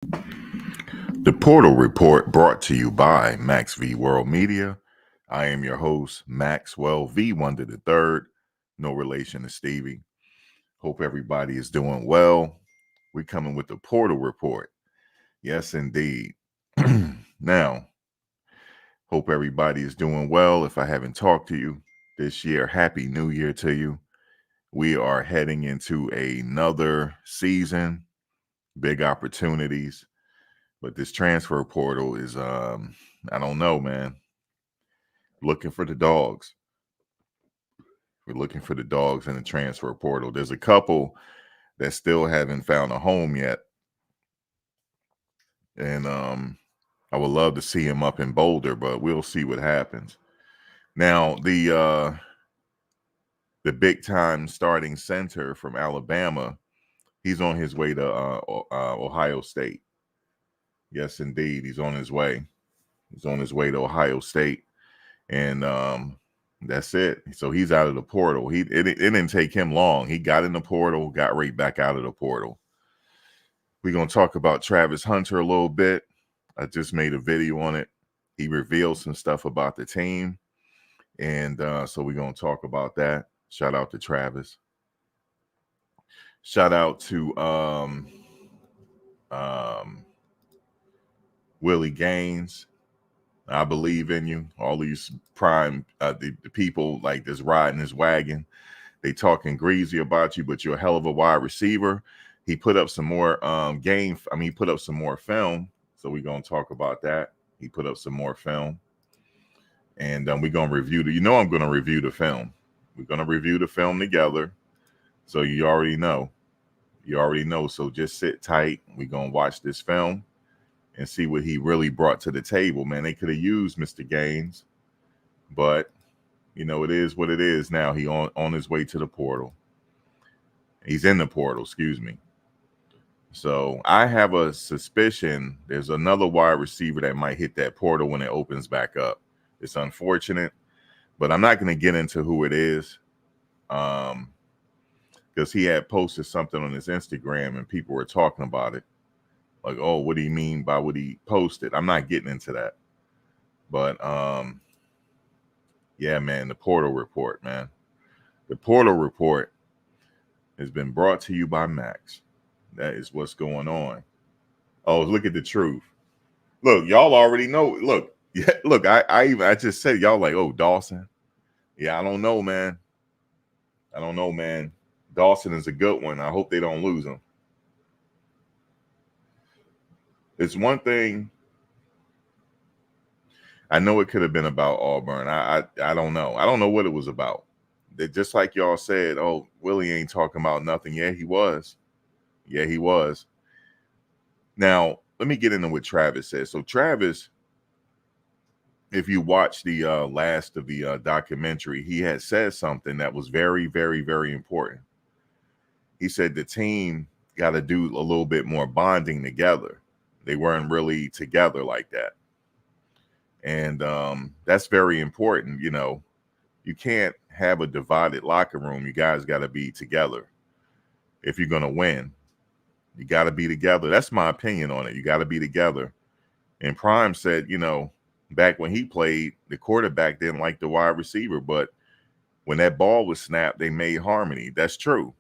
The Portal Report brought to you by Max V World Media. I am your host, Maxwell V. Wonder III. No relation to Stevie. Hope everybody is doing well. We're coming with the Portal Report. Yes, indeed. Now, hope everybody is doing well. If I haven't talked to you this year, Happy New Year to you. We are heading into another season, big opportunities. But this transfer portal is, I don't know, man. Looking for the dogs. We're looking for the dogs in the transfer portal. There's a couple that still haven't found a home yet. And I would love to see him up in Boulder, but we'll see what happens. Now, the big time starting center from Alabama, he's on his way to Ohio State. Yes, indeed. He's on his way. He's on his way to Ohio State. And that's it. So he's out of the portal. It didn't take him long. He got in the portal, got right back out of the portal. We're going to talk about Travis Hunter a little bit. I just made a video on it. He revealed some stuff about the team. And so we're going to talk about that. Shout out to Travis. Shout out to Willie Gaines. I believe in you. All these prime, the people like this riding his wagon. They talking greasy about you, but you're a hell of a wide receiver. He put up some more he put up some more film. So we're going to talk about that. He put up some more film. And we're going to review I'm going to review the film. We're going to review the film together. So you already know. So just sit tight. We're going to watch this film and see what he really brought to the table, man. They could have used Mr. Gaines, but it is what it is now. He on his way to the portal. He's in the portal, excuse me. So I have a suspicion there's another wide receiver that might hit that portal when it opens back up. It's unfortunate, but I'm not going to get into who it is because he had posted something on his Instagram and people were talking about it. Like, oh, what do you mean by what he posted? I'm not getting into that. But, yeah, man, the Portal Report, man. The Portal Report has been brought to you by Max. That is what's going on. Oh, look at the truth. Look, y'all already know. Look, yeah, look, I just said y'all like, oh, Dawson. Yeah, I don't know, man. Dawson is a good one. I hope they don't lose him. It's one thing. I know it could have been about Auburn. I don't know. I don't know what it was about. Just like y'all said, oh, Willie ain't talking about nothing. Yeah, he was. Now, let me get into what Travis said. So Travis, if you watch the last of the documentary, he had said something that was very, very, very important. He said the team got to do a little bit more bonding together. They weren't really together like that. And that's very important. You can't have a divided locker room. You guys got to be together. If you're going to win, you got to be together. That's my opinion on it. You got to be together. And Prime said, back when he played, the quarterback didn't like the wide receiver, but when that ball was snapped, they made harmony. That's true.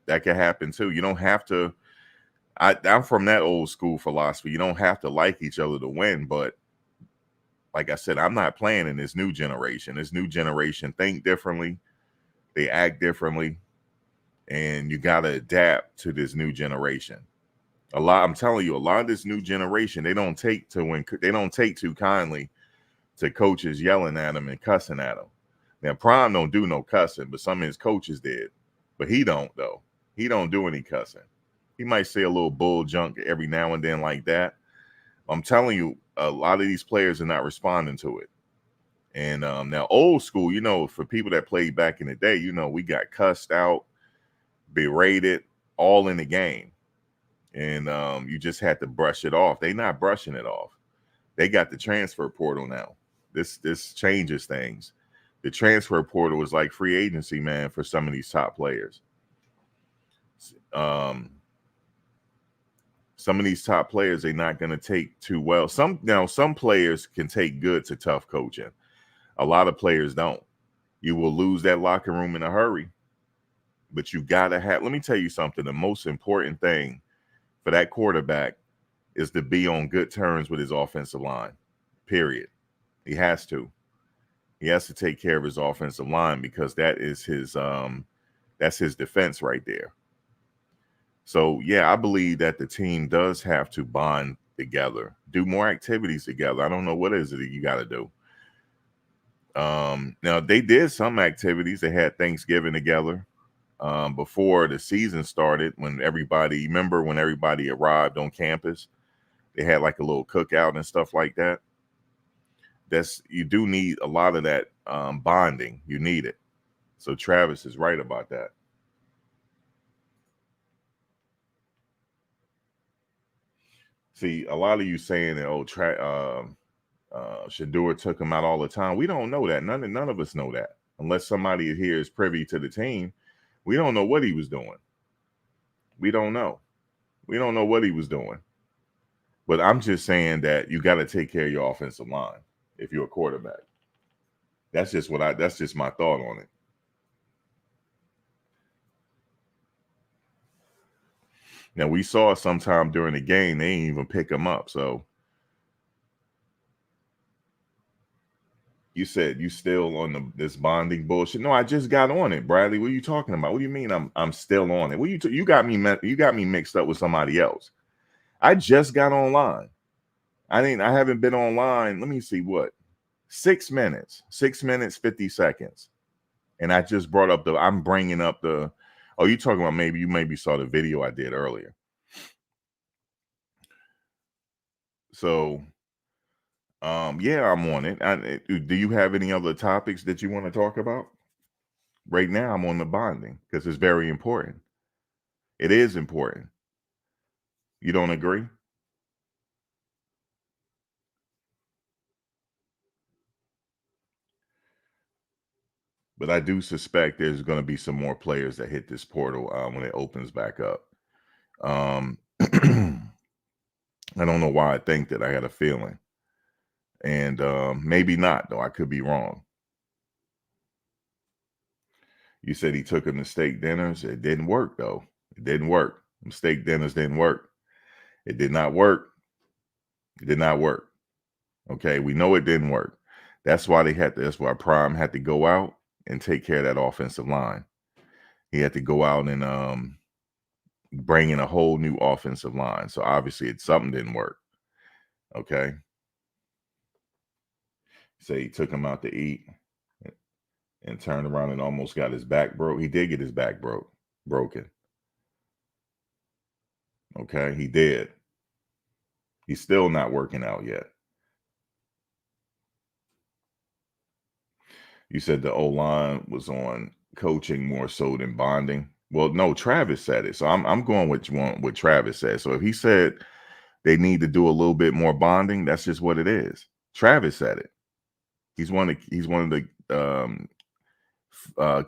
That could happen too. You don't have to. I'm from that old school philosophy. You don't have to like each other to win, but like I said, I'm not playing in this new generation. This new generation think differently. They act differently. And you got to adapt to this new generation. I'm telling you, a lot of this new generation, they don't take too kindly to coaches yelling at them and cussing at them. Now, Prime don't do no cussing, but some of his coaches did. But he don't, though. He don't do any cussing. He might say a little bull junk every now and then like that. I'm telling you, a lot of these players are not responding to it. And now old school, for people that played back in the day, we got cussed out, berated, all in the game. And you just had to brush it off. They're not brushing it off. They got the transfer portal now. This changes things. The transfer portal is like free agency, man, for some of these top players. Some of these top players, they're not going to take too well. Some players can take good to tough coaching. A lot of players don't. You will lose that locker room in a hurry. But you got to have, let me tell you something. The most important thing for that quarterback is to be on good terms with his offensive line, period. He has to. He has to take care of his offensive line because that's his defense right there. So, yeah, I believe that the team does have to bond together, do more activities together. I don't know what is it that you got to do. Now, they did some activities. They had Thanksgiving together before the season started when everybody arrived on campus. They had like a little cookout and stuff like that. You do need a lot of that bonding. You need it. So Travis is right about that. See, a lot of you saying that, Shador took him out all the time. We don't know that. None of us know that. Unless somebody here is privy to the team, we don't know what he was doing. We don't know. We don't know what he was doing. But I'm just saying that you got to take care of your offensive line if you're a quarterback. That's just my thought on it. Now, we saw sometime during the game, they didn't even pick him up. So you said you still on this bonding bullshit. No, I just got on it, Bradley. What are you talking about? What do you mean I'm still on it? What you got me mixed up with somebody else. I just got online. I haven't been online. Let me see 6 minutes, 50 seconds. And I just I'm bringing up oh, you talking about you maybe saw the video I did earlier. So, yeah, I'm on it. Do you have any other topics that you want to talk about? Right now, I'm on the bonding because it's very important. It is important. You don't agree? But I do suspect there's going to be some more players that hit this portal when it opens back up. I don't know why I think that. I had a feeling. And maybe not, though. I could be wrong. You said he took him to steak dinners. It didn't work, though. It didn't work. Steak dinners didn't work. It did not work. It did not work. Okay, we know it didn't work. That's why that's why Prime had to go out and take care of that offensive line. He had to go out and bring in a whole new offensive line. So obviously something didn't work. Okay. Say he took him out to eat and turned around and almost got his back broke. He did get his back broken. Okay, he did. He's still not working out yet. You said the O-line was on coaching more so than bonding. Well, no, Travis said it. So I'm going with what Travis said. So if he said they need to do a little bit more bonding, that's just what it is. Travis said it. He's one of the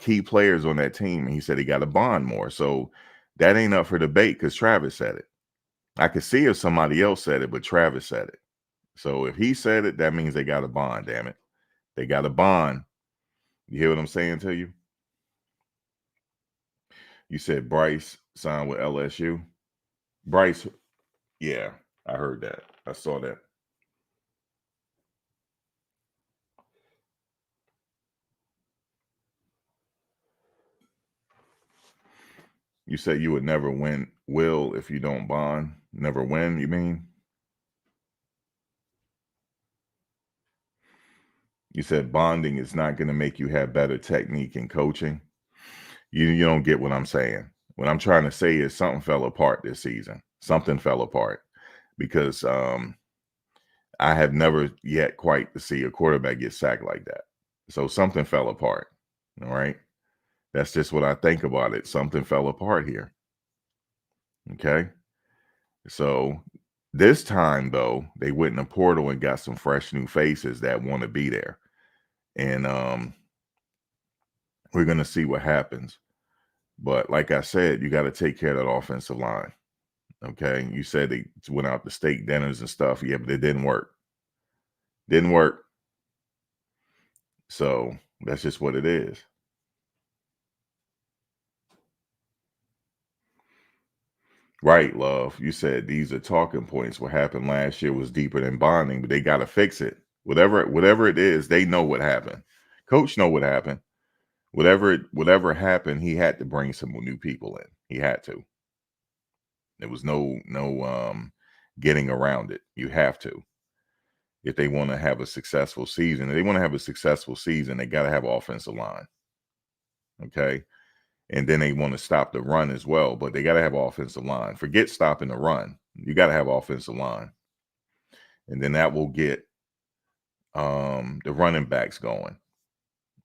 key players on that team, and he said he got to bond more. So that ain't up for debate because Travis said it. I could see if somebody else said it, but Travis said it. So if he said it, that means they got to bond. Damn it, they got to bond. You hear what I'm saying to you? You said Bryce signed with LSU. Bryce, yeah, I heard that. I saw that. You said you would never will if you don't bond. Never win, you mean? You said bonding is not going to make you have better technique in coaching. You don't get what I'm saying. What I'm trying to say is something fell apart this season. Something fell apart because I have never yet quite to see a quarterback get sacked like that. So something fell apart. All right. That's just what I think about it. Something fell apart here. Okay. So this time, though, they went in the portal and got some fresh new faces that want to be there. And we're going to see what happens. But like I said, you got to take care of that offensive line. Okay. You said they went out to steak dinners and stuff. Yeah, but it didn't work. Didn't work. So that's just what it is. Right, love. You said these are talking points. What happened last year was deeper than bonding, but they got to fix it. Whatever it is, they know what happened. Coach know what happened. Whatever happened, he had to bring some new people in. He had to. There was no getting around it. You have to. If they want to have a successful season, if they want to have a successful season, they got to have offensive line. Okay. And then they want to stop the run as well, but they got to have offensive line. Forget stopping the run. You got to have offensive line. And then that will get the running backs going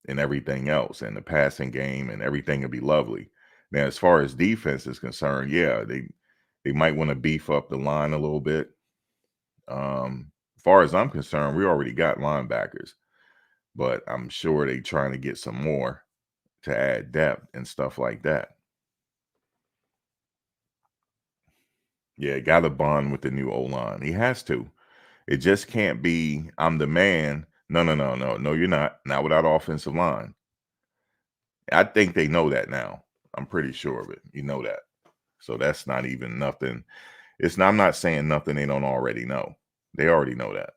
and everything else, and the passing game and everything will be lovely. Now, as far as defense is concerned, yeah, they might want to beef up the line a little bit. As far as I'm concerned, we already got linebackers, but I'm sure they're trying to get some more to add depth and stuff like that. Yeah, got to bond with the new O-line. He has to. It just can't be, I'm the man. No, you're not. Not without offensive line. I think they know that now. I'm pretty sure of it. You know that. So that's not even nothing. I'm not saying nothing they don't already know. They already know that.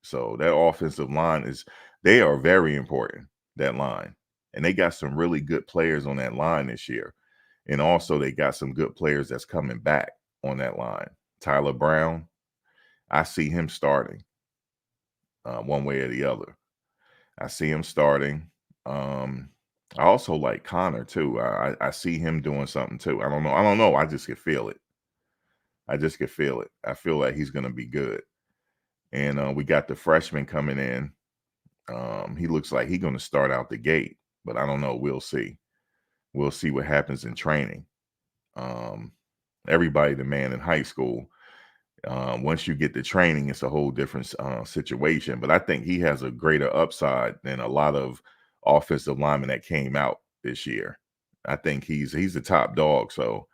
So that offensive line they are very important, that line. And they got some really good players on that line this year. And also they got some good players that's coming back on that line. Tyler Brown, I see him starting one way or the other. I see him starting. I also like Connor too. I see him doing something too. I don't know. I just can feel it. I feel like he's going to be good. And we got the freshman coming in. He looks like he's going to start out the gate, but I don't know. We'll see. We'll see what happens in training. Everybody, the man in high school, once you get the training, it's a whole different situation. But I think he has a greater upside than a lot of offensive linemen that came out this year. I think he's the top dog. So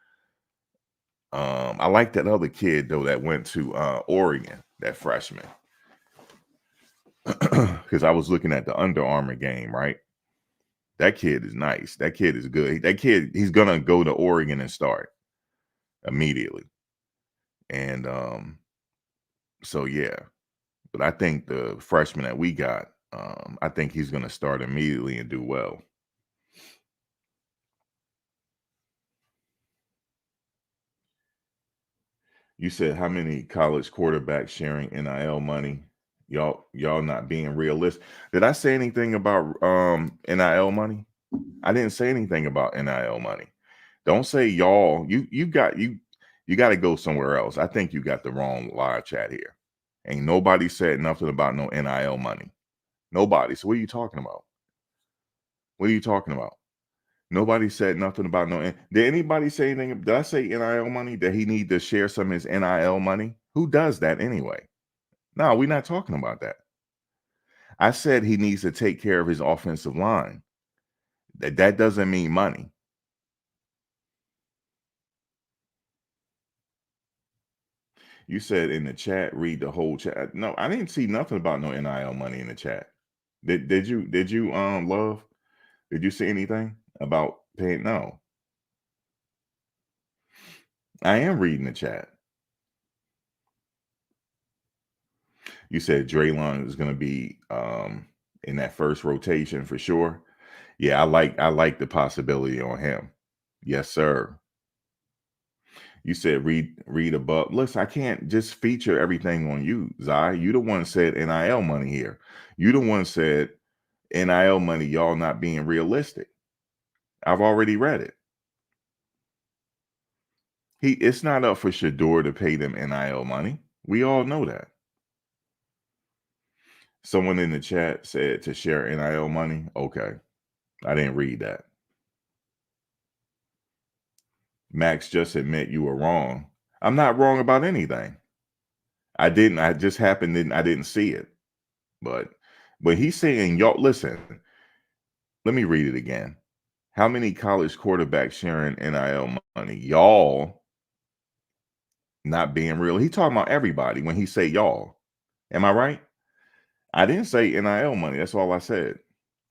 I like that other kid though that went to Oregon, that freshman. Because I was looking at the Under Armour game, right? That kid is nice. That kid is good. That kid, he's gonna go to Oregon and start immediately. And so yeah. But I think the freshman that we got, I think he's gonna start immediately and do well. You said how many college quarterbacks sharing NIL money? Y'all not being realistic. Did I say anything about NIL money? I didn't say anything about NIL money. Don't say y'all. You got to go somewhere else. I think you got the wrong live chat here. Ain't nobody said nothing about no NIL money. Nobody. So what are you talking about? What are you talking about? Nobody said nothing about no. Did anybody say anything? Did I say NIL money? That he need to share some of his NIL money? Who does that anyway? No, we're not talking about that. I said he needs to take care of his offensive line. That doesn't mean money. You said in the chat, read the whole chat. No, I didn't see nothing about no NIL money in the chat. Did you love? Did you see anything about paying? No. I am reading the chat. You said Draylon is going to be in that first rotation for sure. Yeah, I like the possibility on him. Yes, sir. You said read above. Listen, I can't just feature everything on you, Zai. You the one said NIL money here. You the one said NIL money, y'all not being realistic. I've already read it. It's not up for Shador to pay them NIL money. We all know that. Someone in the chat said to share NIL money. Okay. I didn't read that. Max, just admit you were wrong. I'm not wrong about anything. I just happened I didn't see it. But he's saying, y'all, listen, let me read it again. How many college quarterbacks sharing NIL money? Y'all not being real. He talking about everybody when he say y'all. Am I right? I didn't say NIL money. That's all I said.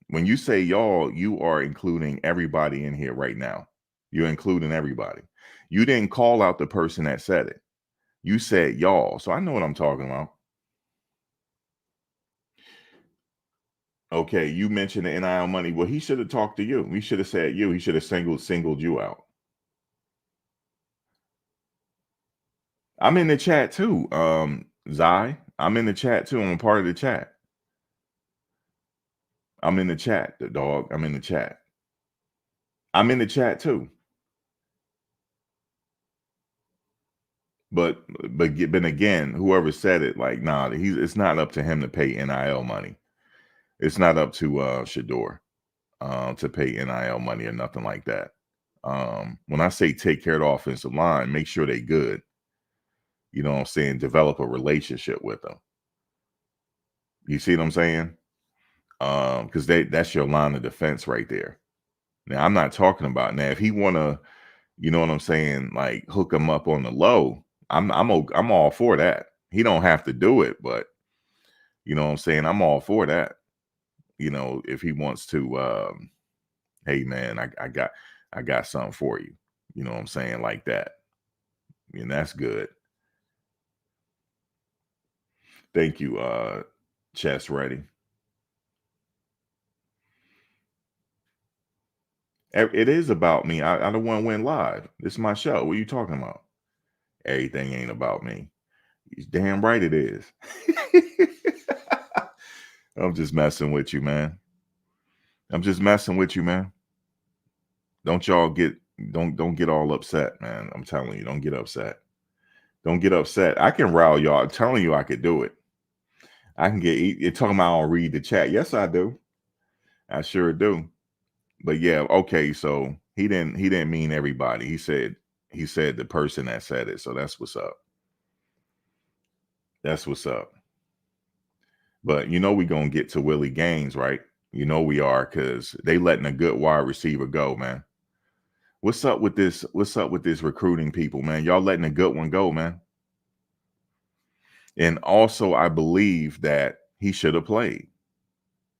When you say y'all, you are including everybody in here right now. You're including everybody. You didn't call out the person that said it. You said y'all. So I know what I'm talking about. Okay, you mentioned the NIL money. Well, he should have talked to you. He should have said you. He should have singled you out. I'm in the chat too. Zai, I'm in the chat too. I'm a part of the chat. I'm in the chat, the dog. I'm in the chat. I'm in the chat too. But again, whoever said it, like, nah, it's not up to him to pay NIL money. It's not up to Shador to pay NIL money or nothing like that. When I say take care of the offensive line, make sure they good. You know what I'm saying? Develop a relationship with them. You see what I'm saying? Because that's your line of defense right there. Now, I'm not talking about now if he wanna, you know what I'm saying, like hook him up on the low. I'm all for that. He don't have to do it, but you know what I'm saying, I'm all for that. You know, if he wants to, hey man, I got something for you. You know what I'm saying, like that. And that's good. Thank you, Chess Ready. It is about me. I don't want to win live. This is my show. What are you talking about? Everything ain't about me. He's damn right it is. I'm just messing with you, man. I'm just messing with you, man. Don't y'all don't get all upset, man. I'm telling you, don't get upset. Don't get upset. I can rile y'all. I'm telling you I could do it. I can get you're talking about I'll read the chat. Yes, I do. I sure do. But yeah, okay, so he didn't mean everybody. He said the person that said it. So that's what's up. That's what's up. But you know we gonna get to Willie Gaines, right? You know we are, because they letting a good wide receiver go, man. What's up with this? What's up with this recruiting people, man? Y'all letting a good one go, man. And also, I believe that he should have played.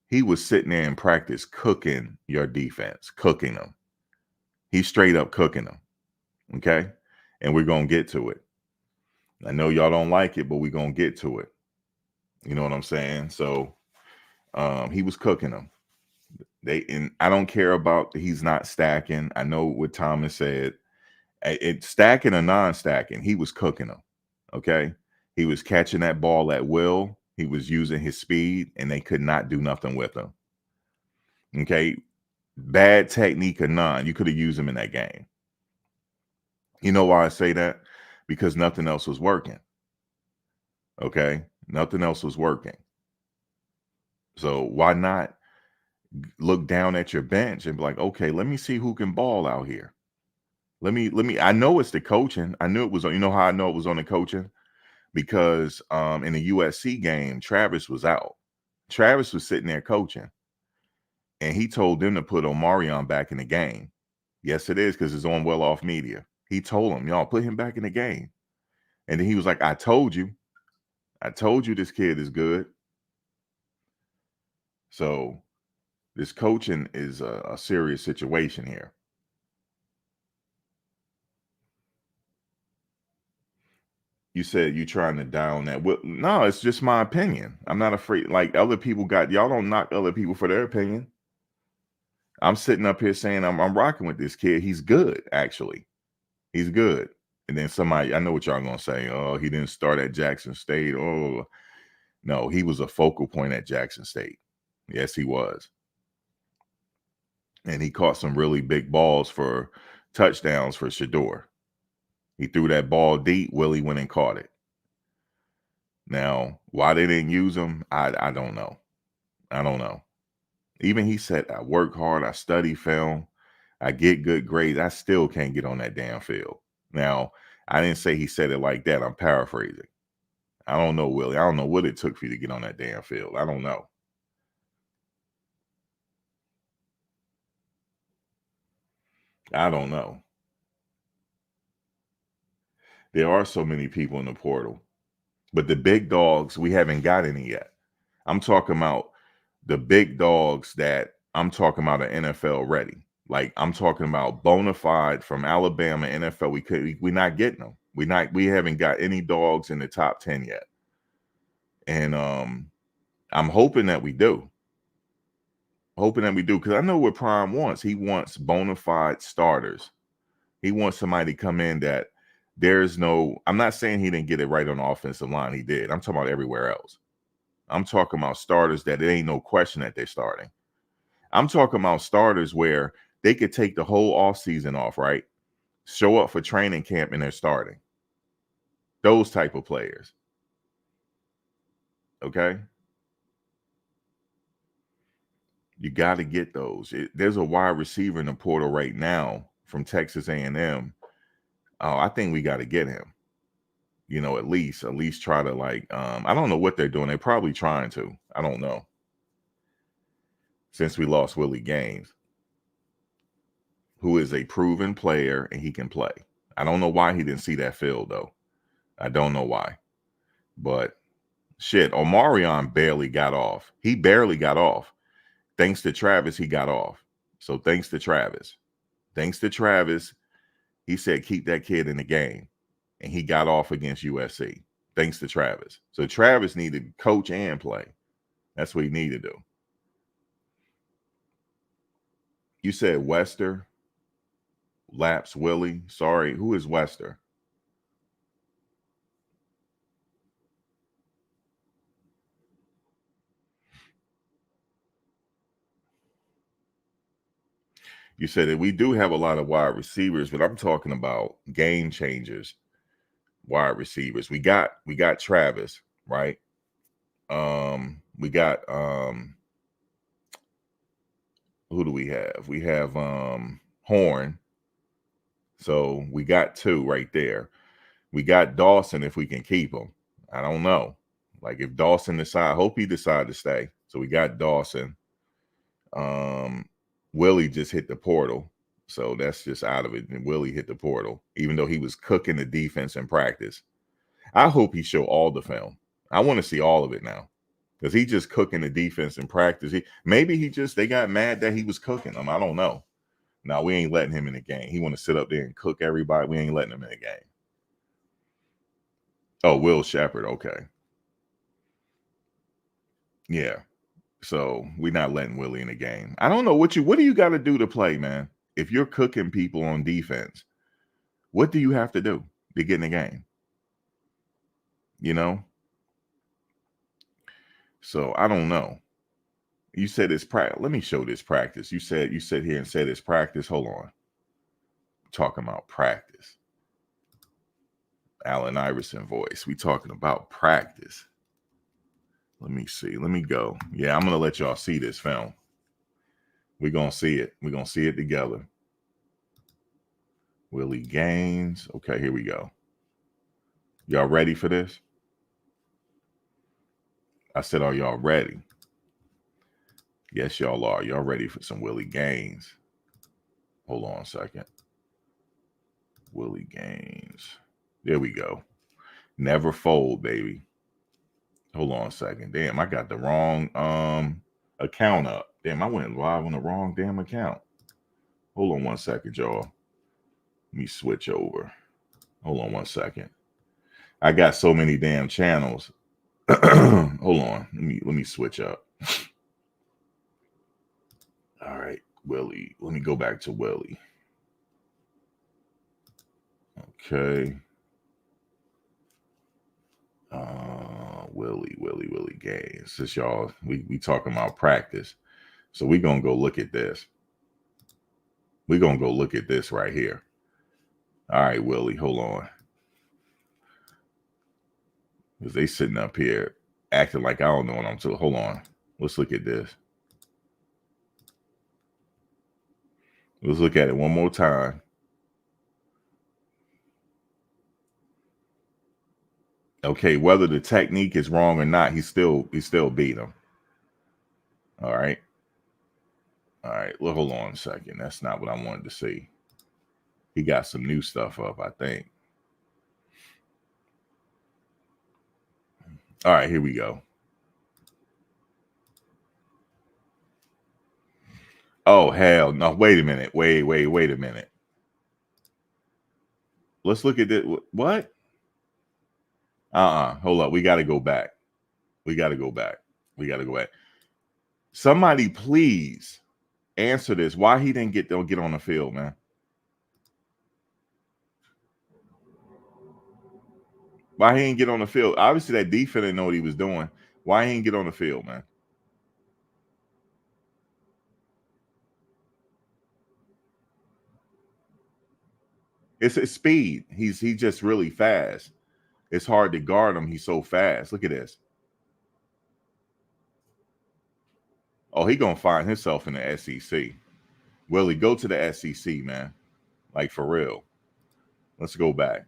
He was sitting there in practice cooking your defense, cooking them. He's straight up cooking them. Okay. And we're going to get to it. I know y'all don't like it, but we're going to get to it. You know what I'm saying? So he was cooking them. And I don't care about he's not stacking. I know what Thomas said. It's stacking or non-stacking. He was cooking them. Okay. He was catching that ball at will. He was using his speed, and they could not do nothing with him. Okay. Bad technique or none, you could have used him in that game. You know why I say that? Because nothing else was working. Okay. Nothing else was working. So why not look down at your bench and be like, okay, let me see who can ball out here. I know it's the coaching. I knew it was, you know how I know it was on the coaching? Because in the USC game, Travis was out. Travis was sitting there coaching, and he told them to put Omarion back in the game. Yes, it is, because it's on Well Off Media. He told him, y'all put him back in the game. And then he was like, I told you this kid is good. So this coaching is a serious situation here. You said you trying to down that. Well, no, it's just my opinion. I'm not afraid. Like other people y'all don't knock other people for their opinion. I'm sitting up here saying I'm rocking with this kid. He's good, actually. He's good. And then somebody, I know what y'all gonna say. Oh, he didn't start at Jackson State. Oh, no, he was a focal point at Jackson State. Yes, he was. And he caught some really big balls for touchdowns for Shador. He threw that ball deep. Willie went and caught it. Now, why they didn't use him, I don't know. I don't know. Even he said, I work hard, I study film, I get good grades. I still can't get on that damn field. Now, I didn't say he said it like that. I'm paraphrasing. I don't know, Willie. I don't know what it took for you to get on that damn field. I don't know. I don't know. There are so many people in the portal, but the big dogs, we haven't got any yet. I'm talking about the big dogs that I'm talking about are NFL ready. Like I'm talking about bona fide from Alabama NFL. We're not getting them. We haven't got any dogs in the top 10 yet. And I'm hoping that we do. Because I know what Prime wants. He wants bona fide starters. He wants somebody to come in that I'm not saying he didn't get it right on the offensive line. He did. I'm talking about everywhere else. I'm talking about starters that it ain't no question that they're starting. I'm talking about starters where they could take the whole offseason off, right? Show up for training camp and they're starting. Those type of players. Okay? You got to get those. There's a wide receiver in the portal right now from Texas A&M. I think we got to get him. At least try to I don't know what they're doing. They're probably trying to. I don't know. Since we lost Willie Gaines, who is a proven player and he can play. I don't know why he didn't see that field though. I don't know why. But shit, Omarion barely got off. He barely got off. Thanks to Travis, he got off. So thanks to Travis. He said keep that kid in the game. And he got off against USC. Thanks to Travis. So Travis needed to coach and play. That's what he needed to do. You said Wester laps Willie. Sorry, who is Wester? You said that we do have a lot of wide receivers, but I'm talking about game changers, wide receivers. We got Travis, right? We got who do we have? We have Horn. So we got two right there. We got Dawson if we can keep him. I don't know. Like if Dawson I hope he decide to stay. So we got Dawson. Willie just hit the portal. So that's just out of it. And Willie hit the portal, even though he was cooking the defense in practice. I hope he show all the film. I want to see all of it now. Because he just cooking the defense in practice. They got mad that he was cooking them. I don't know. No, we ain't letting him in the game. He want to sit up there and cook everybody. We ain't letting him in the game. Oh, Will Shepherd. Okay. Yeah. So we're not letting Willie in the game. I don't know what do you got to do to play, man? If you're cooking people on defense, what do you have to do to get in the game? So I don't know. You said it's practice. Let me show this practice. You said here and said it's practice. Hold on. I'm talking about practice. Allen Iverson voice. We talking about practice. Let me see. Let me go. Yeah, I'm gonna let y'all see this film. We're gonna see it. We're gonna see it together. Willie Gaines. Okay, here we go. Y'all ready for this? I said, are y'all ready? Yes, y'all are. Y'all ready for some Willie Gaines? Hold on a second. Willie Gaines. There we go. Never fold, baby. Hold on a second. Damn, I got the wrong account up. Damn, I went live on the wrong damn account. Hold on one second, y'all. Let me switch over. Hold on one second. I got so many damn channels. Hold on. Let me switch up. All right, Willie. Let me go back to Willie. Okay. Willie Gaines. This y'all, we talking about practice. So we gonna go look at this. We're gonna go look at this right here. All right, Willie, hold on. Because they sitting up here acting like I don't know what I'm talking. Hold on. Let's look at this. Let's look at it one more time. Okay, whether the technique is wrong or not, he still beat him. All right. All right. Well, hold on a second. That's not what I wanted to see. He got some new stuff up, I think. All right, here we go. Oh, hell no. Wait a minute. Wait a minute. Let's look at this. What? Hold up. We got to go back. We got to go back. We got to go back. Somebody please answer this. Why he didn't get on the field, man? Why he didn't get on the field? Obviously, that defense didn't know what he was doing. Why he didn't get on the field, man? It's his speed. He's just really fast. It's hard to guard him. He's so fast. Look at this. Oh, he gonna find himself in the SEC. Willie, go to the SEC, man. Like for real. Let's go back.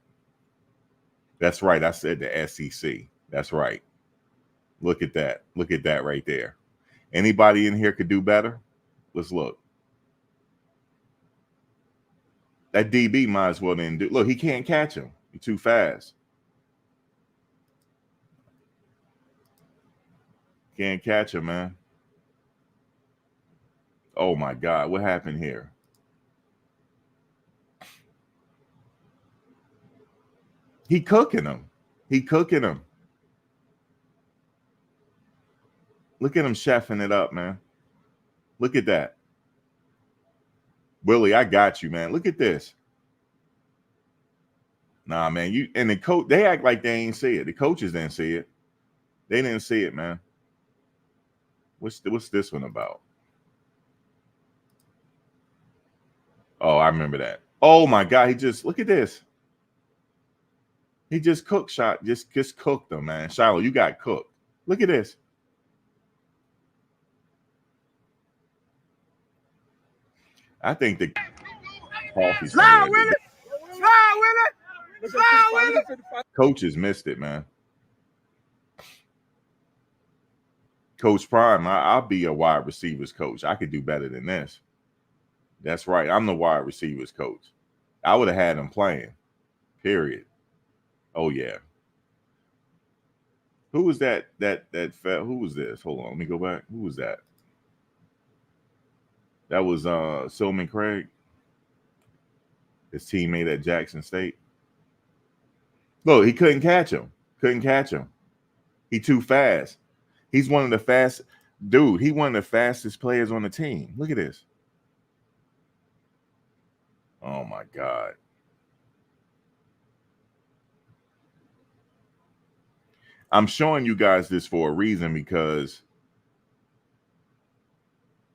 That's right. I said the SEC. That's right. Look at that. Look at that right there. Anybody in here could do better? Let's look. That DB might as well didn't do. Look, he can't catch him. He's too fast. Can't catch him, man. Oh my God, what happened here? He cooking him. He cooking him. Look at him chefing it up, man. Look at that. Willie, I got you, man. Look at this. Nah, man. You and the coach, they act like they ain't see it. The coaches didn't see it. They didn't see it, man. What's this one about? Oh, I remember that. Oh my God, he just look at this. He just cooked shot, just cooked them, man. Shiloh, you got cooked. Look at this. I think the coffee's coaches missed it, man. Coach Prime, I'll be a wide receivers coach. I could do better than this. That's right. I'm the wide receivers coach. I would have had him playing. Period. Oh yeah. Who was that? Who was this? Hold on. Let me go back. Who was that? That was Silman Craig, his teammate at Jackson State. Look, he couldn't catch him. Couldn't catch him. He too fast. He's one of the fast dude. He one of the fastest players on the team. Look at this. Oh my God. I'm showing you guys this for a reason because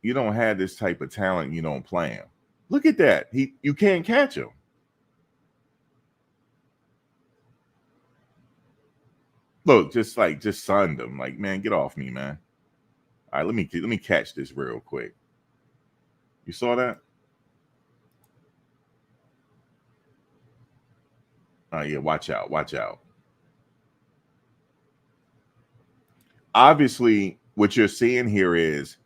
you don't have this type of talent, you don't play him. Look at that. You can't catch him. Look, just sunned him. Like, man, get off me, man. All right, let me catch this real quick. You saw that? Oh yeah, watch out, watch out. Obviously, what you're seeing here is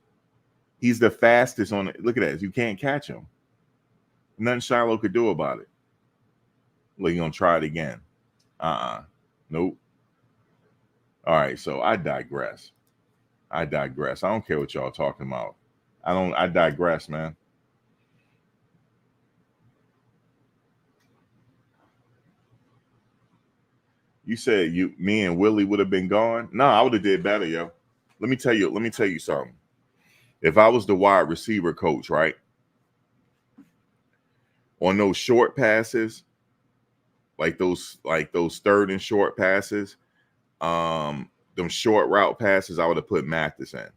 he's the fastest on it. Look at that. You can't catch him. Nothing Shiloh could do about it. Well, he's gonna try it again. Nope. All right, so I digress. I don't care what y'all talking about. I digress, man. You said me and Willie would have been gone. No, I would have did better, yo. Let me tell you something. If I was the wide receiver coach, right? On those short passes, like those third and short passes, them short route passes, I would have put Mathis in.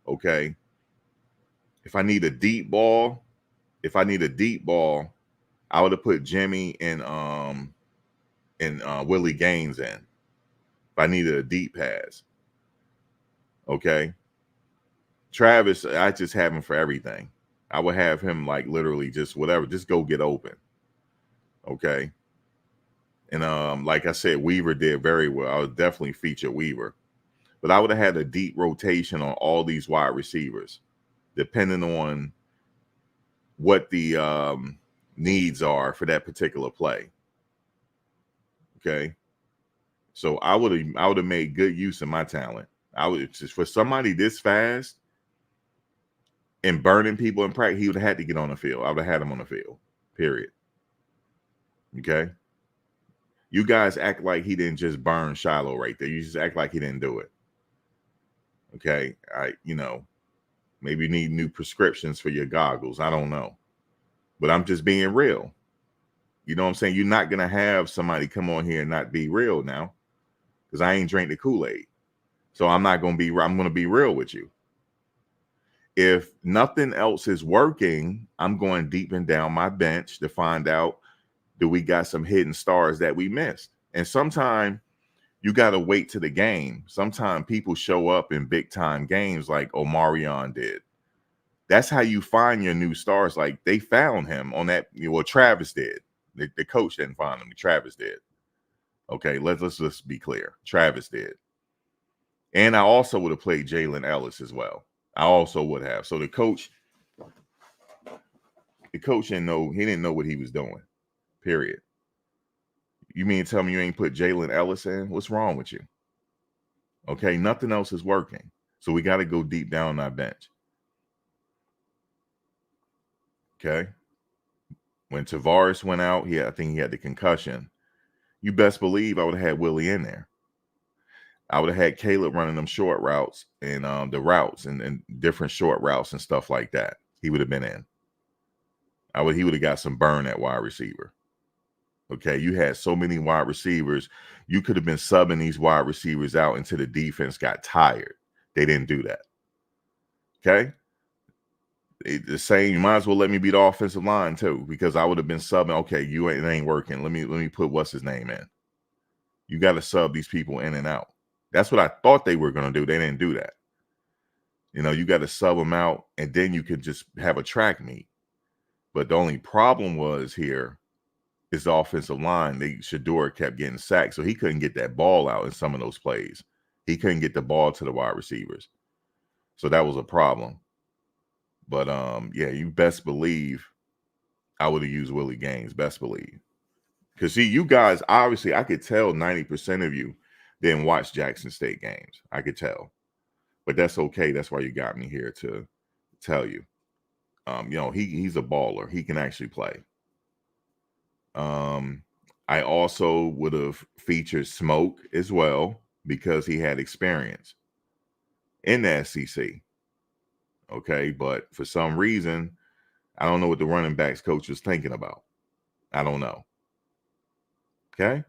Okay. If I need a deep ball, I would have put Jimmy and Willie Gaines in. If I needed a deep pass. Okay. Travis, I just have him for everything. I would have him like literally just whatever, just go get open. Okay. And like I said, Weaver did very well. I would definitely feature Weaver. But I would have had a deep rotation on all these wide receivers, depending on what the needs are for that particular play. Okay. So I would have made good use of my talent. I would just, for somebody this fast and burning people in practice, he would have had to get on the field. I would have had him on the field. Period. Okay. You guys act like he didn't just burn Shiloh right there. You just act like he didn't do it. Okay. Maybe you need new prescriptions for your goggles. I don't know. But I'm just being real. You know what I'm saying? You're not going to have somebody come on here and not be real now, because I ain't drank the Kool-Aid. So I'm going to be real with you. If nothing else is working, I'm going deep and down my bench to find out, do we got some hidden stars that we missed? And sometimes you got to wait to the game. Sometimes people show up in big time games like Omarion did. That's how you find your new stars. Like, they found him on that. Well, Travis did. The coach didn't find him. Travis did. Okay, let's just be clear. Travis did. And I also would have played Jalen Ellis as well. I also would have. So the coach didn't know. He didn't know what he was doing. Period. You mean to tell me you ain't put Jalen Ellis in? What's wrong with you? Okay, nothing else is working. So we got to go deep down on our bench. Okay. When Tavares went out, I think he had the concussion. You best believe I would have had Willie in there. I would have had Caleb running them short routes and the routes and different short routes and stuff like that. He would have been in. He would have got some burn at wide receiver. Okay, you had so many wide receivers. You could have been subbing these wide receivers out until the defense got tired. They didn't do that. Okay? The same, you might as well let me be the offensive line too, because I would have been subbing. Okay, it ain't working. Let me put what's his name in. You got to sub these people in and out. That's what I thought they were going to do. They didn't do that. You got to sub them out, and then you could just have a track meet. But the only problem was here is the offensive line. Shador kept getting sacked, so he couldn't get that ball out in some of those plays. He couldn't get the ball to the wide receivers. So that was a problem. But yeah, you best believe I would have used Willie Gaines. Best believe. Because see, you guys, obviously, I could tell 90% of you didn't watch Jackson State games. I could tell. But that's okay. That's why you got me here to tell you. He's a baller. He can actually play. I also would have featured Smoke as well, because he had experience in the SEC. Okay, but for some reason, I don't know what the running backs coach was thinking about. I don't know. Okay.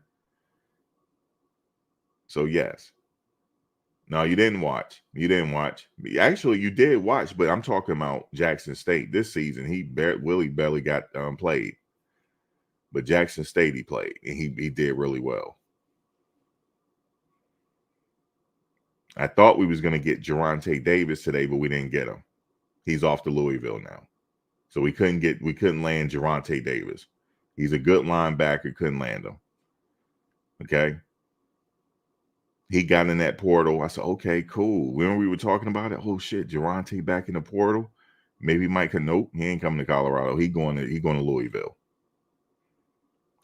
So yes. No, you didn't watch. Actually, you did watch, but I'm talking about Jackson State this season. Willie barely got played, but Jackson State he played, and he did really well. I thought we was going to get Geronte Davis today, but we didn't get him. He's off to Louisville now. So we couldn't land Geronte Davis. He's a good linebacker, couldn't land him. Okay. He got in that portal. I said, okay, cool. When we were talking about it, oh shit, Geronte back in the portal. Maybe Mike nope, he ain't coming to Colorado. He going to Louisville.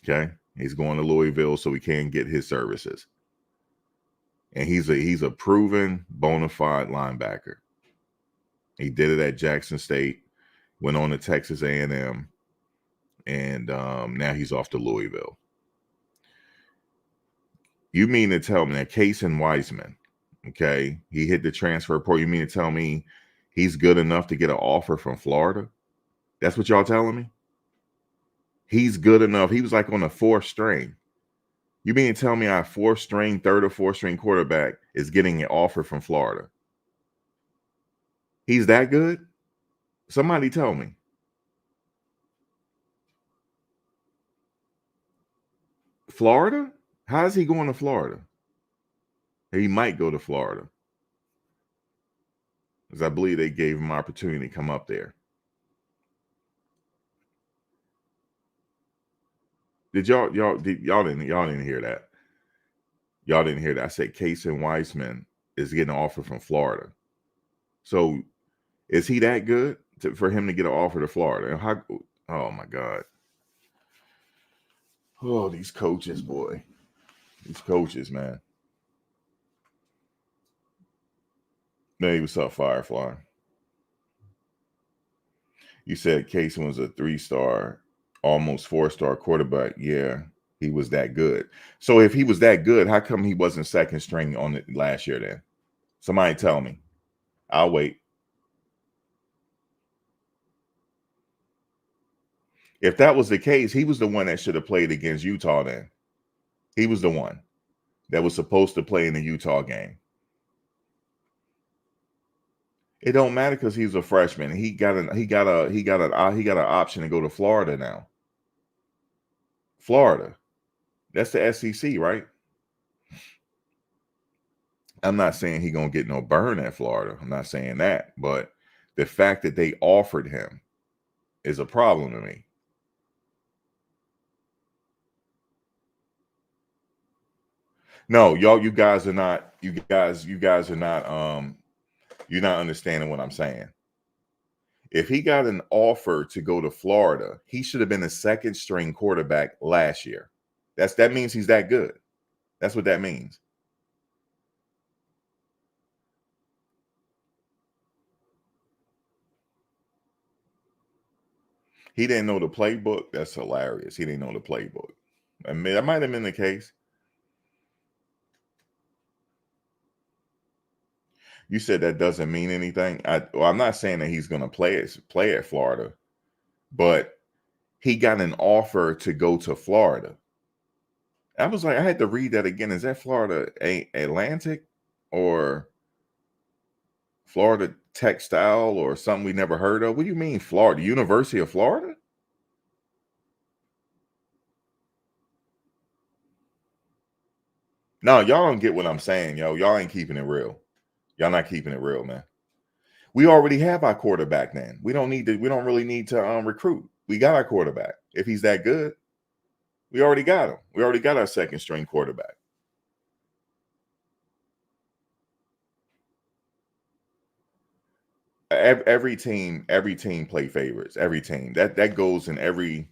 Okay. He's going to Louisville so we can get his services. And he's a proven bona fide linebacker. He did it at Jackson State, went on to Texas A&M, and now he's off to Louisville. You mean to tell me that Casey Wiseman, okay, he hit the transfer portal. You mean to tell me he's good enough to get an offer from Florida? That's what y'all telling me? He's good enough. He was like on the fourth string. You mean to tell me our third or fourth string quarterback is getting an offer from Florida? He's that good? Somebody tell me. Florida? How is he going to Florida? He might go to Florida, because I believe they gave him opportunity to come up there. Did y'all didn't hear that? Y'all didn't hear that. I said Casey Wiseman is getting an offer from Florida. So is he that good for him to get an offer to Florida? Oh my God. Oh, these coaches, boy. These coaches, man. Hey, what's up, Firefly? You said Casey was a 3-star, almost 4-star quarterback. Yeah, he was that good. So if he was that good, how come he wasn't second string on it last year then? Somebody tell me. I'll wait. If that was the case, he was the one that should have played against Utah then. He was the one that was supposed to play in the Utah game. It don't matter because he's a freshman. He got an option to go to Florida now. Florida. That's the SEC, right? I'm not saying he gonna get no burn at Florida. I'm not saying that, but the fact that they offered him is a problem to me. No, you guys are not. You guys are not. You're not understanding what I'm saying. If he got an offer to go to Florida, he should have been a second string quarterback last year. That means he's that good. That's what that means. He didn't know the playbook. That's hilarious. He didn't know the playbook. I mean, that might have been the case. You said that doesn't mean anything. I'm not saying that he's going to play at Florida, but he got an offer to go to Florida. I was like, I had to read that again. Is that Florida Atlantic or Florida Textile or something we never heard of? What do you mean, Florida? University of Florida? No, y'all don't get what I'm saying, yo. Y'all ain't keeping it real. Y'all not keeping it real, man. We already have our quarterback, man. We don't really need to recruit. We got our quarterback. If he's that good, we already got him. We already got our second string quarterback. Every team play favorites. Every team. That goes in every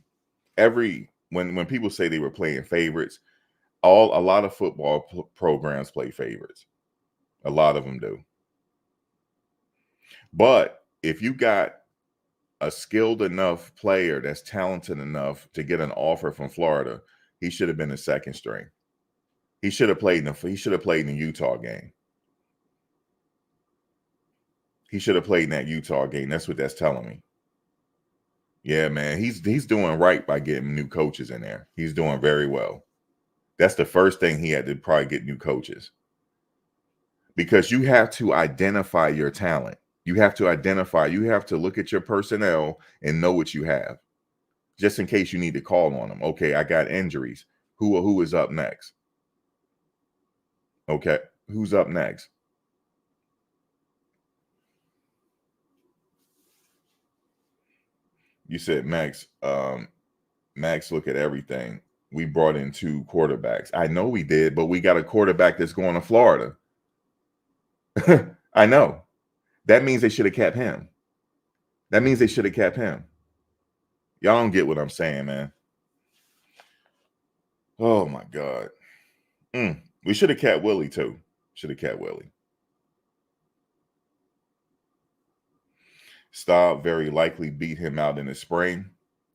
when people say they were playing favorites, a lot of football programs play favorites. A lot of them do. But if you got a skilled enough player that's talented enough to get an offer from Florida, he should have been a second string. He should have played in the Utah game. He should have played in that Utah game. That's what that's telling me. Yeah, man, he's doing right by getting new coaches in there. He's doing very well. That's the first thing he had to probably get new coaches. Because you have to identify your talent. You have to look at your personnel and know what you have. Just in case you need to call on them. Okay, I got injuries. Who is up next? Okay, who's up next? You said Max. Max, look at everything. We brought in 2 quarterbacks. I know we did, but we got a quarterback that's going to Florida. I know. That means they should have kept him. That means they should have kept him. Y'all don't get what I'm saying, man. Oh my God. We should have kept Willie too. Should have kept Willie. Staub very likely beat him out in the spring.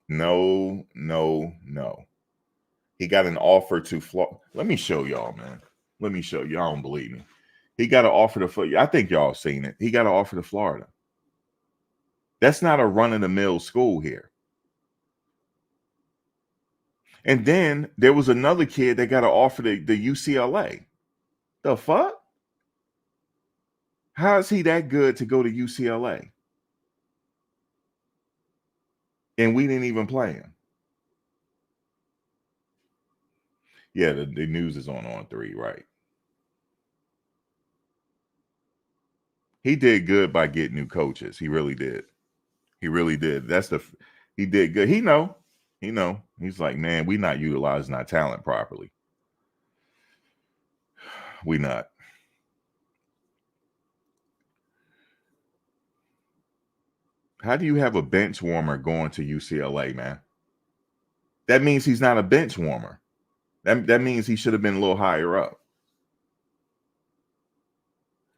No. He got an offer to Florida. Let me show y'all, man. Let me show y'all. Don't believe me. He got an offer to. I think y'all seen it. He got an offer to Florida. That's not a run-of-the-mill school here. And then there was another kid that got an offer to the UCLA. The fuck? How is he that good to go to UCLA? And we didn't even play him. Yeah, the news is on 3, right? He did good by getting new coaches. He really did. He really did. He did good. He know. He's like, man, we not utilizing our talent properly. We not. How do you have a bench warmer going to UCLA, man? That means he's not a bench warmer. That means he should have been a little higher up.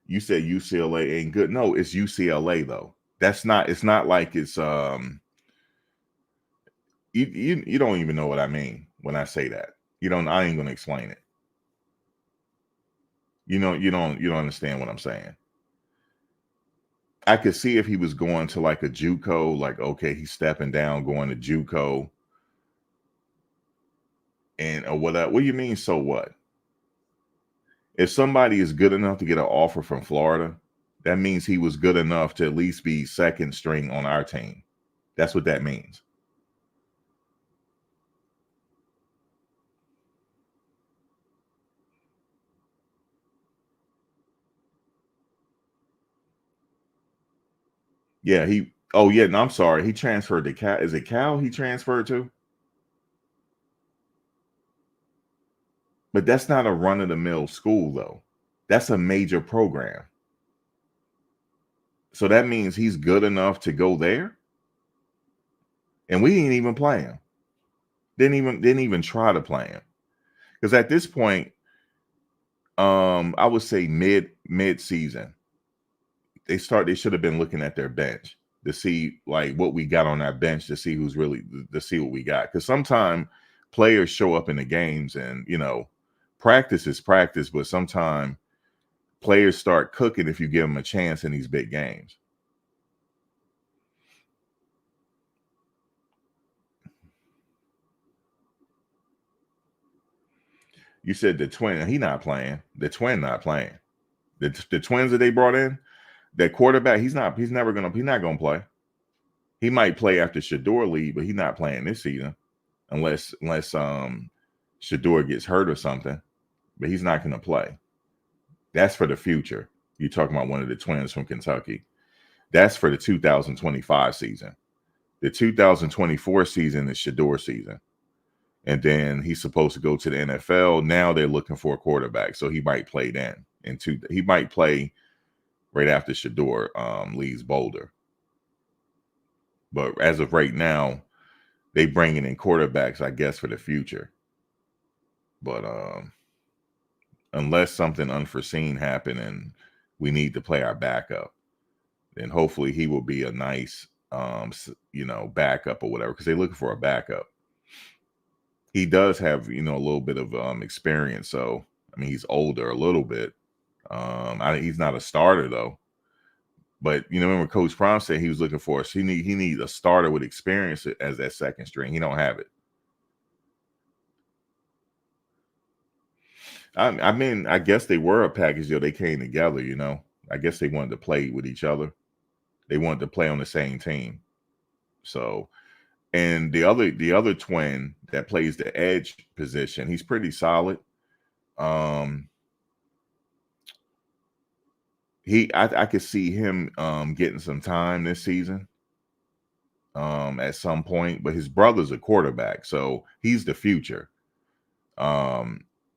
You said UCLA ain't good. No, it's UCLA though. That's not. It's not like it's You don't even know what I mean when I say that. You don't. I ain't gonna explain it. You don't understand what I'm saying. I could see if he was going to like a JUCO, like okay, he's stepping down, going to JUCO, and or what? What do you mean? So what? If somebody is good enough to get an offer from Florida, that means he was good enough to at least be second string on our team. That's what that means. Yeah, he. Oh yeah, no, I'm sorry. He transferred to Cal. Is it Cal? He transferred to, but that's not a run of the mill school though. That's a major program. So that means he's good enough to go there, and we didn't even play him. Didn't even try to play him because at this point, I would say mid season, they should have been looking at their bench to see like what we got on our bench to see who's really to see what we got. Because sometimes players show up in the games and practice is practice, but sometimes players start cooking if you give them a chance in these big games. You said the twin, he not playing. The twin not playing. The twins that they brought in, that quarterback, he's not gonna play. He might play after Shador leave, but he's not playing this season unless Shador gets hurt or something. But he's not gonna play. That's for the future. You're talking about one of the twins from Kentucky. That's for the 2025 season. The 2024 season is Shador season. And then he's supposed to go to the NFL. Now they're looking for a quarterback. So he might play then. He might play right after Shador leaves Boulder. But as of right now, they bringing in quarterbacks, I guess, for the future. But unless something unforeseen happened and we need to play our backup, then hopefully he will be a nice, backup or whatever, because they're looking for a backup. He does have, a little bit of experience. So, I mean, he's older a little bit. He's not a starter though. But remember Coach Prime said he was looking for us. He needs a starter with experience as that second string. He don't have it. I mean, I guess they were a package deal. They came together, I guess they wanted to play with each other. They wanted to play on the same team. So, and the other twin that plays the edge position, he's pretty solid. I could see him getting some time this season at some point, but his brother's a quarterback, so he's the future.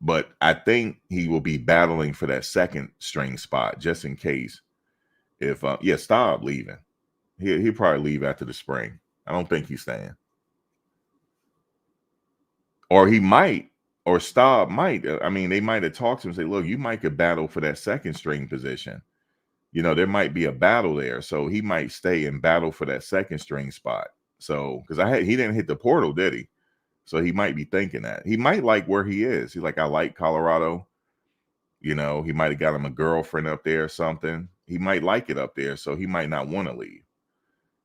But I think he will be battling for that second string spot just in case. If Staub leaving, he'll probably leave after the spring. I don't think he's staying, or he might, or Staub might. I mean, they might have talked to him and say, "Look, you might could battle for that second string position. There might be a battle there, so he might stay and battle for that second string spot." So, because he didn't hit the portal, did he? So he might be thinking that he might like where he is. He's like, I like Colorado. He might have got him a girlfriend up there or something. He might like it up there, so he might not want to leave,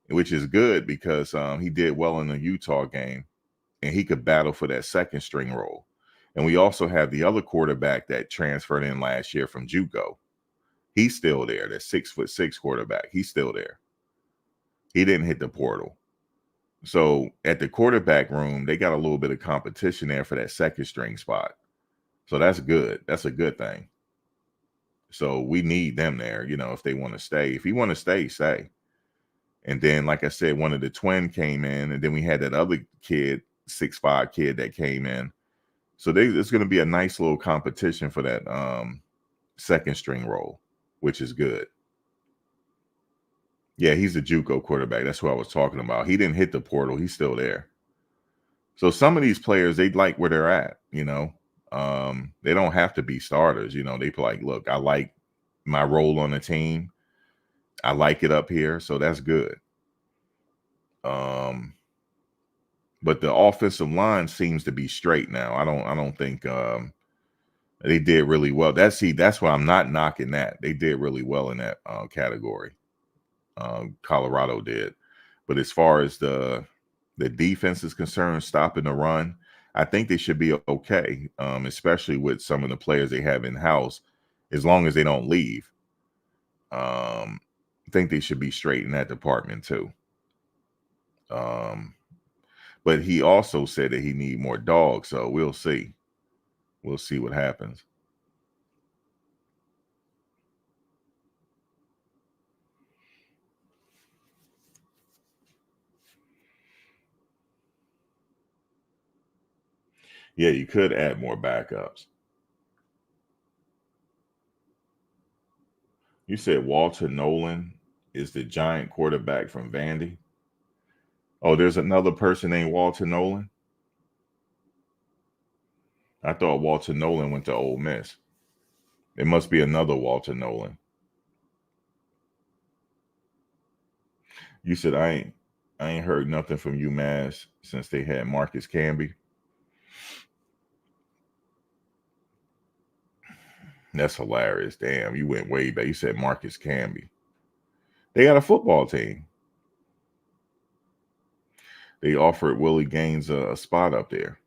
which is good because he did well in the Utah game, and he could battle for that second string role. And we also have the other quarterback that transferred in last year from JUCO. He's still there. That 6'6" quarterback. He's still there. He didn't hit the portal. So at the quarterback room, they got a little bit of competition there for that second string spot. So that's good. That's a good thing. So we need them there, if they want to stay. If you want to stay, stay. And then, like I said, one of the twin came in, and then we had that other kid, 6'5" kid that came in. So it's going to be a nice little competition for that second string role, which is good. Yeah, he's a JUCO quarterback. That's what I was talking about. He didn't hit the portal. He's still there. So some of these players, they like where they're at, They don't have to be starters. You know, they like, look, I like my role on the team. I like it up here, so that's good. But the offensive line seems to be straight now. I don't think they did really well. That's why I'm not knocking that. They did really well in that category. Colorado did. But as far as the defense is concerned, stopping the run, I think they should be okay, especially with some of the players they have in house, as long as they don't leave. I think they should be straight in that department too. But he also said that he need more dogs, so we'll see. We'll see what happens. Yeah, you could add more backups. You said Walter Nolan is the giant quarterback from Vandy. Oh, there's another person named Walter Nolan. I thought Walter Nolan went to Ole Miss. It must be another Walter Nolan. You said I ain't heard nothing from UMass since they had Marcus Camby. That's hilarious. Damn, you went way back. You said Marcus Camby. They got a football team. They offered Willie Gaines a spot up there.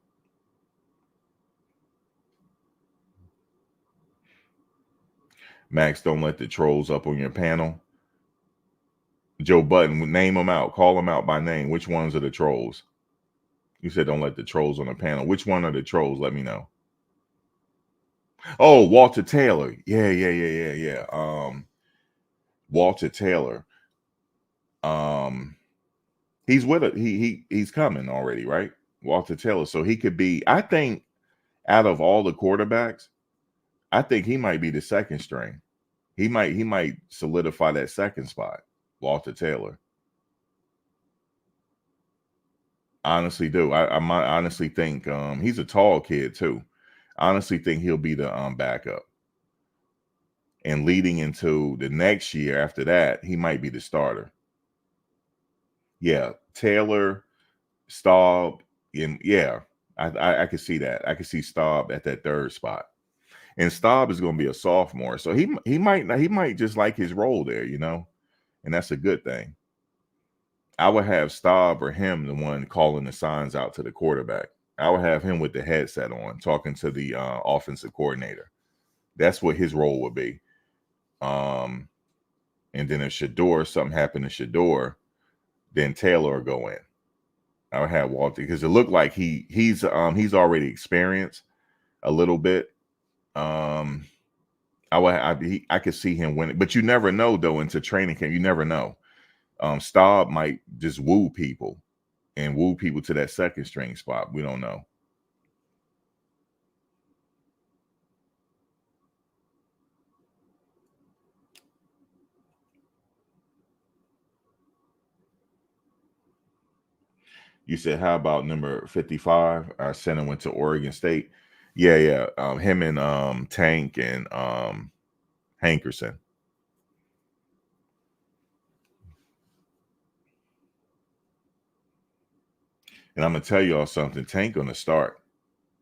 Max, don't let the trolls up on your panel. Joe Button, name them out. Call them out by name. Which ones are the trolls? You said don't let the trolls on the panel. Which one are the trolls? Let me know. Oh, Walter Taylor. Yeah. Walter Taylor. He's with it. He's coming already, right? Walter Taylor. So he could be, I think, out of all the quarterbacks, I think he might be the second string. He might solidify that second spot. Walter Taylor. Honestly do. I might honestly think he's a tall kid too. Honestly think he'll be the backup. And leading into the next year after that, he might be the starter. Yeah, Taylor, Staub, and yeah, I could see that. I could see Staub at that third spot. And Staub is going to be a sophomore, so he might just like his role there, you know, and that's a good thing. I would have Staub or him the one calling the signs out to the quarterback. I would have him with the headset on, talking to the offensive coordinator. That's what his role would be. And then if something happened to Shador, then Taylor will go in. I would have Walter because it looked like he's already experienced a little bit. I could see him winning, but you never know though into training camp. You never know. Staub might just woo people to that second string spot. We don't know. You said, how about number 55? Our center went to Oregon State. Yeah. Him and Tank and Hankerson. And I'm gonna tell y'all something. Tank gonna start.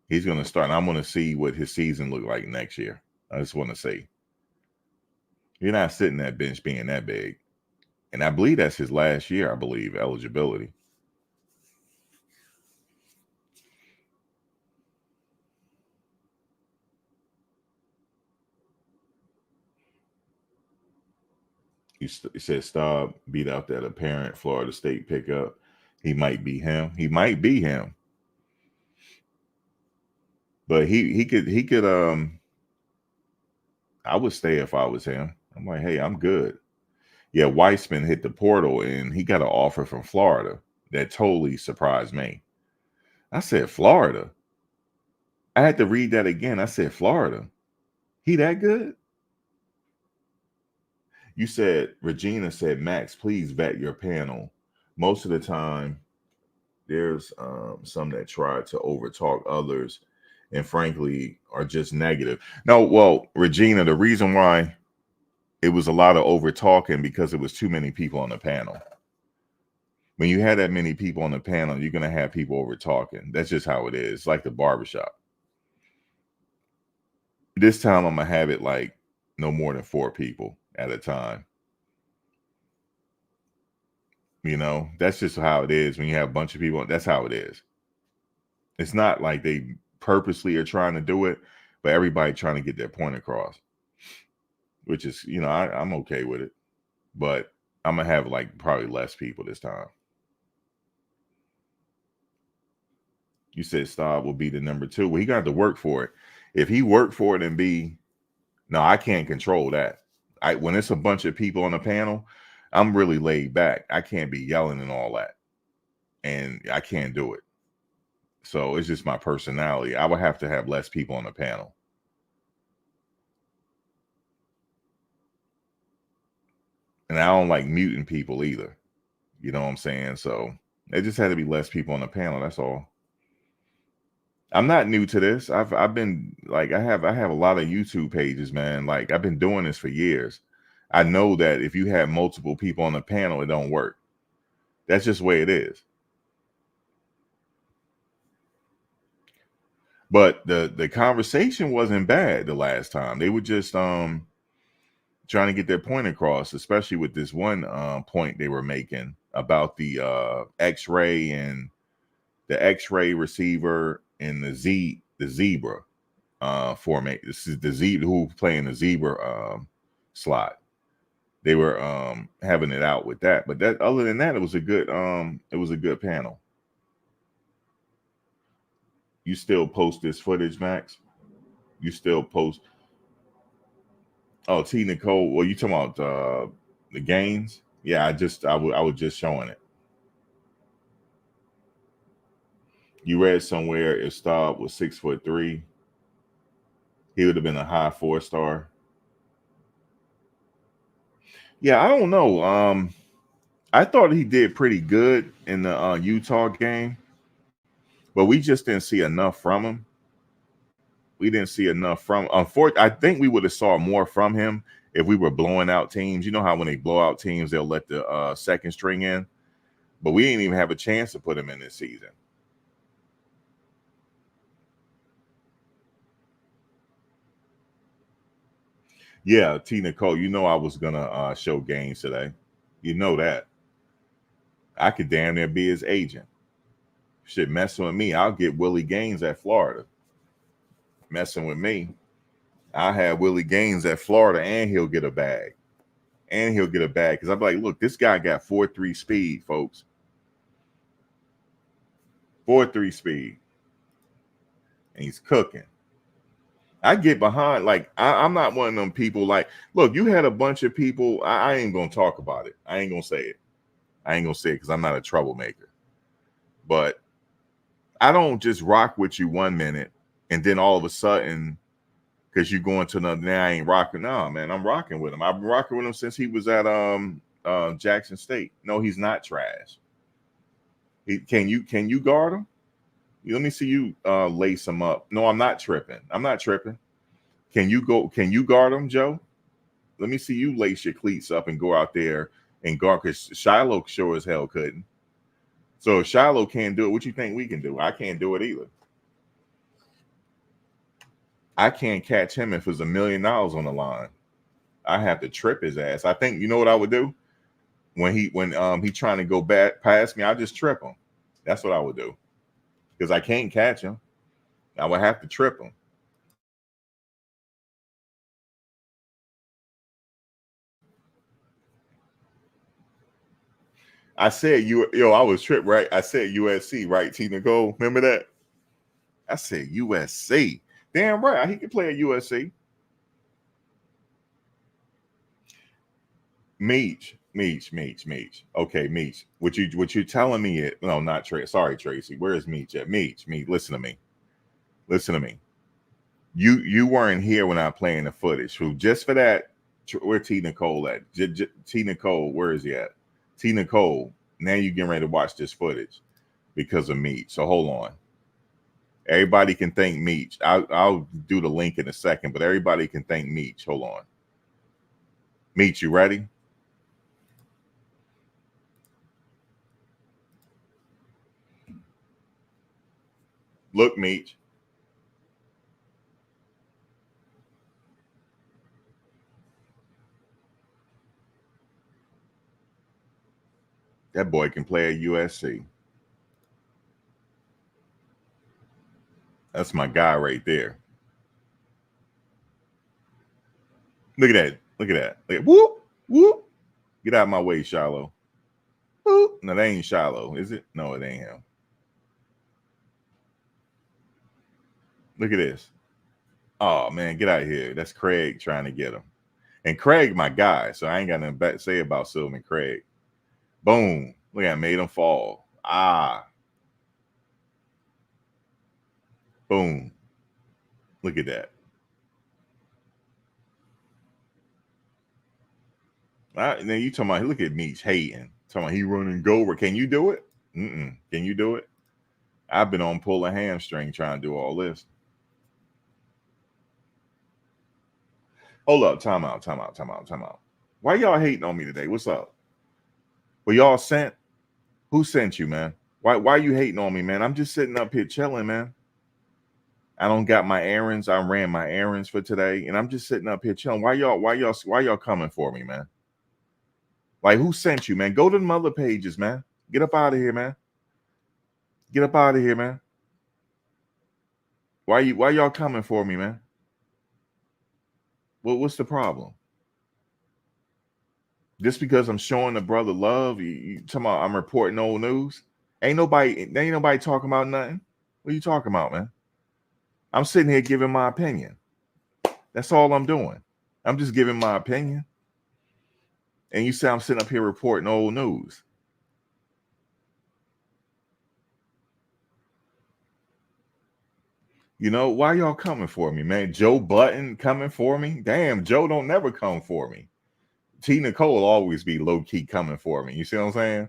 He's gonna start. And I'm gonna see what his season look like next year. I just want to see. You're not sitting that bench being that big. And I believe that's his last year, I believe, eligibility. He said Staub beat out that apparent Florida State pickup. He might be him. He might be him. But he could I would stay if I was him. I'm like, hey, I'm good. Yeah, Weissman hit the portal and he got an offer from Florida that totally surprised me. I said, Florida. I had to read that again. I said, Florida. He that good? You said, Regina said, Max, please vet your panel. Most of the time, there's some that try to overtalk others and frankly are just negative. No, well, Regina, the reason why it was a lot of over talking because it was too many people on the panel. When you had that many people on the panel, you're gonna have people over talking. That's just how it is. It's like the barbershop. This time I'm gonna have it like no more than 4 people at a time. You know, that's just how it is when you have a bunch of people. That's how it is. It's not like they purposely are trying to do it, but everybody trying to get their point across, which is, you know, I'm okay with it, but I'm gonna have like probably less people this time. You said Staub will be the number 2. Well, he got to work for it. If he worked for it and no, I can't control that. When it's a bunch of people on the panel, I'm really laid back. I can't be yelling and all that, and I can't do it. So it's just my personality. I would have to have less people on the panel. And I don't like muting people either. You know what I'm saying? So it just had to be less people on the panel. That's all. I'm not new to this. I've been like I have a lot of YouTube pages, man. Like I've been doing this for years. I know that if you have multiple people on the panel, it don't work. That's just the way it is. But the conversation wasn't bad the last time. They were just trying to get their point across, especially with this one point they were making about the X-ray and the X-ray receiver and the zebra format. This is the zebra who playing the zebra slot. They were having it out with that, but that other than that, it was a good panel. You still post this footage, Max? You still post? Oh, T Nicole. Well, you talking about the gains? Yeah, I was just showing it. You read somewhere if Staub was 6'3", he would have been a high 4-star. Yeah, I don't know. I thought he did pretty good in the Utah game, but we just didn't see enough from him. We didn't see enough from. Unfortunately, I think we would have saw more from him if we were blowing out teams. You know how when they blow out teams, they'll let the second string in, but we didn't even have a chance to put him in this season. Yeah, T Nicole, you know I was gonna show games today. You know that. I could damn near be his agent. Shit, messing with me, I'll get Willie Gaines at Florida. Messing with me, I'll have Willie Gaines at Florida, and he'll get a bag. And he'll get a bag because I'm like, look, this guy got 4.3 speed, folks. 4.3 speed, and he's cooking. I get behind, like I'm not one of them people. Like, look, you had a bunch of people. I ain't gonna talk about it. I ain't gonna say it. I ain't gonna say it because I'm not a troublemaker. But I don't just rock with you 1 minute and then all of a sudden, because you going to another, now I ain't rocking. No, man, I'm rocking with him. I've been rocking with him since he was at Jackson State. No, he's not trash. Can you guard him? Let me see you lace him up. No, I'm not tripping. I'm not tripping. Can you guard him, Joe? Let me see you lace your cleats up and go out there and guard, because Shiloh sure as hell couldn't. So if Shiloh can't do it, what you think we can do? I can't do it either. I can't catch him if there's $1 million on the line. I have to trip his ass. I think, you know what I would do? When he trying to go back past me, I just trip him. That's what I would do. Because I can't catch him. I would have to trip him. I said I was tripped, right? I said USC, right, T Nicole? Remember that? I said USC. Damn right, he could play at USC. Meech. Okay, Meech. What you telling me it? No, not Tracy. Sorry, Tracy. Where is Meech at? Meech. Listen to me. Listen to me. You weren't here when I playing the footage. So just for that, where T Nicole at? T Nicole, where is he at? T Nicole. Now you getting ready to watch this footage because of Meech. So hold on. Everybody can thank Meech. I'll do the link in a second, but everybody can thank Meech. Hold on. Meech, you ready? Look, Meech. That boy can play at USC. That's my guy right there. Look at that. Look at that. Look at, whoop, whoop. Get out of my way, Shiloh. Whoop. No, that ain't Shiloh, is it? No, it ain't him. Look at this. Oh, man, get out of here. That's Craig trying to get him. And Craig, my guy, so I ain't got nothing to say about Sylvan Craig. Boom. Look at, made him fall. Ah. Boom. Look at that. Now you talking about, look at Meech hating. Talking about he running go. Can you do it? Can you do it? I've been on pull a hamstring trying to do all this. Hold up. Time out. Why y'all hating on me today? What's up? Well, y'all sent? Who sent you, man? Why you hating on me, man? I'm just sitting up here chilling, man. I don't got my errands. I ran my errands for today, and I'm just sitting up here chilling. Why y'all coming for me, man? Like, who sent you, man? Go to the other pages, man. Get up out of here, man. Get up out of here, man. Why y'all coming for me, man? What's the problem? Just because I'm showing the brother love, you talking about I'm reporting old news? Ain't nobody talking about nothing. What are you talking about, man? I'm sitting here giving my opinion. That's all I'm doing. I'm just giving my opinion. And you say I'm sitting up here reporting old news. You know, why y'all coming for me, man? Joe Button coming for me? Damn, Joe don't never come for me. T. Nicole always be low-key coming for me. You see what I'm saying?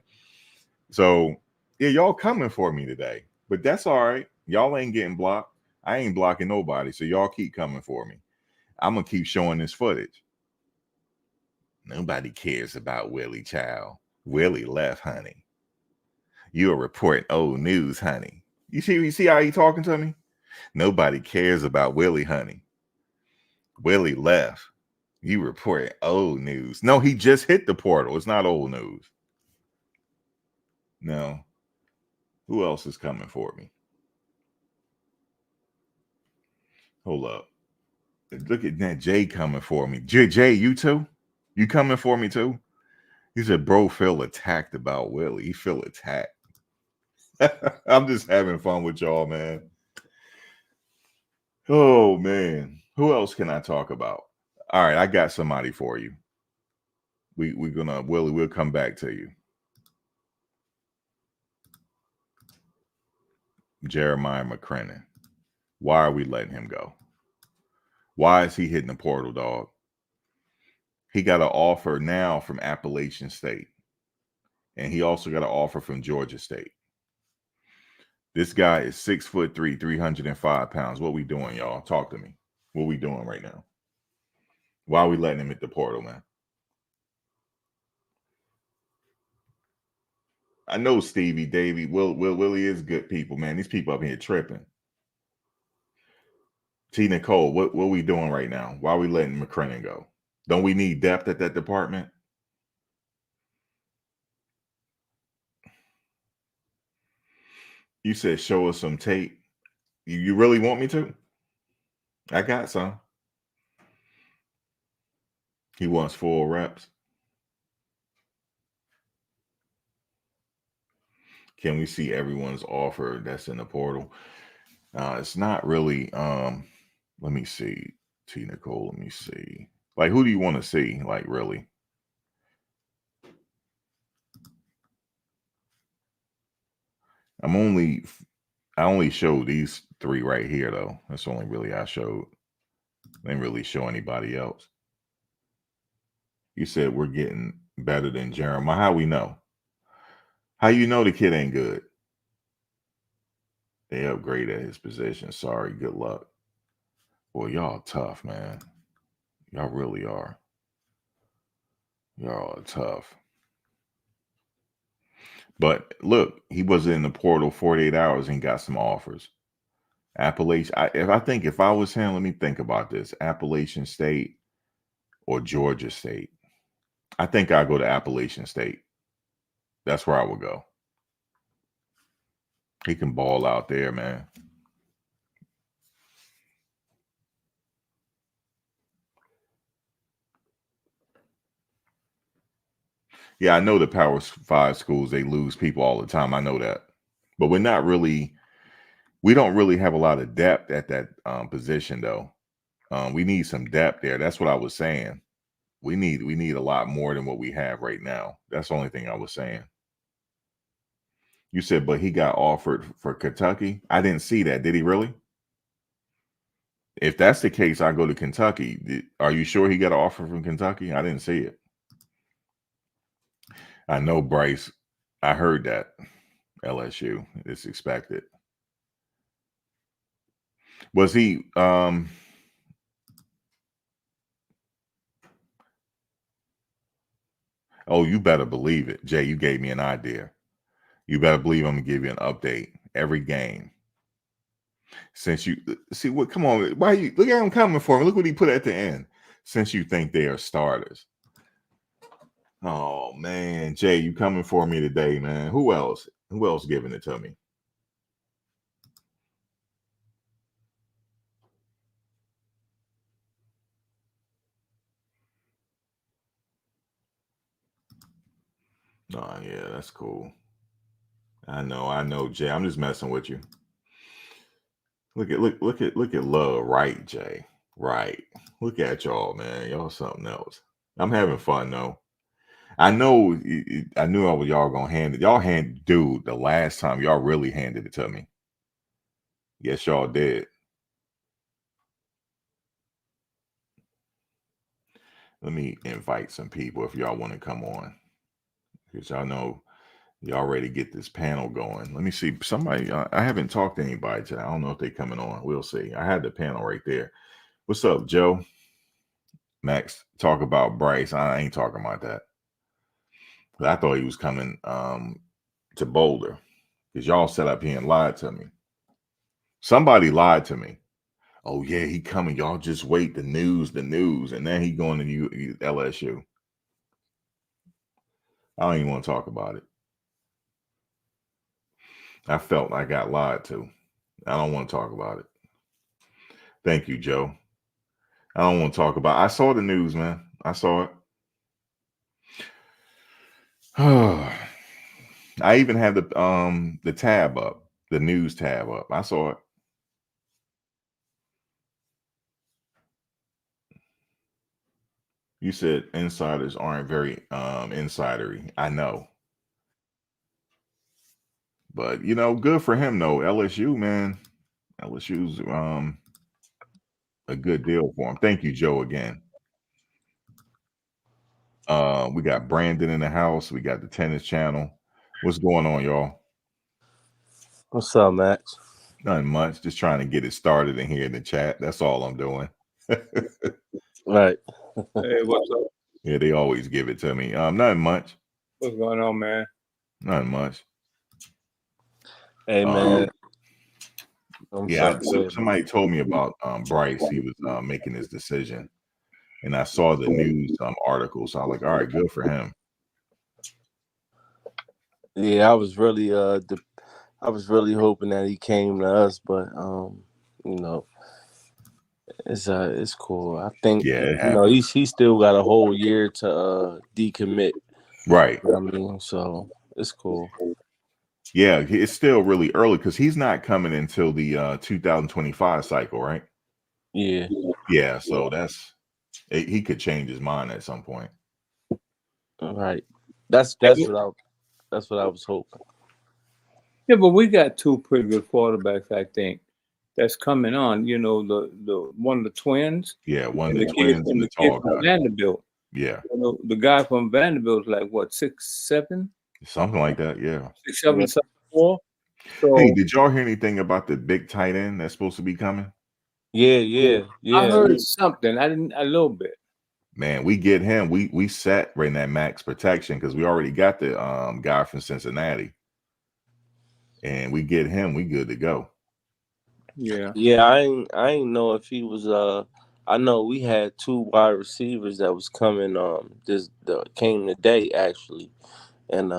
So, yeah, y'all coming for me today. But that's all right. Y'all ain't getting blocked. I ain't blocking nobody. So y'all keep coming for me. I'm going to keep showing this footage. Nobody cares about Willie, child. Willie left, honey. You are reporting old news, honey. You see how he talking to me? Nobody cares about Willie, honey. Willie left. You report old news. No, he just hit the portal. It's not old news. No. Who else is coming for me? Hold up. Look at that Jay coming for me. Jay, you too? You coming for me too? He said, bro, feel attacked about Willie. He feel attacked. I'm just having fun with y'all, man. Oh, man. Who else can I talk about? All right, I got somebody for you. We're gonna, Willie, we'll come back to you. Jeremiah McCrennan. Why are we letting him go? Why is he hitting the portal, dog? He got an offer now from Appalachian State. And he also got an offer from Georgia State. This guy is 6'3", 305 pounds. What we doing, y'all? Talk to me. What we doing right now? Why are we letting him hit the portal, man? I know Stevie, Davey, Willie is good people, man. These people up here tripping. T. Nicole, what we doing right now? Why are we letting McCrennan go? Don't we need depth at that department? You said show us some tape. You really want me to? I got some. He wants full reps. Can we see everyone's offer that's in the portal? It's not really. Let me see. T. Nicole, let me see. Like, who do you want to see? Like, really? I only showed these three right here, though. That's only really I showed. I didn't really show anybody else. You said we're getting better than Jeremiah. How we know? How you know the kid ain't good? They upgraded his position. Sorry, good luck. Boy, y'all tough, man. Y'all really are. Y'all are tough. But look, he was in the portal 48 hours and got some offers. Appalachian. If I was him, let me think about this. Appalachian State or Georgia State. I think I'll go to Appalachian State. That's where I would go. He can ball out there, man. Yeah, I know the Power 5 schools, they lose people all the time. I know that. But we don't really have a lot of depth at that position, though. We need some depth there. That's what I was saying. We need a lot more than what we have right now. That's the only thing I was saying. You said, but he got offered for Kentucky. I didn't see that. Did he really? If that's the case, I go to Kentucky. Are you sure he got an offer from Kentucky? I didn't see it. I know Bryce. I heard that. LSU. It's expected. Was he oh, you better believe it. Jay, you gave me an idea. You better believe I'm gonna give you an update every game. Since you see what, come on, why you look at him coming for me? Look what he put at the end. Since you think they are starters. Oh man, Jay, you coming for me today, man. Who else? Who else giving it to me? Oh yeah, that's cool. I know, Jay. I'm just messing with you. Look at love, right, Jay? Right. Look at y'all, man. Y'all something else. I'm having fun though. I know. I knew y'all gonna hand it. Y'all dude. The last time y'all really handed it to me. Yes, y'all did. Let me invite some people if y'all want to come on, because y'all know y'all ready to get this panel going. Let me see. Somebody. I haven't talked to anybody today. I don't know if they coming on. We'll see. I had the panel right there. What's up, Joe? Max, talk about Bryce. I ain't talking about that. I thought he was coming to Boulder, because y'all set up here and lied to me. Somebody lied to me. Oh yeah, he coming. Y'all just wait. The news, and then he going to LSU. I don't even want to talk about it. I felt I got lied to. I don't want to talk about it. Thank you, Joe. I don't want to talk about it. I saw the news, man. I saw it. I even had the tab up, the news tab up. I saw it. You said insiders aren't very insidery. I know. But good for him though. LSU, man. LSU's a good deal for him. Thank you, Joe, again. We got Brandon in the house. We got the tennis channel. What's going on, y'all? What's up, Max? Nothing much. Just trying to get it started in here in the chat. That's all I'm doing. Right. Hey, what's up? Yeah, they always give it to me. Nothing much. What's going on, man? Nothing much. Hey, man. Yeah, somebody told me about Bryce. He was making his decision, and I saw the news article. So I was like, all right, good for him. Yeah, I was really hoping that he came to us, but it's cool. I think he still got a whole year to decommit. Right. You know what I mean, so it's cool. Yeah, it's still really early because he's not coming until the 2025 cycle, right? Yeah. Yeah, so he could change his mind at some point. Right. That's what I was hoping. Yeah, but we got two pretty good quarterbacks, I think, that's coming on. The one of the twins. Yeah, one of the twins and the tall guy. Vanderbilt. Yeah. The guy from Vanderbilt is like what, 6'7"? Something like that, yeah. 6'7", 6'4". So Hey, did y'all hear anything about the big tight end that's supposed to be coming? Yeah. I heard something. I didn't a little bit. Man, we get him. We sat right in that max protection because we already got the guy from Cincinnati, and we get him. We good to go. Yeah. Yeah, I ain't know if he was I know we had 2 wide receivers that was coming came today actually. And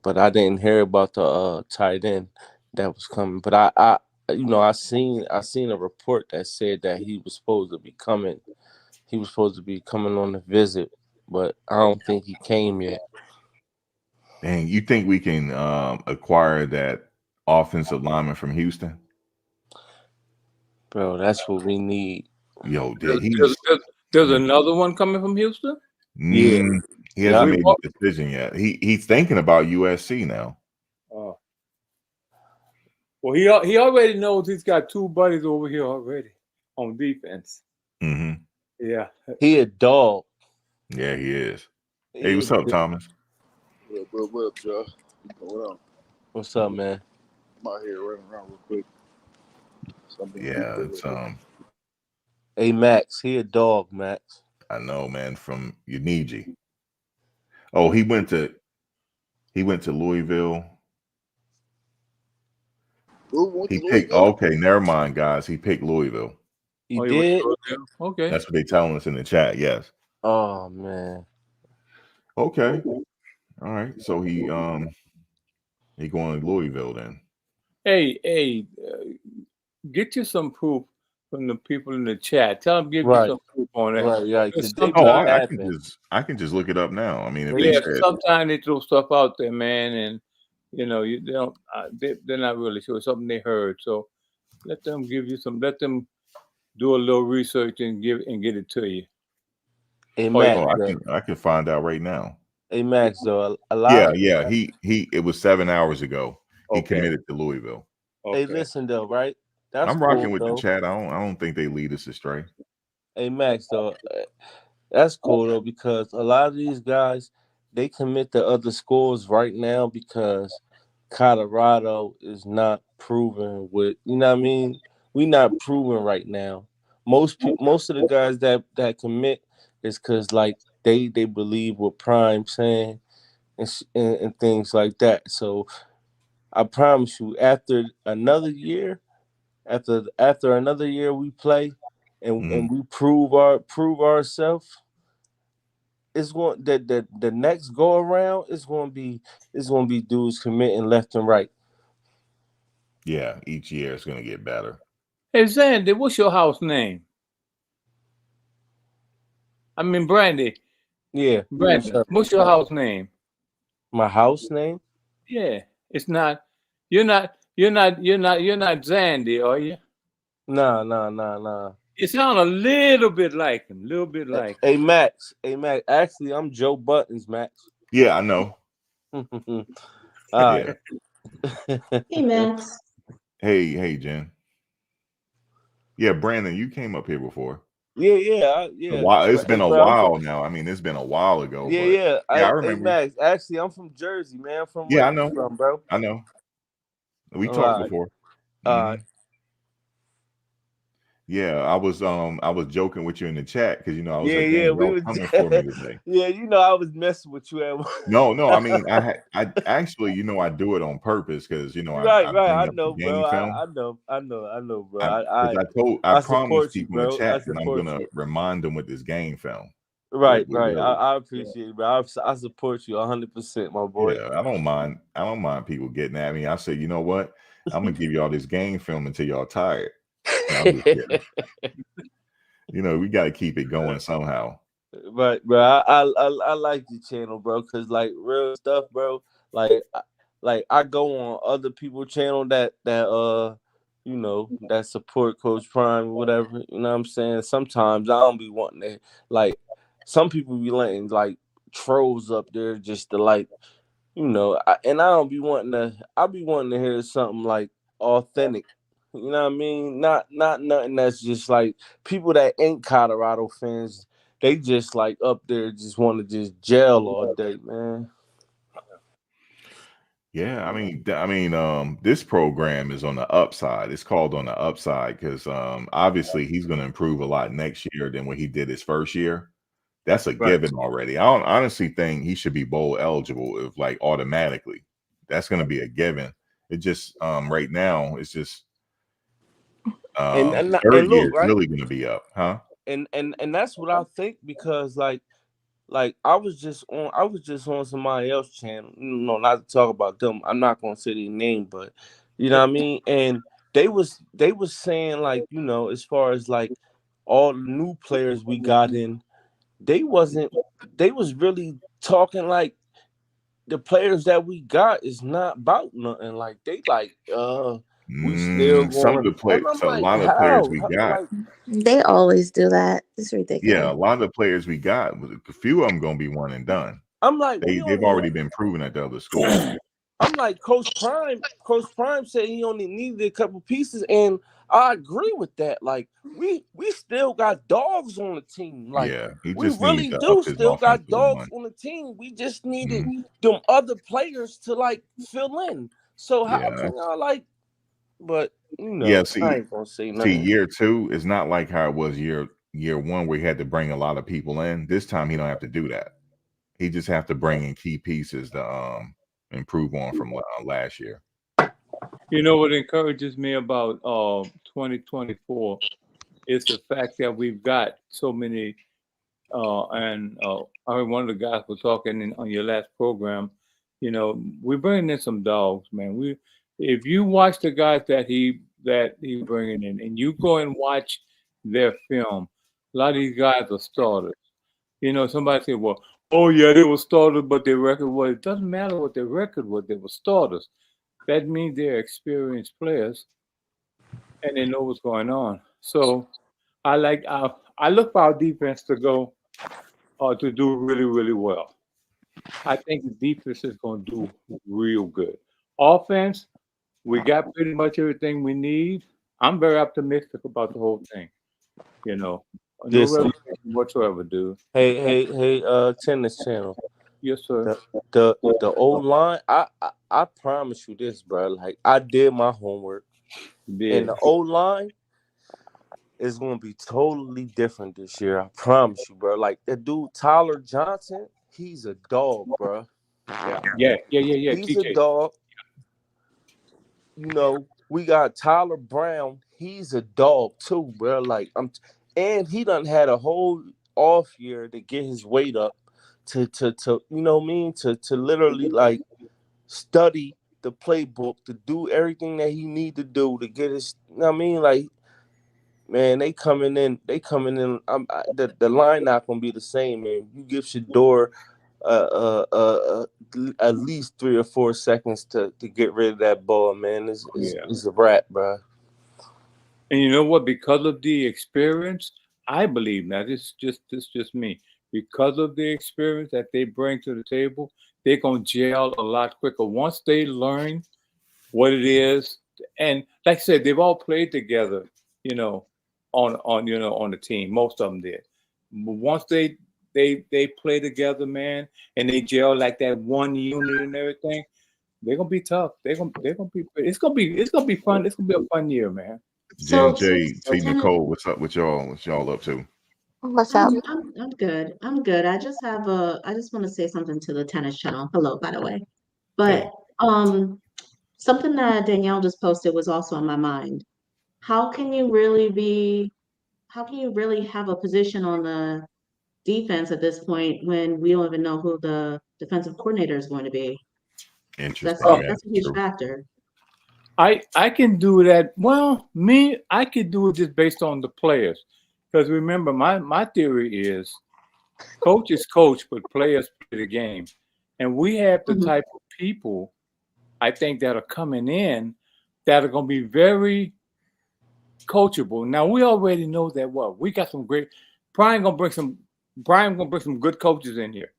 but I didn't hear about the tight end that was coming. But I seen a report that said that he was supposed to be coming. He was supposed to be coming on a visit, but I don't think he came yet. Dang, you think we can acquire that offensive lineman from Houston? Bro, that's what we need. Yo, There's, did he's there's another one coming from Houston. Yeah. He Yeah. hasn't made a decision yet. He's thinking about USC now. Oh. Well, he already knows he's got 2 buddies over here already on defense. Mm-hmm. Yeah. He a dog. Yeah, he is. Hey, what's up, Thomas? What up, y'all? What up? What's up, man? I'm out here running around real quick. Yeah, it's Hey, Max, he a dog, Max. I know, man, from Uniji. Oh, he went to Louisville. He picked okay, never mind, guys. He picked Louisville. He did? Okay. That's what they telling us in the chat, yes. Oh man. Okay. All right. So he going to Louisville then. Hey, get you some proof from the people in the chat. Tell them give Right. you some proof on that. Right. I can just look it up now. I mean, if Yeah, they said, sometimes they throw stuff out there, man, and they don't. They're not really sure. It's something they heard. So let them give you some. Let them do a little research and get it to you. Hey, Max, I can find out right now. Hey, Max, though, a lot. Yeah. It was 7 hours ago. He committed to Louisville. Okay. Hey, listen though, right? I'm rocking with the chat. I don't think they lead us astray. Hey, Max, though, that's cool though because a lot of these guys they commit to other schools right now because Colorado is not proven with. You know what I mean? We not proven right now. Most of the guys that commit is because like they believe what Prime saying and things like that. So I promise you, after another year we play and we prove ourselves, it's going the next go around is going to be dudes committing left and right. Yeah, each year it's going to get better. Hey, Zandy, what's your house name? I mean, Brandy. Yeah, Brandy. What's your house name? My house name? Yeah, it's not. You're not Zandy, are you? Nah. You sound a little bit like him. Hey, Max. Actually, I'm Joe Buttons, Max. Yeah, I know. All right. Hey, Max. Hey, Jen. Yeah, Brandon, you came up here before. Yeah. It's been a while now. I mean, it's been a while ago. Yeah. I remember. Hey, Max. Actually, I'm from Jersey, man. I know. From, bro. I know. We talked before. Yeah, I was joking with you in the chat because I was like, "Dang, y'all coming for me today." Yeah, I was messing with you at No. I mean, I actually, I do it on purpose because right. I know, bro. I know, bro. I promised people in the chat that I'm gonna remind them with this game film. Right. I appreciate it, bro. I support you 100%, my boy. Yeah, I don't mind people getting at me. I say, you know what? I'm gonna give y'all this game film until y'all tired. No, I'm just kidding. We got to keep it going somehow. Right, bro. I like your channel, bro, because like real stuff, bro. Like I go on other people's channel that that support Coach Prime, whatever. You know what I'm saying? Sometimes I don't be wanting to like. Some people be letting like trolls up there just to like, and I don't be wanting to. I be wanting to hear something like authentic. You know what I mean? Not nothing that's just like people that ain't Colorado fans. They just like up there just want to just gel all day, man. Yeah, this program is on the upside. It's called on the upside because obviously he's going to improve a lot next year than what he did his first year. That's a Right. given already. I don't honestly think he should be bowl eligible if like automatically. That's going to be a given. It just right now it's just third year look, is right, really going to be up, huh? and that's what I think because like I was just on somebody else's channel, not to talk about them. I'm not gonna say their name, but you know what I mean. And they was saying like as far as like all the new players we got in, they was really talking like the players that we got is not about nothing. Like they like we still Some of going, the and players, I'm a like lot of players how we got. like They always do that. It's Yeah, ridiculous. a lot of the players we got, a few of them gonna be one and done. I'm like They've already been proven at the other schools. I'm like Coach Prime said he only needed a couple pieces, and I agree with that. Like we still got dogs on the team. Like Yeah, he we just needs really to up do his still got offensive dogs line. on the team. We just needed Mhm. them other players to like fill in. So how Yeah, can y'all like? But yeah. I ain't gonna say See, nothing. year two is not like how it was year one where he had to bring a lot of people in. This time he don't have to do that. He just have to bring in key pieces to improve on from last year. You know what encourages me about 2024 is the fact that we've got so many. And I heard one of the guys was talking on your last program. We're bringing in some dogs, man. If you watch the guys that he's bringing in, and you go and watch their film, a lot of these guys are starters. Somebody said, "Well, oh yeah, they were starters, but their record was." It doesn't matter what their record was; they were starters. That means they're experienced players and they know what's going on. So I look for our defense to go to do really, really well. I think the defense is going to do real good. Offense, we got pretty much everything we need. I'm very optimistic about the whole thing. No Listen, reservation whatsoever, dude. hey, tennis channel. Yes, sir. The old line, I promise you this, bro. Like I did my homework, Yeah. and the old line is gonna be totally different this year. I promise you, bro. Like that dude Tyler Johnson, he's a dog, bro. Yeah. He's a TJ. dog. We got Tyler Brown. He's a dog too, bro. Like and he done had a whole off year to get his weight up to you know what I mean to literally like study the playbook to do everything that he need to do to get his. You know what I mean, like man, they coming in. The line not gonna be the same, man. You give Shador at least 3 or 4 seconds to get rid of that ball, man. It's a wrap, bro. And you know what? Because of the experience, I believe now this is just me. Because of the experience that they bring to the table, they're gonna gel a lot quicker once they learn what it is. And like I said, they've all played together, on the team. Most of them did. But once they play together, man, and they gel like that one unit and everything, they're gonna be tough. They're gonna be. It's gonna be fun. It's gonna be a fun year, man. So, JJ, so T. tennis, Nicole, what's up with y'all? What y'all up to? what's up? I'm good. I'm good. I just want to say something to the tennis channel. Hello, by the way. Hey, But something that Danielle just posted was also on my mind. How can you really be, how can you really have a position on the defense at this point when we don't even know who the defensive coordinator is going to be? interesting, man. That's a huge True. factor. I can do that. Well, I could do it just based on the players, because remember, my theory is coaches coach, but players play the game, and we have the Mhm. type of people I think that are coming in that are going to be very coachable. Now we already know that we got some great. Brian gonna bring some good coaches in here.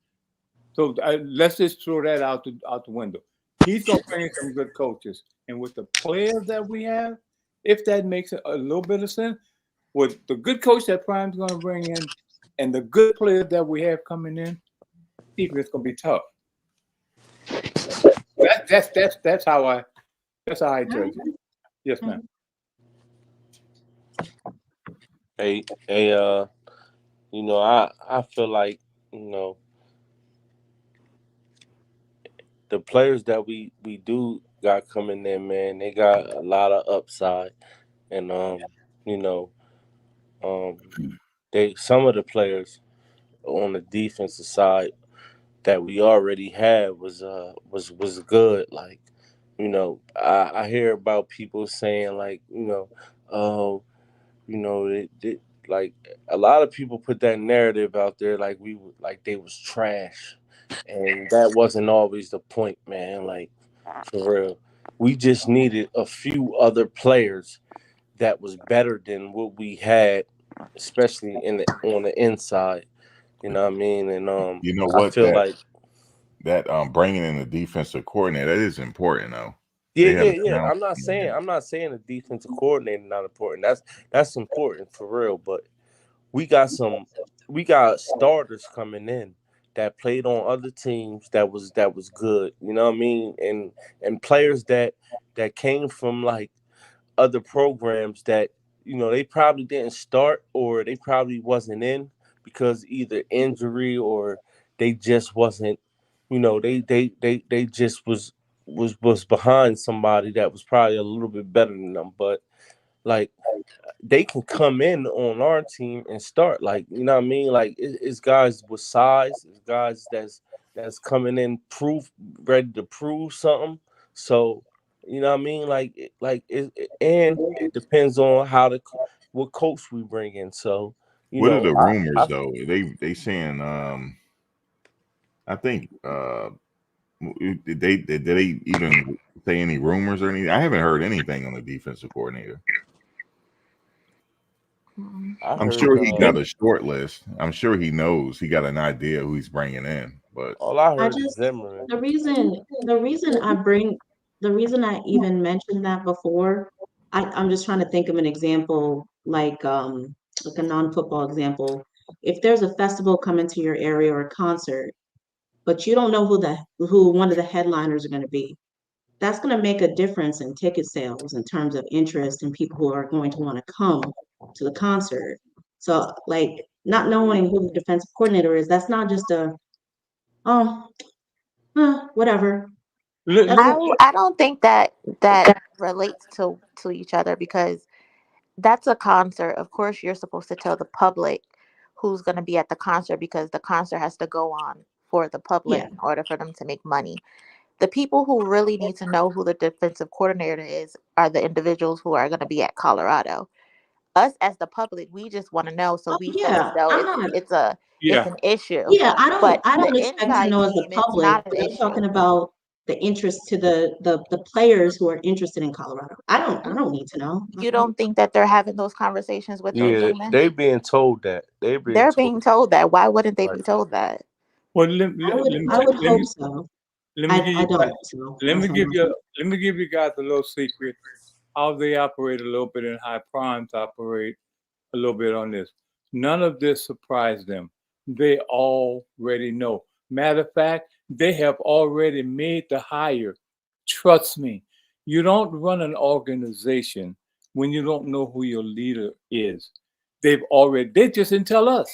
So let's just throw that out the window. He's gonna bring in some good coaches, and with the players that we have, if that makes a little bit of sense, with the good coach that Prime's gonna bring in, and the good players that we have coming in, defense gonna be tough. That's how I judge it. Yes, ma'am. Hey, you know, I feel like, you know, the players that we do got coming in, man, they got a lot of upside, and you know, um, some of the players on the defensive side that we already had was good. Like, you know, I hear about people saying like, you know, oh, you know, like a lot of people put that narrative out there like like they was trash, and that wasn't always the point, man. Like, for real, we just needed a few other players that was better than what we had, especially on the inside. You know what I mean? And You know I what? feel like That bringing in the defensive coordinator, that is important though. yeah, They have yeah. announced. I'm not saying the defensive coordinator not important. That's important for real. But we got starters coming in that played on other teams that was good. You know what I mean? And players that came from like other programs that, you know, they probably didn't start or they probably wasn't in because either injury or they just wasn't, you know, they just was behind somebody that was probably a little bit better than them. But like, they can come in on our team and start. Like, you know what I mean? Like, it's guys with size, it's guys that's coming in ready to prove something. So, you know what I mean? And it depends on what coach we bring in. So, you What are know, the rumors though? They saying I think did they even say any rumors or anything? I haven't heard anything on the defensive coordinator. I I'm heard sure he got a short list. I'm sure he knows. He got an idea who he's bringing in. But all I I heard is just Zimmerman. the reason I even mentioned that before, I'm just trying to think of an example like a non-football example. If there's a festival coming to your area or a concert, but you don't know who one of the headliners are going to be, that's going to make a difference in ticket sales in terms of interest and people who are going to want to come to the concert. So like not knowing who the defensive coordinator is, that's not just oh, whatever. Let, That's let me, I don't think that relates to each other because that's a concert. Of course, you're supposed to tell the public who's going to be at the concert because the concert has to go on for the public yeah. in order for them to make money. The people who really need to know who the defensive coordinator is are the individuals who are going to be at Colorado. Us as the public, we just want to know so Oh we feel as yeah. though I'm not it's yeah, an issue. yeah, But I the don't expect to inside know as the team, it's public, not an but I'm issue. talking about the interest to the players who are interested in Colorado. I don't need to know. You don't think that they're having those conversations with those Yeah, young men? they being told that. They being They're told being told that. Why wouldn't they like be told that? well, let me I would let hope me so. let me give I you guys don't, so let that's me all give I'm you saying. let me give you guys a little secret how they operate a little bit and how primes operate a little bit on this. None of this surprised them. They already know. Matter of fact, they have already made the hire. Trust me, you don't run an organization when you don't know who your leader is. They just didn't tell us.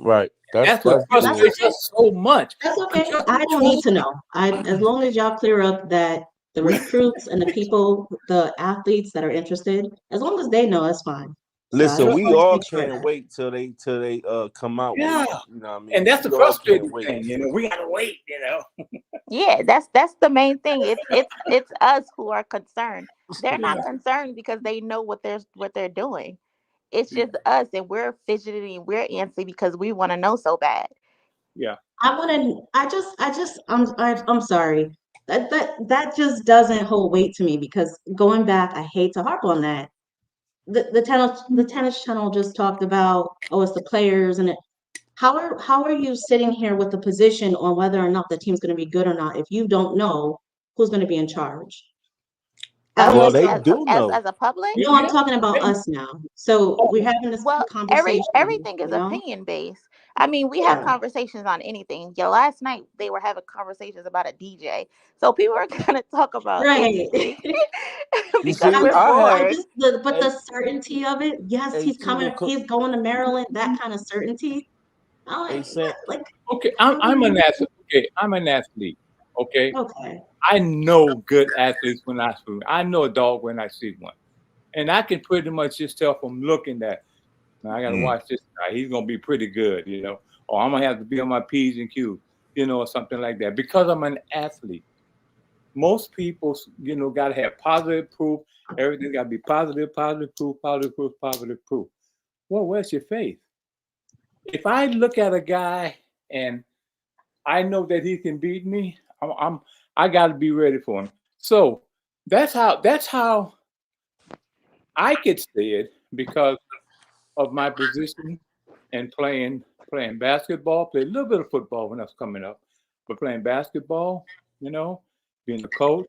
right. That's what That's That's good. frustrates okay. us so much. That's But okay. trust me, I don't need to know. As long as y'all clear up that the we recruits and the people, the athletes that are interested, as long as they know, that's fine. So I Listen, just trust we wanted to all make sure of can't that. wait till they come out with yeah. it. You know what I And mean? that's the We all can't frustrating wait. thing, we gotta wait. Yeah, that's the main thing. It's us who are concerned. They're Yeah. not concerned because they know what they're doing. It's just us, and we're fidgety and we're antsy because we want to know so bad. Yeah. I'm sorry. That just doesn't hold weight to me because going back, I hate to harp on that. The tennis channel just talked about, oh, it's the players and it. How are you sitting here with the position on whether or not the team's going to be good or not if you don't know who's going to be in charge? Us Well, Unless they do know. as a public. no, I'm talking about us now. So we're having this Well, conversation, everything is you know? opinion based. I mean, we have Yeah. conversations on anything. Yeah, last night they were having conversations about a DJ, so people are gonna talk about Right. anything You because see, we're I bored. just but the certainty of it, yes, a Tina, he's going to Maryland, that kind of certainty. I'm a like, Sam, what? Like, Okay, how do I'm an you athlete. Okay, I'm an athlete. Okay, okay. I know good athletes when I see. I know a dog when I see one, and I can pretty much just tell from looking at. Now I got to watch this guy. He's gonna be pretty good, you know. Or I'm gonna have to be on my P's and Q's, you know, or something like that. Because I'm an athlete. Most people, you know, got to have positive proof. Everything got to be positive, positive proof, positive proof, positive proof. Well, where's your faith? If I look at a guy and I know that he can beat me, I got to be ready for him. So that's how I could say it because of my position and playing basketball, played a little bit of football when I was coming up, but playing basketball, you know, being a coach,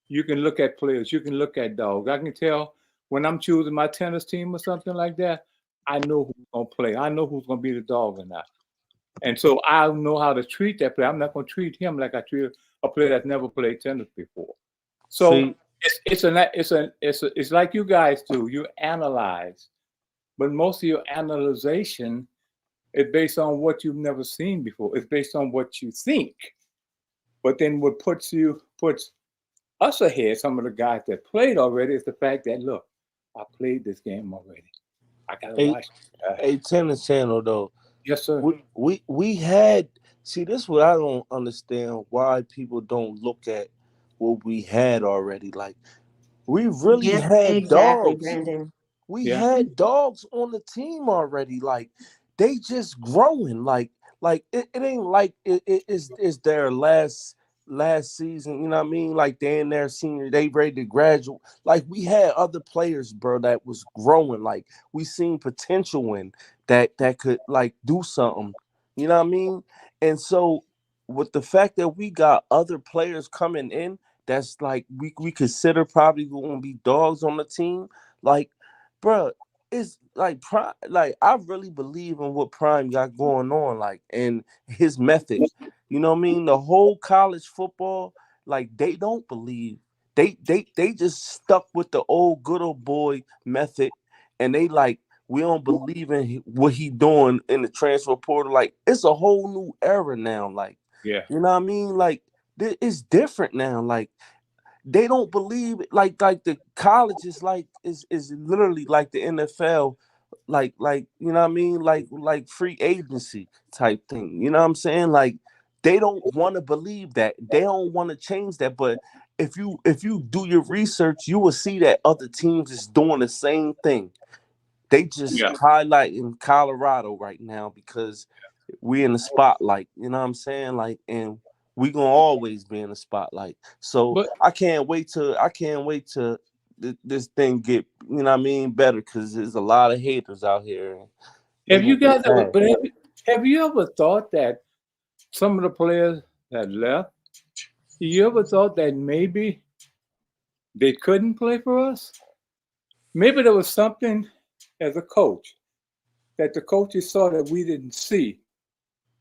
you can look at players, you can look at dogs. I can tell when I'm choosing my tennis team or something like that, I know who's gonna play. I know who's gonna be the dog or not. And so I know how to treat that player. I'm not gonna treat him like I treat a player that's never played tennis before. So see, it's like you guys do. You analyze, but most of your analyzation is based on what you've never seen before. It's based on what you think. But then what puts us ahead, some of the guys that played already, is the fact that look, I played this game already. I gotta a watch it. a tennis channel though. Yes, sir. We had see this what I don't understand why people don't look at what we had already. Like we really Yeah, had exactly, dogs. Brandon. We Yeah. had dogs on the team already. Like they just growing. Like it ain't like it's their last season. You know what I mean? Like they in their senior, they ready to graduate. Like we had other players, bro, that was growing. Like we seen potential in that could like do something. You know what I mean? And so with the fact that we got other players coming in, that's like we consider probably going to be dogs on the team. Like, bro, it's like Prime. Like, I really believe in what Prime got going on. Like, and his method. You know what I mean? The whole college football, like, they don't believe. They just stuck with the old good old boy method, and they like we don't believe in what he doing in the transfer portal. Like, it's a whole new era now. Like, Yeah. you know what I mean? Like, it's different now. Like they don't believe like the college is like is literally like the NFL, like you know what I mean, like free agency type thing. You know what I'm saying? Like they don't want to believe that. They don't want to change that. But if you do your research, you will see that other teams is doing the same thing. They just Yeah. highlight in Colorado right now because we in the spotlight. You know what I'm saying? Like, and we gonna always be in the spotlight. So But I can't wait to this thing get, you know what I mean, better because there's a lot of haters out here. And they have gonna you get guys ever? mad. But have you ever thought that some of the players that left? You ever thought that maybe they couldn't play for us? Maybe there was something as a coach that the coaches saw that we didn't see.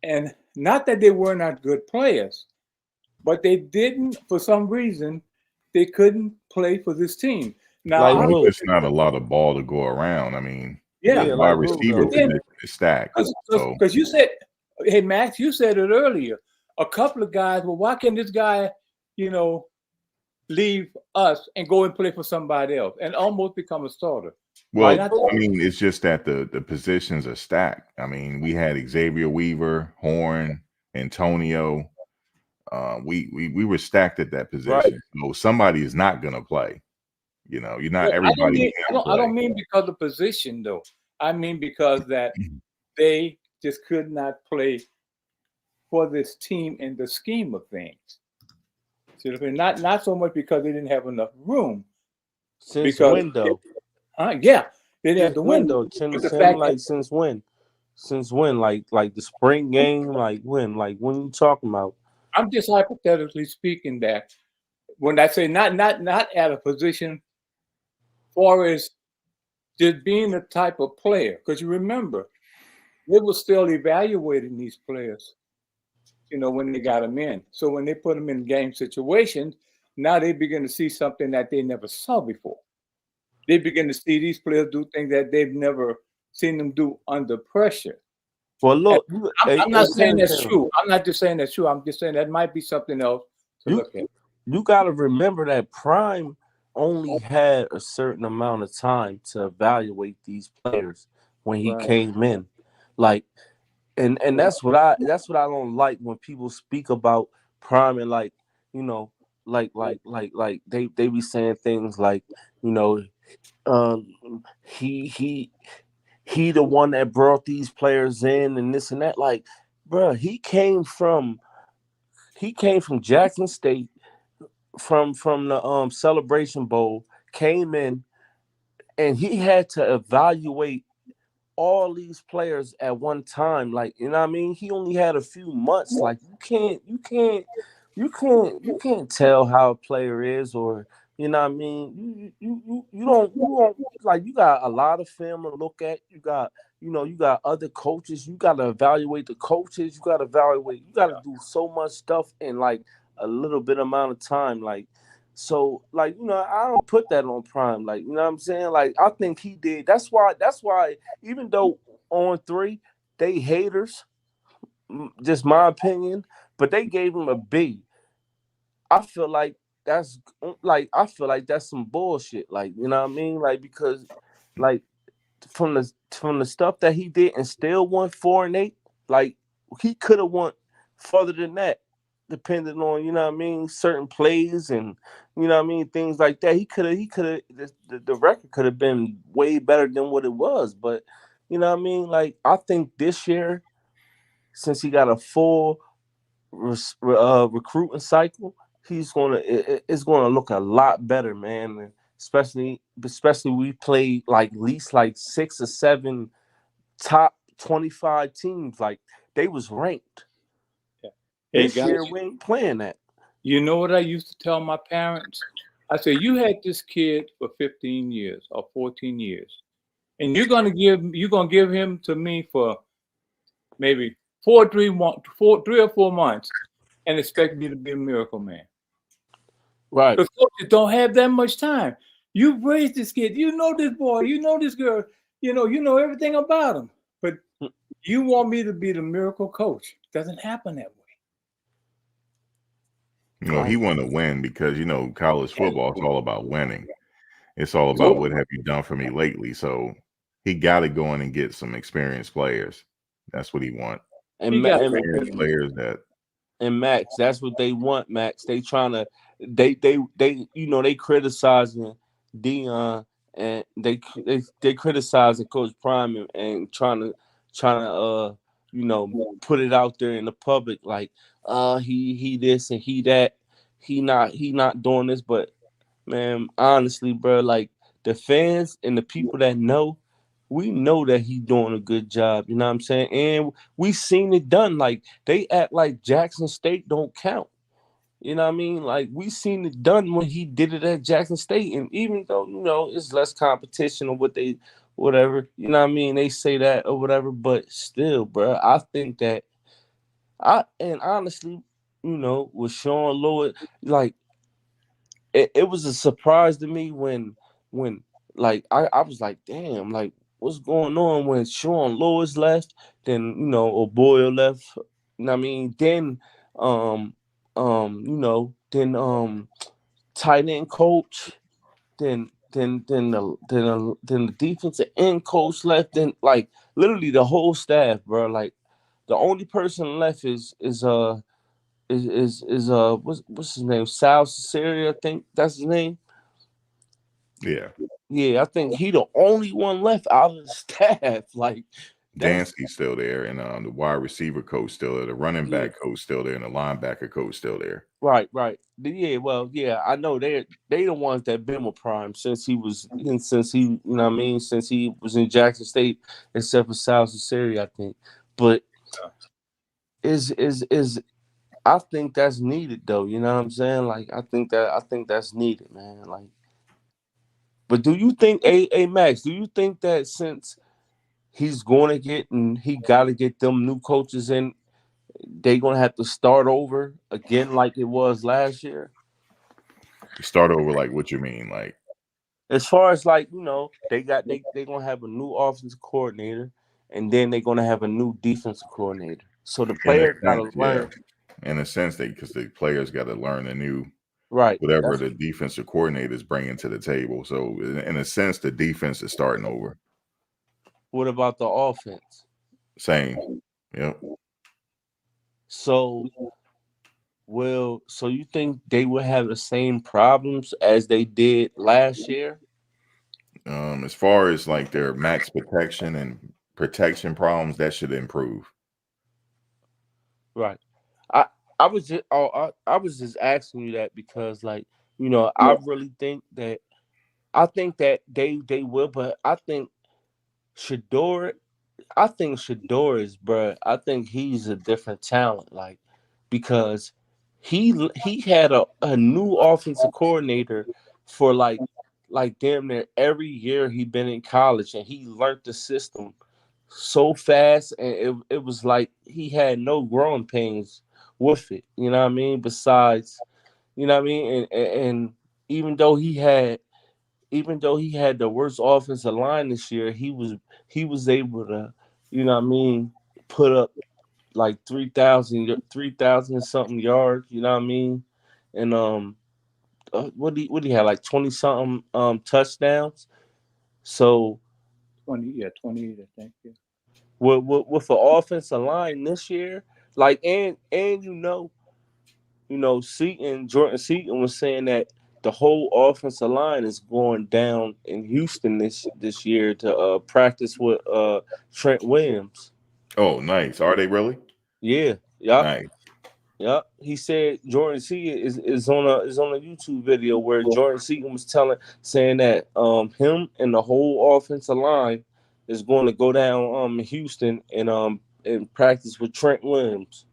And not that they were not good players, but they didn't, for some reason, they couldn't play for this team. Now, Like Well, who? there's not a lot of ball to go around. I mean, the yeah, Yeah, wide like who receiver though? then position is stacked. So because you said, hey, Max, you said it earlier. A couple of guys, well, why can't this guy, you know, leave us and go and play for somebody else and almost become a starter? Like And well, I who? thought, I mean, it's just that the positions are stacked. I mean, we had Xavier Weaver, Horn, Antonio. We were stacked at that Right. position. So somebody is not gonna play. You know, you're not well, I don't everybody mean can I play. don't mean because of position though. I mean because that they just could not play for this team in the scheme of things. See, not so much because they didn't have enough room, Since because when though? yeah, they didn't have Since the when win. though? But Since the him fact that like since when? Since when? Like the spring game? Like when? Like when you talking about? I'm just hypothetically speaking that when I say not at a position far as just being the type of player, because you remember they were still evaluating these players, when they got them in. So when they put them in game situations, now they begin to see something that they never saw before. They begin to see these players do things that they've never seen them do under pressure. Well, And look, I'm not saying that's true. I'm not just saying that's true. I'm just saying that might be something else to look at. You got to remember that Prime only had a certain amount of time to evaluate these players when he came in, like, and that's what I don't like when people speak about Prime and like they be saying things like he the one that brought these players in and this and that. Like, bro, he came from Jackson State, from the Celebration Bowl, came in, and he had to evaluate all these players at one time. Like, you know what I mean? He only had a few months. Like, you can't tell how a player is, or you know what I mean? You don't like, you got a lot of film to look at. You got other coaches. You got to evaluate the coaches. You got to do so much stuff in like a little bit amount of time. Like, so like, I don't put that on Prime. Like, you know what I'm saying? Like, I think he did. That's why even though on 3 they haters, just my opinion, but they gave him a B. I feel like that's some bullshit. Like, you know what I mean? Like, because like from the stuff that he did and still won 4-8, like he could have won further than that, depending on, you know what I mean, certain plays and, you know what I mean, things like that. He could have the record could have been way better than what it was. But you know what I mean? Like, I think this year, since he got a full recruiting cycle, it's gonna look a lot better, man. And especially we played like at least like 6 or 7 top 25 teams. Like, they was ranked. Hey, this year we ain't playing that. You know what I used to tell my parents? I said, you had this kid for 15 years or 14 years, and you're gonna give him to me for maybe 3 or 4 months, and expect me to be a miracle man. Right. Because coaches don't have that much time. You raised this kid. You know this boy. You know this girl. You know everything about him. But you want me to be the miracle coach. It doesn't happen that way. He wanted to win because, college football is all about winning. It's all about what have you done for me lately. So he got to go in and get some experienced players. That's what he wants. Experienced players that. And Max, that's what they want, Max. They trying to, they criticizing Dion, and they criticizing Coach Prime, and trying to put it out there in the public like he this and he that, he not doing this. But man, honestly, bro, like, the fans and the people that know, we know that he's doing a good job. You know what I'm saying? And we seen it done. Like, they act like Jackson State don't count. You know what I mean? Like, we seen it done when he did it at Jackson State. And even though, it's less competition or whatever, you know what I mean? They say that or whatever, but still, bro, I think that and honestly, with Sean Lewis, like, it was a surprise to me when like I was like, damn, like, what's going on when Sean Lewis left, then O'Boyle left, you know what I mean, then tight end coach, then the defensive end coach left, then like literally the whole staff, bro. Like, the only person left is what's his name? Sal Cesare, I think that's his name. Yeah, I think he the only one left out of the staff. Like, Dansky's still there, and the wide receiver coach still there, the running back coach still there, and the linebacker coach still there. Right. Yeah, well, yeah, I know they the ones that been with Prime since he was since he was in Jackson State, except for South Cesare, I think. But is I think that's needed though, you know what I'm saying? Like, I think that's needed, man. Like, but do you think, Max, do you think that since he's going to get, and he got to get them new coaches in. They're going to have to start over again like it was last year. Start over, like what you mean? Like, as far as like, they're going to have a new offensive coordinator, and then they're going to have a new defensive coordinator. So the in a players got to sense, learn. In a sense, because the players got to learn a new Right. whatever the defensive coordinator is bringing to the table. So in a sense, the defense is starting over. What about the offense? Same. Yep. So you think they will have the same problems as they did last year? As far as like their max protection and protection problems, that should improve. Right. I was just asking you that because, like, I really think that they will, but I think Shador is, bruh. I think he's a different talent, like, because he had a new offensive coordinator for like damn near every year he been in college, and he learned the system so fast, and it was like he had no growing pains with it. You know what I mean? Besides, you know what I mean? And even though he had the worst offensive line this year, he was able to, you know what I mean, put up like 3,000 something yards, you know what I mean? And what do you have, like 20 something touchdowns? So 28, I think. Yeah. with the offensive line this year, like, and Jordan Seaton was saying that the whole offensive line is going down in Houston this year to practice with Trent Williams. Oh, nice. Are they really? Yeah. Yep. Nice. Yep. He said Jordan Seaton is on a YouTube video where Jordan Seaton was saying that him and the whole offensive line is going to go down in Houston and practice with Trent Williams.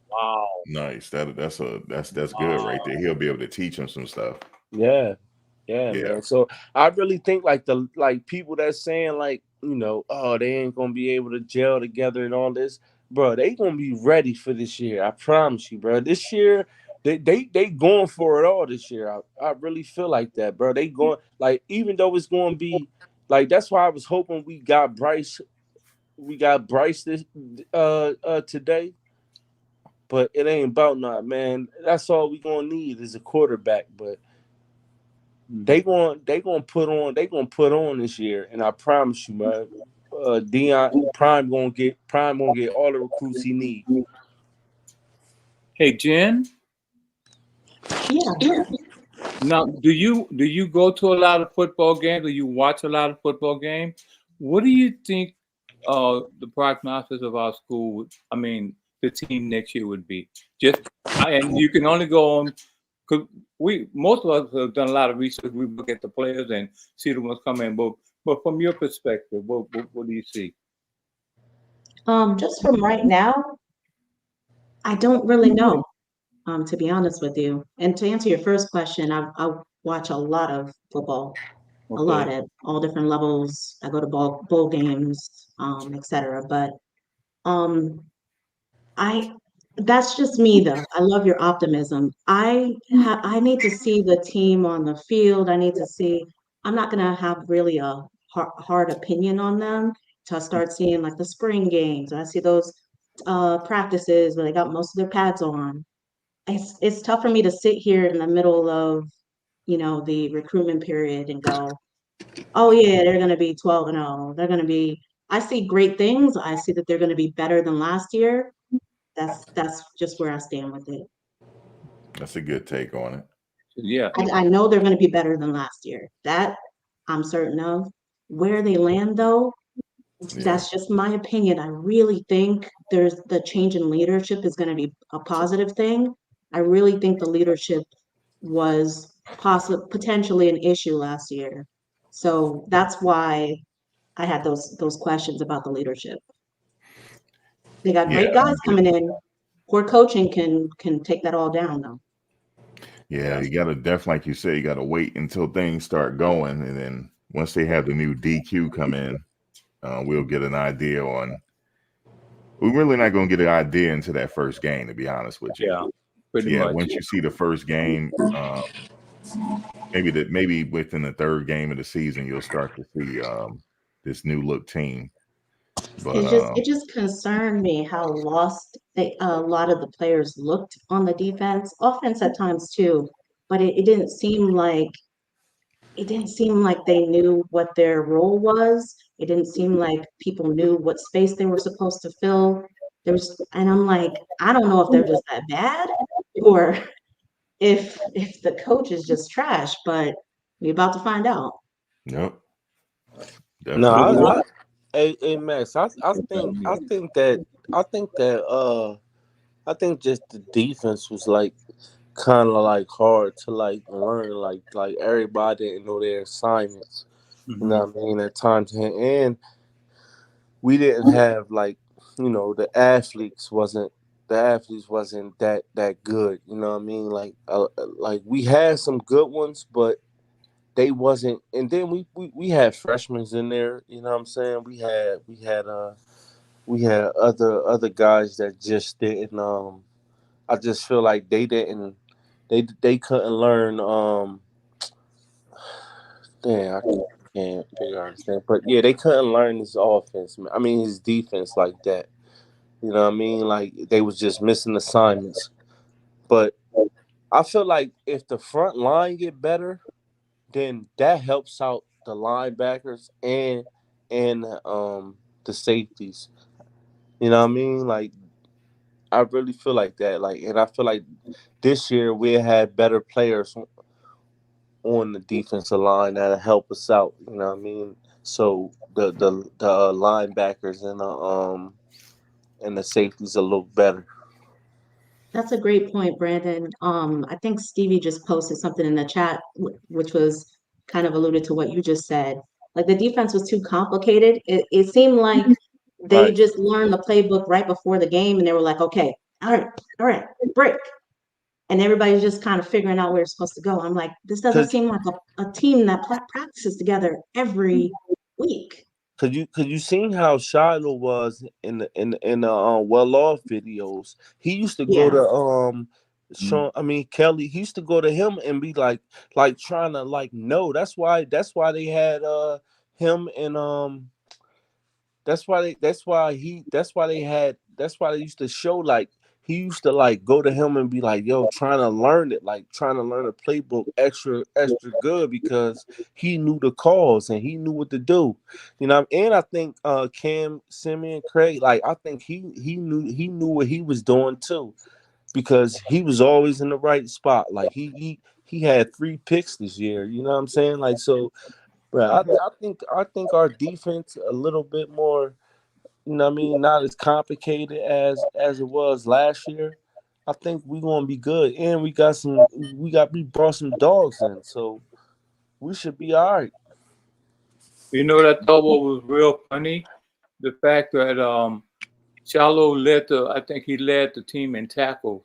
Wow. Nice. That's good right there. He'll be able to teach him some stuff. Yeah, man. So I really think like people that's saying like, oh, they ain't gonna be able to gel together and all this, bro. They gonna be ready for this year. I promise you, bro. This year, they going for it all this year. I really feel like that, bro. They going, like, even though it's gonna be like, that's why I was hoping we got Bryce this today. But it ain't about not, man. That's all we gonna need is a quarterback. But they gonna put on this year, and I promise you, man. Dion Prime gonna get all the recruits he needs. Hey, Jen. Yeah. Now, do you go to a lot of football games? Do you watch a lot of football games? What do you think the prognosis of our school the team next year would be? And you can only go on, because most of us have done a lot of research. We look at the players and see the ones coming in. But from your perspective, what do you see? Just from right now, I don't really know, to be honest with you. And to answer your first question, I watch a lot of football, a lot at all different levels. I go to bowl games, etc. But that's just me though. I love your optimism. I need to see the team on the field. I need to see. I'm not gonna have really a hard opinion on them till I start seeing like the spring games. I see those practices where they got most of their pads on. It's tough for me to sit here in the middle of the recruitment period and go, oh yeah, they're gonna be 12-0. They're gonna be. I see great things. I see that they're gonna be better than last year. That's just where I stand with it. That's a good take on it. Yeah. I know they're going to be better than last year. That I'm certain of. Where they land, though, that's just my opinion. I really think the change in leadership is going to be a positive thing. I really think the leadership was potentially an issue last year. So that's why I had those questions about the leadership. They got great guys coming in. Poor coaching can take that all down, though. Yeah, you gotta definitely, like you said, you gotta wait until things start going, and then once they have the new DQ come in, we'll get an idea on. We're really not going to get an idea into that first game, to be honest with you. Yeah, pretty Yeah, much. once you see the first game, maybe within the third game of the season, you'll start to see this new look team. But it just concerned me how lost a lot of the players looked on the defense, offense at times too. But it didn't seem like they knew what their role was. It didn't seem like people knew what space they were supposed to fill. And I'm like, I don't know if they're just that bad or if the coach is just trash, but we're about to find out. yep. No, hey Max, I think just the defense was like kind of like hard to like learn, like everybody didn't know their assignments. You know what I mean? At times, and we didn't have like, you know, the athletes wasn't that good. You know what I mean? Like we had some good ones, but they wasn't. And then we had freshmen in there. You know what I'm saying? We had other guys that just didn't. I just feel like they didn't. They couldn't learn. Damn, I can't figure out his name, but yeah, they couldn't learn his offense. I mean, his defense like that. You know what I mean? Like they was just missing assignments. But I feel like if the front line get better, then that helps out the linebackers and the safeties. You know what I mean? Like I really feel like that. Like, and I feel like this year we had better players on the defensive line that'll help us out. You know what I mean? So the linebackers and the safeties will look better. That's a great point, Brandon. I think Stevie just posted something in the chat, which was kind of alluded to what you just said. Like the defense was too complicated. It seemed like they Right. just learned the playbook right before the game, and they were like, "Okay, all right, break," and everybody's just kind of figuring out where it's supposed to go. I'm like, this doesn't seem like a team that practices together every week. Cause you seen how Shiloh was in the well off videos. He used to go Yeah. to Sean. I mean Kelly. He used to go to him and be like trying to like no. That's why they had him and that's why they used to show like he used to like go to him and be like, yo, trying to learn it, like trying to learn the playbook extra good because he knew the calls and he knew what to do. You know, and I think Cam, Simeon, Craig, like I think he knew what he was doing too. Because he was always in the right spot. Like he had 3 picks this year. You know what I'm saying? Like so, but I think our defense a little bit more. You know what I mean? Not as complicated as it was last year. I think we're gonna be good, and we brought some dogs in, so we should be all right. You know what I thought was real funny? The fact that Shallow I think he led the team in tackles,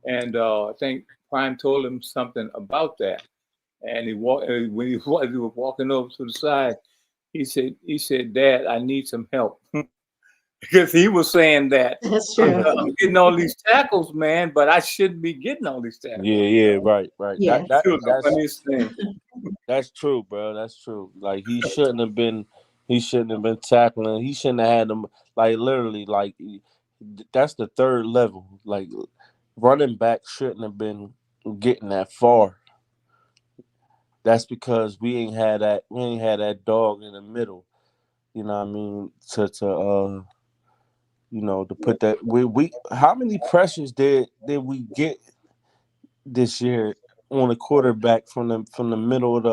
and I think Prime told him something about that. And when he was walking over to the side, he said, "Dad, I need some help." Because he was saying that That's true. I'm getting all these tackles, man, but I shouldn't be getting all these tackles. Yeah, right. Yeah. That's the funniest thing. That's true, bro. That's true. Like he shouldn't have been tackling. He shouldn't have had them. Like literally, like that's the third level. Like running back shouldn't have been getting that far. That's because we ain't had that dog in the middle. You know what I mean? To you know, to put that we how many pressures did we get this year on a quarterback from the middle of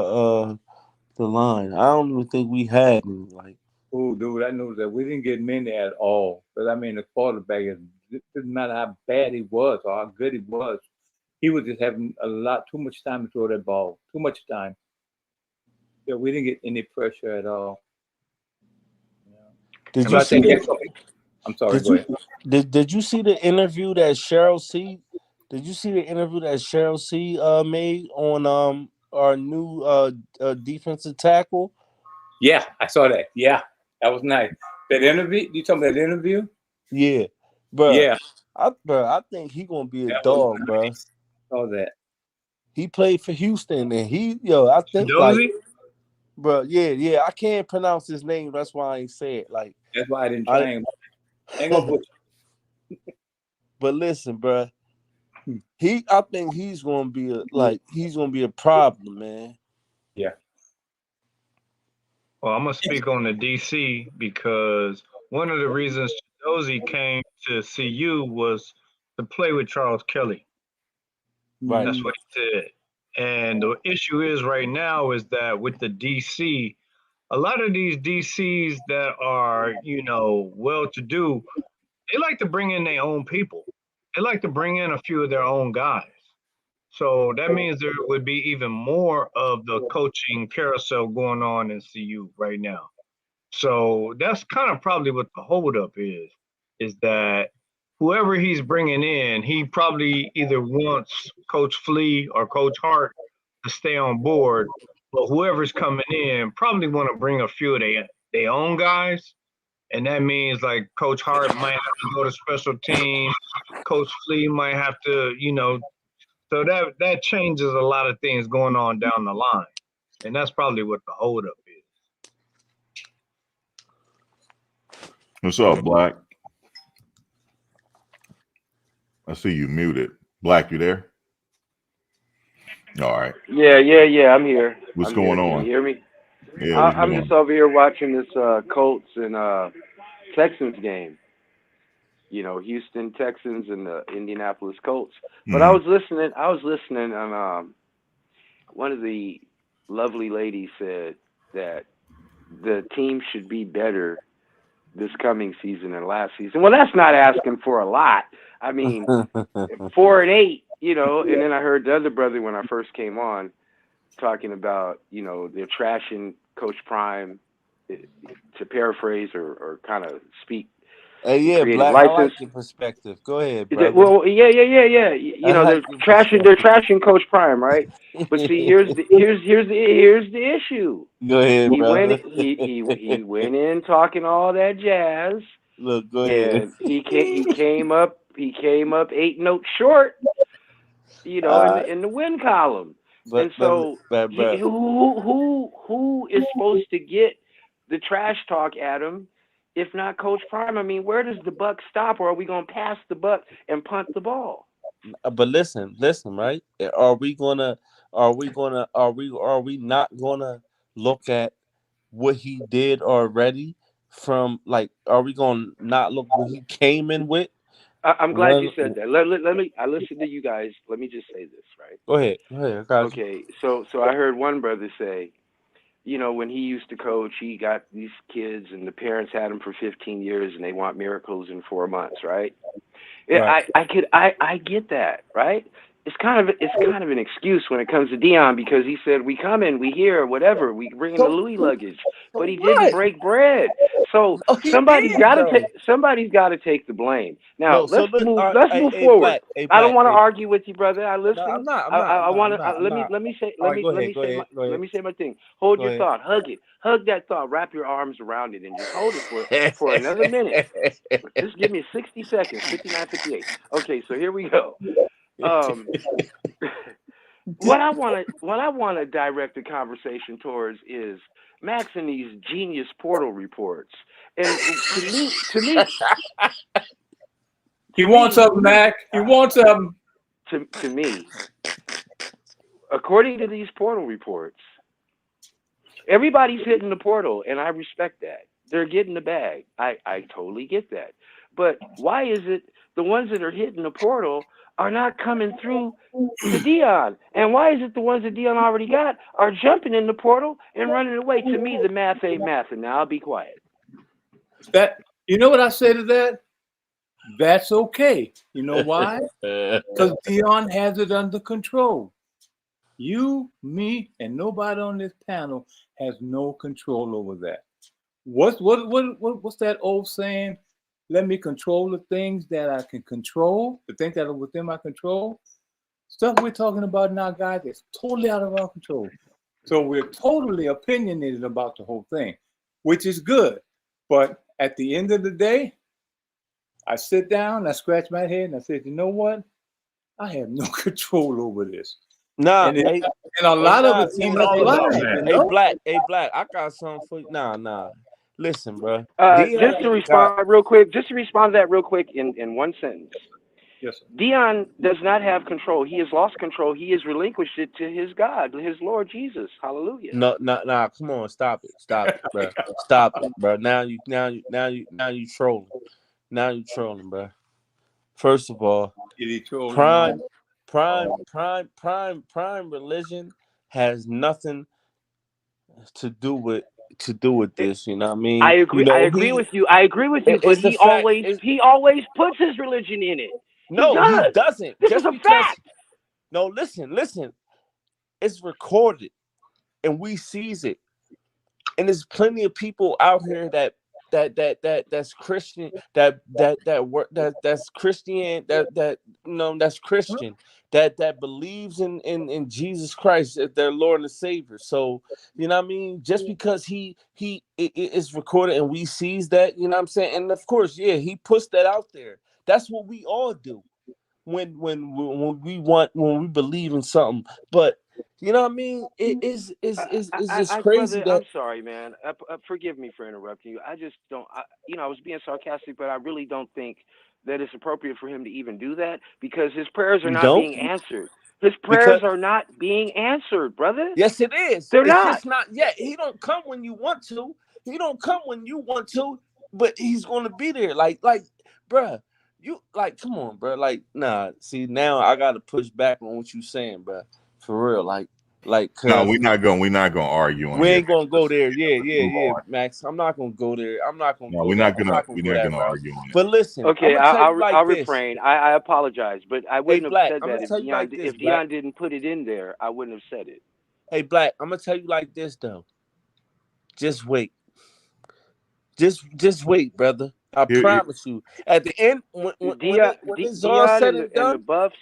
the line? I don't even think we had any. Like, Oh, dude, I know that we didn't get many at all. But I mean, the quarterback it didn't matter how bad he was or how good he was. He was just having too much time to throw that ball. Too much time. Yeah, we didn't get any pressure at all. did you see? I'm sorry. Go ahead. Did you see the interview that Cheryl C? Did you see the interview that Cheryl C made on our new defensive tackle? Yeah, I saw that. Yeah, That was nice. That interview, you talking about that interview? Yeah, bro. Yeah, I think he gonna be a that dog, was bro. nice. All that. He played for Houston, and I think Dozy? bro, yeah. I can't pronounce his name. That's why I ain't say it. Like, That's why I didn't try him. Ain't gonna put. but listen, bro. I think he's gonna be a problem, man. Yeah. Well, I'm gonna speak on the DC because one of the reasons Dozy came to CU was to play with Charles Kelly. Right. That's what he said. And the issue is right now is that with the DC, a lot of these DCs that are, well-to-do, they like to bring in their own people. They like to bring in a few of their own guys. So that means there would be even more of the coaching carousel going on in CU right now. So that's kind of probably what the holdup is that whoever he's bringing in, he probably either wants Coach Flea or Coach Hart to stay on board, but whoever's coming in probably want to bring a few of their own guys. And that means like Coach Hart might have to go to special teams. Coach Flea might have to, so that changes a lot of things going on down the line. And that's probably what the holdup is. What's up, Black? I see you muted. Black, you there? All right. Yeah. I'm here. What's I'm going here. on? Can you hear me? Yeah, I'm just over here watching this Colts and Texans game. Houston Texans and the Indianapolis Colts. But I was listening and one of the lovely ladies said that the team should be better this coming season than last season. Well, that's not asking for a lot. I mean, 4-8, and then I heard the other brother when I first came on talking about, they're trashing Coach Prime, to paraphrase or kind of speak. Yeah, Black, I like your perspective. Go ahead, brother. Well, yeah. They're trashing Coach Prime, right? But see, here's the issue. Go ahead, brother. He went in talking all that jazz. Look, go ahead. And he came up 8 notes short, in the win column. Who is supposed to get the trash talk, Adam, if not Coach Prime? I mean, where does the buck stop, or are we gonna pass the buck and punt the ball? But listen, right? Are we not gonna look at what he did already? Are we gonna not look what he came in with? I'm glad you said that. I listen to you guys. Let me just say this, right? Go ahead. Okay, so I heard one brother say, when he used to coach, he got these kids and the parents had them for 15 years and they want miracles in 4 months, right? Right. I get that, right? It's kind of an excuse when it comes to Dion because he said we come in, we hear whatever, we bring in the Louis luggage, but he didn't break bread. So somebody's got to take the blame. Now let's move forward. Black, I don't want to argue with you, brother. I listen. No, I'm not. Let me say my thing. Hold your thought. Hug that thought. Wrap your arms around it and just hold it for another minute. Just give me 60 seconds. 59, 58. Okay, so here we go. What I want to direct the conversation towards is Max and these genius portal reports. And to me, he wants something, Mac. He wants something. To me, according to these portal reports, everybody's hitting the portal, and I respect that. They're getting the bag. I totally get that. But why is it the ones that are hitting the portal are not coming through to Dion? And why is it the ones that Dion already got are jumping in the portal and running away? To me, the math ain't math, and now I'll be quiet. You know what I say to that? That's okay. You know why? Because Dion has it under control. You, me, and nobody on this panel has no control over that. What's that old saying? Let me control the things that I can control, the things that are within my control. Stuff we're talking about now, guys, is totally out of our control. So we're totally opinionated about the whole thing, which is good. But at the end of the day, I sit down, I scratch my head, and I said, you know what? I have no control over this. Nah, And, hey, and a lot of nah, it see, seems hey, online. man. You know? hey, Black, I got something for you. Nah. Listen, bro. Just to respond real quick, just to respond to that real quick in one sentence. Yes, sir. Dion does not have control. He has lost control. He has relinquished it to his God, his Lord Jesus. Hallelujah. No, come on, stop it, bro. Stop it, bro. Now you trolling. Now you trolling, bro. First of all, prime religion has nothing to do with this. You know what I mean? I agree. You know, I agree with you. I agree with you. But it's the he fact. always puts his religion in it. No, he doesn't. This Just is a because. fact. No, listen. It's recorded, and we sees it, and there's plenty of people out here that's Christian, that's Christian, that's Christian, that believes in Jesus Christ as their Lord and Savior. So you know what I mean. Just because it's recorded and we sees that, you know what I'm saying. And of course, yeah, he puts that out there. That's what we all do when we believe in something. But you know what I mean? It's just crazy Brother, that. I'm sorry, man. Forgive me for interrupting you. I just don't. I was being sarcastic, but I really don't think that it's appropriate for him to even do that because his prayers are You not don't? being answered. His Because prayers are not being answered, brother. yes, it is. They're It's not. just not yet. He don't come when you want to. He don't come when you want to, but he's gonna be there. Like, bruh, you come on, bruh. Like, nah. See, now I gotta push back on what you saying, bruh. For real, like, No, cause we're not gonna argue on we here. ain't gonna go there. Move Yeah, on. Max. I'm not gonna go there. I'm not gonna No, go we're there. not I'm gonna not gonna go that route. argue on it. But listen, Okay, I'm gonna tell you like I'll this. refrain. I apologize, but I wouldn't have Black, said I'm that gonna if tell you like this, if Black. Dion didn't put it in there. I wouldn't have said it. Hey, Black, I'm gonna tell you like this though. Just wait. Just wait, brother. I promise you. At the end, when it's all said and and the done, Buffs.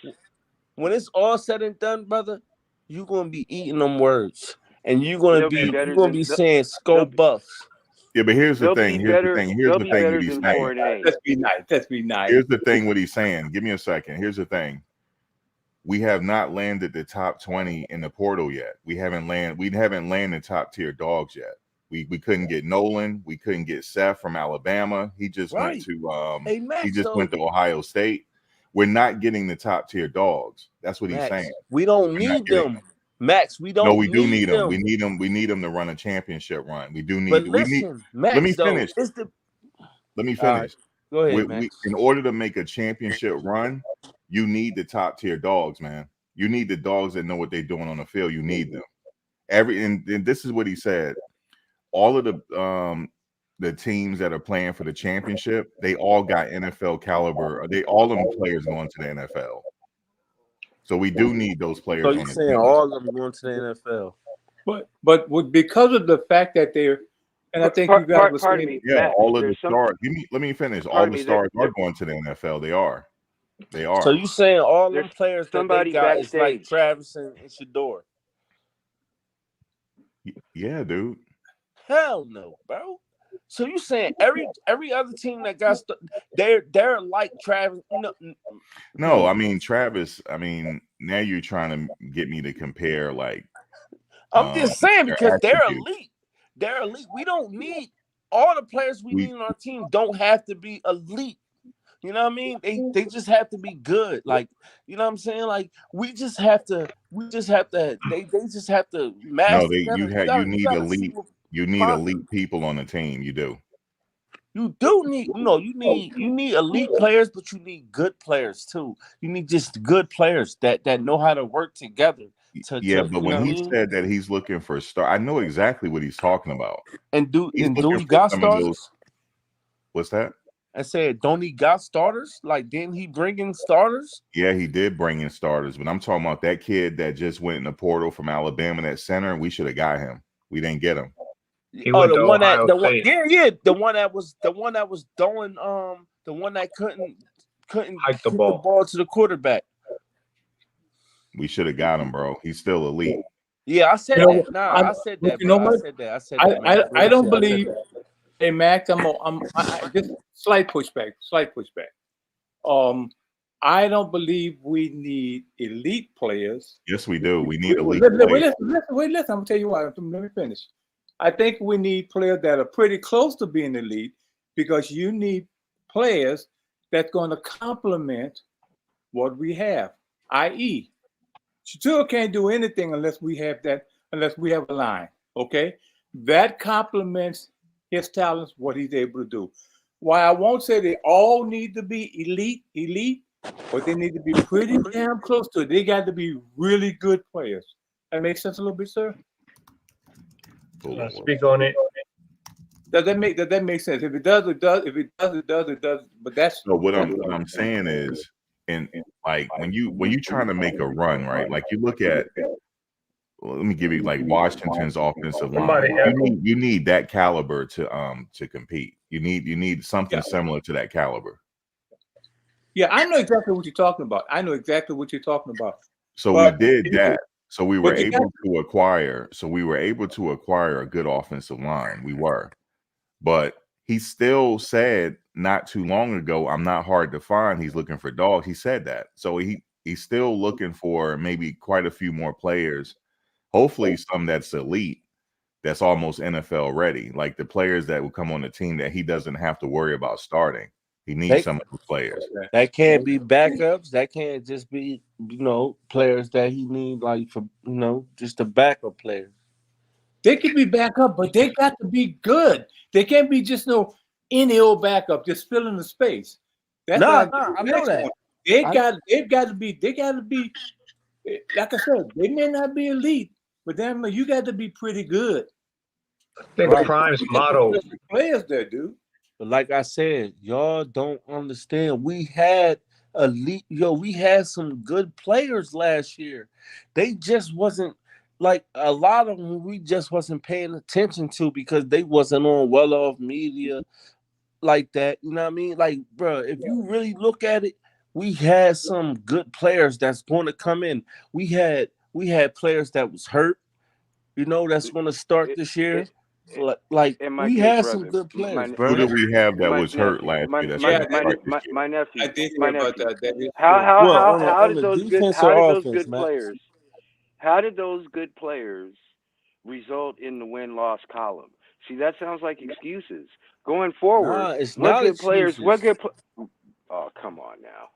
when it's all said and done, brother, you're gonna be eating them words, and you're gonna be saying "Skull Buffs." Yeah, but here's the They'll thing. be Here's better. the thing. They'll Here's the be thing. better What he's than saying. 4-8. Let's be nice. Let's be nice. Here's the thing. What he's saying. Give me a second. Here's the thing. We have not landed the top 20 in the portal yet. We haven't landed top tier dogs yet. We couldn't get Nolan. We couldn't get Seth from Alabama. He just went to Hey, Max, he just went to Ohio State. We're not getting the top tier dogs. That's what he's saying. We don't need them. Max, we don't. No, we do need them. them. We need them. We need them to run a championship run. We do need. But We need. listen, Max, let me finish. Let me finish. Right. Go ahead, Max. In order to make a championship run, you need the top tier dogs, man. You need the dogs that know what they're doing on the field. You need them. And this is what he said. All of the teams that are playing for the championship, they all got NFL caliber. All them players going to the NFL. So we do need those players. So you're saying all of them going to the NFL? But because of the fact that they're, and I think you guys were saying, yeah, Matt, all of the stars. Let me finish. All the stars are going to the NFL. They are. So you saying all them players that they got backstage. is like Travis and Shador? Yeah, dude. Hell no, bro. So you saying every other team that got they're like Travis? No, I mean Travis. I mean now you're trying to get me to compare like. I'm just saying because they're elite. They're elite. We don't need all the players we need on our team. Don't have to be elite. You know what I mean? They just have to be good. Like, you know what I'm saying? Like they just have to master. No, you need elite. You need elite people on the team. You do. You do need you need elite players, but you need good players too. You need just good players that know how to work together. But when he said that he's looking for a star, I know exactly what he's talking about. And do he got starters? What's that? I said, don't he got starters? Like, didn't he bring in starters? Yeah, he did bring in starters, but I'm talking about that kid that just went in the portal from Alabama, that center. We should have got him. We didn't get him. The one that was throwing the one that couldn't hike the ball to the quarterback. We should have got him, bro. He's still elite. Yeah, I said that. Nah, I said that. You know what? I don't believe. Hey Max, just slight pushback. I don't believe we need elite players. Yes, we do. We need elite Listen, players. listen. I'm gonna tell you why. Let me finish. I think we need players that are pretty close to being elite, because you need players that's going to complement what we have. I.e., Shatur can't do anything unless we have a line. Okay, that complements his talents, what he's able to do. Why I won't say they all need to be elite, but they need to be pretty damn close to it. They got to be really good players. That makes sense a little bit, sir? Speak on it. Does that make sense? If it does, it does. If it does, it does. It does. But that's So what I'm saying is, and like when you trying to make a run, right? Like you look at, well, let me give you like Washington's offensive line. You need that caliber to compete. You need something similar to that caliber. Yeah, I know exactly what you're talking about. So but we did that. So we were able to acquire. So we were able to acquire a good offensive line. We were, but he still said not too long ago, "I'm not hard to find." He's looking for dogs. He said that. So he's still looking for maybe quite a few more players. Hopefully, some that's elite, that's almost NFL ready, like the players that will come on the team that he doesn't have to worry about starting. He needs some of those players. That can't be backups. That can't just be, players that he need like for, just a backup player. They can be backup, but they got to be good. They can't be just any old backup, just filling the space. That's I know that. They got to be. Like I said, they may not be elite, but damn, you got to be pretty good. I think Prime's motto. Players there, dude. But like I said, y'all don't understand. We had elite, we had some good players last year. They just wasn't like a lot of them. We just wasn't paying attention to because they wasn't on well-off media like that. You know what I mean? Like, bro, if you really look at it, we had some good players that's going to come in. We had players that was hurt. That's going to start this year. Like we had some good players, bro. Who did we have that was hurt last year? My nephew. I did hear about that. How did those good players? How did those good players result in the win-loss column? See, that sounds like excuses. Going forward, it's not excuses. Oh, come on now.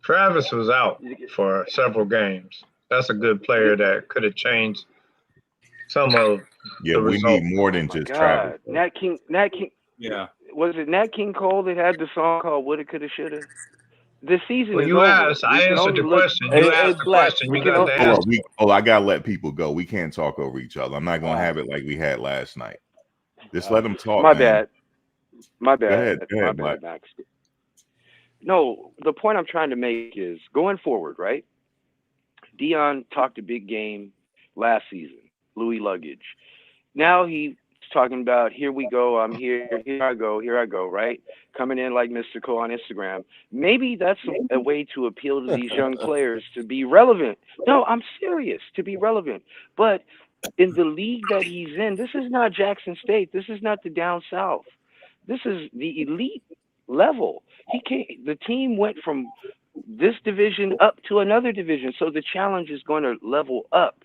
Travis was out for several games. That's a good player that could have changed some of the we result. need more than just Travis. Nat King. Yeah. Was it Nat King Cole that had the song called "Woulda, Coulda, Shoulda"? The season Well, is you over. asked. I answered the question. You asked the question. You got the answer. I gotta let people go. We can't talk over each other. I'm not gonna have it like we had last night. Just let them talk. My bad. Go ahead, Black. Max. No, the point I'm trying to make is going forward, right? Dion talked a big game last season, Louis Luggage. Now he's talking about, here we go, I'm here I go, right? Coming in like Mr. Cole on Instagram. Maybe that's a way to appeal to these young players to be relevant. No, I'm serious, to be relevant. But in the league that he's in, this is not Jackson State. This is not the down south. This is the elite level. The team went from this division up to another division, so the challenge is going to level up.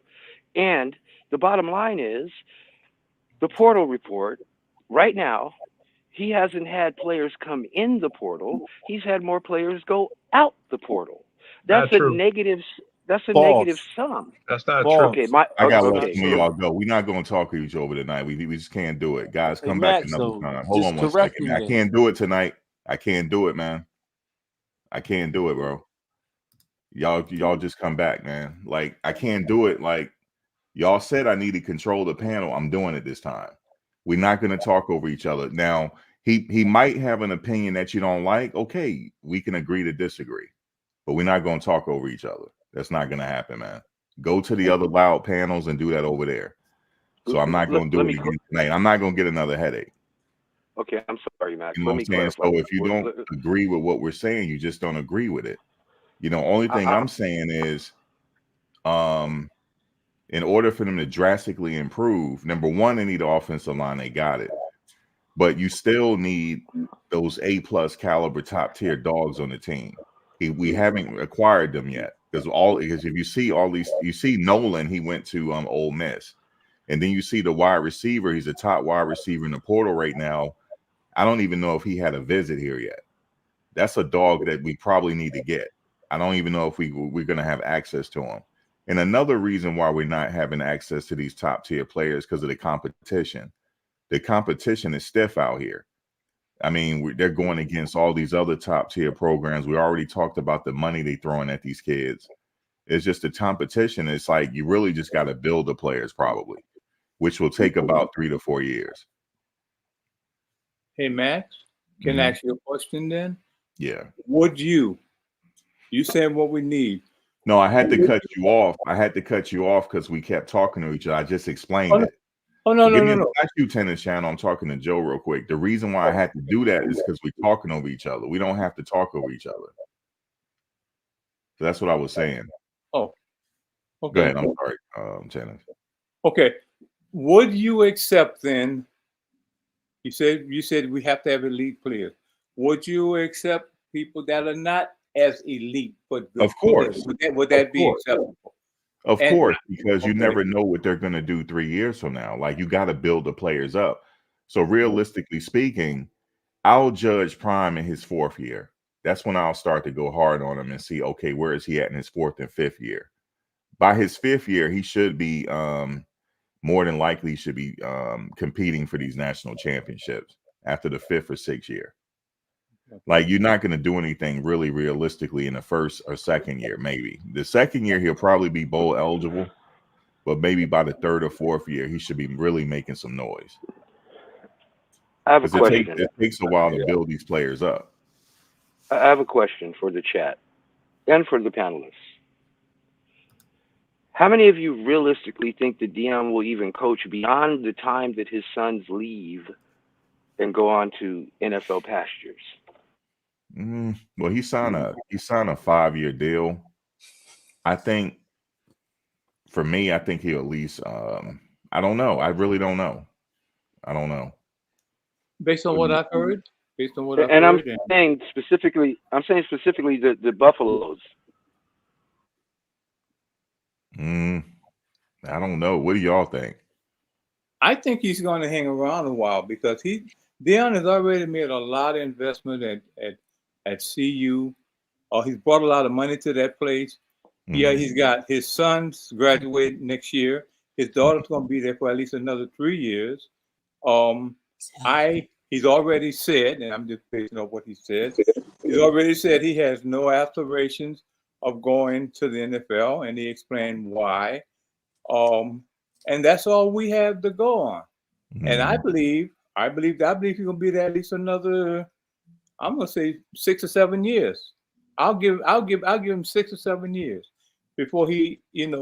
And the bottom line is, the portal report right now, he hasn't had players come in the portal. He's had more players go out the portal. That's a negative. That's a negative sum. That's not true. Okay, I gotta let some of y'all go. We're not going to talk to each other tonight. We just can't do it, guys. Come back another time. Hold on 1 second. Man. I can't do it tonight. I can't do it, man. I can't do it, bro. Y'all just come back, man. Like I can't do it. Like y'all said, I need to control the panel. I'm doing it this time. We're not going to talk over each other. Now he might have an opinion that you don't like. Okay, we can agree to disagree, but we're not going to talk over each other. That's not going to happen, man. Go to the other loud panels and do that over there. So I'm not going to do it again tonight. I'm not going to get another headache. Okay, I'm sorry, Max. You know what I'm saying? So if you don't agree with what we're saying, you just don't agree with it. Only thing I'm saying is, in order for them to drastically improve, number one, they need an offensive line. They got it. but you still need those A+ caliber top tier dogs on the team. We haven't acquired them yet because if you see all these, you see Nolan, he went to Ole Miss, and then you see the wide receiver. He's a top wide receiver in the portal right now. I don't even know if he had a visit here yet. That's a dog that we probably need to get. I don't even know if we're going to have access to him. And another reason why we're not having access to these top tier players because of the competition. The competition is stiff out here. I mean, they're going against all these other top tier programs. We already talked about the money they're throwing at these kids. It's just the competition. It's like you really just got to build the players probably, which will take about 3 to 4 years. Hey, Max, can I ask you a question then? Yeah. Would you said what we need. No, I had to cut you off. I had to cut you off because we kept talking to each other. I just explained it. Oh, no. Not you, Tennis Channel. I'm talking to Joe real quick. The reason why I had to do that is because we're talking over each other. We don't have to talk over each other. So that's what I was saying. Oh, okay. Go ahead. I'm sorry, Tennis. Okay. Would you accept then? You said we have to have elite players. Would you accept people that are not as elite, but good? Of course. Would that be acceptable? Of course, because you never know what they're going to do 3 years from now. Like, you got to build the players up. So realistically speaking, I'll judge Prime in his 4th year. That's when I'll start to go hard on him and see, okay, where is he at in his 4th and 5th year? By his 5th year, he should be more than likely should be competing for these national championships after the 5th or 6th year. Like, you're not going to do anything really realistically in the 1st or 2nd year, maybe. The 2nd year, he'll probably be bowl eligible, but maybe by the 3rd or 4th year, he should be really making some noise. I have a question. It takes a while to build these players up. I have a question for the chat and for the panelists. How many of you realistically think that Dion will even coach beyond the time that his sons leave and go on to NFL pastures? Well, he signed a 5-year deal. I think, for me, I think he'll at least. I don't know. I really don't know. I don't know. Based on what I've heard. I'm saying specifically the Buffaloes. I don't know. What do y'all think? I think he's going to hang around a while because Dion has already made a lot of investment at CU. He's brought a lot of money to that place. Yeah, he's got his sons graduate next year. His daughter's going to be there for at least another 3 years. He's already said, and I'm just basing on what he said, he's already said he has no aspirations of going to the NFL, and he explained why. And that's all we have to go on. And I believe he's going to be there at least another, I'm going to say 6 or 7 years. I'll give him 6 or 7 years before he,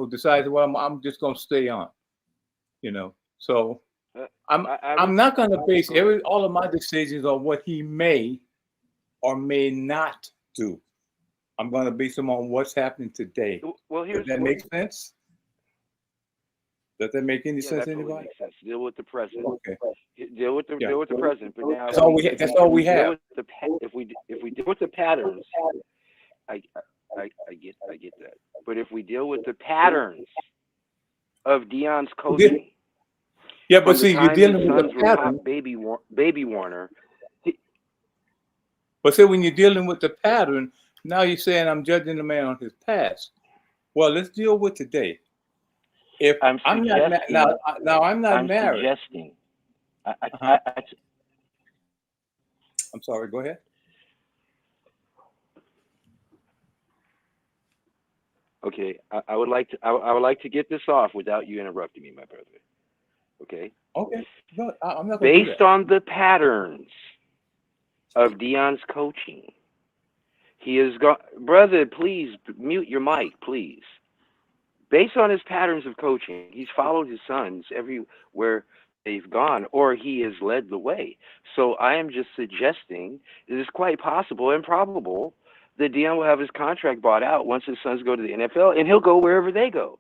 decides, well, I'm just going to stay on, So I'm not going to base all of my decisions on what he may or may not do. I'm going to base them on what's happening today. Well, does that make sense? Does that make any sense to anybody? Makes sense. Deal with the present. Okay. Deal with the present. But now that's all we have. If we deal with the patterns, I get that. But if we deal with the patterns of Dion's coaching, but see, you're dealing with the pattern. Baby Warner. But see, when you're dealing with the pattern, now you're saying I'm judging the man on his past. Well, let's deal with today. If I'm not married. Suggesting. I'm sorry. Go ahead. Okay, I would like to get this off without you interrupting me, my brother. Okay. Okay. No, I'm not. Based on the patterns of Dion's coaching, he has got. Brother, please mute your mic, please. Based on his patterns of coaching, he's followed his sons everywhere they've gone, or he has led the way. So I am just suggesting it is quite possible and probable that Dion will have his contract bought out once his sons go to the NFL, and he'll go wherever they go.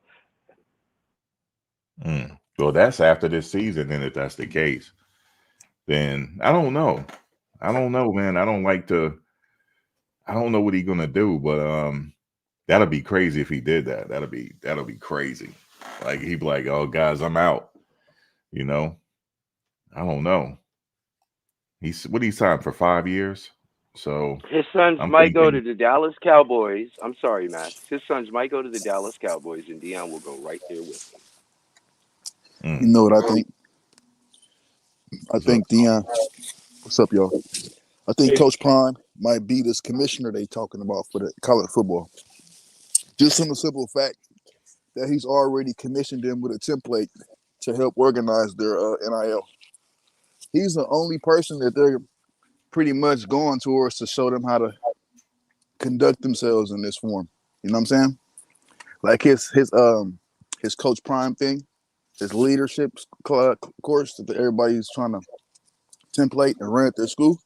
Well, that's after this season, then, if that's the case. then I don't know. I don't know, man. I don't know what he's gonna do, but that'll be crazy if he did that. That'll be crazy. Like he'd be like, "Oh, guys, I'm out." You know, I don't know. He's signed for 5 years, so His sons I'm might go to thinking, the Dallas Cowboys. I'm sorry, Max. His sons might go to the Dallas Cowboys, and Dion will go right there with them. You know what I think? I so think Dion. What's up, y'all? I think Hey, Coach Prime might be this commissioner they talking about for the college football. Just from the simple fact that he's already commissioned them with a template to help organize their NIL. He's the only person that they're pretty much going towards to show them how to conduct themselves in this form. You know what I'm saying? Like his Coach Prime thing, his leadership course that everybody's trying to template and run at their school.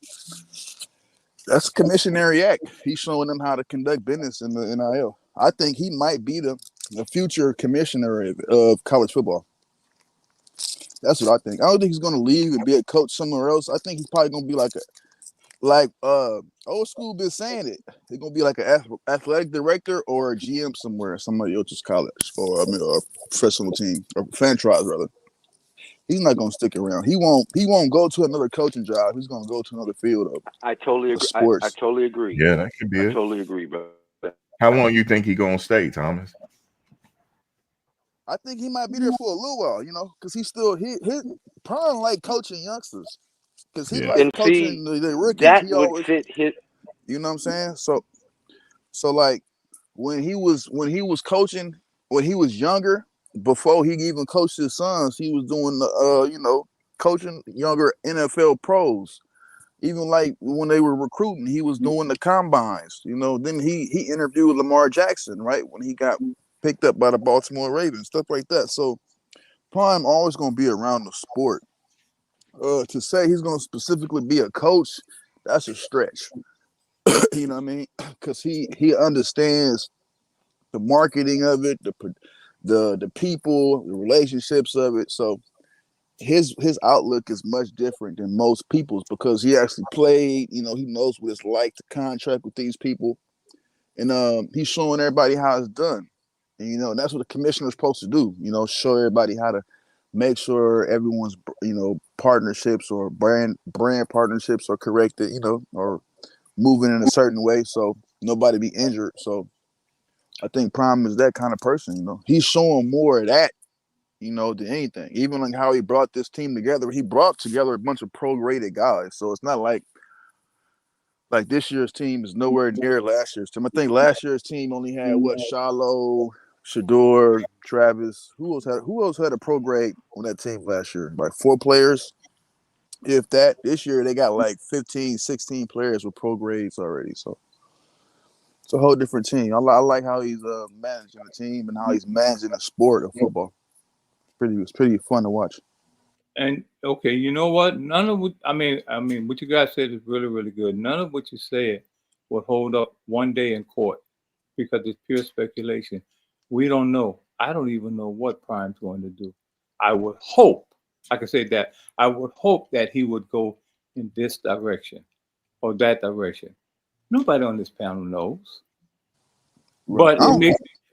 That's a commissionary act. He's showing them how to conduct business in the NIL. I think he might be the future commissioner of college football. That's what I think. I don't think he's going to leave and be a coach somewhere else. I think he's probably going to be like old school been saying it. He's going to be like an athletic director or a GM somewhere, somebody else's college or a professional team or franchise rather. He's not going to stick around. He won't go to another coaching job. He's going to go to another field of I totally agree. I sports. totally agree. yeah, that could be I it. totally agree, bro. How long you think he gonna stay, Thomas? I think he might be there for a little while, because he's still he Prime like coaching youngsters, because he Yeah, like And coaching see, the rookies. that He would always, fit his. you know what I'm saying? So like when he was coaching when he was younger, before he even coached his sons, he was doing the coaching younger NFL pros. Even like when they were recruiting, he was doing the combines. Then he interviewed Lamar Jackson, right, when he got picked up by the Baltimore Ravens, stuff like that. So Prime always going to be around the sport. To say he's going to specifically be a coach, that's a stretch. You know what I mean? Because he understands the marketing of it, the people, the relationships of it. So his outlook is much different than most people's because he actually played. He knows what it's like to contract with these people, and he's showing everybody how it's done. And that's what a commissioner's supposed to do. Show everybody how to make sure everyone's partnerships or brand partnerships are corrected. Or moving in a certain way so nobody be injured. So I think Prime is that kind of person. He's showing more of that. Than anything. Even like how he brought this team together, he brought together a bunch of pro-graded guys. So it's not like this year's team is nowhere near last year's team. I think last year's team only had Shiloh, Shador, Travis. Who else had a pro grade on that team last year? Like 4 players, if that. This year they got like 15, 16 players with pro grades already. So it's a whole different team. I like how he's managing the team and how he's managing the sport of football. It's pretty fun to watch. and okay, you know what? None of what I mean, what you guys said is really, really good. None of what you said would hold up one day in court because it's pure speculation. We don't know. I don't even know what Prime's going to do. I would hope, like I said, that I would hope that he would go in this direction or that direction. Nobody on this panel knows, but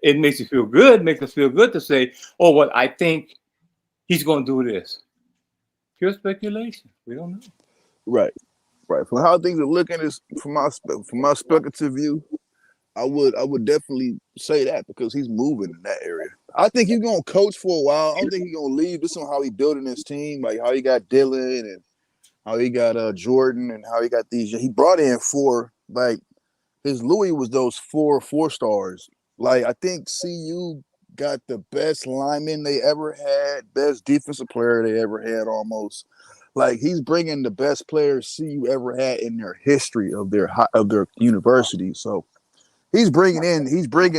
it makes you feel good. Makes us feel good to say, "Oh, well, I think he's going to do this." Pure speculation. We don't know. Right. From how things are looking, is from my speculative view, I would definitely say that because he's moving in that area. I think he's gonna coach for a while. I don't think he's gonna leave. This is how he building his team, like how he got Dylan and how he got Jordan and how he got these. He brought in 4. Like his Louis was those 4 stars. Like I think CU got the best lineman they ever had, best defensive player they ever had, almost. Like he's bringing the best players CU ever had in their history of their university. So he's bringing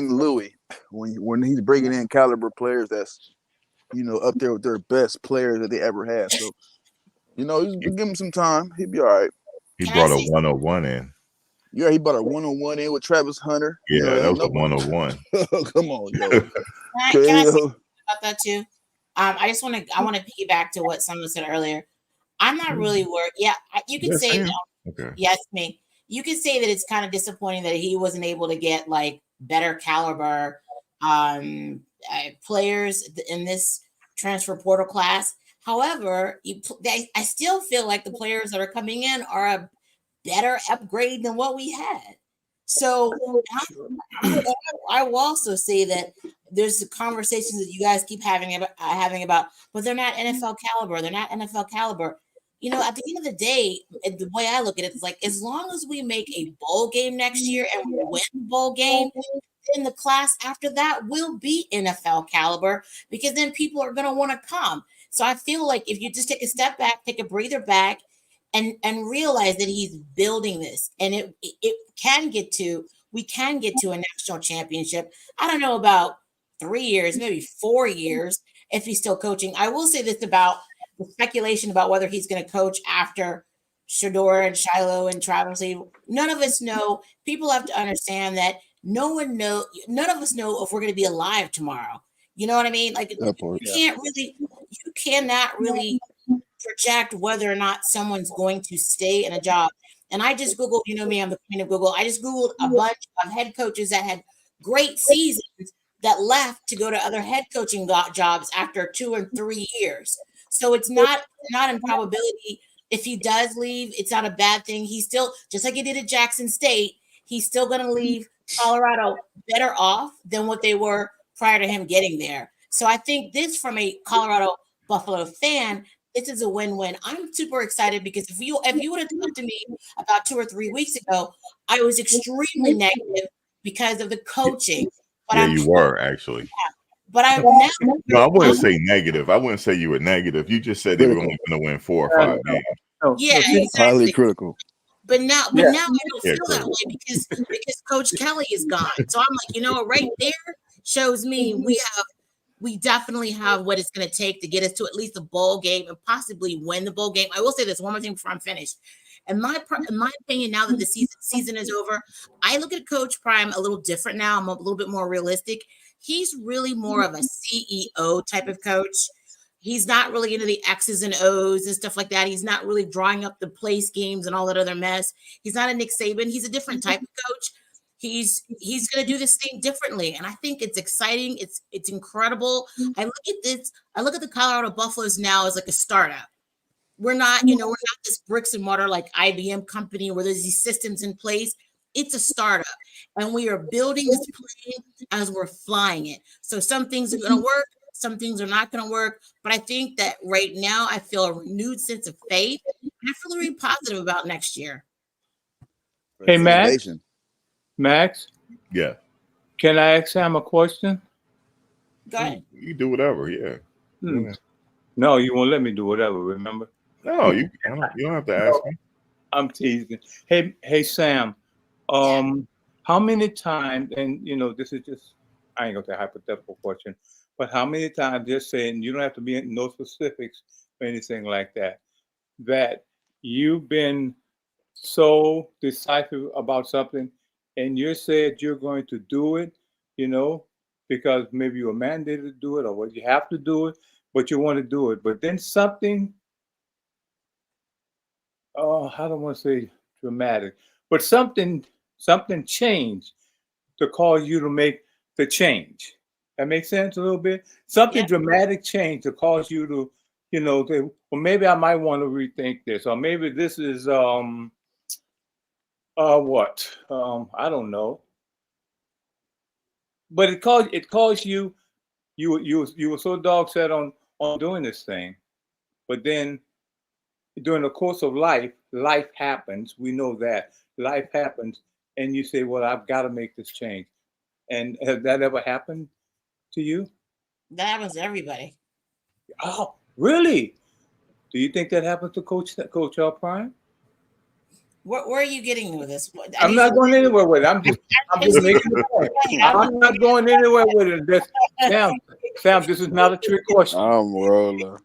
Louis when he's bringing in caliber players that's up there with their best players that they ever had. So he's give him some time. He'll be all right. He brought a 101 in. Yeah, he brought a 101 in with Travis Hunter. Yeah, that was a 101. Come on, yo. Can I say about that too? I want to piggyback to what someone said earlier. I'm not really worried. Yeah, you could Yes, say Sam. that. Okay. Yes, me. You could say that it's kind of disappointing that he wasn't able to get like better caliber players in this transfer portal class. However, I still feel like the players that are coming in are a better upgrade than what we had. So I will also say that there's the conversations that you guys keep having about, but they're not NFL caliber. They're not NFL caliber. You know, at the end of the day, the way I look at it is like, as long as we make a bowl game next year and we win the bowl game, then the class after that will be NFL caliber, because then people are going to want to come. So I feel like if you just take a step back, take a breather back, and realize that he's building this, and we can get to a national championship. I don't know about 3 years, maybe 4 years if he's still coaching. I will say this about the speculation about whether he's going to coach after Shador and Shiloh and Travis Lee. None of us know. People have to understand that none of us know if we're going to be alive tomorrow. You know what I mean? Like, you cannot really project whether or not someone's going to stay in a job. And I just Googled, you know me, I'm the queen of Google. I just Googled a bunch of head coaches that had great seasons that left to go to other head coaching jobs after 2 and 3 years. So it's not improbability. If he does leave, it's not a bad thing. He's still, just like he did at Jackson State, he's still going to leave Colorado better off than what they were prior to him getting there. So I think this, from a Colorado Buffalo fan, this is a win-win. I'm super excited because if you would have talked to me about 2 or 3 weeks ago, I was extremely negative because of the coaching. But you were actually. But I'm now. No, I wouldn't say negative. I wouldn't say you were negative. You just said they were only going to win 4 or 5 games. Yeah, exactly. Highly critical. But now I don't feel that way because Coach Kelly is gone. So I'm like, you know, right there shows me we definitely have what it's going to take to get us to at least a bowl game and possibly win the bowl game. I will say this one more thing before I'm finished. In my opinion, now that the season is over, I look at Coach Prime a little different now. I'm a little bit more realistic. He's really more of a CEO type of coach. He's not really into the X's and O's and stuff like that. He's not really drawing up the place games and all that other mess. He's not a Nick Saban. He's a different type of coach. He's going to do this thing differently, and I think it's exciting. It's incredible. I look at this. I look at the Colorado Buffaloes now as like a startup. We're not this bricks and mortar like IBM company where there's these systems in place. It's a startup, and we are building this plane as we're flying it. So some things are going to work, some things are not going to work. But I think that right now I feel a renewed sense of faith, and I feel really positive about next year. Hey, Max? Yeah. Can I ask Sam a question? Go ahead. You do whatever, yeah. No, you won't let me do whatever, remember? No, you don't have to ask me. I'm teasing. Hey, Sam. How many times, and you know, this is just, I ain't gonna say a hypothetical question, but how many times, just saying, you don't have to be in no specifics or anything like that, that you've been so decisive about something and you said you're going to do it, you know, because maybe you were mandated to do it or you have to do it, but you want to do it. But then something, I don't want to say dramatic, but something changed to cause you to make the change. That makes sense a little bit? Something dramatic changed to cause you to, you know, well, maybe I might want to rethink this, or maybe this is, what? I don't know. But it caused you were so dog set on doing this thing. But then during the course of life happens. We know that. Life happens. And you say, well, I've got to make this change. And has that ever happened to you? That happens to everybody. Oh, really? Do you think that happens to Coach Prime? Where are you getting with this? I'm not going anywhere with it. I'm just making a point. I'm not going anywhere with it. Sam, this is not a trick question. I'm rolling.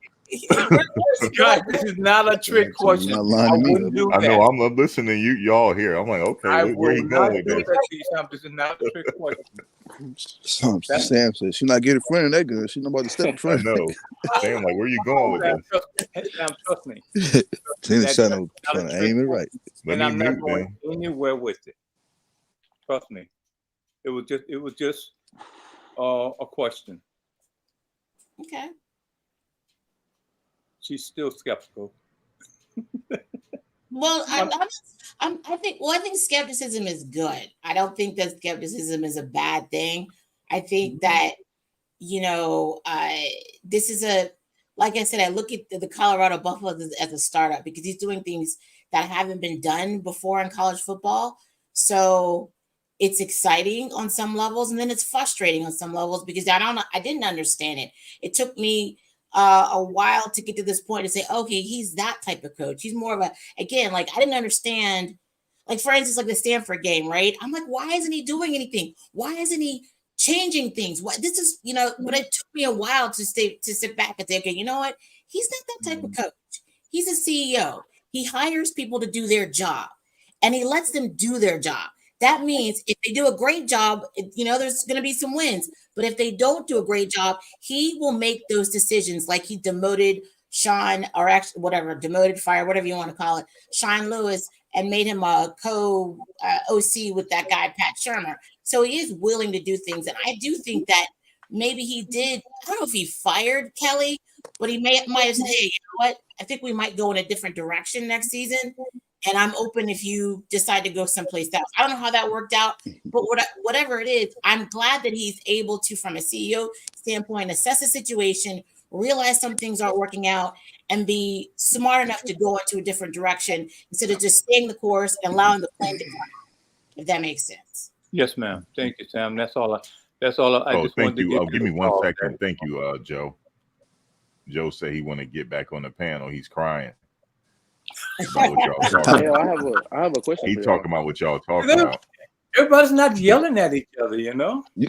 God, this is not a trick question. I wouldn't do that. I know. I'm listening to y'all here. I'm like, okay, where you going with this? This is not a trick question. Sam said she's not getting in front of that gun. She's not about to step in I front of know. Sam, like, where you going with this? Sam, trust me. She's trying to aim it right. Let And me I'm not mute, going man. anywhere with it. Trust me. It was just a question. Okay. She's still skeptical. Well, I think skepticism is good. I don't think that skepticism is a bad thing. I think that, this is like I said, I look at the Colorado Buffaloes as a startup because he's doing things that haven't been done before in college football. So it's exciting on some levels, and then it's frustrating on some levels because I didn't understand it. It took me a while to get to this point to say, okay, he's that type of coach. He's more of again, like I didn't understand, like for instance, like the Stanford game, right? I'm like, why isn't he doing anything? Why isn't he changing things? What this is, but it took me a while to sit back and say, okay, you know what? He's not that type of coach. He's a CEO. He hires people to do their job and he lets them do their job. That means if they do a great job, there's going to be some wins. But if they don't do a great job, he will make those decisions like he demoted Sean, or actually whatever, demoted, fire, whatever you want to call it, Sean Lewis, and made him a co-OC with that guy, Pat Shermer. So he is willing to do things. And I do think that maybe he did, I don't know if he fired Kelly, but he might have said, hey, you know what? I think we might go in a different direction next season. And I'm open if you decide to go someplace else. I don't know how that worked out, but whatever it is, I'm glad that he's able to, from a CEO standpoint, assess the situation, realize some things aren't working out, and be smart enough to go into a different direction instead of just staying the course and allowing the plane to crash, if that makes sense. Yes, ma'am. Thank you, Sam. That's all. I just thank wanted you. to Give me 1 second. Thank you, Joe. Joe said he want to get back on the panel. He's crying. About what y'all talking about. I have a question. He talking about what y'all talking about. Everybody's not yelling at each other, You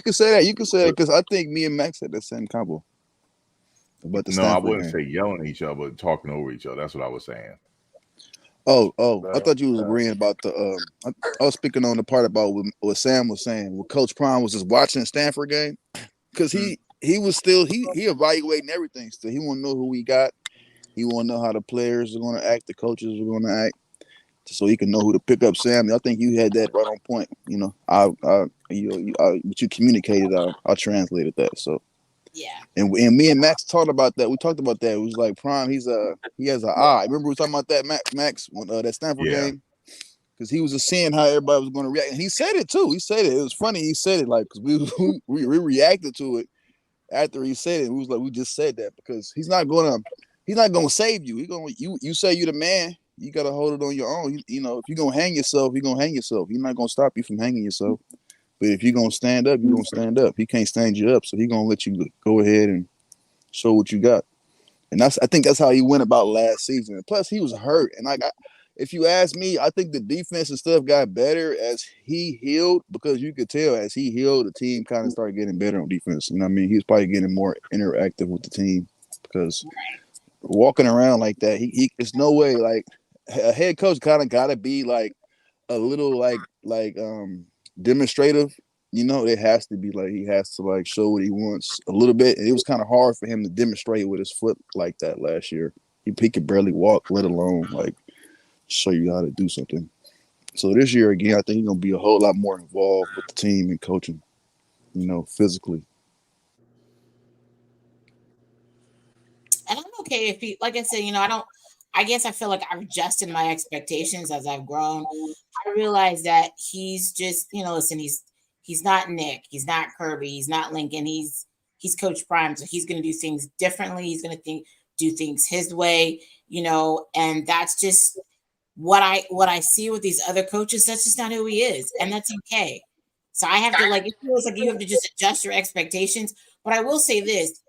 can say that. Because I think me and Max had the same combo. About the I wouldn't say yelling at each other, but talking over each other. That's what I was saying. Oh! I thought you was agreeing about the. I was speaking on the part about what Sam was saying. What Coach Prime was just watching the Stanford game, because he was still he evaluating everything. Still, he want to know who we got. He want to know how the players are going to act, the coaches are going to act, so he can know who to pick up. Sam, I think you had that right on point. What you communicated, I translated that. So yeah. And me and Max talked about that. We talked about that. It was like Prime. He has an eye. Remember we were talking about that, Max, when, that Stanford game, because he was just seeing how everybody was going to react, and he said it too. He said it. It was funny. He said it like because we reacted to it after he said it. We was like, we just said that because he's not gonna save you. You say you the man. You gotta hold it on your own. If you're gonna hang yourself, you're gonna hang yourself. He's not gonna stop you from hanging yourself. But if you're gonna stand up, you're gonna stand up. He can't stand you up, so he's gonna let you go ahead and show what you got. And I think that's how he went about last season. And plus, he was hurt. And if you ask me, I think the defense and stuff got better as he healed, because you could tell as he healed, the team kind of started getting better on defense. You know what I mean? He was probably getting more interactive with the team, because walking around like that, he there's no way, like, a head coach kind of got to be like a little like demonstrative. It has to be like he has to like show what he wants a little bit. And it was kind of hard for him to demonstrate with his foot like that last year. He could barely walk, let alone like show you how to do something. So this year again, I think he's gonna be a whole lot more involved with the team and coaching, physically. And I'm okay if he, like I said, I guess I feel like I've adjusted my expectations as I've grown. I realize that he's just, listen, he's not Nick, he's not Kirby, he's not Lincoln, he's Coach Prime, so he's going to do things differently. He's going to do things his way, and that's just what I see with these other coaches. That's just not who he is, and that's okay. So I have to, like, it feels like you have to just adjust your expectations. But I will say this,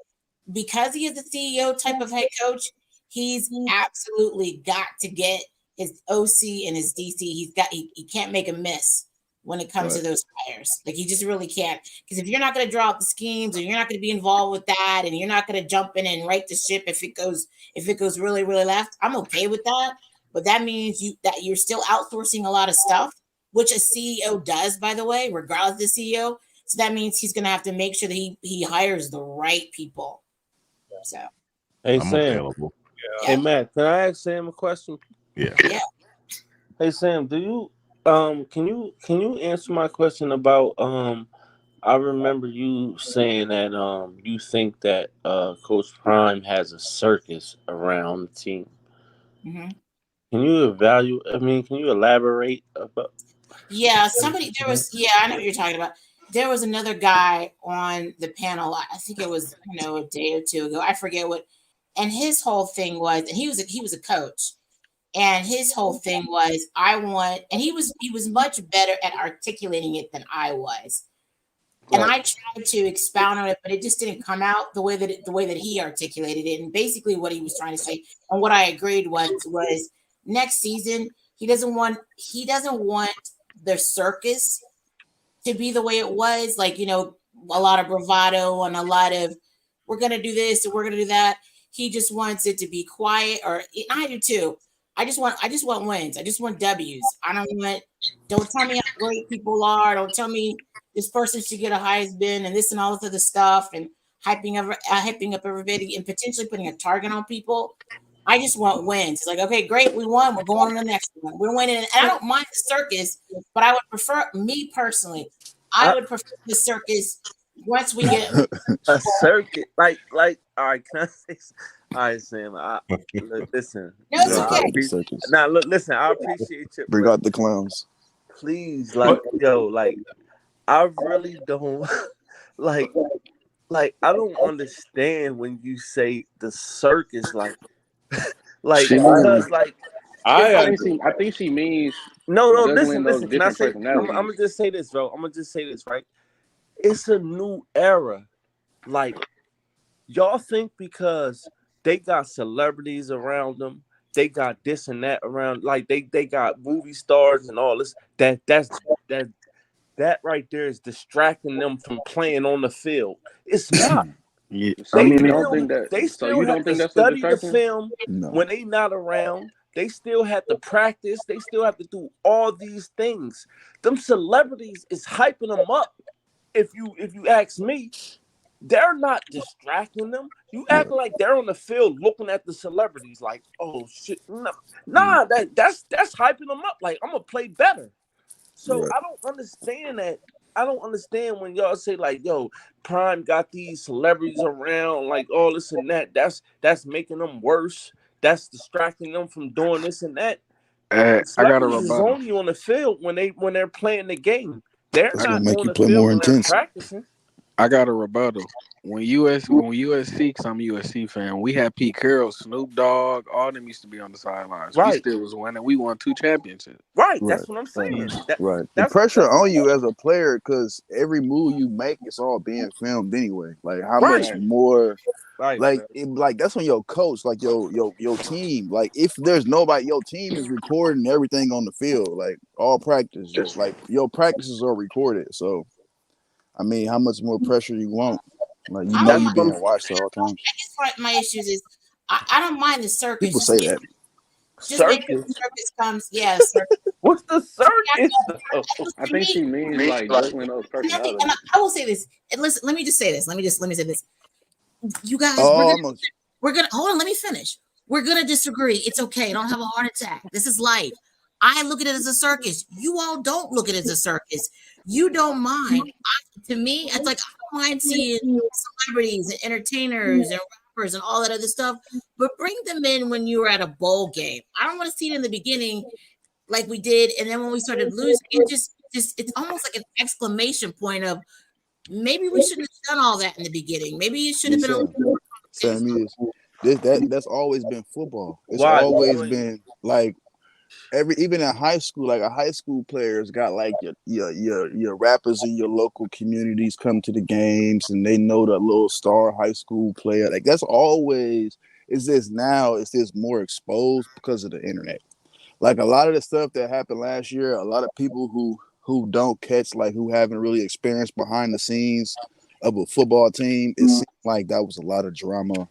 because he is a CEO type of head coach, he's absolutely got to get his OC and his DC. He can't make a miss when it comes to those hires. Like, he just really can't. Because if you're not going to draw up the schemes, or you're not going to be involved with that, and you're not going to jump in and right the ship if it goes really, really left, I'm okay with that. But that means that you're still outsourcing a lot of stuff, which a CEO does, by the way, regardless of the CEO. So that means he's going to have to make sure that he hires the right people. So, hey I'm Sam, available. Yeah. hey Matt, can I ask Sam a question? Yeah. yeah. Hey Sam, do you can you answer my question about I remember you saying that you think that Coach Prime has a circus around the team. Mm-hmm. Can you elaborate about? Yeah, I know what you're talking about. There was another guy on the panel. I think it was, a day or two ago. I forget what. And his whole thing was, and he was a coach, and his whole thing was, and he was much better at articulating it than I was. And Right. I tried to expound on it, but it just didn't come out the way that he articulated it. And basically, what he was trying to say, and what I agreed was next season he doesn't want the circus to be the way it was, like a lot of bravado and a lot of we're gonna do this and we're gonna do that. He just wants it to be quiet, and I do too. I just want wins. I just want W's. Don't tell me how great people are. Don't tell me this person should get a Heisman and this and all this other stuff and hyping up everybody and potentially putting a target on people. I just want wins. It's like, okay, great, we won. We're going on the next one. We're winning. And I don't mind the circus, but I would prefer, me personally, I would prefer the circus once we get a circuit. Like, all right, can I say? All right, Sam. Listen. No, it's okay. Now, look, listen. I appreciate you. Bring out the clowns. Please, I really don't I don't understand when you say the circus, because I think she means no. juggling those Listen. Can I different say? I'm personalities. gonna just say this, bro. I'm gonna just say this, right? It's a new era. Like, y'all think because they got celebrities around them, they got this and that around, like they got movie stars and all this. That right there is distracting them from playing on the field. It's not. Yeah, They you still, don't think that? they So still you have don't to think that's a study the distraction? film No. when they not around. They still have to practice. They still have to do all these things. Them celebrities is hyping them up. If you ask me, they're not distracting them. You act like they're on the field looking at the celebrities like, oh shit, nah, that's hyping them up. Like, I'm gonna play better. So Right. I don't understand that. I don't understand when y'all say like, yo, Prime got these celebrities around, like all this and that. That's making them worse. That's distracting them from doing this and that. I got a Celebrities is rebuttal. only on the field when they're playing the game. They're That's not gonna make on you the play field more when they're intense. practicing. I got a rebuttal. When USC, because I'm a USC fan, we had Pete Carroll, Snoop Dogg, all them used to be on the sidelines. Right. We still was winning. We won 2 championships. Right. Right. That's what I'm saying. Right. The That's pressure on you as a player, because every move you make is all being filmed anyway. Like, how much Right. more? right. Like that's on your coach, like your team. Like, if there's nobody, your team is recording everything on the field, like all practice. Like, your practices are recorded. So, I mean, how much more pressure you want? Like, you know, you being watched all the time. I guess my issues is I don't mind the circus. People say that. Just make sure the circus comes. Yeah, circus. What's the circus? I think she means like juggling those personalities. And I will say this. And listen, let me just say this. Let me say this. You guys, we're gonna hold on. Let me finish. We're gonna disagree. It's okay. Don't have a heart attack. This is life. I look at it as a circus. You all don't look at it as a circus. You don't mind. To me, it's like, I don't mind seeing celebrities and entertainers and rappers and all that other stuff, but bring them in when you were at a bowl game. I don't want to see it in the beginning like we did, and then when we started losing, it's almost like an exclamation point of maybe we shouldn't have done all that in the beginning. Maybe it should have been a little more. That's always been football. It's always been like even in high school, like a high school players got like your rappers in your local communities come to the games and they know the little star high school player. Like, that's always, it's just more exposed because of the internet. Like, a lot of the stuff that happened last year, a lot of people who don't catch, like, who haven't really experienced behind the scenes of a football team, it seemed like that was a lot of drama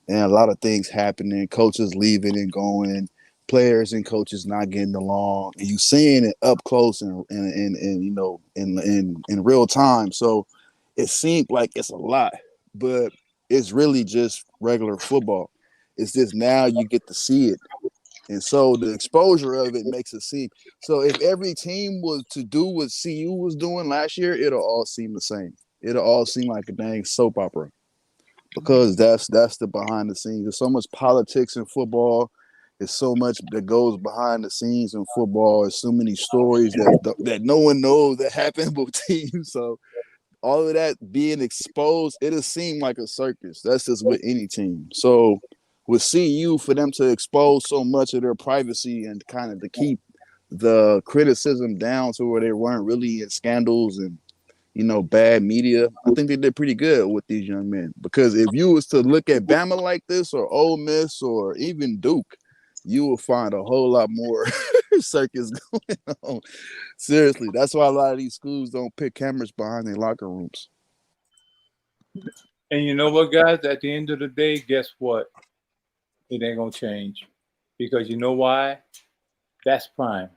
and a lot of things happening, coaches leaving and going, players and coaches not getting along, and you seeing it up close and you know in real time. So it seemed like it's a lot, but it's really just regular football. It's just now you get to see it. And so the exposure of it makes it seem. So if every team was to do what CU was doing last year, it'll all seem the same. It'll all seem like a dang soap opera. Because that's the behind the scenes. There's so much politics in football. There's so much that goes behind the scenes in football. There's so many stories that no one knows that happen with teams. So all of that being exposed, it'll seem like a circus. That's just with any team. So with CU, for them to expose so much of their privacy and kind of to keep the criticism down to where they weren't really in scandals and, you know, bad media, I think they did pretty good with these young men. Because if you was to look at Bama like this or Ole Miss or even Duke, you will find a whole lot more circus going on. Seriously, that's why a lot of these schools don't put cameras behind their locker rooms. And you know what, guys? At the end of the day, guess what? It ain't gonna change, because you know why? That's Prime,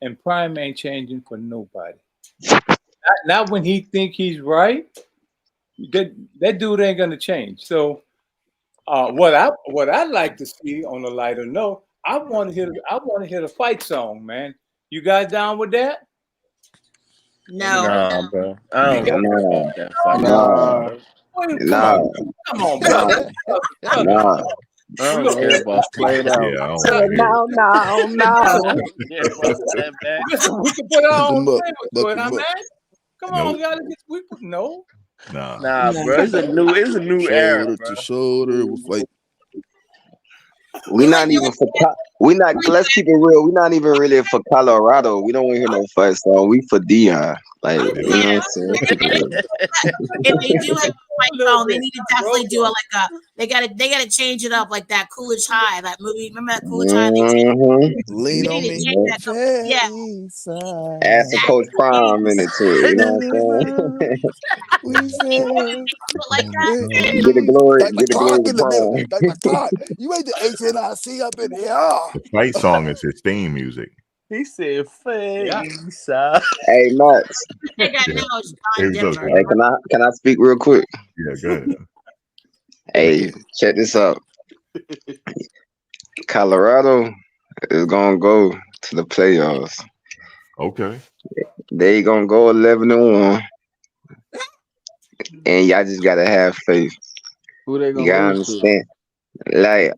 and Prime ain't changing for nobody. Not when he think he's right. That dude ain't gonna change. So, what I'd like to see on a lighter note, I want to hear the fight song, man. You guys down with that? No. Nah, bro. I don't Nah, that fight. nah, Come on, brother. nah. I don't care about playing out. Yeah, I don't want to hear it. No. Listen, we can put our own Look flavor them to up, it, huh, man? Come on, y'all. No. Nah. Nah, bro. It's a new era, shoulder bro. to shoulder with like We not even for let's keep it real. We're not even really for Colorado. We don't want to hear no fight song. We for Dion. Like, you know what I'm saying? Let's keep it real. If they do have a fight song, they need to definitely do it like they gotta change it up like that Coolidge High, that movie. Remember that Coolidge High? lean They on need to me. change that up. Yeah. Add some Coach Prime in it too. You know what I'm saying? We said Like that. Get the glory. like the Get the glory clock to in the middle. Prime. Like the clock. You ain't the HNIC up in here. The fight song is his theme music. He said face. Hey, Max. They got now it's John Hey, what's up, Denver. Hey, can I speak real quick? Yeah, good. Hey, check this out. Colorado is gonna go to the playoffs. Okay. They gonna go 11-1, and y'all just gotta have faith. Who they You gonna gotta lose to? understand. Like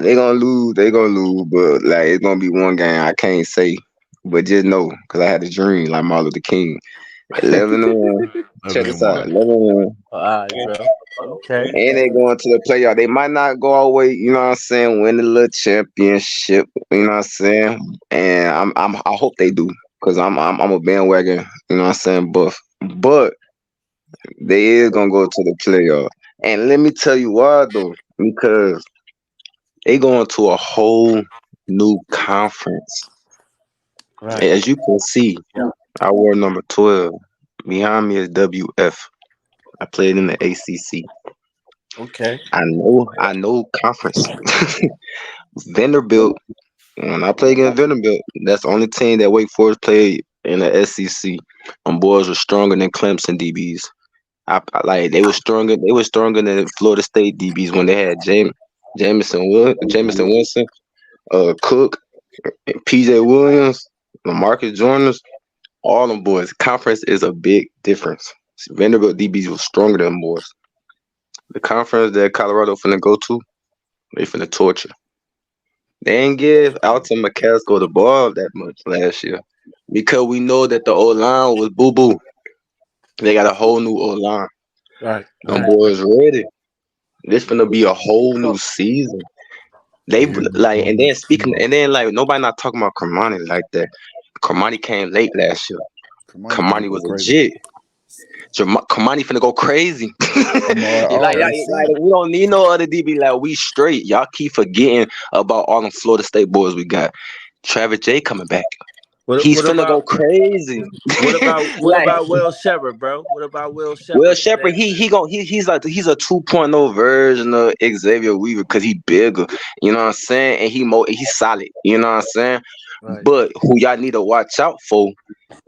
they gonna lose, but like it's gonna be one game. I can't say, but just know, cause I had a dream like Martin Luther King. 11-1. Check this out. 11-1. All right, bro. Okay. And they going to the playoff. They might not go all the way, you know what I'm saying, win the little championship, you know what I'm saying? And I hope they do, because I'm a bandwagon, you know what I'm saying, buff. But they is gonna go to the playoff. And let me tell you why though, because they going to a whole new conference. Right. As you can see, I wore number 12. Behind me is WF. I played in the ACC. Okay. I know conference. Vanderbilt. When I played against Vanderbilt, that's the only team that Wake Forest played in the SEC. Boys were stronger than Clemson DBs. They were stronger. They were stronger than Florida State DBs when they had Jamison Winston, Cook, PJ Williams, Lamarcus Joyner. All them boys. Conference is a big difference. Vanderbilt DBs was stronger than boys. The conference that Colorado finna go to, they finna torture. They ain't give Alton McCaskill the ball that much last year, because we know that the O-line was boo-boo. They got a whole new O-line. Right. Them boys ready. This finna be a whole new season. They and then nobody not talking about Kermani like that. Kermani came late last year. Kermani was legit. Kermani finna go crazy. We don't need no other DB. Like, we straight. Y'all keep forgetting about all them Florida State boys we got. Travis J coming back. He's What finna go about crazy. what Like about Will Shepard, bro? What about Will Will Shepard Shepard, today? he's like he's a 2.0 version of Xavier Weaver because he bigger. You know what I'm saying? And he's solid. You know what I'm saying? Right. But who y'all need to watch out for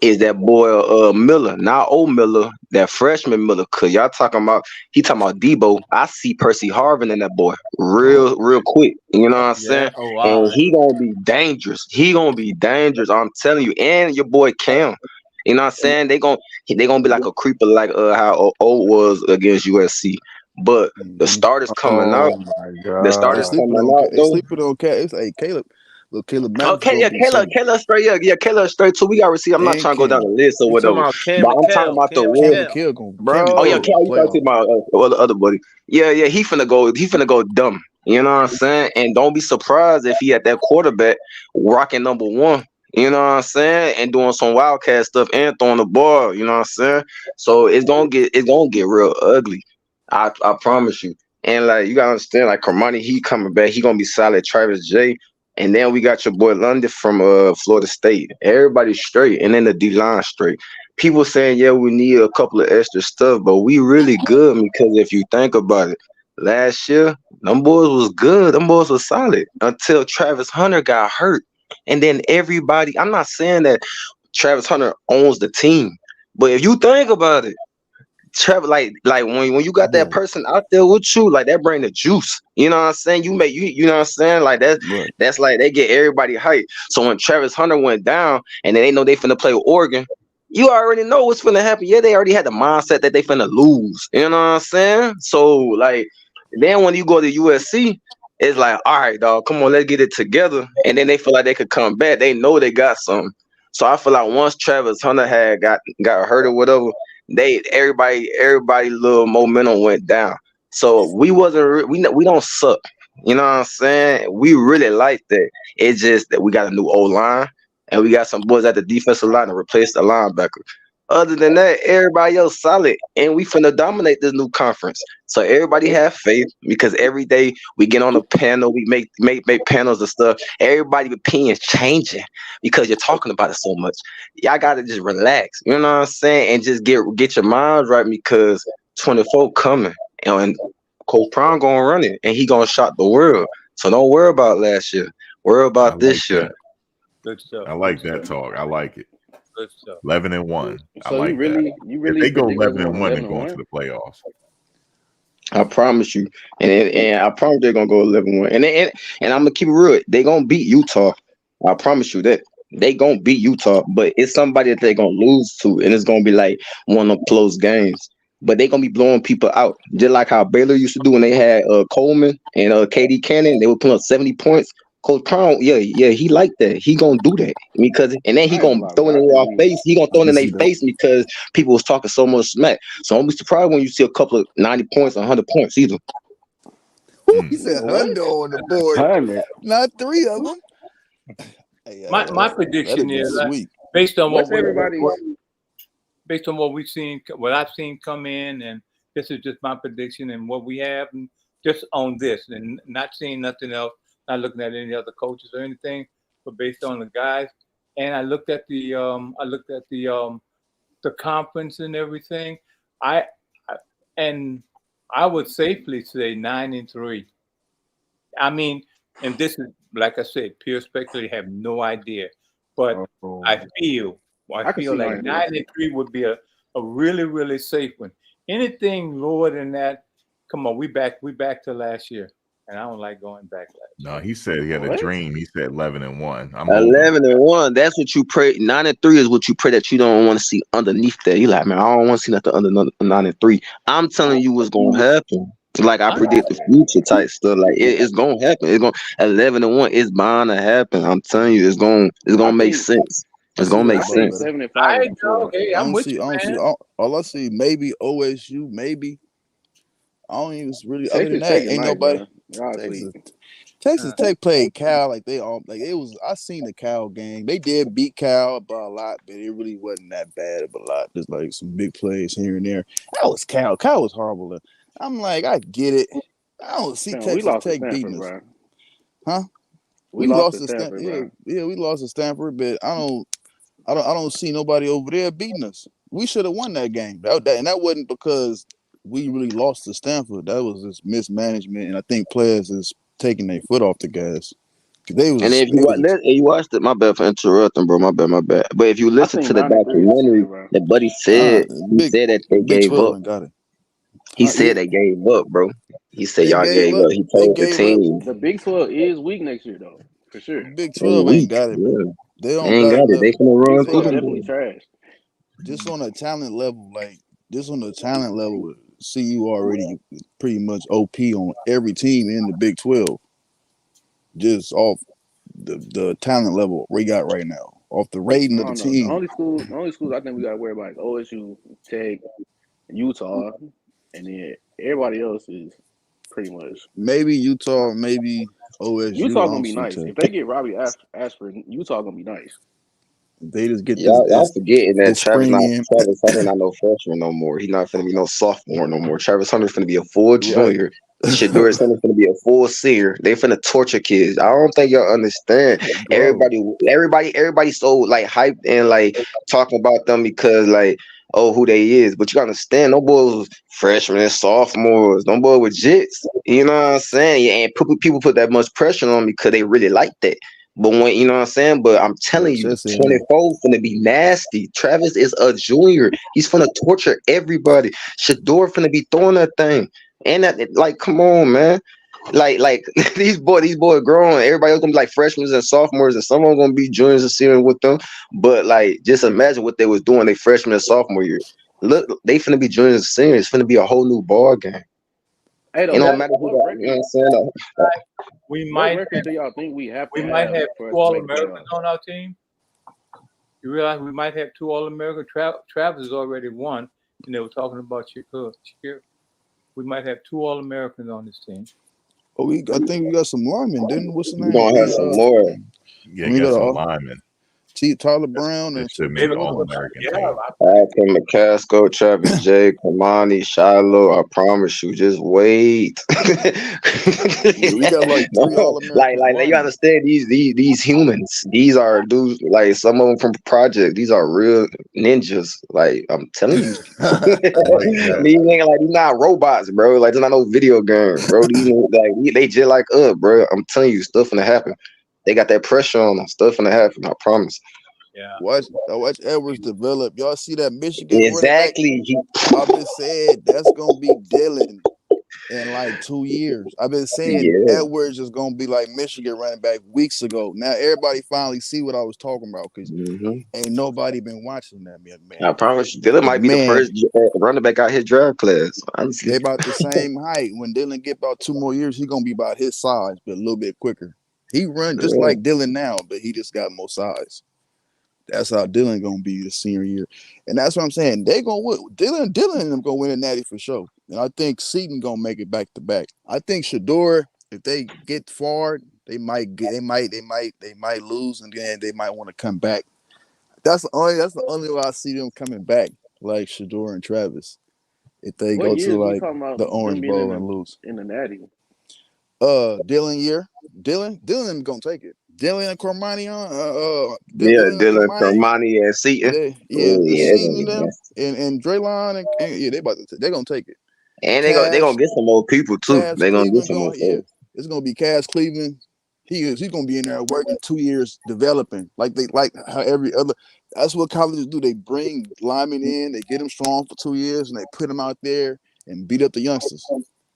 is that boy Miller, not old Miller, that freshman Miller. Cause y'all talking about Debo. I see Percy Harvin in that boy real quick. You know what I'm Yeah. saying? Oh And wow. he gonna be dangerous. He gonna be dangerous. I'm telling you. And your boy Cam. You know what I'm saying? They gonna be like a creeper like how O was against USC. But the starters coming Oh out. my The They starters God. sleeping coming on out They though. sleeping on Caleb. It's like Caleb Mack is Okay, gonna yeah, be something. Caleb straight, yeah, Caleb straight too. We got receive. I'm not And trying to go down Cam. the list or You talking whatever, about Cam but I'm talking McHale? about the Cam real. Cam McHale. Oh yeah, McHale Bro. Cal, gonna you talking playoff. about the other buddy? Yeah, he finna go dumb. You know what I'm saying? And don't be surprised if he at that quarterback rocking number one. You know what I'm saying? And doing some wildcat stuff and throwing the ball. You know what I'm saying? So it's gonna get real ugly. I promise you. And like you gotta understand, like Cormani, he coming back. He gonna be solid. Travis J. And then we got your boy London from Florida State. Everybody's straight, and then the D line straight. People saying, yeah, we need a couple of extra stuff, but we really good because if you think about it, last year, them boys was good. Them boys was solid until Travis Hunter got hurt. And then everybody, I'm not saying that Travis Hunter owns the team, but if you think about it, Trevor, like when you got that Yeah, person out there with you, like that bring the juice. You know what I'm saying? You know what I'm saying? Like right. that's like they get everybody hyped. So when Travis Hunter went down and they know they finna play with Oregon, you already know what's finna happen. Yeah, they already had the mindset that they finna lose. You know what I'm saying? So like then when you go to USC, it's like, all right, dog, come on, let's get it together. And then they feel like they could come back. They know they got something. So I feel like once Travis Hunter had got hurt or whatever, everybody little momentum went down. So we wasn't we don't suck. You know what I'm saying? We really like that. It's just that we got a new O line and we got some boys at the defensive line to replace the linebacker. Other than that, everybody else solid, and we finna dominate this new conference. So everybody have faith because every day we get on a panel, we make panels and stuff. Everybody opinions changing because you're talking about it so much. Y'all gotta just relax, you know what I'm saying, and just get your minds right because 24 coming, and Coach Prime gonna run it, and he gonna shock the world. So don't worry about last year. Worry I about like this year. that. Good stuff. I like that talk. I like it. Good stuff. 11-1. I So you like that. really If they go predict us 11 and going 1, they're 11 and going to 1? the playoffs. I promise you, and I promise they're gonna go 11-1. And I'm gonna keep it real. They gonna beat Utah. I promise you that they gonna beat Utah, but it's somebody that they're gonna lose to, and it's gonna be like one of them close games. But they gonna be blowing people out, just like how Baylor used to do when they had Coleman and KD Cannon. They would put up 70 points. Coach Brown, yeah, he like that. He gonna do that because, and then he I ain't gonna gonna lie, throw it bro. I in think our we face. He gonna I throw it can in their see that. face because people was talking so much smack. So don't be surprised when you see a couple of 90 points, 100 points either. Woo, he Mm. said what? hundo on the board, 100. not three of them. Hey, My that'd prediction be is sweet. based on What's everybody's based on what we've seen, what I've seen come in, and this is just my prediction and what we have, and just on this, and not seeing nothing else, not looking at any other coaches or anything, but based on the guys. And I looked at the conference and everything. I and I would safely say 9-3. I mean, and this is like I said, pure speculation. Have no idea, but oh, I feel I can see like 9-3. 9-3 would be a really safe one. Anything lower than that, come on, we back to last year, and I don't like going back last No, year. he said he had a What? dream. He said 11-1. I'm moving. 11-1. That's what you pray. 9-3 is what you pray that you don't want to see underneath that. You like, man, I don't want to see nothing under 9-3. I'm telling you what's gonna happen. Like I I predict the future type stuff. Like it's gonna happen. It's gonna 11-1. It's bound to happen. I'm telling you, it's I gonna make think sense. I It's see gonna that make I about think sense. better. 7-5 is the know. floor. Hey, I'm with you, I don't see man. all I see maybe OSU, maybe. I don't even really other than Texas Tech that, is ain't nice, nobody. bro. Y'all Texas sleep. Texas Tech played Cal like they all like it was. I seen the Cal game. They did beat Cal by a lot, but it really wasn't that bad of a lot. Just like some big plays here and there. That was Cal. Cal was horrible. I'm like, I get it. I don't see Man, we Texas lost to Tech beating Stanford, us, bro. huh? We We lost lost to to Stanford. Stanford, bro. Yeah, we lost to Stanford, but I don't. I don't see nobody over there beating us. We should have won that game. And that wasn't because we really lost to Stanford. That was just mismanagement, and I think players is taking their foot off the gas. And if you watched it, my bad for interrupting, bro. My bad. But if you I listen think to the 93 this documentary, year, bro. that buddy uh, said that they Big gave 12 up. and got it. He Yeah, said they gave up, bro. He said they y'all gave gave up. up. He They told the gave up. team The Big 12 is weak next year, though, for sure. Big they 12 ain't weak. got it, bro. Yeah, They they don't ain't got got it. enough. They finna Big run 12 through definitely them. trash. Just on a talent level, just on the talent level, CU already pretty much OP on every team in the Big 12. Just off the talent level we got right now, off the rating I of the don't know. The team. only schools I think we got to worry about is OSU, Tech, Utah, and then everybody else is pretty much. Maybe Utah, maybe OSU. Utah I gonna don't be see nice. Tech. If they get Robbie Ashford, Utah gonna be nice. They just get Y'all forgetting that this spring in. Travis Hunter not no freshman no more. He not finna be no sophomore no more. Travis Hunter's finna be a full Right. junior. Shador Sanders finna be a full senior. They finna torture kids. I don't think y'all understand. Bro. Everybody so like hyped and like talking about them because like who they is. But you gotta understand, no boys freshmen and sophomores, no boy with jits. You know what I'm saying? Yeah, and people put that much pressure on me because they really like that. But when you know what I'm saying, but I'm telling you, That's in there. 24 finna be nasty. Travis is a junior. He's finna torture everybody. Shador finna be throwing that thing. And that like, come on, man. Like these boys growing. Everybody else gonna be like freshmen and sophomores, and some of them gonna be juniors and seniors with them. But like, just imagine what they was doing their freshman and sophomore year. Look, they finna be juniors and seniors. It's finna be a whole new ball game. Hey, It though, don't matter who what you know what record? I'm saying. We What might record do y'all think we have we to might have have for us two to All make the Americans playoffs? on our team. You realize we might have two All American. Travis has already won, and they were talking about Shakir. We might have two All Americans on this team. Oh, I think we got some linemen, didn't what's the We name? gonna have some more. Yeah, We got got some linemen. Tyler Brown That and should make two an other. All-American Yeah, team. Tim McCaskill, Travis J, Kamani, Shiloh. I promise you, just wait. Yeah, we got like 3 All-Americans like you linemen. understand these humans. These are dudes like some of them from Project. These are real ninjas. Like I'm telling you, these ain't like these not robots, bro. Like there's not no video game, bro. They just like us, bro. I'm telling you, stuff gonna happen. They got that pressure on them. Stuff gonna happen. I promise. yeah. Watch Edwards develop. Y'all see that Michigan running back? Exactly. I've been saying that's gonna be Dylan in like 2 years. I've been saying Yeah. Edwards is gonna be like Michigan running back weeks ago. Now everybody finally see what I was talking about because ain't nobody been watching that man. I promise you, Dylan The might be the man, first running back out his draft class. Honestly, they about the same height. When Dylan get about 2 more years, he gonna be about his size, but a little bit quicker. He run just yeah. like Dylan now, but he just got more size. That's how Dylan gonna be the senior year, and that's what I'm saying. They gonna win. Dylan and them gonna win a natty for sure. And I think Seton gonna make it back to back. I think Shador, if they get far, they might lose, and then they might want to come back. That's the only way I see them coming back, like Shador and Travis. If they What go to years we like talking about the them Orange being Bowl and lose. in the Natty? Dylan year. Dylan gonna take it. Dylan and Cormani Yeah, Dylan and Dylan, Cormani. Permani, and Seaton. Seaton and them and Draylon and yeah, they're gonna take it. And they Cash, gonna get some more people too. Cash They gonna get Cleveland some more yeah. folks. It's gonna be Cash Cleveland. He's gonna be in there working 2 years developing like how every other. That's what colleges do. They bring linemen in, they get them strong for 2 years, and they put them out there and beat up the youngsters.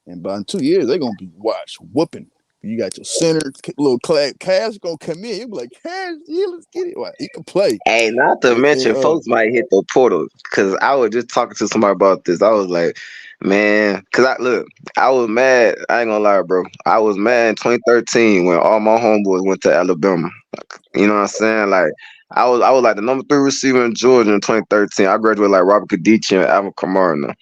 And by in 2 years, they're gonna be whooping. You got your center, little Cash gonna come in. You be like, Cash, yeah, let's get it. He can play. Hey, not to mention, folks might hit the portal. Cause I was just talking to somebody about this. I was like, man, I was mad. I ain't gonna lie, bro. I was mad in 2013 when all my homeboys went to Alabama. You know what I'm saying? Like, I was like the number 3 receiver in Georgia in 2013. I graduated like Robert Kadichi and Alvin Kamara now.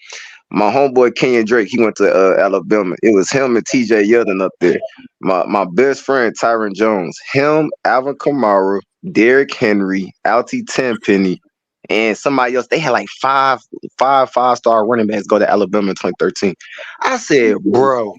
My homeboy Kenyon Drake, he went to Alabama. It was him and TJ Yeldon up there. My best friend Tyron Jones, him, Alvin Kamara, Derrick Henry, Altie Tenpenny, and somebody else. They had like five-star running backs go to Alabama in 2013. I said, bro,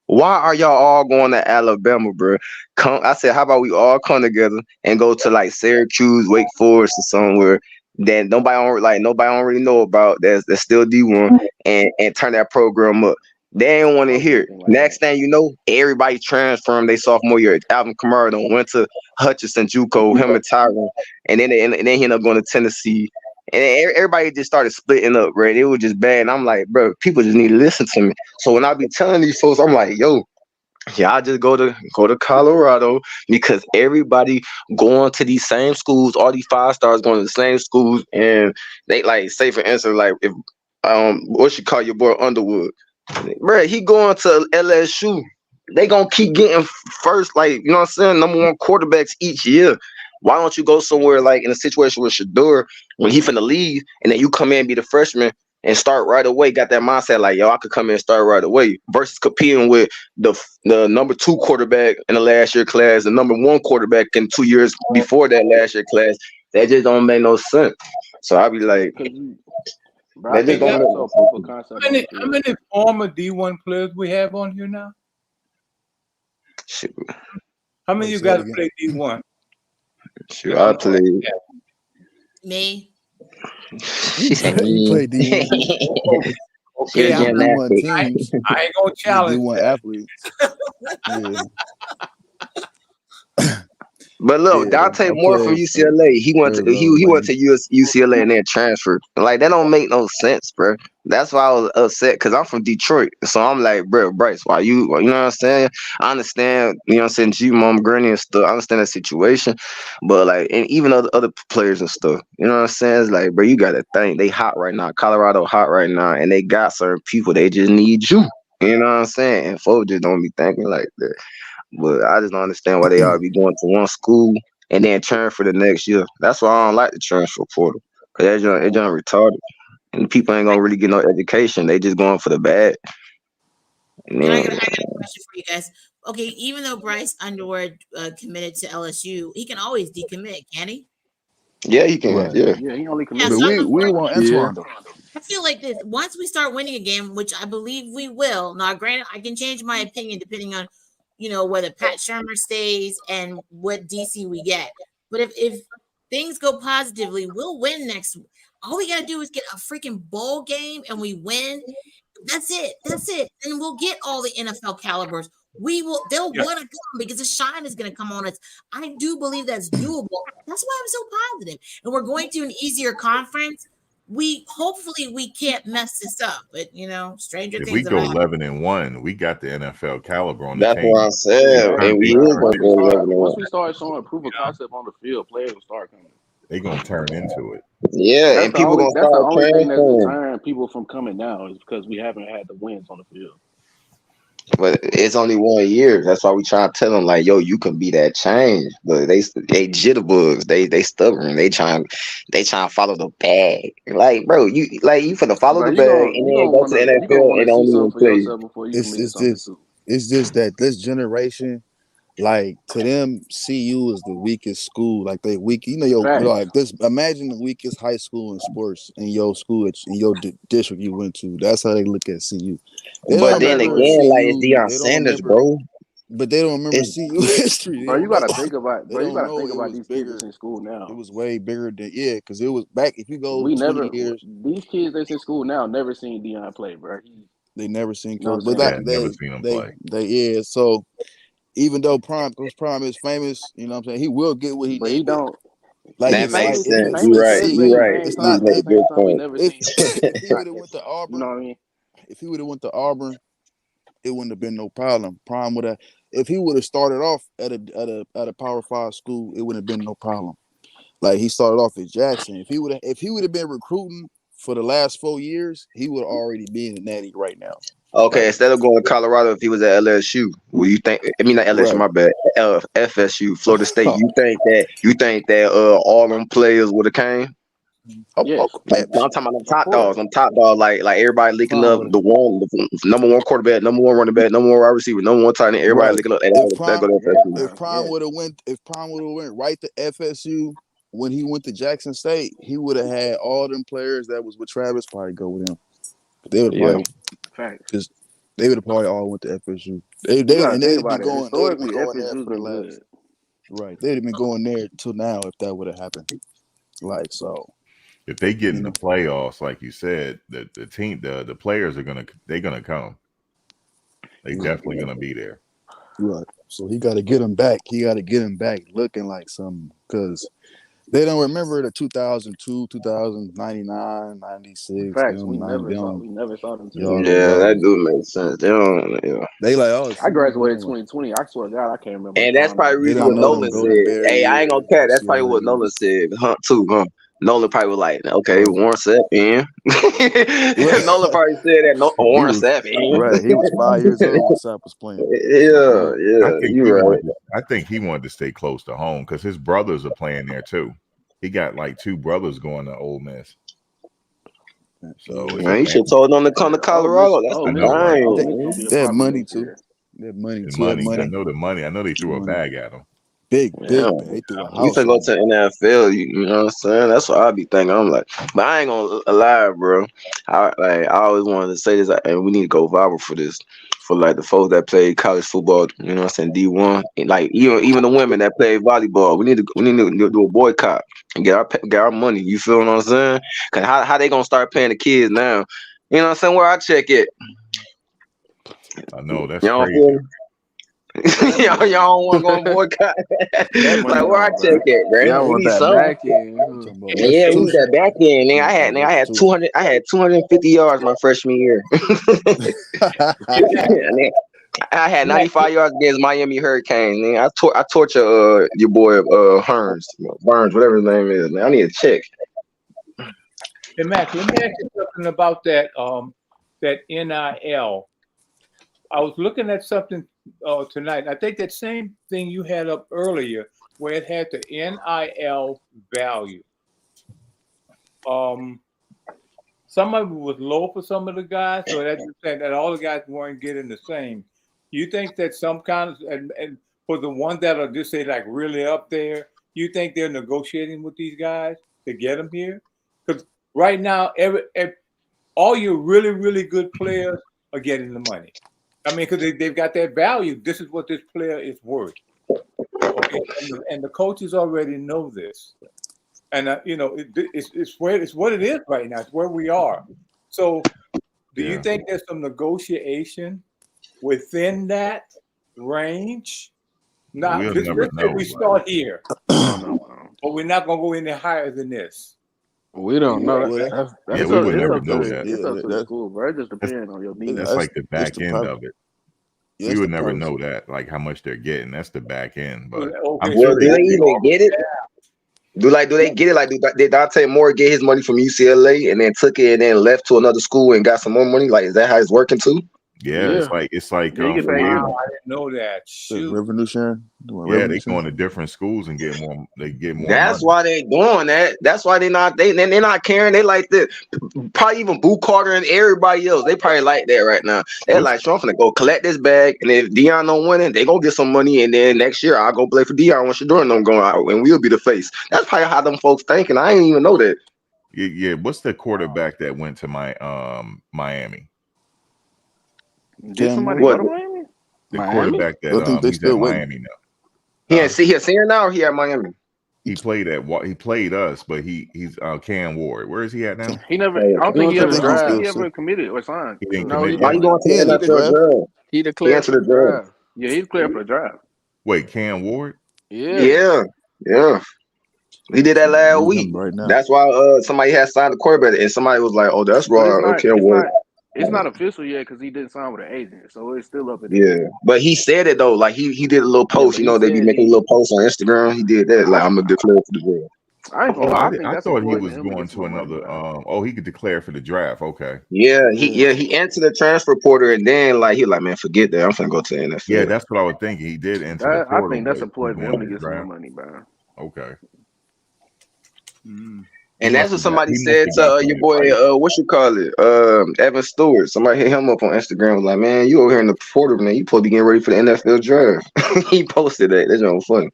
Why are y'all all going to Alabama, bro? I said, how about we all come together and go to like Syracuse, Wake Forest, or somewhere that nobody don't really know about. That's still D1, and turn that program up. They ain't want to hear it. Next thing you know, everybody transferring their sophomore year. Alvin Kamara done went to Hutchinson, JUCO, him and Tyron, and then he ended up going to Tennessee. And everybody just started splitting up, bro. It was just bad. And I'm like, bro, people just need to listen to me. So when I be telling these folks, I'm like, yo, y'all just go to Colorado because everybody going to these same schools, all these 5 stars going to the same schools, and they like say for instance, like if what you call your boy Underwood, bro, he going to LSU. They gonna keep getting first, like you know what I'm saying, number 1 quarterbacks each year. Why don't you go somewhere like in a situation with Shador when he finna leave, and then you come in and be the freshman and start right away? Got that mindset like, yo, I could come in and start right away versus competing with the number 2 quarterback in the last year class, the number 1 quarterback in 2 years before that last year class. That just don't make no sense. So I be like, Bro, I think that's also proof of concept. How many former D1 players we have on here now? Shoot. How many you got to play D1? Shoot, I played. Me. She said You play D1. Okay, D1 teams. I ain't gonna challenge D1 that. athletes. Yeah. But look, Dante Moore from UCLA, he went to UCLA and then transferred. Like that don't make no sense, bro. That's why I was upset because I'm from Detroit. So I'm like, bro, Bryce, why you know what I'm saying? I understand, you know what I'm saying, G Mom Granny and stuff. I understand that situation. But like, and even other players and stuff, you know what I'm saying? It's like, bro, you gotta think they hot right now. Colorado hot right now, and they got certain people, they just need you. You know what I'm saying? And folks just don't be thinking like that. But I just don't understand why they all be going to one school and then transfer the next year. That's why I don't like the transfer portal. Cause it's just retarded. And people ain't gonna really get no education. They just going for the bad. And And I then, got a question for you guys. Okay, even though Bryce Underwood committed to LSU, he can always decommit, can he? yeah, he can. Right. Yeah. Yeah, he only Yeah, committed. so we want Antoine though. I feel like this. Once we start winning a game, which I believe we will. Now, granted, I can change my opinion depending on, whether Pat Shermer stays and what DC we get. But if things go positively, we'll win next. All we gotta do is get a freaking bowl game and we win. That's it. And we'll get all the NFL calibers. They'll want to come because the shine is going to come on us. I do believe that's doable. That's why I'm so positive. And we're going to an easier conference. Hopefully we can't mess this up, but stranger things. If we go 11-1, we got the NFL caliber on the That's team. what I said. And we is gonna go 11-1. Once we start showing proof of concept on the field, players will start coming. They're gonna turn into it. Yeah, That's and people gonna that's the start only thing that's transferring. deterring people from coming now is because we haven't had the wins on the field. But it's only 1 year. That's why we try to tell them like, yo, you can be that change. But they jitterbugs. They stubborn. They trying to follow the bag. Like, bro, you finna follow the bag and then go to the NFL and don't even play. It's just that this generation, like to them, CU is the weakest school. Like they weak, like this. Imagine the weakest high school in sports in your school, in your district you went to. That's how they look at CU. But then again, like it's Dion Sanders, bro. But they don't remember CU history. Bro, you gotta think about. Bro, you gotta think about these kids that's in school now. It was way bigger than because it was back. If you go, years, these kids that's in school now never seen Dion play, bro. They never seen Coach, but never seen him play. So even though Coach Prime is famous, you know what I'm saying, he will get what he needs. But he don't. Like that makes sense. You're right. It's not. That's a good point. If he would have went to Auburn, you know what I mean? If he would have went to Auburn, it wouldn't have been no problem. Prime would have. If he would have started off at a Power 5 school, it wouldn't have been no problem. Like he started off at Jackson. If he would have been recruiting for the last 4 years, he would already be in the Natty right now. Okay, instead of going to Colorado, if he was at LSU, well, you think? I mean, not LSU, my bad. FSU, Florida State. You think that all them players would have came? Yeah, I'm talking about them top dogs. Them top dogs, like everybody linking up the number 1 quarterback, number 1 running back, number 1 wide receiver, number 1 tight end. Everybody linking up. If Prime would have went right to FSU when he went to Jackson State, he would have had all them players that was with Travis probably go with him. They would probably They would have probably all went to FSU. You gotta And think they'd about be it. going. They'd have been Historically, going there FSU's for the been last. good. Right. They'd have been going there till now if that would have happened. Like so. If they get You in the know. playoffs, like you said, the team, the players are gonna come. They definitely gonna be there. Right. So he got to get him back. He got to get him back looking like something because they don't remember the 2002, 2099, 96. Facts. We never saw them till Yeah, that do make sense. They don't. Yeah. They like, oh, I see, graduated 2020. I swear to God, I can't remember. And that's probably the they reason don't what know them Nolan Golden said. Bear Hey, I ain't years. gonna care. That's See probably how what they Nolan do. said, too, huh? Nolan probably was like, okay, Right. Warren Sapp in. Nolan probably said that. No, He Warren was Sapp in. right. He was 5 years old when Sapp was playing. Yeah, I yeah, think you he right. wanted. I think he wanted to stay close to home because his brothers are playing there too. He got like 2 brothers going to Ole Miss. So it's Man, you should have told them to come to Colorado. That's the thing. They had money too. They had money The too. They had money. I money. know the money. I know they threw a bag at him. Big Yeah. bag. They threw a You house. finna go to the NFL, you know what I'm saying? That's what I be thinking. I'm like, but I ain't gonna lie, bro. I always wanted to say this, and we need to go viral for this. For like the folks that play college football, you know what I'm saying, D1, and like even the women that play volleyball, we need to do a boycott and get our money. You feel what I'm saying? Cause how they gonna start paying the kids now? You know what I'm saying? Where I check it. I know that's Y'all crazy. feel me? y'all don't want to go on boycott. Like where I check it, bro. Y'all We want need that something. back end? Yeah, we need that back end. Nigga, I had 200. I had 250 yards my freshman year. I had 95 yards against Miami Hurricanes. Nigga. I torture your boy Burns, whatever his name is. Man, I need a check. Hey Mac, let me ask you something about that that NIL. I was looking at something tonight. I think that same thing you had up earlier, where it had the NIL value. Some of it was low for some of the guys, so that's saying that all the guys weren't getting the same. You think that some kind of and for the ones that are just say like really up there, you think they're negotiating with these guys to get them here? Because right now, all your really, really good players are getting the money. I mean, because they've got that value. This is what this player is worth. Okay, and the coaches already know this, and you know it's what it is right now. It's where we are. So, do you think there's some negotiation within that range? Now, We'll let's never say know. we start here, No. but we're not going to go any higher than this. We don't know. Yeah, we would never know that. It's up to the school, bro. It just depends on your needs. That's like the back end of it. Yeah, We would never know that, like how much they're getting. That's the back end. But I'm Well, sure do they even get it? Do they get it? Like, did Dante Moore get his money from UCLA and then took it and then left to another school and got some more money? Like, is that how it's working too? Yeah, it's like Wow, I for didn't know that. Shoot. Revenue sharing. Yeah, they going to different schools and get more. They get more. That's money. why they doing that. That's why they're not caring. They like this. Probably even Boo Carter and everybody else. They probably like that right now. They're like, so I'm finna go collect this bag, and if Dion don't win it, they gonna get some money, and then next year I'll go play for Dion when Shador don't go out, and we'll be the face. That's probably how them folks thinking. I didn't even know that. Yeah. What's the quarterback that went to Miami? Did somebody go to Miami? The quarterback that he's at Miami now. He's senior now, or he at Miami? He played us, but he's Cam Ward. Where is he at now? He never. I don't think he ever committed or signed. He didn't Why commit you yet? going to the NFL draft? He declared for the draft. Yeah, he's cleared for the draft. Wait, Cam Ward? Yeah. He did that last week. Right now. That's why somebody had signed the quarterback, and somebody was like, "Oh, that's right, okay, Ward." It's not official yet because he didn't sign with an agent, so it's still up in the Yeah, air. but he said it though. Like he did a little post. Yeah, you know, they be making a little post on Instagram. He did that. Like, I'm gonna declare for the draft. I ain't gonna lie. I think I that's thought he employed was him to going get to some money, another. He could declare for the draft. Okay. Yeah, he entered the transfer portal, and then he like, man, forget that. I'm finna go to the NFL. Yeah, that's what I would think. He did enter the portal. I think that's but employed for he's him going to get some more draft. money, bro. Okay. And that's what somebody said to your boy, what you call it, Evan Stewart. Somebody hit him up on Instagram, was like, man, you over here in the portal, man. You supposed to be getting ready for the NFL draft. He posted that. That's just funny.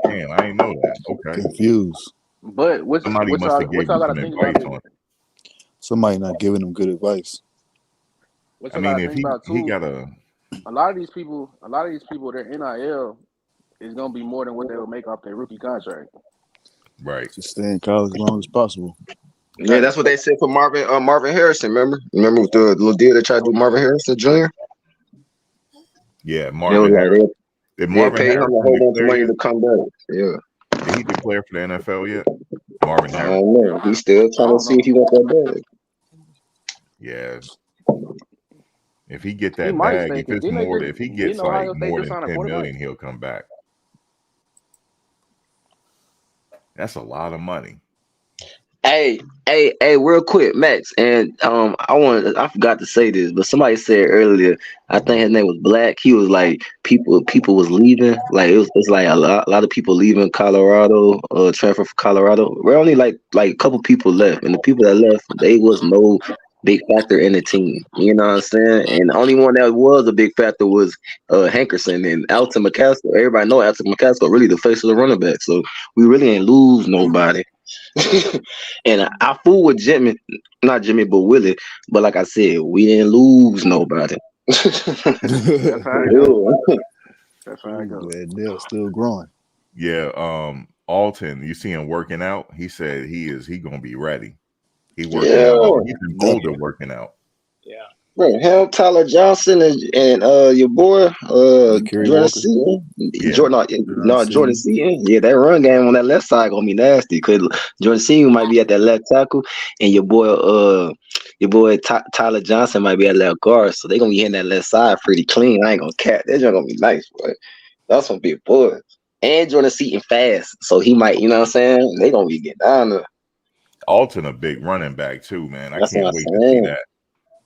Damn, I didn't know that. Okay. Confused. But Somebody must have gave him some advice on it. Somebody not giving them good advice. What I you mean, gotta if think about he too, got a a lot of these people, their NIL is gonna be more than what they will make off their rookie contract. right. Just stay in college as long as possible. Yeah, that's what they said for Marvin Harrison. Remember with the little deal they tried to do Marvin Harrison Jr. Yeah, They was Marvin like Harris. Did they Marvin paid him a Harrison whole bunch of declare money yet? to come back. Yeah, Did he declare for the NFL yet? Marvin I Harris. don't know. He's still I trying to don't see if know. he want that bag. Yeah. If he get He that might bag, stay if because it's more, if he didn't gets like Ohio State more just than sign a 10 quarterback? million, he'll come back. That's a lot of money. Hey, real quick, Max, and I forgot to say this, but somebody said earlier, I think his name was Black. He was like people was leaving, like it's like a lot of people leaving Colorado, transfer from Colorado. We're only like a couple people left, and the people that left, they was no big factor in the team. You know what I'm saying? And the only one that was a big factor was Hankerson and Alton McCaskill. Everybody know Alton McCaskill really the face of the running back, so we really ain't lose nobody. And I fool with Jimmy, not Jimmy, but Willie. But like I said, we didn't lose nobody. That's how it goes. Yeah. That's how it goes. Glad they're still growing. Yeah, Alton, you see him working out. He said he gonna be ready. He working Yeah. out all. He's in That, Boulder working out. Yeah. Bro, him, Tyler Johnson, and your boy Kerry Jordan Walker. Seaton, Yeah. Jordan Seaton. Yeah, that run game on that left side gonna be nasty because Jordan Seaton might be at that left tackle, and your boy Tyler Johnson might be at left guard, so they gonna be hitting that left side pretty clean. I ain't gonna cat. That's gonna be nice, boy. That's gonna be a boy. And Jordan Seaton fast, so he might, you know what I'm saying? They gonna be getting down there. Alton a big running back too, man. I That's what can't I'm wait to see saying. that.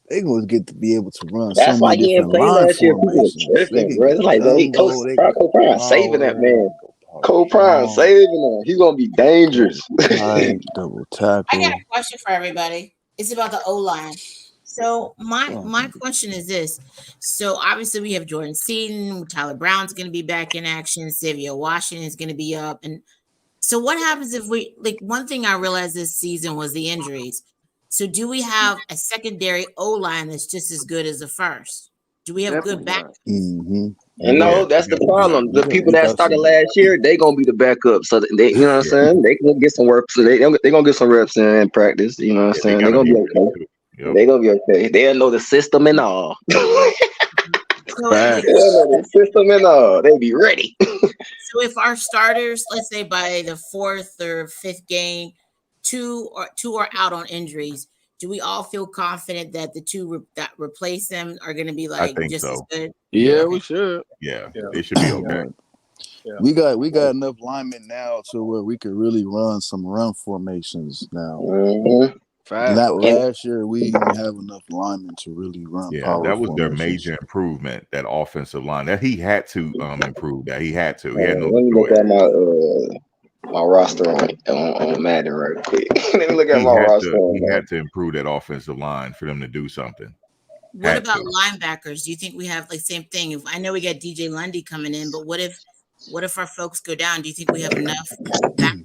They gonna get to be able to run so That's why many he didn't different play line last year. People were formations. They tripping, can bro. go It's like they jumbo, they can Cole go Prime saving that power, they man. can go power Cole Prime strong, saving him. He's gonna be dangerous. double tight, double I got tackle. a question for everybody. It's about the O line. So my question is this. So obviously we have Jordan Seaton, Tyler Brown's going to be back in action, Xavier Washington is going to be up, and so what happens if we like one thing I realized this season was the injuries. So do we have a secondary O line that's just as good as the first? Do we have good Definitely back? not. Mm-hmm. And Yeah, no, that's the we problem. The people We that got started some. last year, they gonna be the backup. So they, you know what I'm yeah, saying? They can get some work. So they gonna get some reps in practice. You know what I'm yeah, they saying? They gotta gonna be be ready okay. too. Yep. They gonna be okay. They'll know the system and all. They'll So Facts. know the system and all. They be ready. so if our starters, let's say by the fourth or fifth game, two are out on injuries, do we all feel confident that the that replace them are going to be I like think just as so. good? Yeah, Yeah, we should. yeah, Yeah. they should be Yeah. okay. Yeah. We got enough linemen now to where we could really run some run formations now. Mhm. Fast. Not And last year, we didn't have enough linemen to really run Yeah, power that was their formations. major improvement. That offensive line that he had to improve. That he had to. He had no let me look choice. at my roster on Madden right quick. Let me look at He my had roster. to. On He Madden. had to improve that offensive line for them to do something. What Had about to. linebackers? Do you think we have like same thing? If I know we got DJ Lundy coming in, but what if our folks go down? Do you think we have enough back?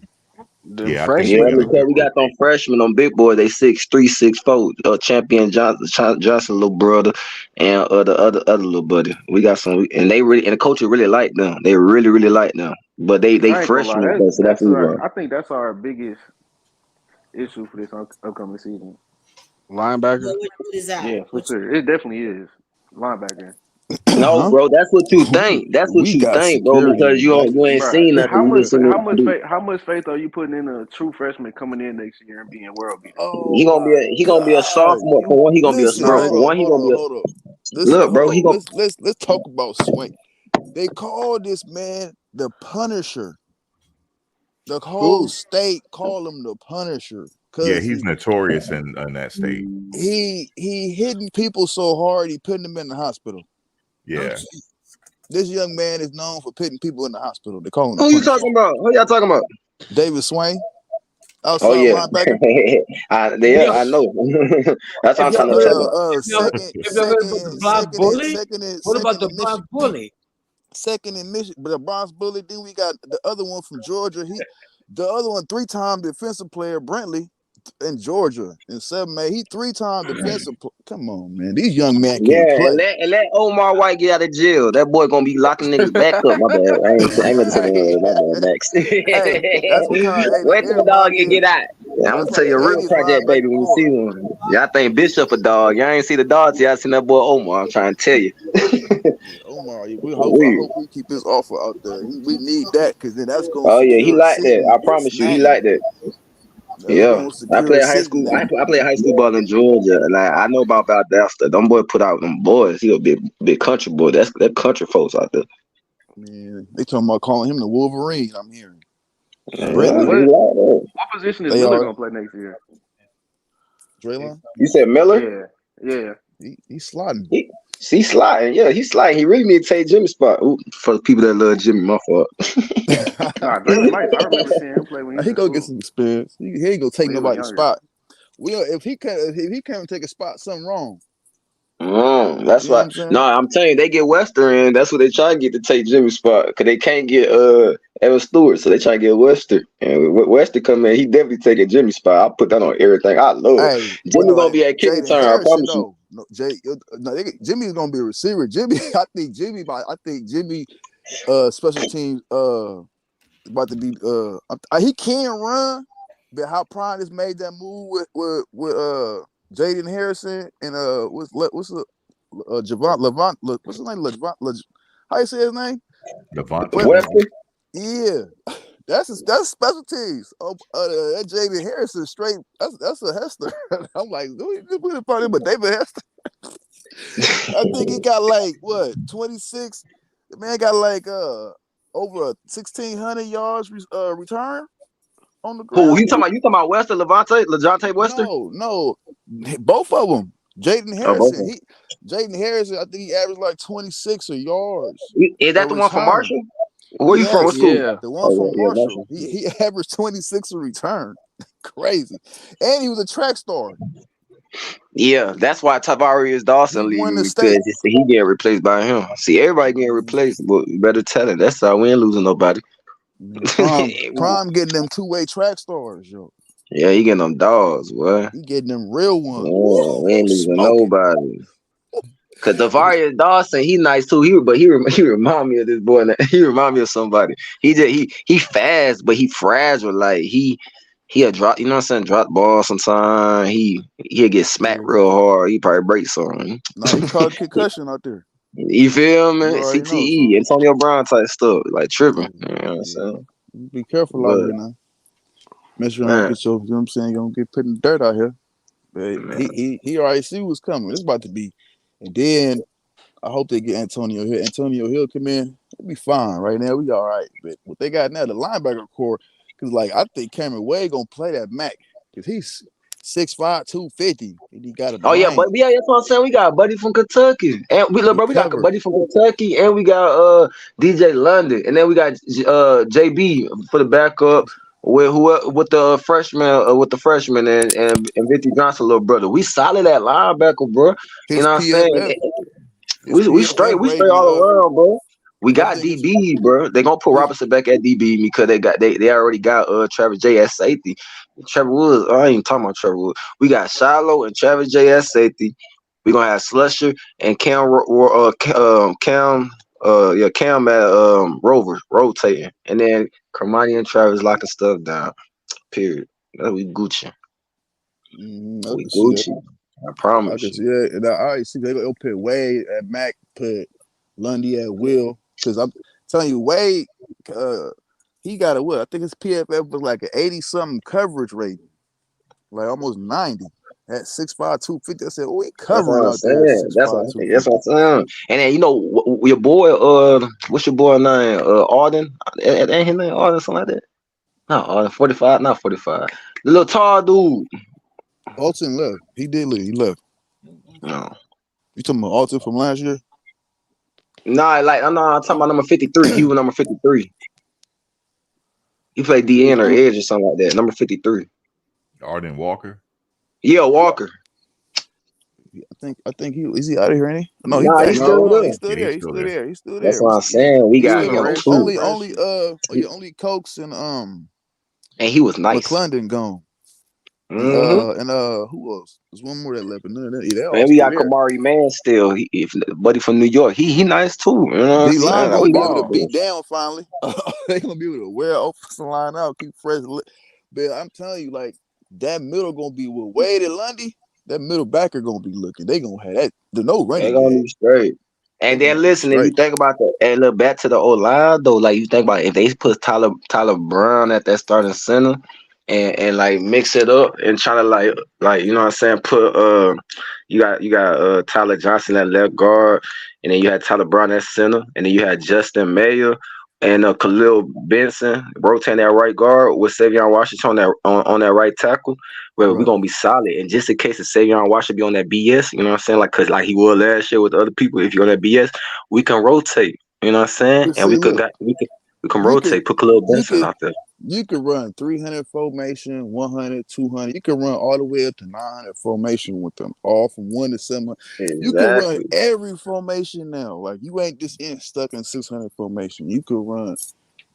Them Yeah, I think Yeah, we freshmen. got a good because we got them rotation. freshmen, them big boy. They 6'3", 6'4". Champion Johnson, little brother, and the other little buddy. We got some, and they really, and the coach really like them. They really like them. But they I ain't gonna lie. freshmen, though, so that's what we want. I think that's our biggest issue for this upcoming season. Linebacker. What is that? Yeah, for sure. It definitely is linebacker. No, Huh? bro, that's what you think. That's what We you got think, bro, security because in the back. you ain't Bro, seen nothing. You just seen it. how much faith are you putting in a true freshman coming in next year and being world beater? Oh He gonna be my he gonna be a God! sophomore. For one, he gonna be a Listen, No, scrub. they. For one, he gonna be a hold up. Listen, look, hold bro. He on. gonna Let's talk about Swank. They call this man the Punisher. The whole Who? state call him the Punisher Yeah, because he's notorious in that state. he hitting people so hard he putting them in the hospital. Yeah, This young man is known for putting people in the hospital. They call him the who you Punisher. talking about? Who y'all talking about? David Swain, Oh outside yeah, linebacker. I know. That's what If I'm you trying to heard, tell you. if you heard about the black bully, what about the black bully? Second in Michigan, but the Bronx Bully. Then we got the other one from Georgia. The other one 3-time defensive player, Brentley, in Georgia in 7A. He 3-time defensive. Come on, man. These young men Yeah, can't play. and let Omar White get out of jail. That boy gonna be locking niggas back up. My bad. I ain't gonna say that. My bad, Max. Hey, that's what kind of Wait till the dog get out. Yeah, I'm gonna that's tell like you an a real 80s project, baby, linebacker when you core. see one. Y'all think Bishop a dog. Y'all ain't see the dog till y'all seen that boy Omar. I'm trying to tell you. Omar, I Weird. hope we keep his offer out there. We need that because then that's gonna Oh yeah, he secure a like that. seat I promise you, he now. like that. That's Yeah, gonna I secure a played high seat school. now. I played high school ball in Georgia. Like I know about Valdosta. Them boy put out them boys. He a big country boy. That country folks out there. Man, they talking about calling him the Wolverine. I'm hearing Yeah, Brentley. he like that. What position is They Miller are gonna play next year? Draylon. You said Miller? Yeah. He's sliding. He's sliding. Yeah, he's sliding. He really need to take Jimmy's spot. Ooh, for the people that love Jimmy, my fault. Nah, Draylon nice. I remember seeing him play when he was He in go get school. some experience. He ain't gonna take When he was nobody's younger. spot. Well, if he can't take a spot, something wrong. That's You know what why. I'm saying? No, I'm telling you, they get Western in. That's what they try to get to take Jimmy's spot because they can't get Evan Stewart, so they try to get Western. And with Western come in, he definitely taking Jimmy's spot. I'll put that on everything. I love it. Hey, Jimmy gonna be at kick Jaden return. I Harrison promise you. though. No, Jimmy's gonna be a receiver. I think Jimmy special teams about to be he can run, but how Prime just made that move with Jaden Harrison and what's the Javon Levant what's his name Levant how you say his name? Devontae Western. Yeah. That's special teams. That Jaden Harrison straight. That's a Hester. I'm like, who you put in front of him? But David Hester. I think he got like what 26. The man got like over 1,600 yards return on the Who ground. you talking about? You talking about Western LeJohntay Western? No, both of them. Jaden Oh, both of Harrison. them. Jaden Harrison. I think he averaged like 26 yards. Is that the one from return. Marshall? Where you from? What Yes, school? Yeah. the one from yeah, Marshall. He averaged 26 a return. Crazy. And he was a track star. Yeah, that's why Tavarius Dawson He won leaving the because state. he getting replaced by him. See, everybody getting replaced, but you better tell it. That's how we ain't losing nobody. Prime getting them two-way track stars, yo. Yeah, he getting them dogs, boy. He getting them real ones. Yeah, we ain't losing Smoking. nobody. Cause Tavarius Dawson, he nice too. He remind me of this boy. He remind me of somebody. He fast, but he fragile. Like he'll drop. You know what I'm saying? Drop ball sometime. He'll get smacked real hard. He probably break something. No, he caught a concussion out there. You feel me? You already know, CTE, Antonio Brown type stuff, like tripping. You know what I'm saying? Be careful out here now. Make sure you don't get you know what I'm saying, you don't get put in dirt out here. But he already see what's coming. It's about to be. And then I hope they get Antonio Hill. Antonio Hill come in, it'll be fine. Right now, we all right. But what they got now, the linebacker core, because like I think Cameron Wade gonna play that Mac because he's 6'5", 250, and he got a Oh yeah, brain. but yeah, that's what I'm saying. We got a buddy from Kentucky, and we got a buddy from Kentucky, and we got DJ London, and then we got JB for the backup with the freshman and Victor Johnson little brother. We solid at linebacker, bro. You know what I'm saying? We straight all around, bro. We got DB, bro. They gonna put Robinson back at DB because they already got Travis J at safety. Trevor Woods, I ain't even talking about Trevor Woods. We got Shiloh and Travis J at safety. We gonna have Slusher and Cam at Rover rotating, and then Kermani and Travis locking stuff down. Period. We Gucci. We Gucci. I promise. I can see that. And I already see they'll put Wade at Mac, put Lundy at Will. Because I'm telling you, Wade, he got a what? I think his PFF was like an 80-something coverage rating, like almost 90 at 6'5", 250. I said, oh, he covering out there at 6'5", 250. That's what I'm saying. And then your boy, what's your boy name? Arden? Ain't his name Arden? Something like that? No, Arden 45, not 45. The little tall dude. Alton left. He did leave. He left. No. You talking about Alton from last year? Nah, I'm talking about number 53. He was number 53. He played DN or edge or something like that. Number 53. Arden Walker. Yeah, Walker. I think is he out of here, ain't he? No, he's still there. He's still there. He's still there. He's still there. That's what I'm saying. We got him too. Only Cokes and and he was nice. McClendon gone. Who else? There's one more that left, but none of them. Yeah, they all And we still got there. Kamari Man still. Buddy from New York. He nice too. You know what I'm D-Line saying? Like, gonna we be got able to good beat players. down finally. They gonna be able to wear offensive line out, keep fresh. But I'm telling you, like that middle gonna be with Wade and Lundy. That middle backer gonna be looking. They gonna have that. The no They running gonna game. be straight. They And gonna then be listen, if you straight. think about that, and look back to the old line though, like you think about if they put Tyler Brown at that starting center and like mix it up and try to like you know what I'm saying, put you got Tyler Johnson at left guard, and then you had Tyler Brown at center, and then you had Justin Mayer and Khalil Benson rotating that right guard with Savion Washington on that right tackle. Well, we're Right. gonna be solid. And just in case if Savion Washington be on that BS, you know what I'm saying? Like, cause like he was last year with other people, if you're on that BS, we can rotate. You know what I'm saying? But And see, look, we can you could rotate. Put Khalil you Benson could out there. you could run 300 formation, 100, 200. You can run all the way up to 900 formation with them, all from 1 to 7. You can run Exactly. every formation now. Like you ain't just stuck in 600 formation. You could run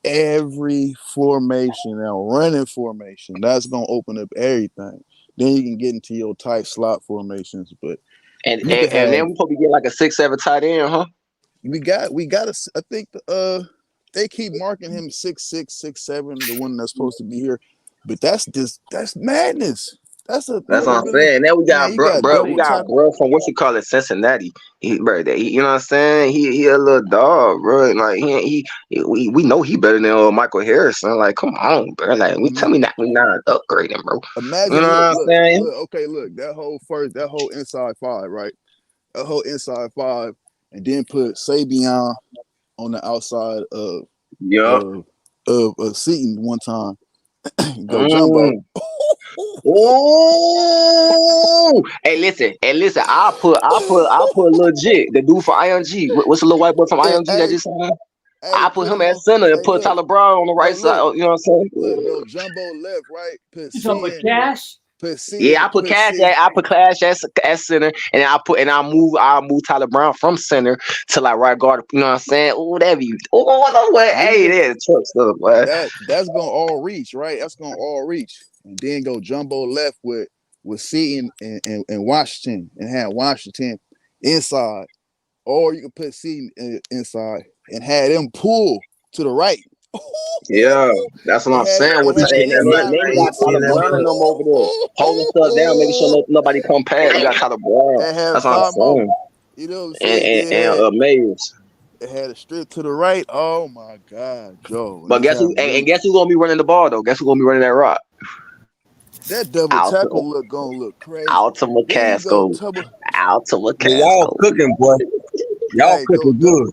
every formation now, running formation. That's gonna open up everything. Then you can get into your tight slot formations, but And you and, can and have. then we probably get like a 6'7" tight end, huh? We got. I think they keep marking him 6'6", 6'7", the one that's supposed to be here, but that's madness. That's a That's you what I'm really saying. Then we man. got You got we double got tackle. from what you call it, Cincinnati. You know what I'm saying? He a little dog, bro. Like we know he better than Michael Harrison. Like, come on, bro. Like, tell me that we not upgrading, bro. You Imagine, know what I'm saying? okay, look, that whole inside five, right? That whole inside five, and then put Sabian on the outside Yup. of Seaton one time. Go jumbo. Mm. Oh, hey, listen. I'll put legit the dude for ING. What's the little white boy from Hey, ING that just signed? I put put him him at on. center and Hey, put look. Tyler Brown on the right Hey, side. look. You know what I'm Look, saying? go jumbo left, right? Put You talking about C in. Cash? Put C Yeah, in. I put Put Cash C. I put Cash at center, and I'll move Tyler Brown from center to like right guard. You know what I'm saying? Oh, whatever you. Hey, Yeah, there's truck stuff, boy. that's gonna all reach, right? That's gonna all reach, and then go jumbo left with C and Washington, and have Washington inside, or you can put C inside and have them pull to the right. Yeah, that's what And I'm had saying. and With had Ty- an and then inside you got reach. Tyler Brown and them over there holding stuff down, making sure nobody come past. You got Tyler Brown. And have That's what I'm timeout. saying. You know what I'm And saying? and, and uh, Mayers. It had a strip to the right. Oh my God, Joe. And But just guess have who? them And really guess who's gonna be running the ball though? Guess who's gonna be running that rock? that double Out to tackle gonna look crazy. out to Then you go McCaskill. double. Out to But y'all McCaskill. cooking, boy. Y'all Hey, cooking good.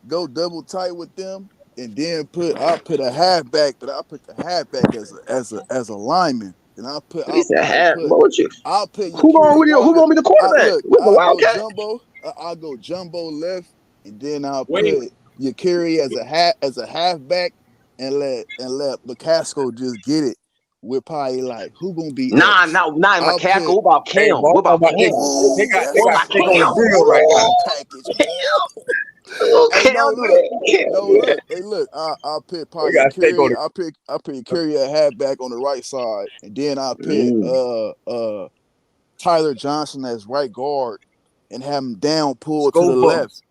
go double tight with them, and then I'll put a halfback, but I'll put the halfback as a lineman, and He said, "Half, but what you? I'll put Who going Yakiri with you? Who Walker. gonna be the quarterback? With the I'll go Wildcat? jumbo. I'll go jumbo left, and then I'll Wait, put Yakiri as a halfback, and let McCaskill just get it. We're probably like, who gonna be Nah, X? not I'll McCaskill. put. What about hey, Cam? boy, What about Cam? they Ooh, got that's they What got a about steak on the Cam? grill right now. strong package. Hey, Cam no, do look. that. Cam No, do that. look. Hey, look. I'll pick They probably got steak on Yakiri. I'll put Yakiri a halfback on the right side, and then I'll put Mm. Tyler Johnson as right guard, and have him down Let's pull to go the left. Bucks.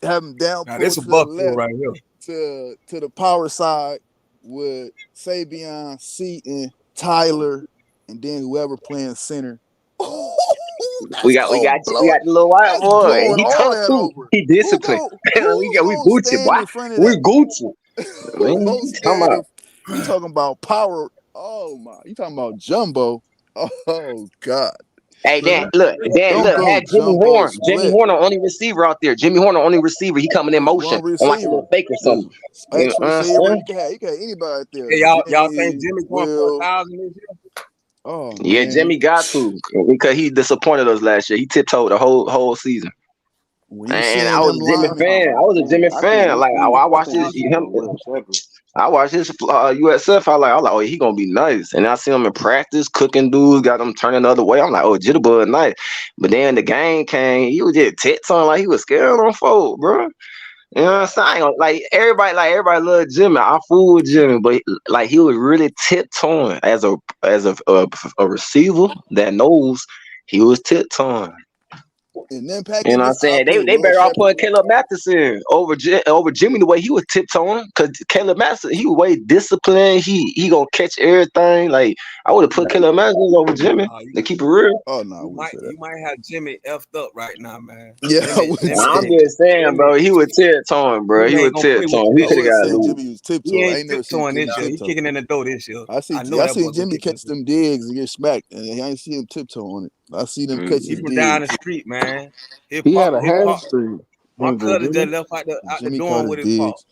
Have him down Now pull this a to the Buffalo left right here. to the power side with Sabian, Seaton, Tyler, and then whoever playing center. We That's got we gonna got we blow it. got the little white That's boy. blowing He all tough that too. over. He disciplined. we Who gonna Gucci, stand boy. in front of We that? Gucci. Who Man, gonna you talking stand about? in? You talking about power? Oh my! You talking about jumbo? Oh God! Hey, Look, Dan, don't look, go had Jimmy jumbo Horn. Jimmy split. Horn, only receiver out there. Jimmy Horn, only receiver. He coming in That's motion one on like a receiver. little fake or This something. You know X what I'm receiver. saying? You can have anybody out there. Hey, y'all think Jimmy, Jimmy going for Will. 1,000 this year? Oh Yeah, man, Jimmy got to because he disappointed us last year. He tiptoed the whole season. when you And seeing I was them a Jimmy linemen, fan. I was a Jimmy I think fan. we Like see. I I watched think we his see him. more Will Shepherd. I watched his USF. I was like, oh, he gonna be nice. And I see him in practice cooking dudes, got him turning the other way. I'm like, oh, Jitterbug nice. But then the game came, he was just tits on like he was scared on folk, bro. You know what I'm saying? Like everybody loved Jimmy. I fool with Jimmy, but like he was really tiptoeing as a receiver that knows he was tiptoeing. In them You know what I'm packages, I'll saying? put They Will better off Shepherd. putting Caleb Matheson over Jimmy the way he was tiptoeing. Cause Caleb Matheson, he was way disciplined. He gonna catch everything. Like I would have put Caleb Matheson over Jimmy to keep it real. Oh no, I You wouldn't might say that. you might have Jimmy effed up right now, man. Yeah, I Jimmy, wouldn't Jimmy, say I'm that. just saying, Jimmy, bro. He was tiptoeing, bro. Jimmy He was ain't gonna play with tiptoeing. you He I this could have year, wouldn't got say man. loose. Jimmy was He tiptoe. I ain't ain't never seen tiptoeing Jimmy this year. He tiptoe. kicking in the door this year. I I know that seen boy gonna Jimmy get catch this. them digs and get smacked, and I ain't see him tiptoe on it. I see them catch He his from down the digs. street, man. His He had pop, a his pop. hamstring My injury, cousin didn't just he? left out the Jimmy caught door his with his pop. digs.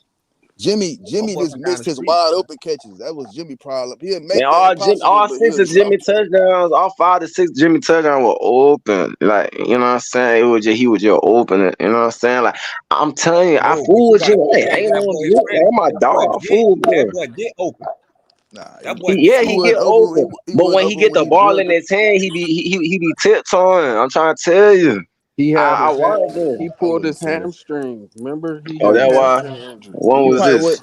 Jimmy My boy just from down missed the his street. wide open catches. That was Jimmy problem. He'll Man, make that impossible, all but six he'll of Jimmy drop it. touchdowns, all 5 to 6 Jimmy touchdowns were open. Like, you know what I'm saying? He was just open it. You know what I'm saying? Like, I'm telling you, I No, but fool with Jimmy. I ain't that on boy Jimmy. Fred, Like, my dog. I fool with that him. boy get open. Nah, That boy get he He open. get wasn't open. open. He But wasn't when he open get when the he ball in dribbled. his hand, he be tiptoeing. I'm trying to tell you. He had I his watched him. he I pulled wouldn't his say that. hamstring. Remember, he Oh, had a that why? hamstring injury. When He was Yeah, probably this? would.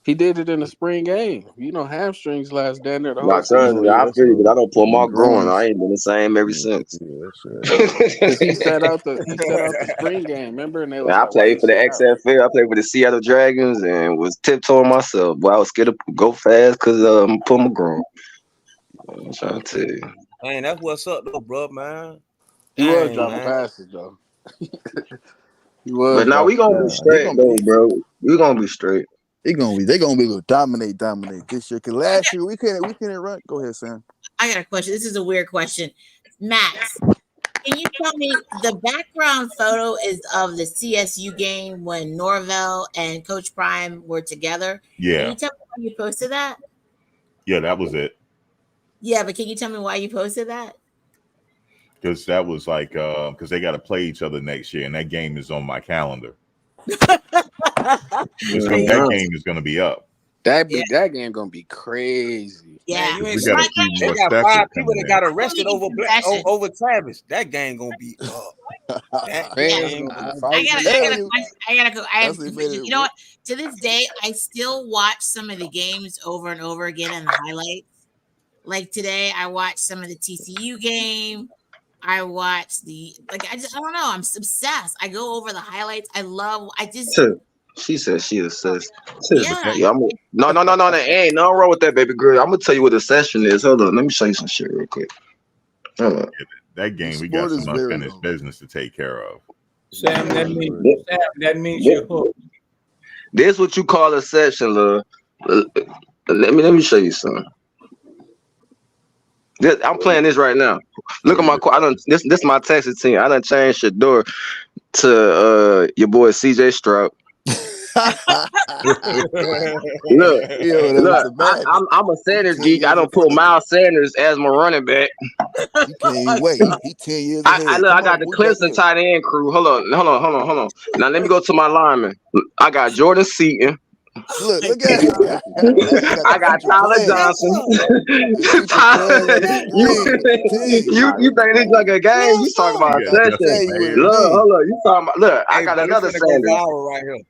he did it in the spring game. You know, hamstrings last down there the My whole cousin, Oh season yeah, I that's feel you, because true. I don't pull And my the groin. I groins. ain't been the same ever Yeah, since. that's because he set out the spring game. Remember, and they was I like, "Why played you for the sitting out?" XFL. I played for the Seattle Dragons and was tiptoeing myself. Boy, I was scared to go fast because I'm pulling my groin. I'm trying to tell you. Man, that's what's up though, bro, man. He was Dang, dropping man. passes though. He was But now we dropping gonna be passes. He straight gonna though, be. bro. We gonna be straight. They gonna be able to dominate this year. Cause last year we couldn't run. Go ahead, Sam. I got a question. This is a weird question. Max, can you tell me the background photo is of the CSU game when Norvell and Coach Prime were together? Can Yeah, you tell me why you posted that? yeah, that was it. Yeah, but can you tell me why you posted that? Because that was like because they got to play each other next year, and that game is on my calendar. See? That Mhm. game is going to be up That Yeah, game gonna be crazy. Man, yeah. you because ain't we It's got seen a like it. few They more got staffers 5 people coming that in. got I'm gonna arrested make a over confession. over Travis. That game gonna be up. That Yeah, Fans game gonna be gonna I fighting gotta, each I Telling gotta, other. you, I gotta go. I that's have what made confession. it. You know what? To this day, I still watch some of the games over and over again in the highlights. Like today, I watched some of the TCU game. I watched I don't know. I'm obsessed. I go over the highlights. I just, She said she assessed. yeah. Yeah, no. Ain't nothing wrong with that, baby girl. I'm gonna tell you what a session is. Hold on, let me show you some shit real quick. Hold on. That The game, we got sport is some very unfinished business to take care of. Sam, that very means very. you're hooked. This what you call a session, love. Let me show you something. I'm playing this right now. Look Oh at my. yeah, I don't. This my Texas team. I done changed the door to your boy CJ Stroud. Look, He over there with look. the Madden. I'm a He Sanders 10 geek. I years in don't put front of him. Miles Sanders as my running back. He can't even wait. He 10 years I ahead. look. I Come got on, the we back Clemson here. tight end crew. Hold on. Now let me go to my lineman. I got Jordan Seaton. Look at it. That nigga got I the got future Tyler playing. Johnson. The future playing on the screen. You think this like a game? You talking about you a got I'm session? Justin telling you what it Payne. Look, mean. hold on. You talking about? Look, I Hey, got bro, this another finna go Sanders. viral right here.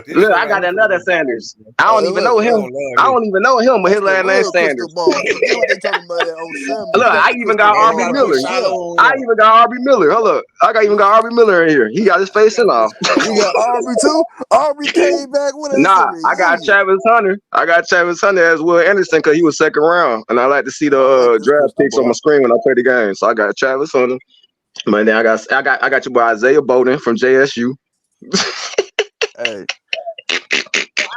This Look, shit I right got here finna another go viral. Sanders. I don't even know They him. gonna love I this. don't even know him, but That's his the last name real crystal Sanders. ball. Forget what they talking about that old Samuel. Look, He got I the even crystal got Hey, you RB ball gotta on put Miller. Shiloh himself. on I there. even got RB Miller. Hold up. Even got RB Miller in here. He got his You face gotta and put all. You Shiloh on got Aubrey too? Aubrey came back with us a Nah, I got reunion. Travis Hunter. I got Travis Hunter as Will Anderson because he was second round, and I like to see the I like this draft crystal picks on my ball. screen when I play the game. So I got Travis Hunter. But then I got your boy Isaiah Bowden from JSU. Hey,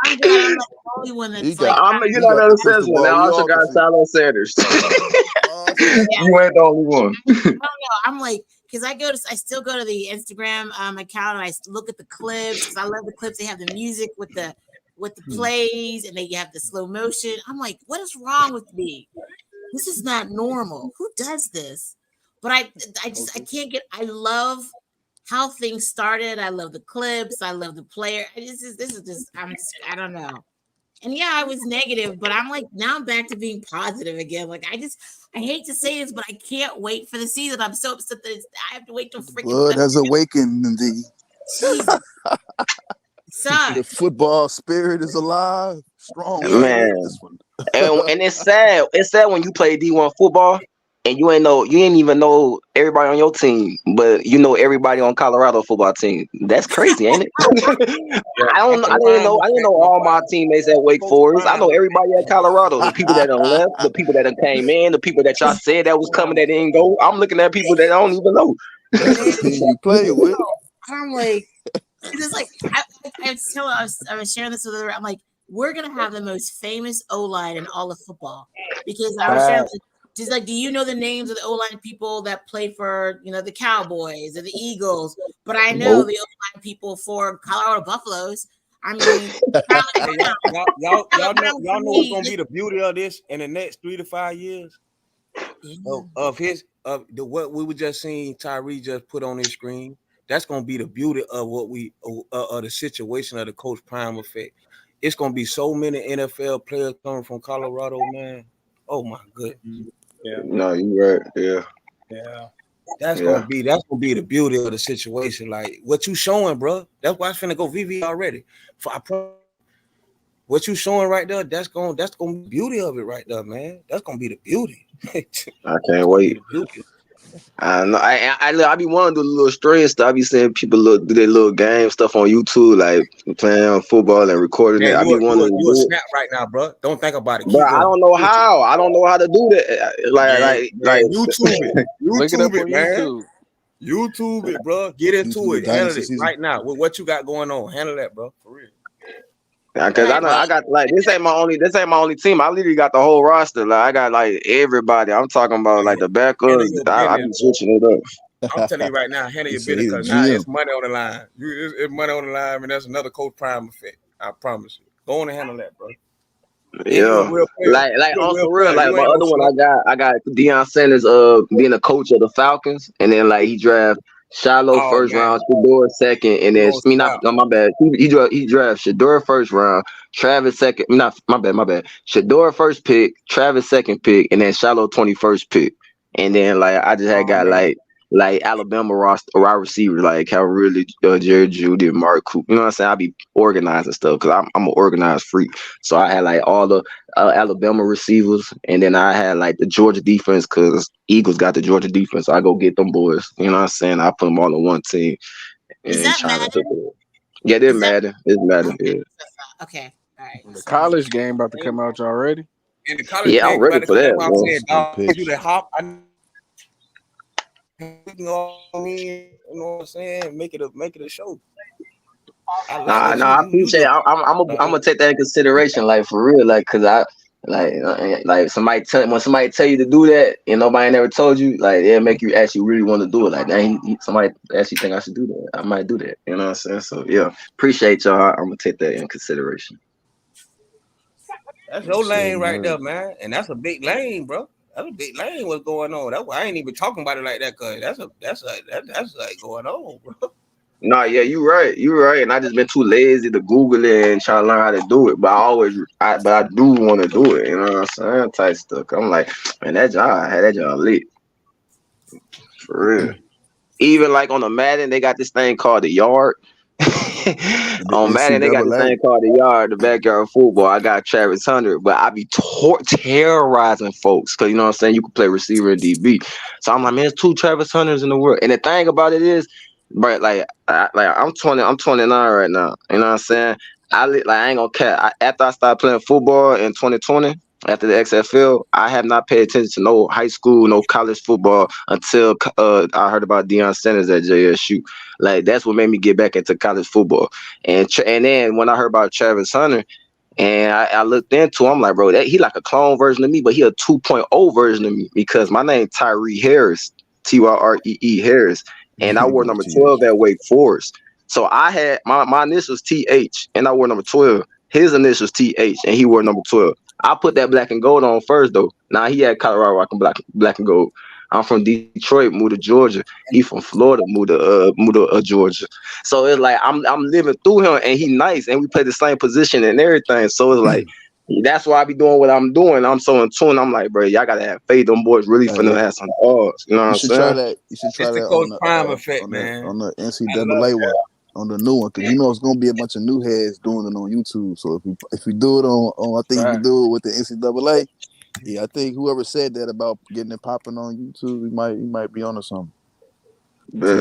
I'm glad I'm not the only one he that's got like I'm kind you he know got another the crystal assessment. ball. Now I We also all can got see. Shiloh Sanders. Oh shit. of, You ain't the only one. I don't know. I'm like, because I still go to the Instagram account and I look at the clips because I love the clips. They have the music with the plays and they have the slow motion. I'm like, what is wrong with me? This is not normal. Who does this? But I can't get. I love how things started. I love the clips. I love the player. This is just I don't know. And yeah, I was negative, but I'm like now I'm back to being positive again. Like I hate to say this, but I can't wait for the season. I'm so upset that I have to wait till The freaking blood has awakened in thee. Jesus. The football spirit is alive. Strong way to Man. live this one. And it's sad. It's sad when you play D1 football and you ain't even know everybody on your team, but you know everybody on Colorado football team. That's crazy, ain't it? I didn't know all my teammates at Wake Forest. I know everybody at Colorado. The people that done left, the people that done came in, the people that y'all said that was coming that didn't go. I'm looking at people that I don't even know. That's the team you play with. I'm like, it's like I was sharing this with her. I'm like, we're gonna have the most famous O-line in all of football because I was sharing. Just like, do you know the names of the O-line people that play for, the Cowboys or the Eagles? But I know the O-line people for Colorado Buffaloes. I mean, y'all know what's gonna be the beauty of this in the next 3 to 5 years of what we were just seeing Tyree just put on his screen. That's gonna be the beauty of what of the situation of the Coach Prime effect. It's gonna be so many NFL players coming from Colorado, man. Oh my goodness. Yeah. No, you're right. Yeah. Yeah. That's gonna be the beauty of the situation. Like what you showing, bro. That's why I'm finna go VV already. What you showing right there, that's gonna be the beauty of it right there, man. That's gonna be the beauty. I can't wait. I know. I be wanting to do a little strange stuff. I be seeing people do their little game stuff on YouTube, like playing football and recording it. I be wanting to do it. Snap right now, bro. Don't think about it. But I don't know how. I don't know how to do that. Like YouTube it. Look it up on man. YouTube. YouTube it, bro. Get into YouTube it. Handle it season. right now with what you got going on. Handle that, bro. For real. Because I got like this ain't my only team. I literally got the whole roster. Like I got like everybody. I'm talking about like the backups. I be switching it up. I'm telling you right now, handle your business because now it's money on the line. It's money on the line, and that's another Coach Prime effect. I promise you. Go on and handle that, bro. Yeah, like on for real. Like my other one, I got Dion Sanders being a coach of the Falcons, and then like he draft Shiloh first round, Shador second, and then my bad. He draft Shador first round, Travis second. My bad. Shador first pick, Travis second pick, and then Shiloh 21st pick. And then like I just had got like Alabama roster wide receivers like Calvin Ridley, Jerry Jeudy, Mark Cooper. You know what I'm saying? I be organizing stuff because I'm an organized freak. So I had like all the Alabama receivers, and then I had like the Georgia defense because Eagles got the Georgia defense. So I go get them boys. You know what I'm saying? I put them all on one team. Is that Madden? Yeah, they're Madden. It's Madden. Yeah. Okay. All right. The college game about to come out already. And the college yeah, I'm ready for that. You that hop. You know what I'm saying? Make it a show. I appreciate it. I'm gonna take that in consideration, like for real, like because I like somebody tell you to do that and nobody never told you, like it'll make you actually really want to do it. Like somebody actually think I should do that. I might do that. You know what I'm saying? So yeah, appreciate y'all. I'm gonna take that in consideration. That's your lane right there, man, and that's a big lane, bro. That's a big lane. What's going on? That's why I ain't even talking about it like that, cause that's like going on, bro. No, yeah, you're right. And I just been too lazy to Google it and try to learn how to do it. But I do want to do it. You know what I'm saying? Type stuff. I'm like, man, I had that job lit. For real. Even like on the Madden, they got this thing called the yard. On Madden, they got this thing called the yard, the backyard football. I got Travis Hunter, but I be terrorizing folks because you know what I'm saying. You can play receiver and DB. So I'm like, man, there's 2 Travis Hunters in the world. And the thing about it is, but I'm 29 right now. You know what I'm saying? I ain't gonna cap. After I started playing football in 2020, after the XFL, I have not paid attention to no high school, no college football until I heard about Dion Sanders at JSU. Like that's what made me get back into college football. And then when I heard about Travis Hunter, and I looked into him, I'm like, bro, he like a clone version of me, but he a 2.0 version of me because my name Tyree Harris, Tyree Harris. And I wore number 12 at Wake Forest. So I had my initials TH and I wore number 12. His initials TH and he wore number 12. I put that black and gold on first though. Now he had Colorado rocking black and gold. I'm from Detroit, moved to Georgia. He from Florida, moved to Georgia. So it's like I'm living through him and he nice and we play the same position and everything. So it's like that's why I be doing what I'm doing. I'm so in tune. I'm like, bro, y'all gotta have faith. Them boys really finna have some odds. You know what I'm saying? You should try that Coach Prime effect, man. On the NCAA one. on the new one, because it's gonna be a bunch of new heads doing it on YouTube. So if we do it on I think if we do it with the NCAA, yeah, I think whoever said that about getting it popping on YouTube, he might be onto something.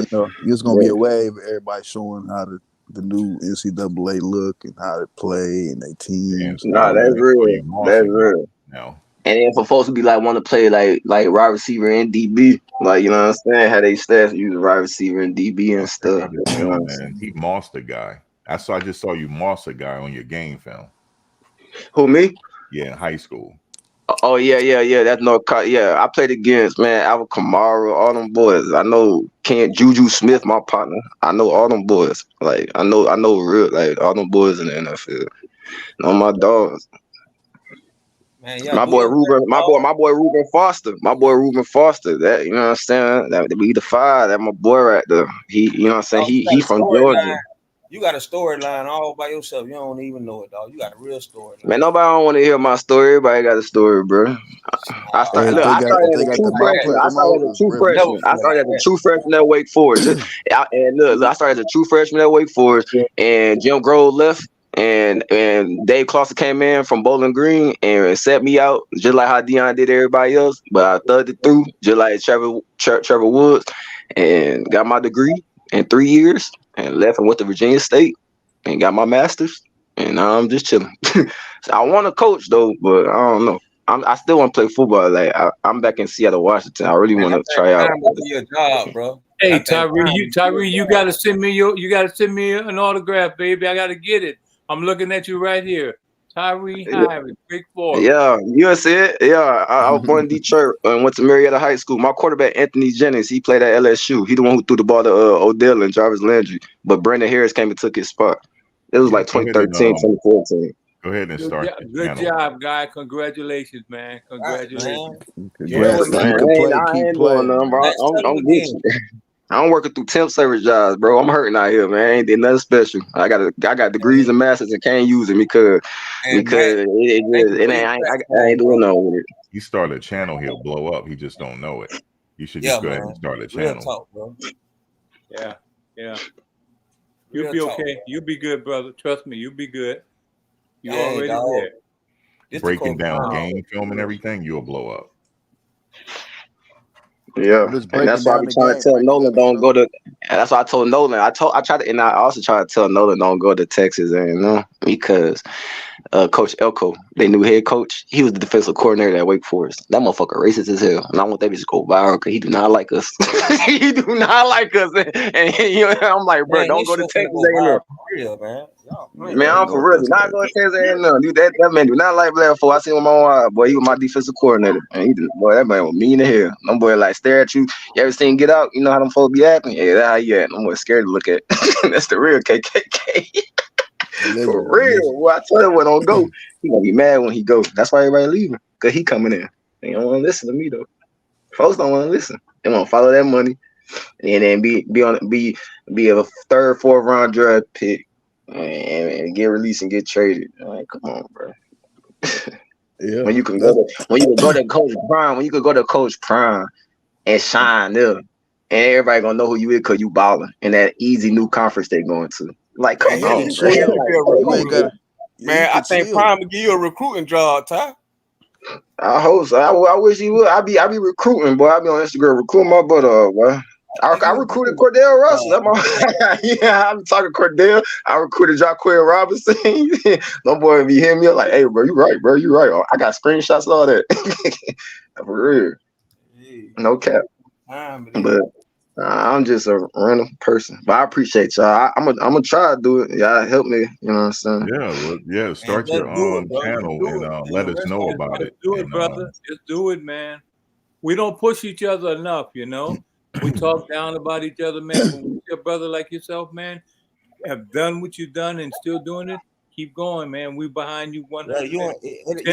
So, it's gonna be a wave of everybody showing how the new NCAA look and how they play and their teams. Nah, that's real. That's real. No. And then for folks to be like want to play like wide receiver and DB, like you know what I'm saying, how they staff use wide receiver and DB and stuff. You know what I'm saying? He mossed a guy. I just saw you moss a guy on your game film. Who, me? Yeah, in high school. Oh yeah. That's yeah. I played against Alvin Kamara, all them boys. I know Juju Smith, my partner. I know all them boys. Like I know real like all them boys in the NFL. Know my dogs. Man, my boy Reuben Foster. That you know what I'm saying. That be the 5. That my boy right there. He you know what I'm saying. He from Georgia. You got a storyline all by yourself. You don't even know it, dog. You got a real storyline. Man, nobody don't want to hear my story. Everybody got a story, bro. I started as a true freshman at Wake Forest. I started as a true freshman at Wake Forest, and Jim Grove left, and Dave Clawson came in from Bowling Green and set me out just like how Dion did everybody else. But I thugged it through just like Trevor Woods, and got my degree in 3 years. And left and went to Virginia State and got my master's, and now I'm just chilling. So I want to coach though, but I don't know. I still want to play football. Like I'm back in Seattle, Washington. I really want to try out. Your job, bro. Hey, Tyree, you gotta send me an autograph, baby. I gotta get it. I'm looking at you right here. Tyree Highway, Big 4. Yeah, you see it? Yeah, I was born in Detroit and went to Marietta High School. My quarterback, Anthony Jennings, he played at LSU. He the one who threw the ball to Odell and Jarvis Landry. But Brandon Harris came and took his spot. It was like 2013, 2014. Go ahead and start. Good job, guy. Congratulations, man. Congratulations. Congrats, man. I ain't doing nothing, bro. I'm Gucci. I'm working through temp service jobs, bro. I'm hurting out here, man. I ain't did nothing special. I got degrees and masters and can't use them because it ain't. I ain't doing nothing with it. You start a channel, he'll blow up. He just don't know it. You should just go ahead and start a channel. Real talk, bro. Yeah. You'll be okay. You'll be good, brother. Trust me, you'll be good. You already there. Breaking down game film and everything, you'll blow up. Yeah, and that's why I'm trying to tell Nolan don't go to. And that's why I told Nolan. I tried to, and I also tried to tell Nolan don't go to Texas A&M because Coach Elko, their new head coach, he was the defensive coordinator at Wake Forest. That motherfucker racist as hell, and I want that bitch to go viral because he do not like us. He do not like us, and I'm like, bro, don't go to Texas A&M. Real, man. Man, I'm for real. Do not go to Texas A&M. That man do not like Blair for. I seen him on my eye, boy. He was my defensive coordinator, and that man was mean as hell. Them boy like stare at you. You ever seen Get Out? You know how them folks be acting? Yeah, that's how you act. I'm more scared to look at. That's the real KKK. For real. Well, I told him don't go. He gonna be mad when he goes. That's why everybody leaving, cause he coming in. They don't want to listen to me though. Folks don't want to listen. They want to follow that money, and then be a 3rd, 4th round draft pick. And get released and get traded. Like, come on, bro. Yeah. When you could go to Coach Prime and shine there, and everybody gonna know who you is because you balling in that easy new conference they going to. Like, come on, man. I think Prime will give you a recruiting job, Ty. I hope so. I wish he would. I be recruiting, boy. I be on Instagram recruiting my butt off, boy. I recruited Cordell Russell. I be talking Cordell. I recruited Jaquil Robinson. No boy be hearing me like, hey, bro, you right, bro. You right. I got screenshots and all that. For real. No cap. But I'm just a random person. But I appreciate y'all. I'm gonna try to do it. Y'all help me. You know what I'm saying? Yeah. Start your channel and let us know about it. Do it, brother. Just do it, man. We don't push each other enough, you know. We talk down about each other, man. When we see a brother like yourself, man, have done what you've done and still doing it, keep going, man. We behind you 100%. Your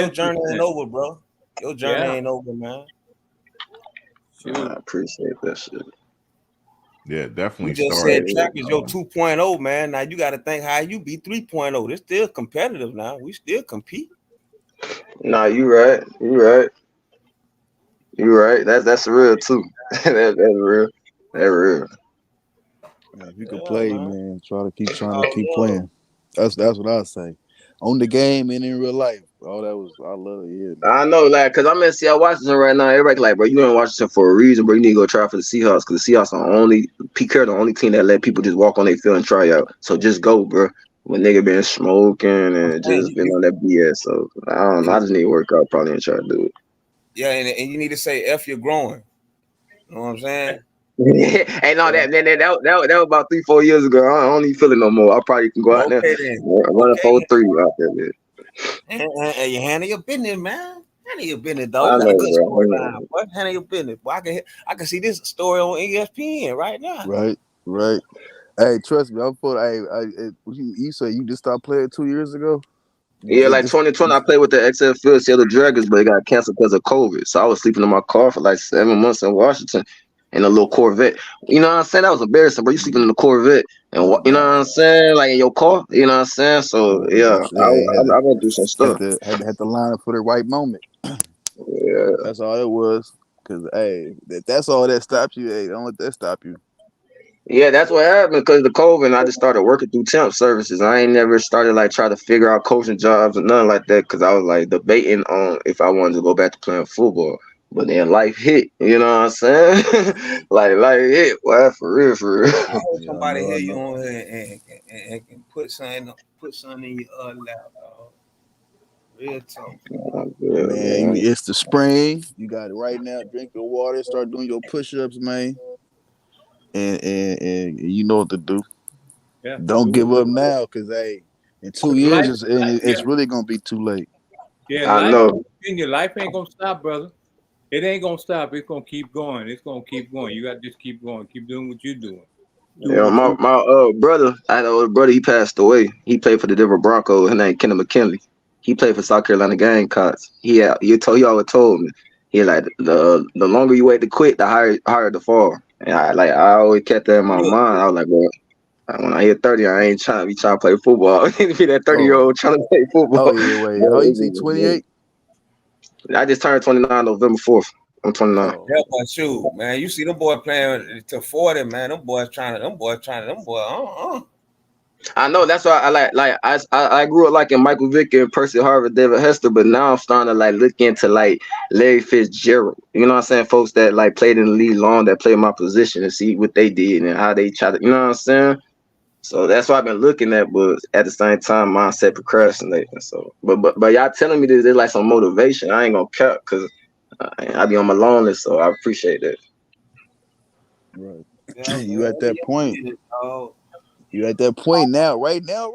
journey ain't over, bro. Your journey ain't over, man. I appreciate that shit. Yeah, definitely. You just said track is your 2.0, man. Now you got to think how you be 3.0. It's still competitive now. We still compete. Nah, you right. That's real too. That's real. That's real. Man, if you could Yeah, play, man. man, trying to keep Oh, playing. That's what I say. On the game and in real life. Oh, that was I love it. Yeah, man. I know, like, cause I'm in Seattle, Washington right now. Everybody like, bro, you in Washington for a reason, bro. You need to go try for the Seahawks, cause the Seahawks are the only Pete Carroll, the only team that let people just walk on their field and try out. So just go, bro. When nigga been smoking I'm and saying just been on that BS. So I don't know. I just need to work out probably and try to do yeah, and you need to say F you're growing. You know what I'm saying? it. Hey, no, that was about 3-4 years ago. I don't even feel it no more. I probably can go out there, Okay then. run a Okay. 4-3 out there, man. And you handle your business, man. Handle your business, dog. I You got a know, good bro. I storyline, know. boy. Handle your business. Boy, I can see this story on ESPN right now. Right. Hey, trust me, I'm for. You say you just stopped playing 2 years ago. Yeah, like This, 2020, I played with the XFL Seattle Dragons, but it got canceled because of COVID. So I was sleeping in my car for like 7 months in Washington in a little Corvette. You know what I'm saying? That was embarrassing, bro. You sleeping in a Corvette and oh you know what God. I'm saying? Like in your car. You know what I'm saying? So yeah, I went through some stuff. Had to line up for the right moment. Yeah. That's all it was. Cause hey, that's all that stops you. Hey, don't let that stop you. Yeah, that's what happened because of the COVID. And I just started working through temp services. I ain't never started like trying to figure out coaching jobs or nothing like that because I was like debating on if I wanted to go back to playing football. But then life hit, you know what I'm saying? Like life hit, well, for real, for real. I hope Yeah, somebody I hear you know. on here and can put something in your lap, dog. Real talk. Yeah, Man, man. it's the spring. You got it right now. Drink your water. Start doing your push-ups, man. And you know what to do. Yeah, Don't do give it. up now, cause hey, in 2 years Life, it's really gonna be too late. yeah, I life. know. In your life ain't gonna stop, brother. It ain't gonna stop. It's gonna keep going. It's gonna keep going. You got to just keep going. Keep doing what you're doing. Doing Yeah, what you. my brother, I had an older brother. He passed away. He played for the Denver Broncos. His name Kenneth McKinley. He played for South Carolina Gamecocks. He always told me he like the longer you wait to quit, the higher the fall. And I always kept that in my Look, mind. I was like, bro, when I hit 30, I ain't trying to play football. I need to be that 30-year-old Oh, trying to play oh football. yeah, wait. How you see 28? I just turned 29 November 4th. I'm 29. Oh, yeah, but shoot, man, you see them boy playing to 40, man. Them boys trying to. I know that's why I grew up liking Michael Vick and Percy Harvard, David Hester, but now I'm starting to like look into like Larry Fitzgerald. You know what I'm saying? Folks that like played in the league long, that played my position, and see what they did and how they try to. You know what I'm saying? So that's what I've been looking at, but at the same time, mindset procrastinating. So, but y'all telling me that there's like some motivation. I ain't gonna cut because I be on my lonely, so I appreciate that. right. Yeah, You at bro. that point. You at that point now. Right now.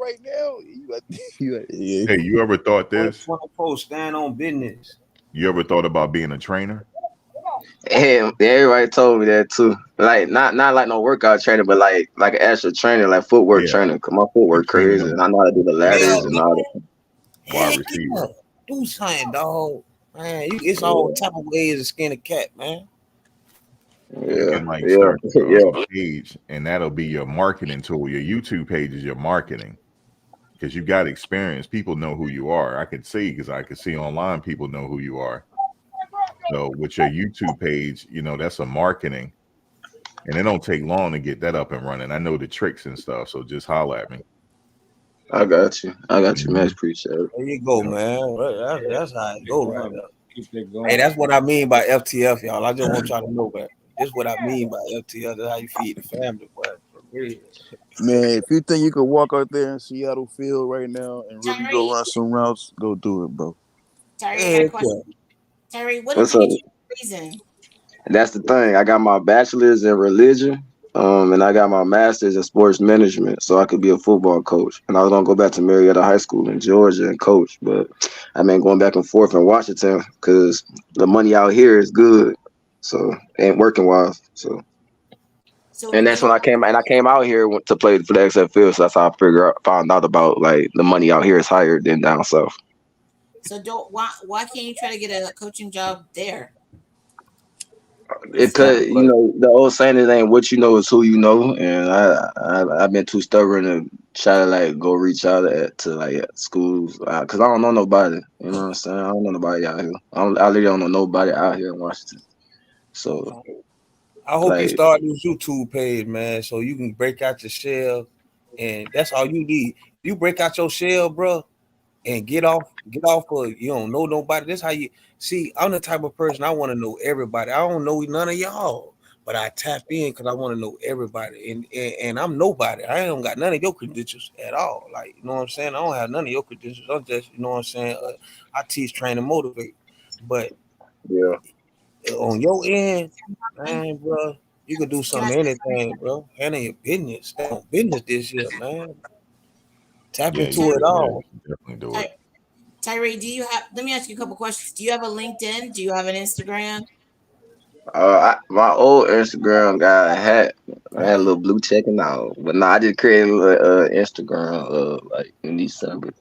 Yeah. Hey, you ever thought this? 24 stand on business. You ever thought about being a trainer? Yeah, everybody told me that too. Like not like no workout trainer, but like an actual trainer, like footwork Yeah, trainer. Cause my you footwork training crazy, them and I know how to do the ladders Hell and yeah. all that. wide Heck yeah. receiver. Do something, dog. Man, it's all Yeah, type of ways to skin a cat, man. You yeah, can like yeah, start yeah. a page, and that'll be your marketing tool. Your YouTube page is your marketing because you got experience. People know who you are. I could see because I could see online people know who you are. So with your YouTube page, that's a marketing, and it don't take long to get that up and running. I know the tricks and stuff, so just holler at me. I got you, man. Mhm. Appreciate it. There you go, Yep. man. That's how it go right Brother, there. keep that Hey, going. that's what I mean by FTF, y'all. I just want y'all to know that. This is what I mean by FTF. That's how you feed the family, boy. For real. Man, if you think you could walk out there in Seattle field right now and really go Tyree, run some routes, go do it, bro. Tyree, I got a Heck question. yeah. Tyree, what did What's you up? get your degree in? That's the thing. I got my bachelor's in religion, and I got my master's in sports management, so I could be a football coach. And I was gonna go back to Marietta High School in Georgia and coach, but I've been going back and forth in Washington because the money out here is good, so ain't working wise. So, So and that's when I came out here to play for the XFL. So that's how found out about like the money out here is higher than down south. so don't why can't you try to get a coaching job there? It could, the old saying is ain't what you know is who you know, and I've been too stubborn to try to like go reach out to like schools because I don't know nobody. You know what I'm saying? I don't know nobody out here. I literally don't know nobody out here in Washington. So I hope you Like, start this YouTube page, man, so you can break out your shell, and that's all you need. You break out your shell, bro, and get off of you don't know nobody. That's how you see. I'm the type of person I want to know everybody. I don't know none of y'all, but I tap in because I want to know everybody. And I'm nobody. I don't got none of your credentials at all. Like, you know what I'm saying? I don't have none of your credentials. I'm just, you know what I'm saying? I teach, train, and motivate. But yeah. on your end, man, bro, you could do Can I something, anything, bro. Handle your business. Stay on business this year, man. Tap Yeah, into it you all. should definitely do it. Ty- Tyree, do you have, let me ask you a couple questions. Do you have a LinkedIn? Do you have an Instagram? My old Instagram guy I had a little blue check and all, but no, I just created a little, Instagram like in December.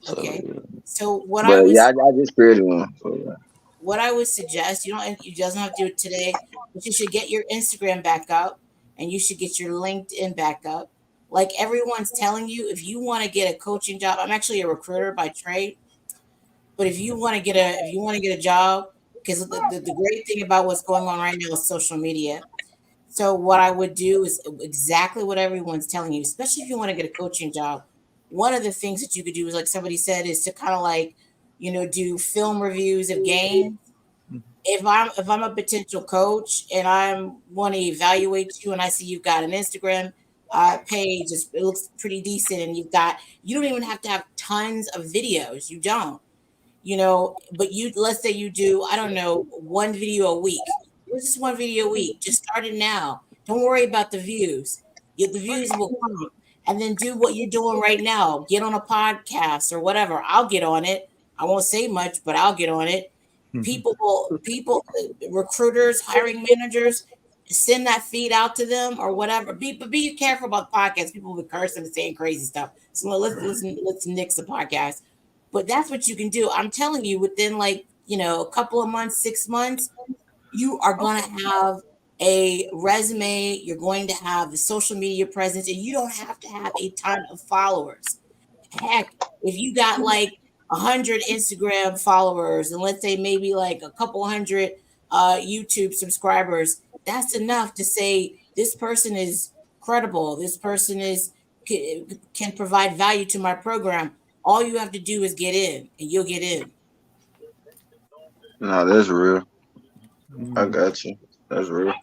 So, Okay. yeah. So But yeah, I just created one. So, yeah. what I would suggest, you doesn't have to do it today, but you should get your Instagram back up and you should get your LinkedIn back up. Like everyone's telling you, if you want to get a coaching job, I'm actually a recruiter by trade, but if you want to get a job, because the great thing about what's going on right now is social media. So what I would do is exactly what everyone's telling you, especially if you want to get a coaching job. One of the things that you could do is, like somebody said, is to kind of like, do film reviews of games. If I'm a potential coach and I want to evaluate you and I see you've got an Instagram page, it looks pretty decent, and you don't even have to have tons of videos. You don't, but let's say you do, I don't know, one video a week. It was just one video a week. Just start it now. Don't worry about the views. The views will come. And then do what you're doing right now. Get on a podcast or whatever. I'll get on it. I won't say much, but I'll get on it. Recruiters, hiring managers, send that feed out to them or whatever. But be careful about podcasts. People will be cursing and saying crazy stuff. So let's nix the podcast. But that's what you can do. I'm telling you, within a couple of months, 6 months, you are going to have a resume. You're going to have the social media presence, and you don't have to have a ton of followers. Heck, if you got like 100 Instagram followers, and let's say maybe like a couple hundred YouTube subscribers, that's enough to say this person is credible. This person can provide value to my program. All you have to do is get in, and you'll get in. No, that's real. I got you. That's real.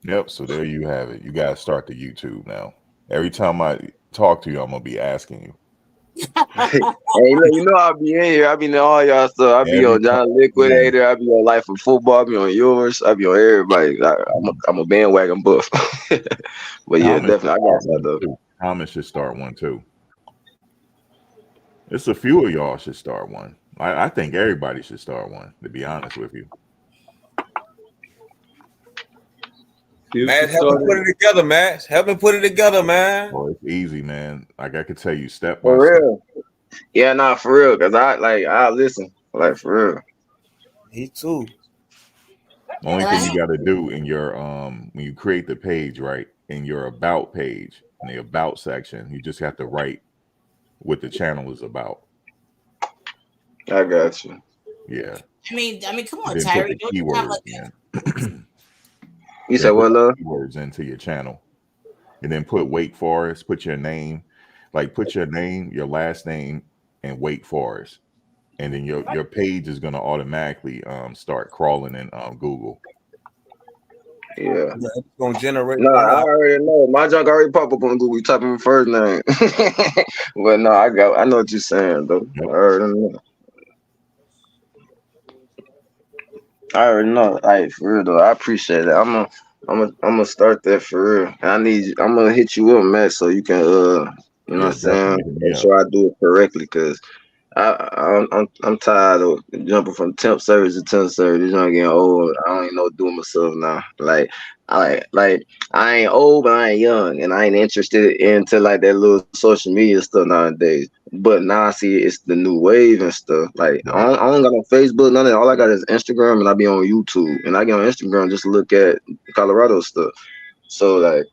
Yep. So there you have it. You gotta start the YouTube now. Every time I talk to you, I'm gonna be asking you. Hey, I'll be in here. I'll be in all y'all stuff. I'll be Every on time, John yeah. Liquidator. I'll be on Life of Football. I'll be on yours. I'll be on everybody. I'm a bandwagon buff. But yeah, Thomas definitely. I should got start that one though. too. Thomas should start one too. It's a few of y'all should start one. I think everybody should start one, to be honest with you. Matt, help me put it together, Matt. Help me put it together, man. Oh, it's easy, man. Like I could tell you step by For step. real. Yeah, nah, for real. Cause I listen. Like for real. Me too. Only thing you got to do in your when you create the page, right, in your about page, in the about section, you just have to write what the channel is about. I got you. Yeah. I mean, come on, Then put Tyree. the Don't you have keywords like in. You said Then put what, love? the keywords into your channel, and then put Wake Forest. Put your name, put your name, your last name, and Wake Forest, and then your page is gonna automatically start crawling in Google. Yeah. It's gonna generate. No, I already know. My junk already pop up on Google. You type in my first name. But no, I know what you're saying though. Yep. I already know. Like for real though, I appreciate it. I'm gonna start that for real. I'm gonna hit you up, Matt, so you can you know what I'm saying, Definitely hit me make up. sure I do it correctly, cause I'm tired of jumping from temp service to temp service. This young getting old. I don't even know what to do with myself now. I ain't old, but I ain't young, and I ain't interested into like that little social media stuff nowadays. But now I see it's the new wave and stuff. Like Right. I don't got no Facebook, none of that. All I got is Instagram, and I be on YouTube, and I get on Instagram just to look at Colorado stuff. So like,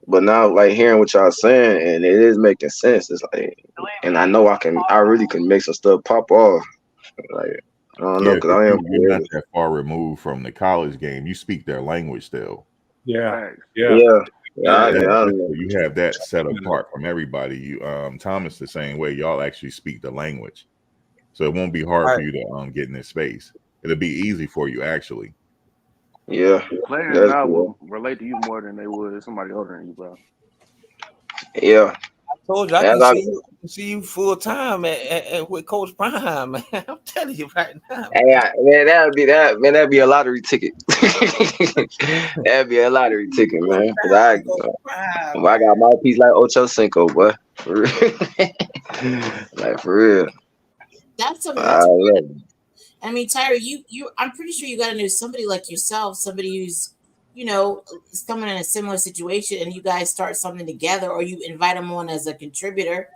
but now like hearing what y'all saying, and it is making sense. It's like, and I know I really can make some stuff pop off. Like I don't know, Yeah, cause because I am you're not creative. that far removed from the college game. You speak their language still. Yeah, Facts. yeah. Yeah, yeah, So Yeah. you have that set apart from everybody. You Thomas the same way. Y'all actually speak the language, so it won't be hard for Right. you to get in this space. It'll be easy for you actually. yeah, Players that's now good. will relate to you more than they would somebody older than you, bro. Yeah, I told you I as can I, see you full time with Coach Prime, man. I'm telling you right now, hey, man. man, that'd be a lottery ticket. That'd be a lottery ticket, man. Cause Coach Prime, I got man. my piece like Ocho Cinco, boy. For real. Like for real. That's something I that's love it. I mean, Tyra, I'm pretty sure you got to know somebody like yourself, somebody who's, someone in a similar situation, and you guys start something together, or you invite them on as a contributor,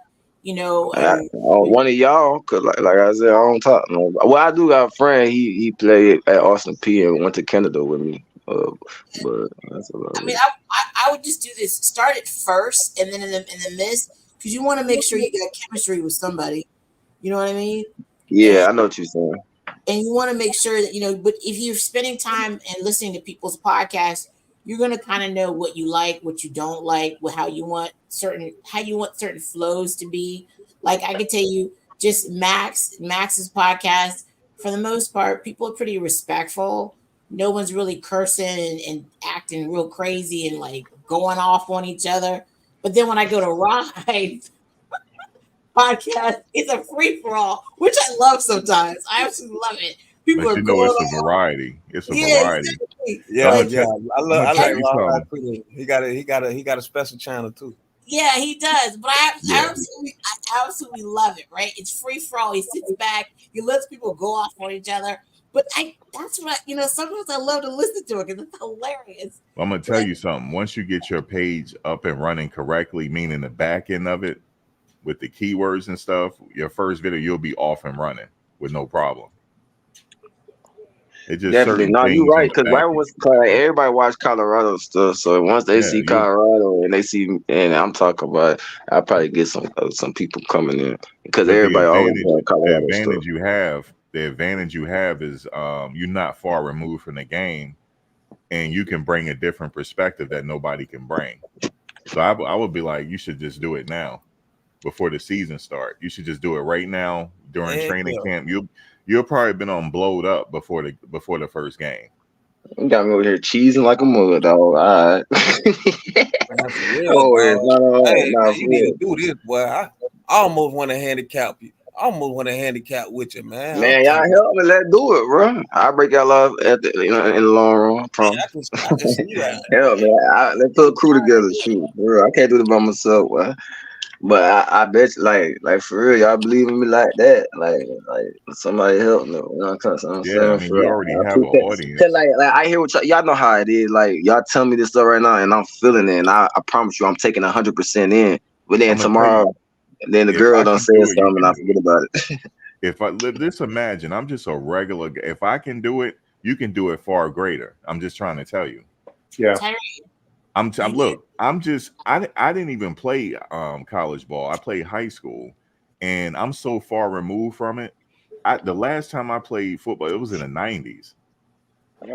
and One of y'all, cause like I said, I don't talk. No. Well, I do got a friend. He played at Austin P and went to Canada with me. But that's about I mean, it. I would just do this. Start it first, and then in the midst, because you want to make sure you got chemistry with somebody. You know what I mean? Yeah, I know what you're saying. And you want to make sure that but if you're spending time and listening to people's podcasts, you're going to kind of know what you like, what you don't like, how you want certain flows to be. Like I could tell you, just Max's podcast, for the most part, people are pretty respectful. No one's really cursing and acting real crazy and like going off on each other. But then when I go to Ride podcast, it's a free for all, which I love sometimes. I absolutely love it. People But are going it's a on. variety. It's a Yeah, variety. exactly. So I'm Yeah, gonna yeah. I'm gonna I tell like you Raw something. Pretty. He got a special channel too. Yeah, he does. But I Yeah. absolutely love it, right? It's free for all. He sits back, he lets people go off on each other. But that's what sometimes I love to listen to it because it's hilarious. I'm gonna tell you something. Once you get your page up and running correctly, meaning the back end of it with the keywords and stuff, your first video you'll be off and running with no problem. It's just Definitely. certain No, you're things on right. the Because back right end. was like, everybody watch Colorado stuff. So once they Yeah, see Colorado and they see, and I'm talking about, I probably get some people coming in because but everybody always doing Colorado stuff. the advantage you have is you're not far removed from the game, and you can bring a different perspective that nobody can bring. So I would be like, you should just do it now before the season start. You should just do it right now during training camp. You'll probably been on blowed up before the first game. You got me over here cheesing like a mud dog. All right. Man, for real, dog. Hey, man, you need to do this, boy. I almost want to handicap you. I almost want to handicap with you, man. Man, y'all help me. Let's do it, bro. I'll break y'all off at in the long run. I promise. I can see that. Help me. Let's put a crew together. Shoot, bro. I can't do it by myself, boy. But I bet you, like for real, y'all believe in me like that. Like somebody help me. You know what I'm saying? Yeah, I mean, you already have an audience. Cause like I hear what y'all know how it is. Like y'all tell me this stuff right now, and I'm feeling it. And I promise you, I'm taking 100% in. But then tomorrow, then the girl done say something, and I forget about it. If just imagine, I'm just a regular. If I can do it, you can do it far greater. I'm just trying to tell you. Yeah. I didn't even play college ball. I played high school, and I'm so far removed from it. The last time I played football, it was in the 90s.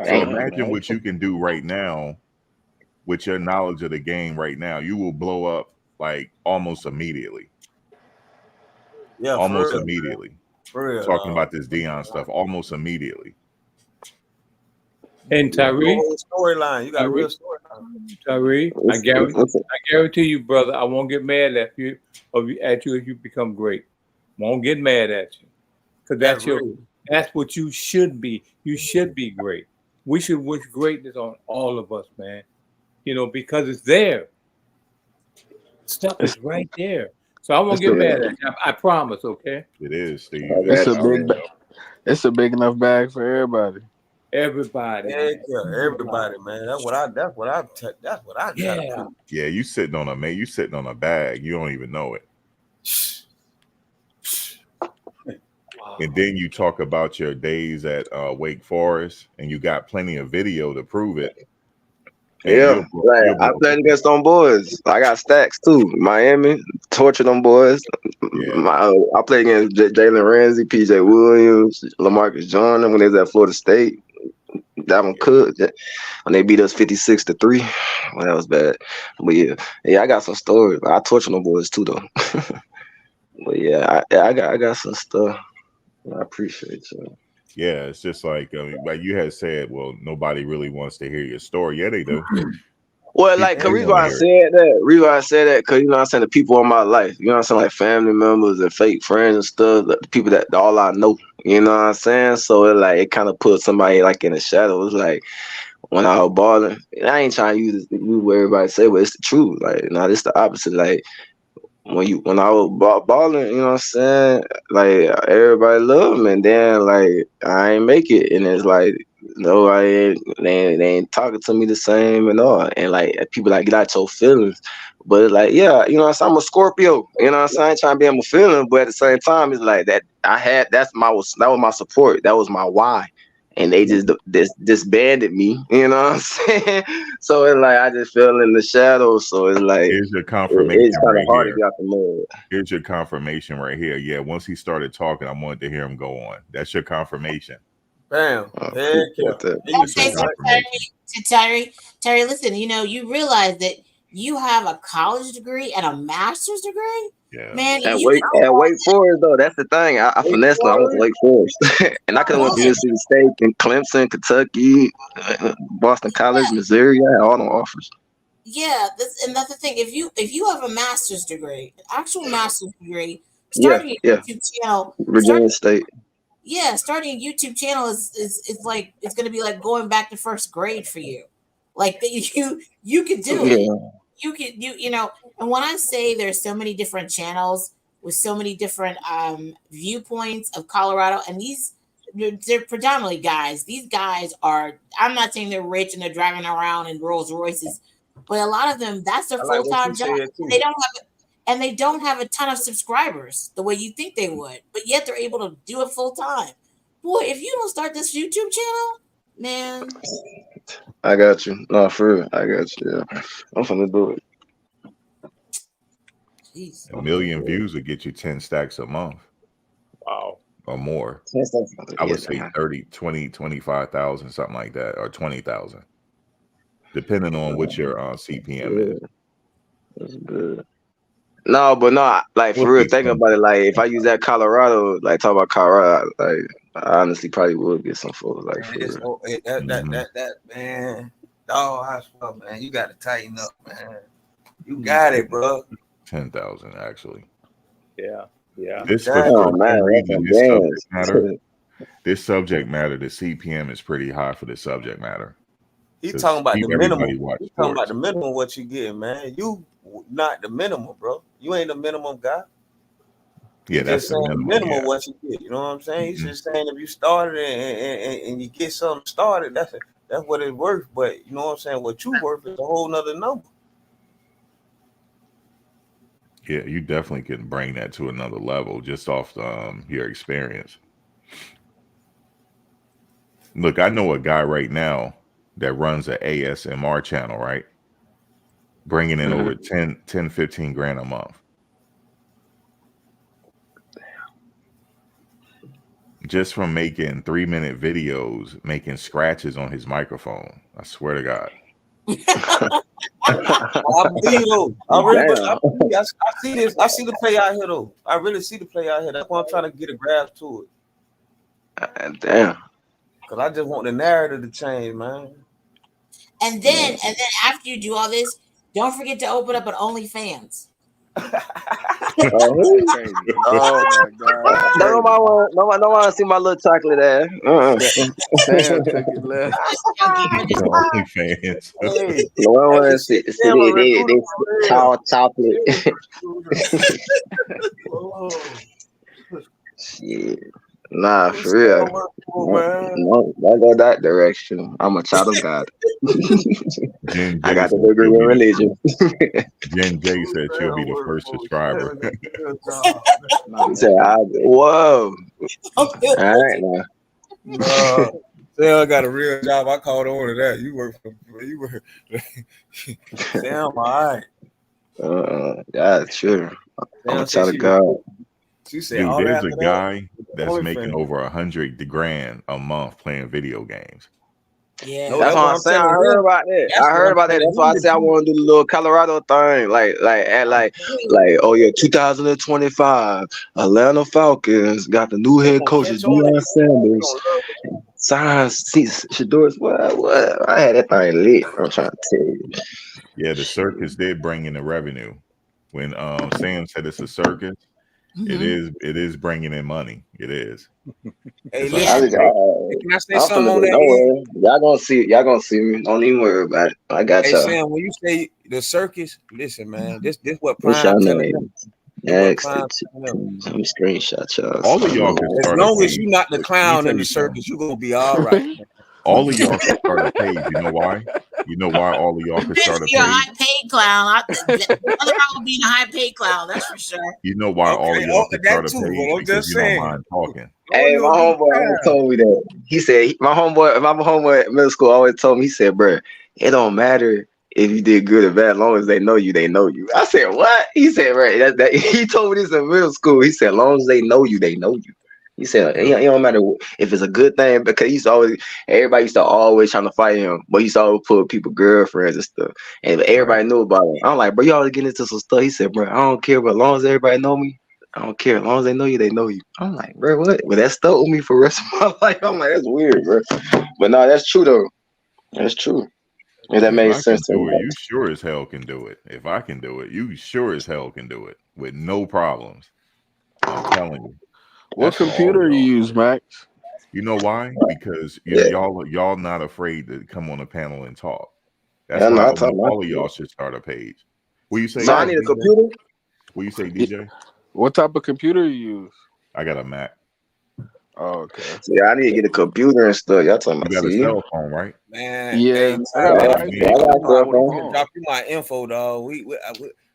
So imagine what you can do right now with your knowledge of the game right now. You will blow up like almost immediately. Yeah, almost for real, immediately. For real, Talking about this Dion stuff almost immediately. And Tyree, storyline. You got a real storyline. Tyree, I guarantee you, brother, I won't get mad at you if you become great. Won't get mad at you. Because that's what you should be. You should be great. We should wish greatness on all of us, man. Because it's there. Stuff is right there. So I won't get mad at you. I promise, okay? It is, Steve. It's a big enough bag for everybody. Everybody. Everybody, man. That's what I tell people. Yeah, you sitting on a bag. You don't even know it. And then you talk about your days at Wake Forest, and you got plenty of video to prove it. Yeah, like I played against them boys. I got stacks too. Miami, torture them boys. I played against Jalen Ramsey, PJ Williams, LaMarcus Jordan when they was at Florida State. That one could. When they beat us 56-3. Well, that was bad. But yeah, I got some stories. I torture them boys too though. But yeah, I got some stuff. I appreciate you. Yeah, it's just like you had said. Well, nobody really wants to hear your story. Yeah, they do. Well, like, cause reason why I said that, cause you know what I'm saying, the people in my life, you know what I'm saying, like family members and fake friends and stuff, the people that all I know, you know what I'm saying. So it kind of put somebody like in the shadow. It's like when I was balling, I ain't trying to use what everybody say, but it's the truth. Like, it's the opposite. Like when I was balling, you know what I'm saying, like everybody loved me, and then like I ain't make it, and it's like they ain't talking to me the same and all, and like people like get out your feelings, but it's like, yeah, you know what I'm saying, I'm a Scorpio, you know what I'm saying, I ain't trying to be in my feeling, but at the same time it's like that that was my support, that was my why. And they just disbanded me, you know what I'm saying? So it's like I just fell in the shadows. So it's like here's your confirmation. It's kind of hard here. to get out the mud. Here's your confirmation right here. Yeah, once he started talking, I wanted to hear him go on. That's your confirmation. Bam. Terry, listen, you realize that you have a college degree and a master's degree? Yeah. Man, and Wake Forest though, that's the thing. I finessed I went to Wake Forest. And I could have went to Mississippi State and Clemson, Kentucky, Boston College, Missouri. I had all them offers. Yeah, that's the thing. If you have a master's degree, an actual master's degree, starting a YouTube channel, Virginia State. Yeah, starting a YouTube channel is like it's gonna be like going back to first grade for you. Like you could do it. You can and when I say there's so many different channels with so many different viewpoints of Colorado, and they're predominantly guys. These guys are, I'm not saying they're rich and they're driving around in Rolls Royces, but a lot of them, that's their full-time job. They don't have a ton of subscribers the way you think they would, but yet they're able to do it full time. Boy, if you don't start this YouTube channel, man. I got you. No, for real. I got you. Yeah. I'm finna do it. Jeez. 1 million views would get you 10 stacks a month. Wow. Or more. I would say 30, 20, 25,000, something like that, or 20,000. Depending on what your CPM is. That's good. No, but no, like for real, thinking about it, like if I use that Colorado, like talk about Colorado, like I honestly probably would get some folks like for real. That man, dog, I swear, man, you got to tighten up, man. You got it, bro. 10,000 actually. Yeah. This for some reason, this subject matter, the CPM is pretty high for this subject matter. He's talking about the minimum. He's talking about the minimum what you get, man. You not the minimum, bro. You ain't the minimum guy. Yeah, that's the minimum what you get. You know what I'm saying? He's just saying if you started and you get something started, that's what it's worth. But you know what I'm saying? What you worth is a whole nother number. Yeah, you definitely can bring that to another level just off your experience. Look, I know a guy right now that runs an ASMR channel, right? Bringing in over 10, 15 grand a month. Just from making 3-minute videos, making scratches on his microphone. I swear to God. I believe though. I see this. I see the play out here though. I really see the play out here. That's why I'm trying to get a grasp to it. Damn. Cause I just want the narrative to change, man. And then after you do all this, don't forget to open up an OnlyFans. Oh my God! Nobody want to see my little chocolate ass. Sam took it left. OnlyFans. No one want to see they tall chocolate. Shit. Nah, for real. No, don't go that direction. I'm a child of God. I got the degree in religion. Jen J said she'll be the first subscriber. He said, whoa. All right, now. Sam got a real job. I called on to that. You work. Sam, all right. Yeah, sure. I'm a child of God. She said, Dude, all there's after a that, guy that's OnlyFans. making over $100,000 a month playing video games. Yeah. No, That's that's what what I'm I'm saying. I telling heard him. about that. That's I what heard I'm about that. telling That's why I him said I to do. want to do the little Colorado thing. Like, oh yeah, 2025, Atlanta Falcons got the new head coach, Catch on Dion that. Sanders. Signs, Shador's. What? I had that thing lit. I'm trying to tell you. Yeah, the circus did bring in the revenue. When Sam said it's a circus, it is bringing in money. It is. Hey, It's listen. like, Can I say I'm something finna on go. that? Don't worry. Y'all gonna see me. Don't even worry about it. I got Hey, y'all. Sam, when you say the circus, listen, man. This what What's Prime y'all telling them. name? This Yeah, what Prime telling them. let me screenshot y'all. all of y'all can As start a long as page. you're not the Let me clown tell in the you something. circus, you're gonna be all right. All of y'all can start a page. You know why? You know why all of y'all can Depends start if a you're a page? high paid clown. Nothing wrong with being a high paid clown, that's for sure. You know why all of y'all can start a too, page? but I'm Because just you don't saying. mind talking. Hey, my homeboy always told me that. He said my homeboy at middle school always told me. He said, "Bro, it don't matter if you did good or bad, as long as they know you, they know you." I said, "What?" He said, "Right." That he told me this in middle school. He said, "As long as they know you, they know you." He said, "It don't matter if it's a good thing," because everybody used to always trying to fight him, but he used to always put people girlfriends and stuff, and everybody knew about it. I'm like, "Bro, you always getting into some stuff." He said, "Bro, I don't care, but as long as everybody know me, I don't care. As long as they know you, they know you." I'm like, "Bro, what?" But that stuck with me for the rest of my life. I'm like, "That's weird, bro." But no, that's true though. That's true. If that If made I can sense to do it, me. you sure as hell can do it. If I can do it, you sure as hell can do it with no problems. I'm telling you. What That's for all computer you y'all. use, Max? You know why? Because Yeah. y'all not afraid to come on a panel and talk. That's Yeah, no, why I talk all of my y'all shit. should start a page. Will you say, So I Max, need a DJ? computer. Will you say, DJ? what type of computer you use? I got a Mac. Oh, okay. So yeah, I need to get a computer and stuff. Y'all talking You about got a see? cell phone, right? Man, Yeah, hey, I got Yeah, an Yeah, I man. iPhone. got I a know cell how to phone. phone. drop you my info, dog.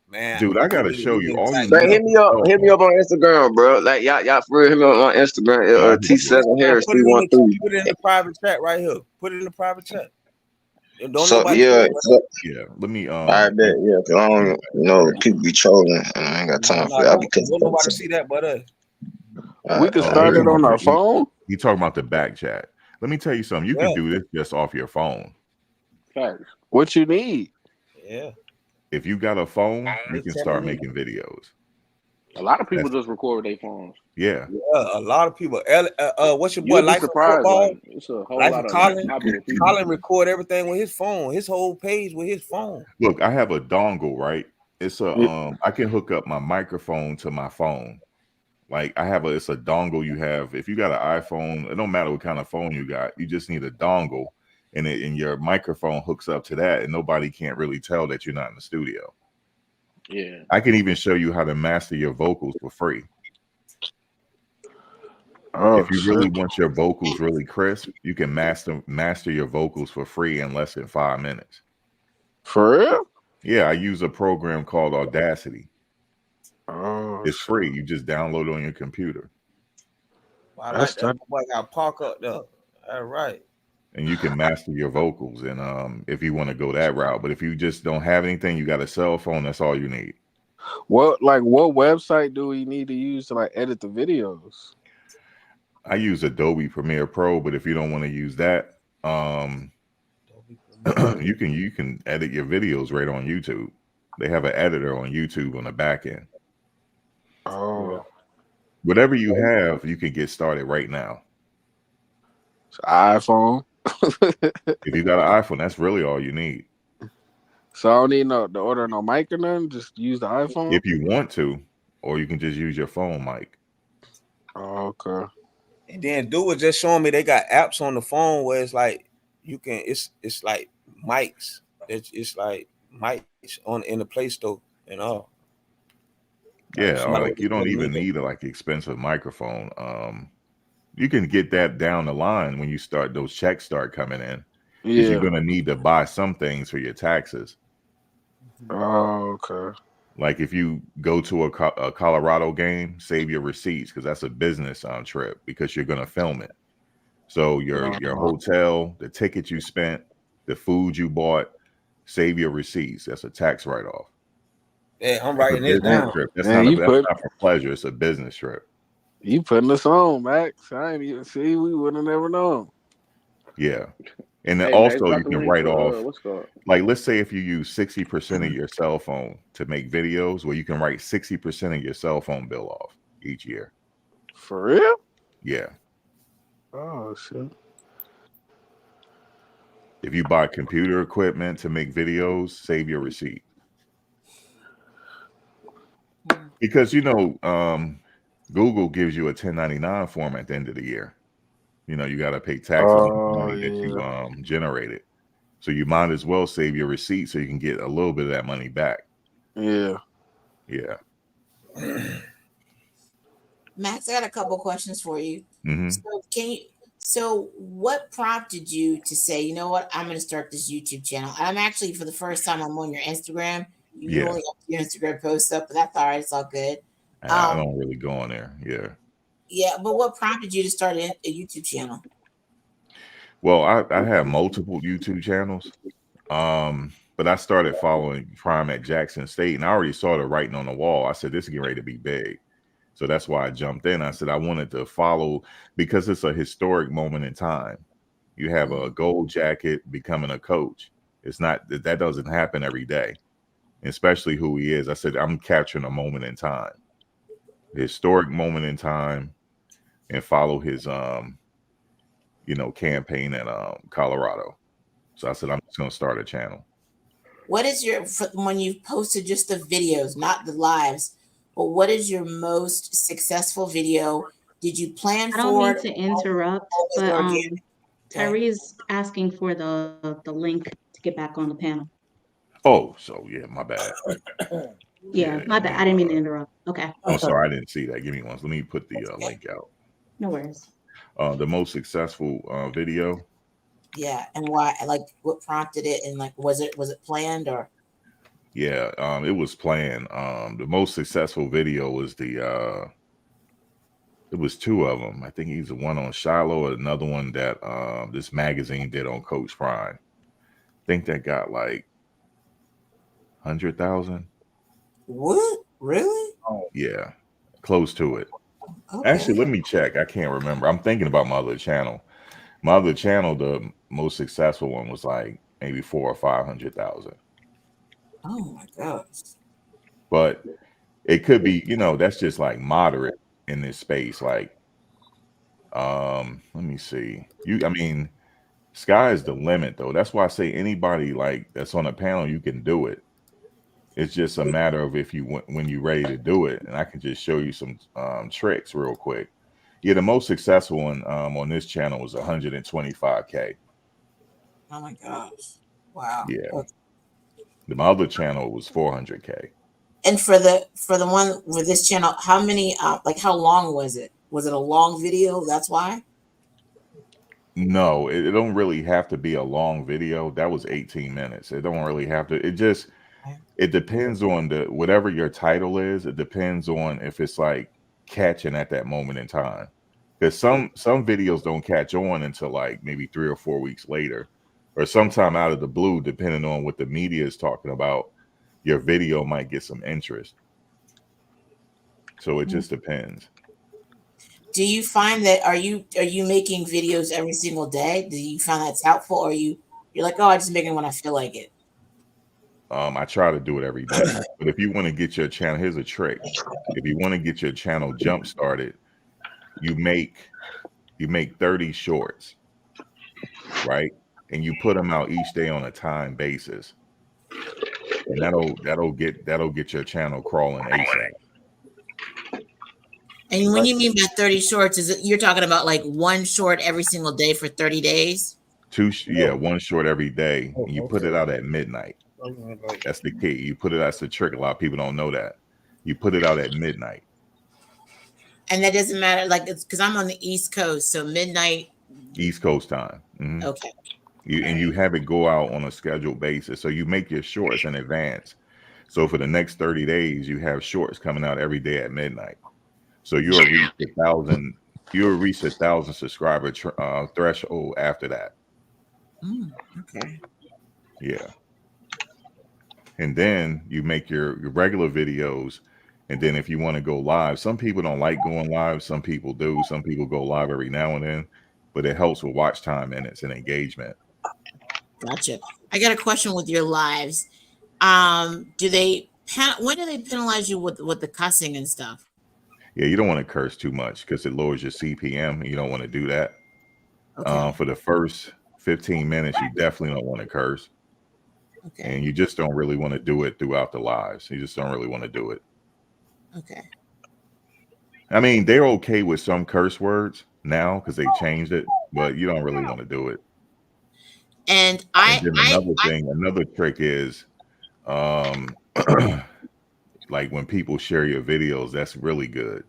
Man, Dude, I gotta show you. All you Bro, need is hit a me up. cell Hit me phone. up on Instagram, bro. Like y'all for real. Hit me up on Instagram. I hit you up. T7 Man, Harris 313. put it in the private chat right here. Put it in the private chat. Don't So nobody yeah, Yeah. Let me I bet. Yeah, cause I don't, people be trolling, and I ain't got time for that. I be don't nobody see that but us. We can Oh, start he it on our phone. talking about the back chat. Let me tell you something. You can do this just off your phone. What you need? Yeah. If you got a phone, you can start making videos. A lot of people just record with their phones. Yeah. A lot of people. What's your boy? You'll be Life of surprised. Football. Like it's a whole Life lot of of Colin. popular people. Colin record everything with his phone. His whole page with his phone. Look, I have a dongle, right? It's I can hook up my microphone to my phone. Like it's a dongle you have. If you got an iPhone, it don't matter what kind of phone you got. You just need a dongle, and your microphone hooks up to that, and nobody can't really tell that you're not in the studio. Yeah. I can even show you how to master your vocals for free. Oh, if you really want your vocals really crisp, you can master your vocals for free in less than 5 minutes. For real? Yeah, I use a program called Audacity. Oh, it's free. You just download it on your computer. I like that. Boy got park up there. All right. And you can master your vocals, and if you want to go that route. But if you just don't have anything, you got a cell phone, that's all you need. What website do we need to use to edit the videos? I use Adobe Premiere Pro, but if you don't want to use that, you can edit your videos right on YouTube. They have an editor on YouTube on the back end. Oh. Whatever you have, you can get started right now. It's iPhone. If you got an iPhone, that's really all you need. So I don't need to order no mic or nothing. Just use the iPhone. If you want to, or you can just use your phone mic. Oh, okay. And then dude was just showing me they got apps on the phone where it's like you can it's like mics. It's like mics in the Play Store and all. Yeah, like you don't even need a expensive microphone. You can get that down the line when you start those checks start coming in. Because you're gonna need to buy some things for your taxes. Oh, okay. Like if you go to a Colorado game, save your receipts because that's a business trip because you're gonna film it. So your hotel, the ticket you spent, the food you bought, save your receipts. That's a tax write-off. Yeah, I'm It's a writing this business down. trip. That's Man, not for pleasure. It's a business trip. You putting us on, Max. I ain't even see. We would have never known. Yeah. And then Hey, Max, also drop you the can link write for off, what's called. like let's say if you use 60% of your cell phone to make videos, well, you can write 60% of your cell phone bill off each year. For real? Yeah. Oh shit. If you buy computer equipment to make videos, save your receipt. Because Google gives you a 1099 form at the end of the year. You got to pay taxes on the money that you generated. So you might as well save your receipt so you can get a little bit of that money back. Yeah. Yeah. Max, I got a couple questions for you. Mm-hmm. So what prompted you to say, you know what, I'm going to start this YouTube channel? I'm actually, for the first time, I'm on your Instagram. You only have your Instagram posts up, but that's all right. It's all good. I don't really go on there. Yeah. Yeah, but what prompted you to start a YouTube channel? Well, I have multiple YouTube channels, but I started following Prime at Jackson State, and I already saw the writing on the wall. I said, this is getting ready to be big. So that's why I jumped in. I said I wanted to follow because it's a historic moment in time. You have a gold jacket becoming a coach. It's not that doesn't happen every day, especially who he is. I said I'm capturing a moment in time, historic moment in time, and follow his campaign at Colorado. So I said I'm just gonna start a channel. What is when you've posted just the videos, not the lives, but what is your most successful video? Did you plan for it? I don't mean to interrupt, but Tyree's asking for the link to get back on the panel. Oh, so yeah, my bad. Yeah, my bad. I didn't mean to interrupt. Okay. I'm sorry, I didn't see that. Give me one. Let me put the link out. No worries. The most successful video. Yeah, and why? Like, what prompted it? And like, was it planned or? Yeah, it was planned. The most successful video was it was two of them. I think he's the one on Shiloh, and another one that this magazine did on Coach Prime. I think that got like 100,000. What? Really? Oh, yeah, close to it. Okay. Actually, let me check. I can't remember. I'm thinking about my other channel. My other channel, the most successful one was like maybe 400,000 or 500,000. Oh my gosh. But it could be, that's just like moderate in this space. Like, let me see. Sky is the limit though. That's why I say anybody like that's on a panel, you can do it. It's just a matter of when you're ready to do it. And I can just show you some tricks real quick. Yeah, the most successful one on this channel was 125K. Oh my gosh. Wow. Yeah. My other channel was 400K. And for the one with this channel, how many how long was it? Was it a long video? That's why? No, it don't really have to be a long video. That was 18 minutes. It don't really have to. It depends on whatever your title is. It depends on if it's like catching at that moment in time. Because some videos don't catch on until like maybe 3 or 4 weeks later, or sometime out of the blue, depending on what the media is talking about. Your video might get some interest. So it just depends. Do you find that are you making videos every single day? Do you find that's helpful, or you're like, oh, I just make it when I feel like it? I try to do it every day. But if you want to get your channel, here's a trick. If you want to get your channel jump started, you make 30 shorts, right? And you put them out each day on a time basis. And that'll get your channel crawling ASAP. And when you mean by 30 shorts, you're talking about like one short every single day for 30 days? One short every day. And you put it out at midnight. That's the key. That's the trick. A lot of people don't know that. You put it out at midnight. And that doesn't matter, like, it's because I'm on the East Coast, so midnight. East Coast time. Mm-hmm. Okay. And you have it go out on a scheduled basis. So you make your shorts in advance. So for the next 30 days, you have shorts coming out every day at midnight. So you'll reach 1,000 you'll reach 1,000 subscriber threshold after that. Okay. Yeah. And then you make your regular videos. And then if you want to go live, some people don't like going live. Some people do. Some people go live every now and then, but it helps with watch time minutes and engagement. Gotcha. I got a question with your lives. When do they penalize you with the cussing and stuff? Yeah, you don't want to curse too much because it lowers your CPM. And you don't want to do that. Okay. For the first 15 minutes, you definitely don't want to curse. Okay. And you just don't really want to do it throughout the lives. You just don't really want to do it. Okay. I mean, they're okay with some curse words now because they changed it, but you don't really want to do it. And then another trick is, like when people share your videos, that's really good.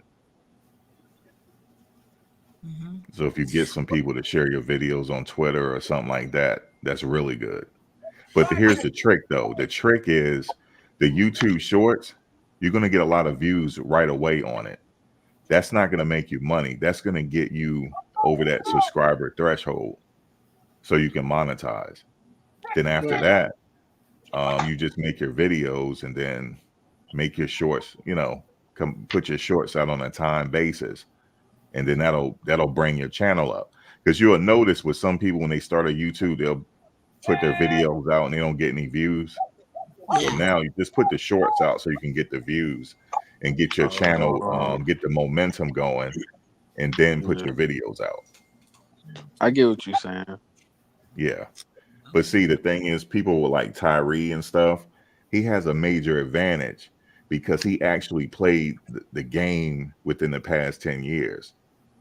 So if you get some people to share your videos on Twitter or something like that, that's really good. But here's the trick, though. The trick is the YouTube Shorts. You're going to get a lot of views right away on it. That's not going to make you money. That's going to get you over that subscriber threshold so you can monetize. Then after that, you just make your videos and then make your shorts, put your shorts out on a time basis. And then that'll bring your channel up. Because you'll notice with some people when they start a YouTube, they'll put their videos out and they don't get any views. So now you just put the shorts out so you can get the views and get your channel, get the momentum going, and then put your videos out. I get what you're saying. Yeah. But see, the thing is, people with like Tyree and stuff, he has a major advantage because he actually played the game within the past 10 years.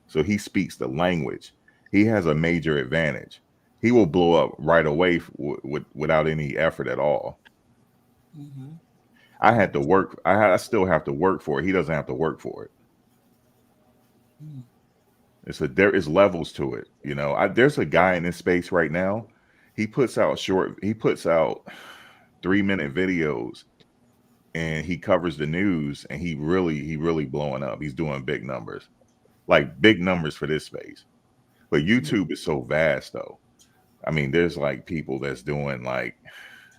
So he speaks the language. He has a major advantage. He will blow up right away without any effort at all. I had to work. I still have to work for it. He doesn't have to work for it. There is levels to it. There's a guy in this space right now. He puts out 3-minute videos and he covers the news and he really blowing up. He's doing big numbers, like big numbers for this space. But YouTube is so vast though. I mean, there's like people that's doing like,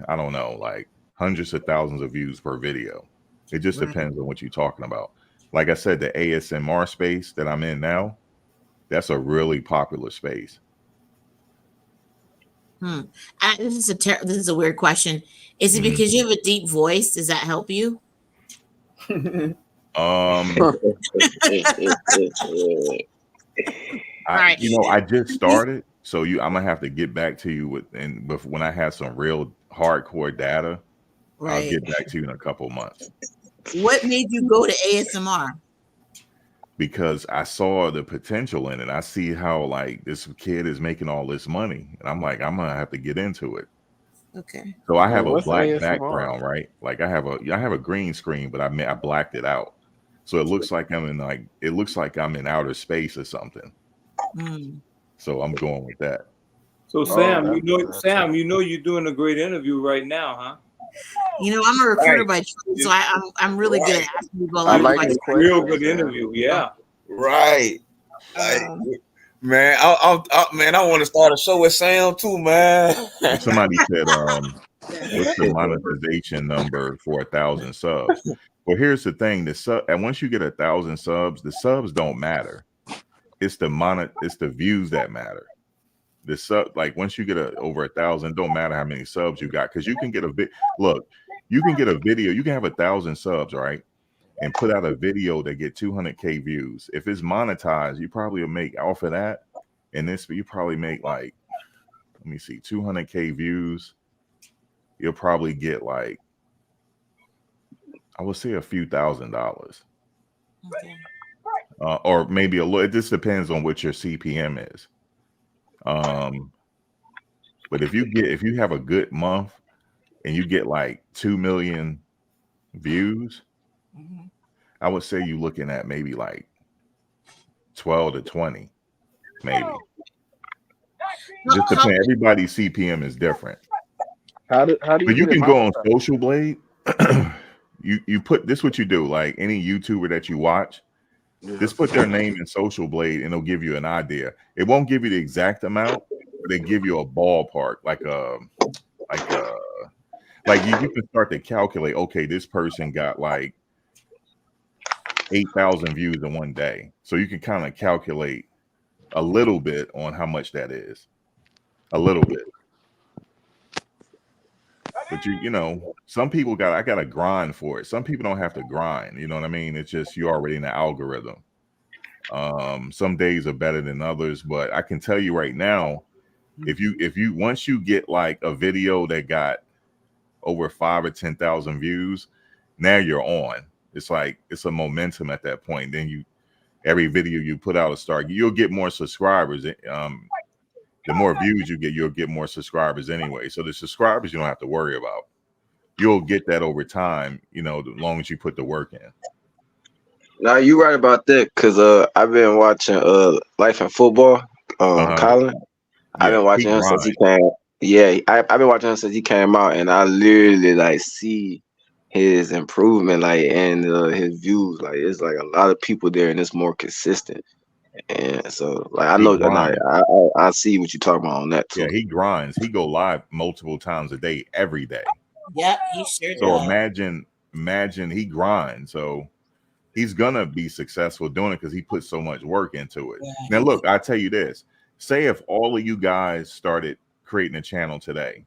I don't know, like hundreds of thousands of views per video. It just depends on what you're talking about. Like I said, the ASMR space that I'm in now, that's a really popular space. This is a weird question. Is it because you have a deep voice? Does that help you? I just started, so I'm gonna have to get back to you when I have some real hardcore data. I'll get back to you in a couple months. What made you go to ASMR? Because I saw the potential in it. I see how like this kid is making all this money, and I'm like, I'm gonna have to get into it. Okay. So I have a black background, right? Like I have a green screen, but I blacked it out, so it looks like I'm in outer space or something. So I'm going with that. So Sam, you're doing a great interview right now, huh? I'm a recruiter by choice, so I'm really good at asking people. I like a real good interview. Yeah. Right. Man, I want to start a show with Sam too, man. Somebody said, what's the monetization number for 1,000 subs? Well, here's the thing: and once you get 1,000 subs, the subs don't matter. It's the views that matter. The sub, like once you get over 1,000, don't matter how many subs you got, because you can get you can get a video, you can have 1,000 subs, right? And put out a video that get 200K views. If it's monetized, you probably will make off of that. And you probably make like, let me see, 200K views. You'll probably get like, I would say a few $1,000s. Or maybe a little. It just depends on what your CPM is. But if you have a good month and you get like 2 million views, I would say you're looking at maybe like 12 to 20, maybe. Just depends. Everybody's CPM is different. How do you can go on Social Blade. You put this, what you do, like any YouTuber that you watch, Just put their name in Social Blade, and it'll give you an idea. It won't give you the exact amount, but they give you a ballpark, like you can start to calculate. Okay, this person got like 8,000 views in one day, so you can kind of calculate a little bit on how much that is, a little bit. But you know, some people I got to grind for it. Some people don't have to grind. You know what I mean? It's just you're already in the algorithm. Some days are better than others, but I can tell you right now, if you once you get like a video that got over 5,000 or 10,000 views, now you're on. It's like it's a momentum at that point. Then every video you put out you'll get more subscribers. The more views you get, you'll get more subscribers anyway. So the subscribers you don't have to worry about. You'll get that over time, you know, as long as you put the work in. Now you're right about that, because I've been watching Life and Football, Colin. I've been watching him since he came. Yeah, I've been watching him since he came out, and I literally like see his improvement, like, and his views. Like, it's like a lot of people there, and it's more consistent. And so, like, I know, I see what you're talking about on that too. Yeah, he grinds. He go live multiple times a day, every day. Yep, he sure does. So imagine he grinds. So he's gonna be successful doing it because he puts so much work into it. Yeah. Now, look, I tell you this: say if all of you guys started creating a channel today,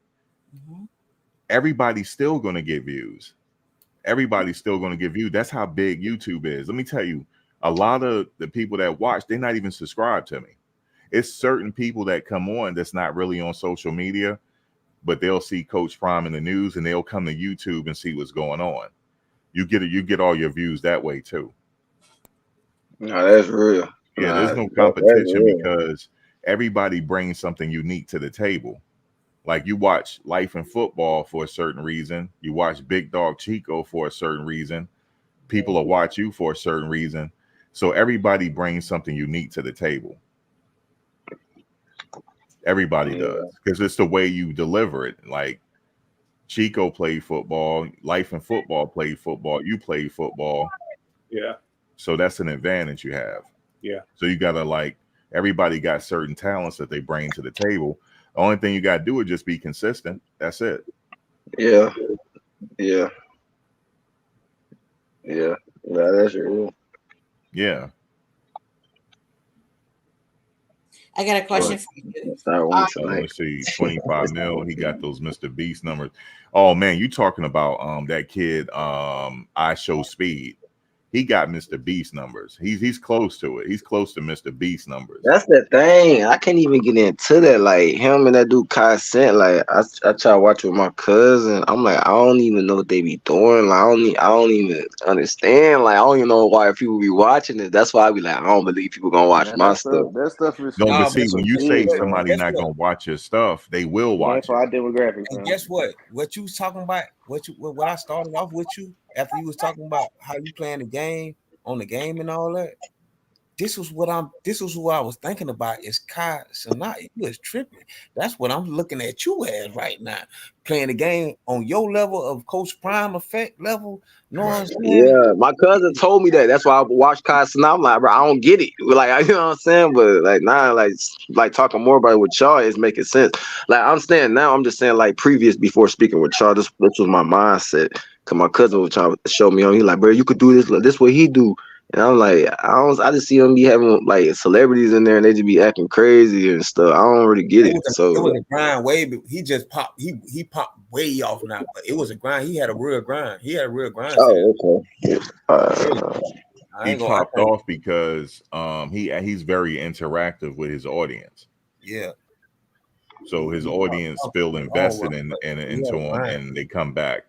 everybody's still gonna get views. Everybody's still gonna get views. That's how big YouTube is. Let me tell you. A lot of the people that watch, they're not even subscribed to me. It's certain people that come on that's not really on social media, but they'll see Coach Prime in the news and they'll come to YouTube and see what's going on. You get all your views that way too. No, that's real. Yeah, there's no competition because everybody brings something unique to the table. Like you watch Life and Football for a certain reason. You watch Big Dog Chico for a certain reason. People will watch you for a certain reason. So everybody brings something unique to the table. Everybody does, because it's the way you deliver it. Like Chico played football, Life and Football played football, you played football. Yeah. So that's an advantage you have. Yeah. So you gotta everybody got certain talents that they bring to the table. The only thing you gotta do is just be consistent. That's it. Yeah. Yeah. Yeah. Yeah, that's real. Yeah. I got a question for you. Let's see, 25 mil. He got those Mr. Beast numbers. Oh man, you talking about that kid? I Show Speed. He got Mr. Beast numbers. He's close to it. He's close to Mr. Beast numbers. That's the thing. I can't even get into that. Like him and that dude Kai Cent. Like I try to watch with my cousin. I'm like, I don't even know what they be doing. Like I don't even understand. Like I don't even know why people be watching it. That's why I be like, I don't believe people gonna watch my stuff. That stuff is. No, but see, when you say somebody not gonna watch your stuff, they will watch it. Our demographics. And guess what? What you was talking about? What I started off with you after you was talking about how you playing the game on the game and all that. This was what I was thinking about is Kai Cenat. You was tripping. That's what I'm looking at you as right now. Playing the game on your level of Coach Prime effect level. Know what I'm saying? Yeah, my cousin told me that. That's why I watched Kai Cenat. I'm like, bro, I don't get it. Like, you know what I'm saying? But like now, like talking more about it with y'all is making sense. Like I understand now. I'm just saying like previous before speaking with y'all, this was my mindset. Cause my cousin was trying to show me on. He like, bro, you could do this. This what he do. And I'm like, I just see them be having like celebrities in there and they just be acting crazy and stuff. I don't really get it. So it was a grind way, but he just popped. He popped way off now, but it was a grind. He had a real grind. Oh, okay. He popped off because he's very interactive with his audience. Yeah. So his audience feel invested into him, and they come back.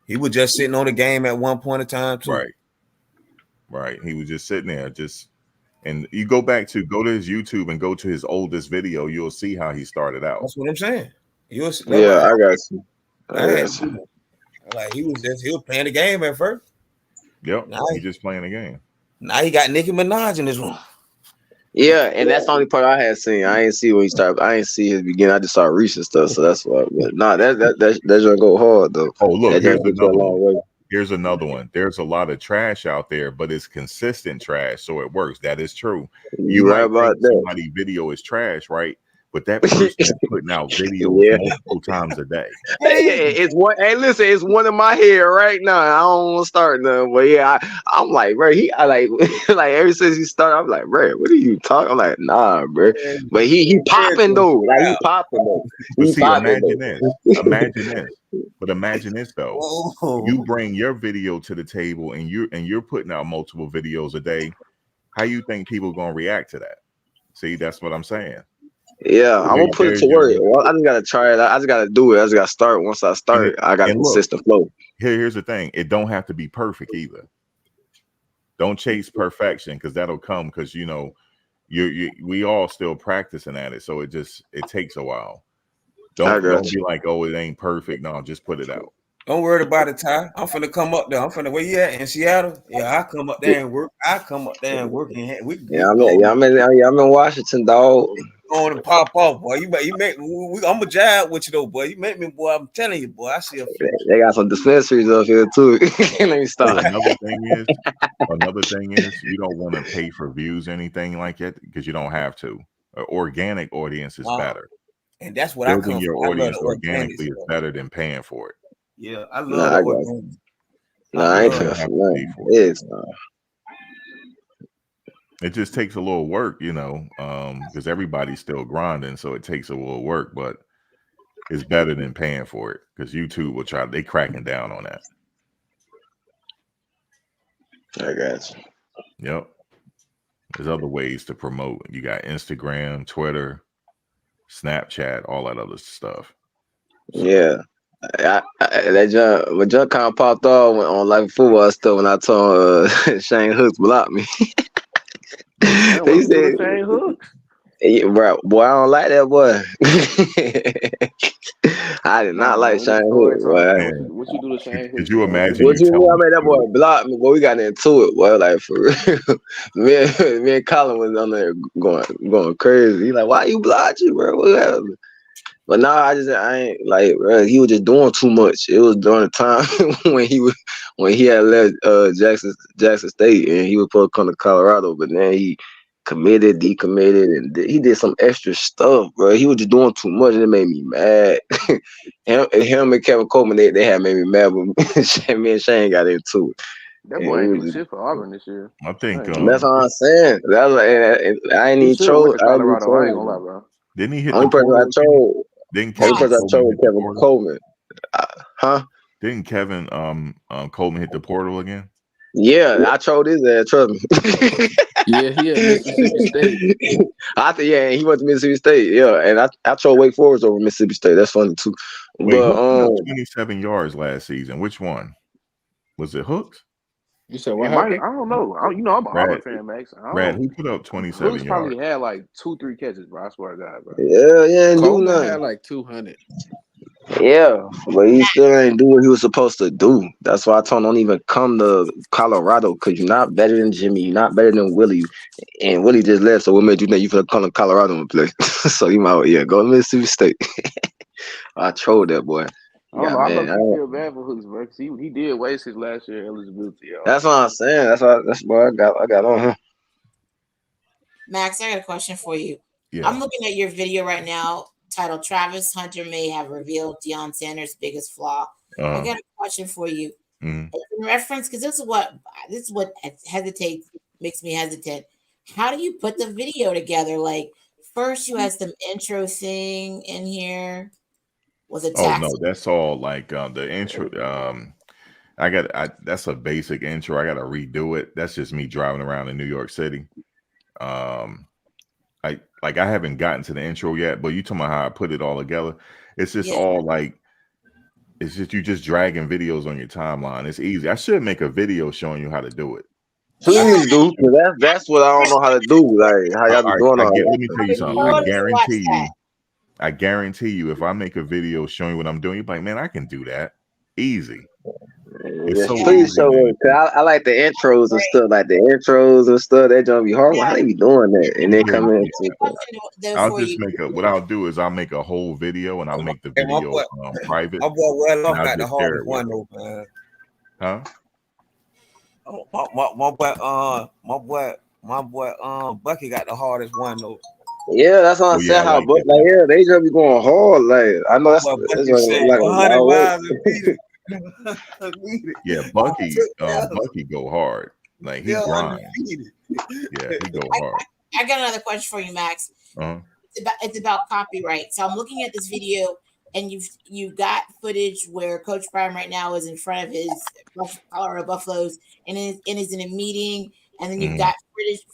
He was just sitting on the game at one point in time too. Right. He was just sitting there, and you go to his YouTube and go to his oldest video, you'll see how he started out. That's what I'm saying. I got you. Like he was playing the game at first. Yep. He's just playing the game. Now he got Nicki Minaj in his room. Yeah, and that's the only part I had seen. I ain't see when he started. I ain't see his beginning. I just started reaching stuff, so that's why. But that gonna go hard though. Oh look, here's another one. Here's another one. There's a lot of trash out there, but it's consistent trash, so it works. That is true. You You right might about think that. somebody's video is trash, right? But that person is putting out videos Yeah. multiple times a day. Hey, it's one. Hey, listen, it's one in my head right now. I don't want to start nothing, but yeah, I'm like, bro. I like, like ever since he started, I'm like, bro, what are you talking? I'm like, nah, bro. But he popping though. Like he popping though. But He see, popping imagine though. this. Imagine this. But imagine this though. Whoa. You bring your video to the table, and you're putting out multiple videos a day. How you think people gonna react to that? See, that's what I'm saying. Yeah, I'm gonna put it There's to work. your Well, I just gotta try it. I just gotta do it. I just gotta start. Once I start, I got and look, consistent flow. here's the thing. It don't have to be perfect either. Don't chase perfection, because that'll come, because you know we all still practicing at it, so it takes a while. Don't be like, oh, it ain't perfect. No, just put it out. Don't worry about it, Ty. I'm finna come up there. I'm finna where you at in Seattle? Yeah, I come up there and work. I come up there and work. And I'm in Washington, dog. Going to pop off, boy. You make. I'm a jive with you though, boy. You make me, boy. I'm telling you, boy. I see a few. They got some dispensaries up here too. Let me stop. Another thing is, you don't want to pay for views, anything like that, because you don't have to. An organic audience is better. And that's what Building I come your from. audience organically is better than paying for it. Yeah, I love the organic. I ain't paying for nothing. It just takes a little work, you know, because everybody's still grinding, so it takes a little work, but it's better than paying for it, because YouTube will they cracking down on that. I got you. Yep. There's other ways to promote. You got Instagram, Twitter, Snapchat, all that other stuff. Yeah. That junk kind of popped off on Life Football stuff when I told Shane Hooks blocked me. He said, Shane Hooks. Bro, boy, I don't like that boy. I did not like Shane Hooks, boy. What you do to Shane Hooks? Did you imagine? What you mean? I made that boy block me, boy. We got into it, boy. Like for real. me and Colin was on there going crazy. He like, why you blocking, bro? What happened? But now I ain't like, bro, he was just doing too much. It was during the time when he had left Jackson State and he was supposed to come to Colorado, but then he decommitted, and he did some extra stuff, bro. He was just doing too much, and it made me mad. him and Kevin Coleman, they had made me mad when me and Shane got into it. That boy ain't do shit for Auburn this year. I think that's what I'm saying. That's like, I ain't even troll. I ain't gonna lie, bro. Didn't he hit only the person I trolled? Didn't Kevin Coleman? Huh? Didn't Kevin Coleman hit the portal again? Yeah, I trolled his ass. Trust me. Yeah, he at Mississippi State. He went to Mississippi State. Yeah, and I trolled Wake Forest over Mississippi State. That's funny too. Wait, but 27 yards last season. Which one was it? Hooks? You said what? I don't know. I'm a Auburn fan, Max. Brad, he put up 27 Hooks yards. probably had like 2-3 catches, bro. I swear to God, bro. Yeah, Coleman had like 200. Yeah, but he still ain't do what he was supposed to do. That's why I told him don't even come to Colorado, because you're not better than Jimmy. You're not better than Willie. And Willie just left, so what made you think you finna come to Colorado and play? So you might, go to Mississippi State. I trolled that boy. I feel bad for Hooks, bro, because he did waste his last year eligibility. That's what I'm saying. That's what I got on him. Max, I got a question for you. Yeah. I'm looking at your video right now titled Travis Hunter may have revealed Dion Sanders' biggest flaw. I got a question for you. In reference, because this is what makes me hesitant. How do you put the video together? Like, first you had some intro thing in here. Was it Oh no, that's all like the intro. That's a basic intro. I gotta redo it. That's just me driving around in New York City. I haven't gotten to the intro yet, but you talking about how I put it all together. It's just all like, it's just you just dragging videos on your timeline. It's easy. I should make a video showing you how to do it. Please do, because that's what I don't know how to do. Like how y'all be doing all that. Let me tell you something. I guarantee you, if I make a video showing you what I'm doing, you're like, man, I can do that. Easy. Please show it. Cause I like the intros and stuff. Like the intros and stuff. That don't be hard. How they be doing that? And then come in. I'll just make what I'll do is I'll make a whole video and I'll make the video private. My boy well off got the hardest one though, man. Huh? My boy, Bucky got the hardest one though. Yeah, that's what I'm Oh yeah, I saying. How, like but it like, too. yeah, they just be going hard. Like, I know My that's boy it's Bucky said like a 100 wild weight. miles and beat it. Beat it. Yeah, I took that. Bucky go hard. Like he Still grind. undefeated. Yeah, he go hard. I got another question for you, Max. Uh-huh. It's about copyright. So I'm looking at this video, and you've got footage where Coach Prime right now is in front of his Colorado Buffaloes, and is in a meeting, and then you've got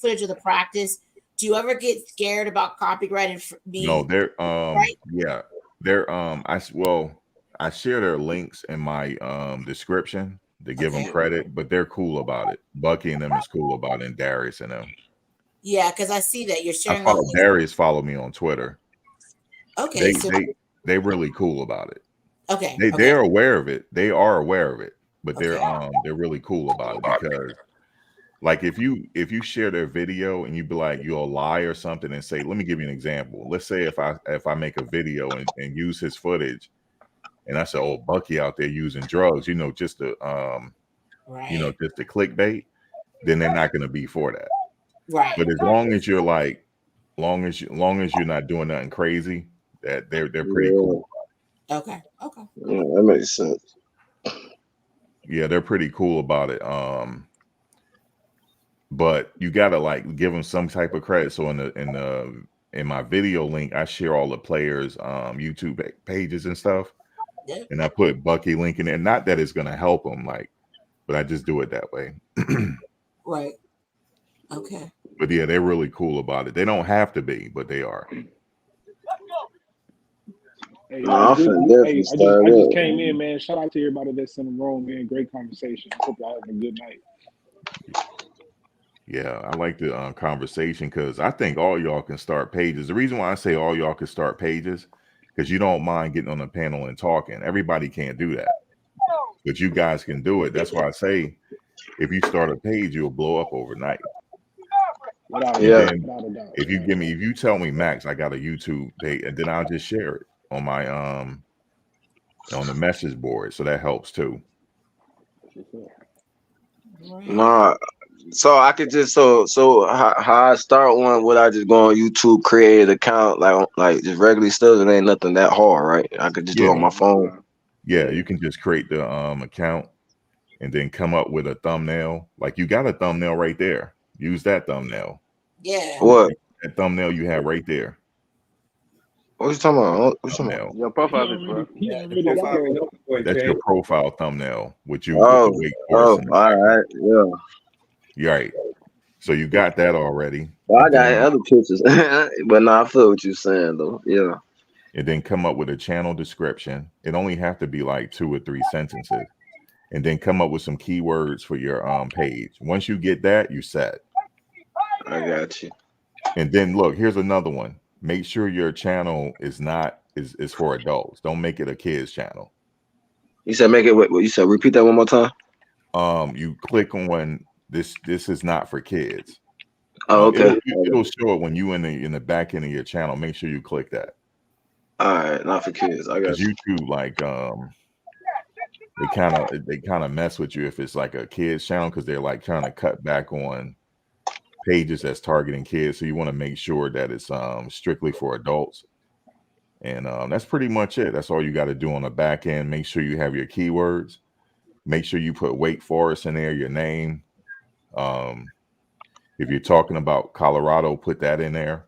footage of the practice. Do you ever get scared about copyright and No, being they're right? yeah, they're I share their links in my description to give them Okay. credit, but they're cool about it. Bucky and them is cool about it, and Darius and them. Yeah, because I see that you're I sharing all follow these. Darius, follow me on Twitter. Okay, so They really cool about it. okay, They're aware of it. They are aware of it, but Okay. they're really cool about it because like if you share their video and you be like you'll lie or something and say, let me give you an example. Let's say if I make a video and use his footage and I say, oh, Bucky out there using drugs, just to right, just to clickbait, then they're not gonna be for that. right. But as long as you're like long as you're not doing nothing crazy, that they're pretty cool. Okay. Yeah, that makes sense. Yeah, they're pretty cool about it. But you gotta like give them some type of credit. So in my video link, I share all the players' YouTube pages and stuff, Yep. and I put Bucky link in there. Not that it's gonna help them, but I just do it that way. Right. Okay. But yeah, they're really cool about it. They don't have to be, but they are. Hey, Nah, I'm finna definitely I start just up. came in, man. Shout out to everybody that's in the room, man. Great conversation. Hope y'all having a good night. Yeah, I like the conversation because I think all y'all can start pages. The reason why I say all y'all can start pages because you don't mind getting on the panel and talking. Everybody can't do that, but you guys can do it. That's why I say if you start a page, you'll blow up overnight. Yeah. And then if you tell me, Max, I got a YouTube page, and then I'll just share it on my on the message board, so that helps too. Nah. So I could just so how I start one? Would I just go on YouTube, create an account, like just regularly stuff? It ain't nothing that hard, right? I could just do it on my phone. Yeah, you can just create the account and then come up with a thumbnail. Like you got a thumbnail right there. Use that thumbnail. Yeah. What? That thumbnail you have right there. What you talking about? What you talking Thumbnail. about? Your profile picture, bro. That's your profile thumbnail with you Oh, with the Wake Forest in the all right, yeah. You're right. So you got that already. Well, I And got then- other pictures, but I feel what you're saying though. Yeah. and then come up with a channel description. It only have to be like 2 or 3 sentences. And then come up with some keywords for your page. Once you get that, you set. I got you. And then look, here's another one. Make sure your channel is for adults. Don't make it a kids channel. You said make it what you said, repeat that one more time. You click on this is not for kids. Oh, okay. It'll show it when you in the back end of your channel. Make sure you click that. All right, not for kids. I got you. YouTube, like they kind of mess with you if it's like a kids channel because they're like trying to cut back on pages that's targeting kids. So you want to make sure that it's strictly for adults. And that's pretty much it. That's all you got to do on the back end. Make sure you have your keywords. Make sure you put Wake Forest in there, your name. If you're talking about Colorado, put that in there.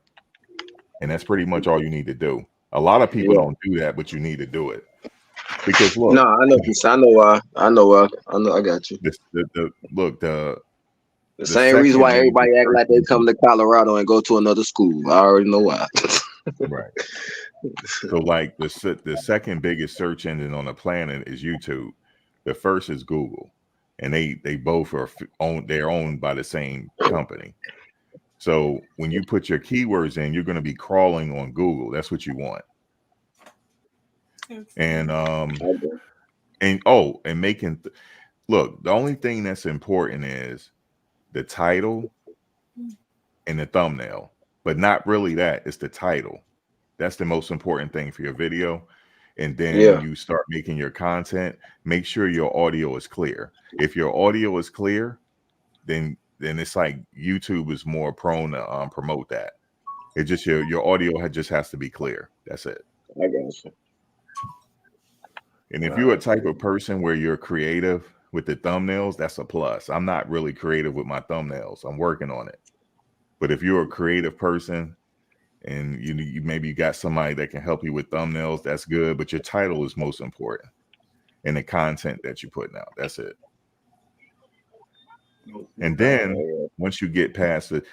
And that's pretty much all you need to do. A lot of people don't do that, but you need to do it. Because look, no, I know. I know why. I know. I got you. The same reason why everybody act like they come to Colorado and go to another school. I already know why. Right. So like the second biggest search engine on the planet is YouTube. The first is Google, and they both are owned by the same company. So when you put your keywords in, you're going to be crawling on Google. That's what you want. And making look, the only thing that's important is the title and the thumbnail, but not really that. It's the title. That's the most important thing for your video. And then Yeah. when you start making your content, make sure your audio is clear. If your audio is clear, then it's like YouTube is more prone to promote that. It just your audio just has to be clear. That's it. I got you. And if you're a type of person where you're creative with the thumbnails, that's a plus. I'm not really creative with my thumbnails. I'm working on it. But if you're a creative person and you maybe you got somebody that can help you with thumbnails, that's good. But your title is most important, and the content that you're putting out. That's it. And then once you get past it,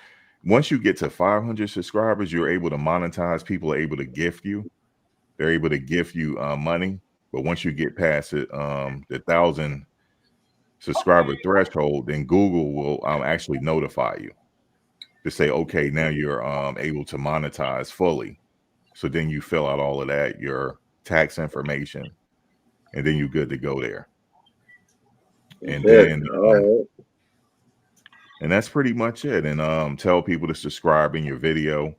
once you get to 500 subscribers, you're able to monetize. People are able to gift you. They're able to gift you money. But once you get past it, the 1,000 subscriber threshold, then Google will actually notify you to say, okay, now you're able to monetize fully. So then you fill out all of that, your tax information, and then you're good to go there. And then and that's pretty much it. And tell people to subscribe in your video.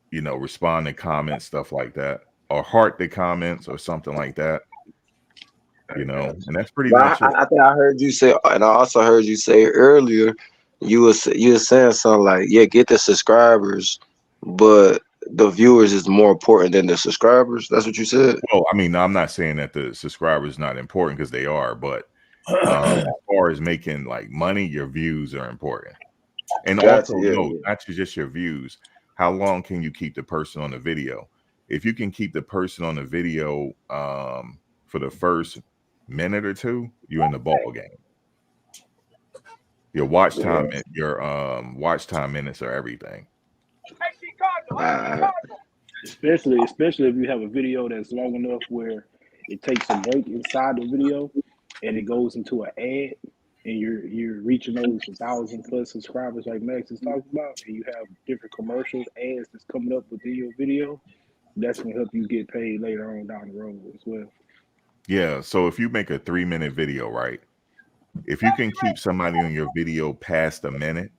You know, respond to comments, stuff like that, or heart the comments or something like that. You know, and that's pretty much it. I think I heard you say, and I also heard you say earlier, you were saying something like, yeah, get the subscribers, but the viewers is more important than the subscribers. That's what you said. Well, I mean, I'm not saying that the subscribers not important, because they are, but as far as making like money, your views are important. And also, not just your views. How long can you keep the person on the video? If you can keep the person on the video for the first minute or two, you're in the ball game. Your watch time, watch time minutes are everything. Especially if you have a video that's long enough where it takes a break inside the video and it goes into an ad, and you're reaching those 1,000+ subscribers like Max is talking about, and you have different commercials, ads that's coming up within your video, that's gonna help you get paid later on down the road as well. Yeah, so if you make a 3-minute video, right? If you can keep somebody on your video past a minute,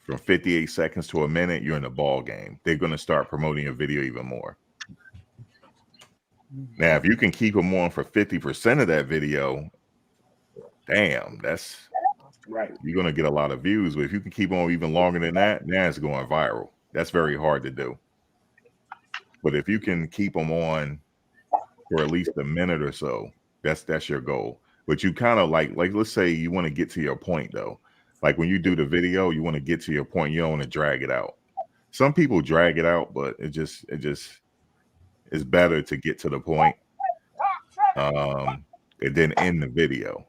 from 58 seconds to a minute, you're in the ball game. They're going to start promoting your video even more. Now, if you can keep them on for 50% of that video, damn, that's right. You're going to get a lot of views. But if you can keep on even longer than that, now it's going viral. That's very hard to do. But if you can keep them on for at least a minute or so, that's your goal. But you kind of like let's say you want to get to your point though. Like when you do the video, you want to get to your point. You don't want to drag it out. Some people drag it out, but it just is better to get to the point, and then end the video.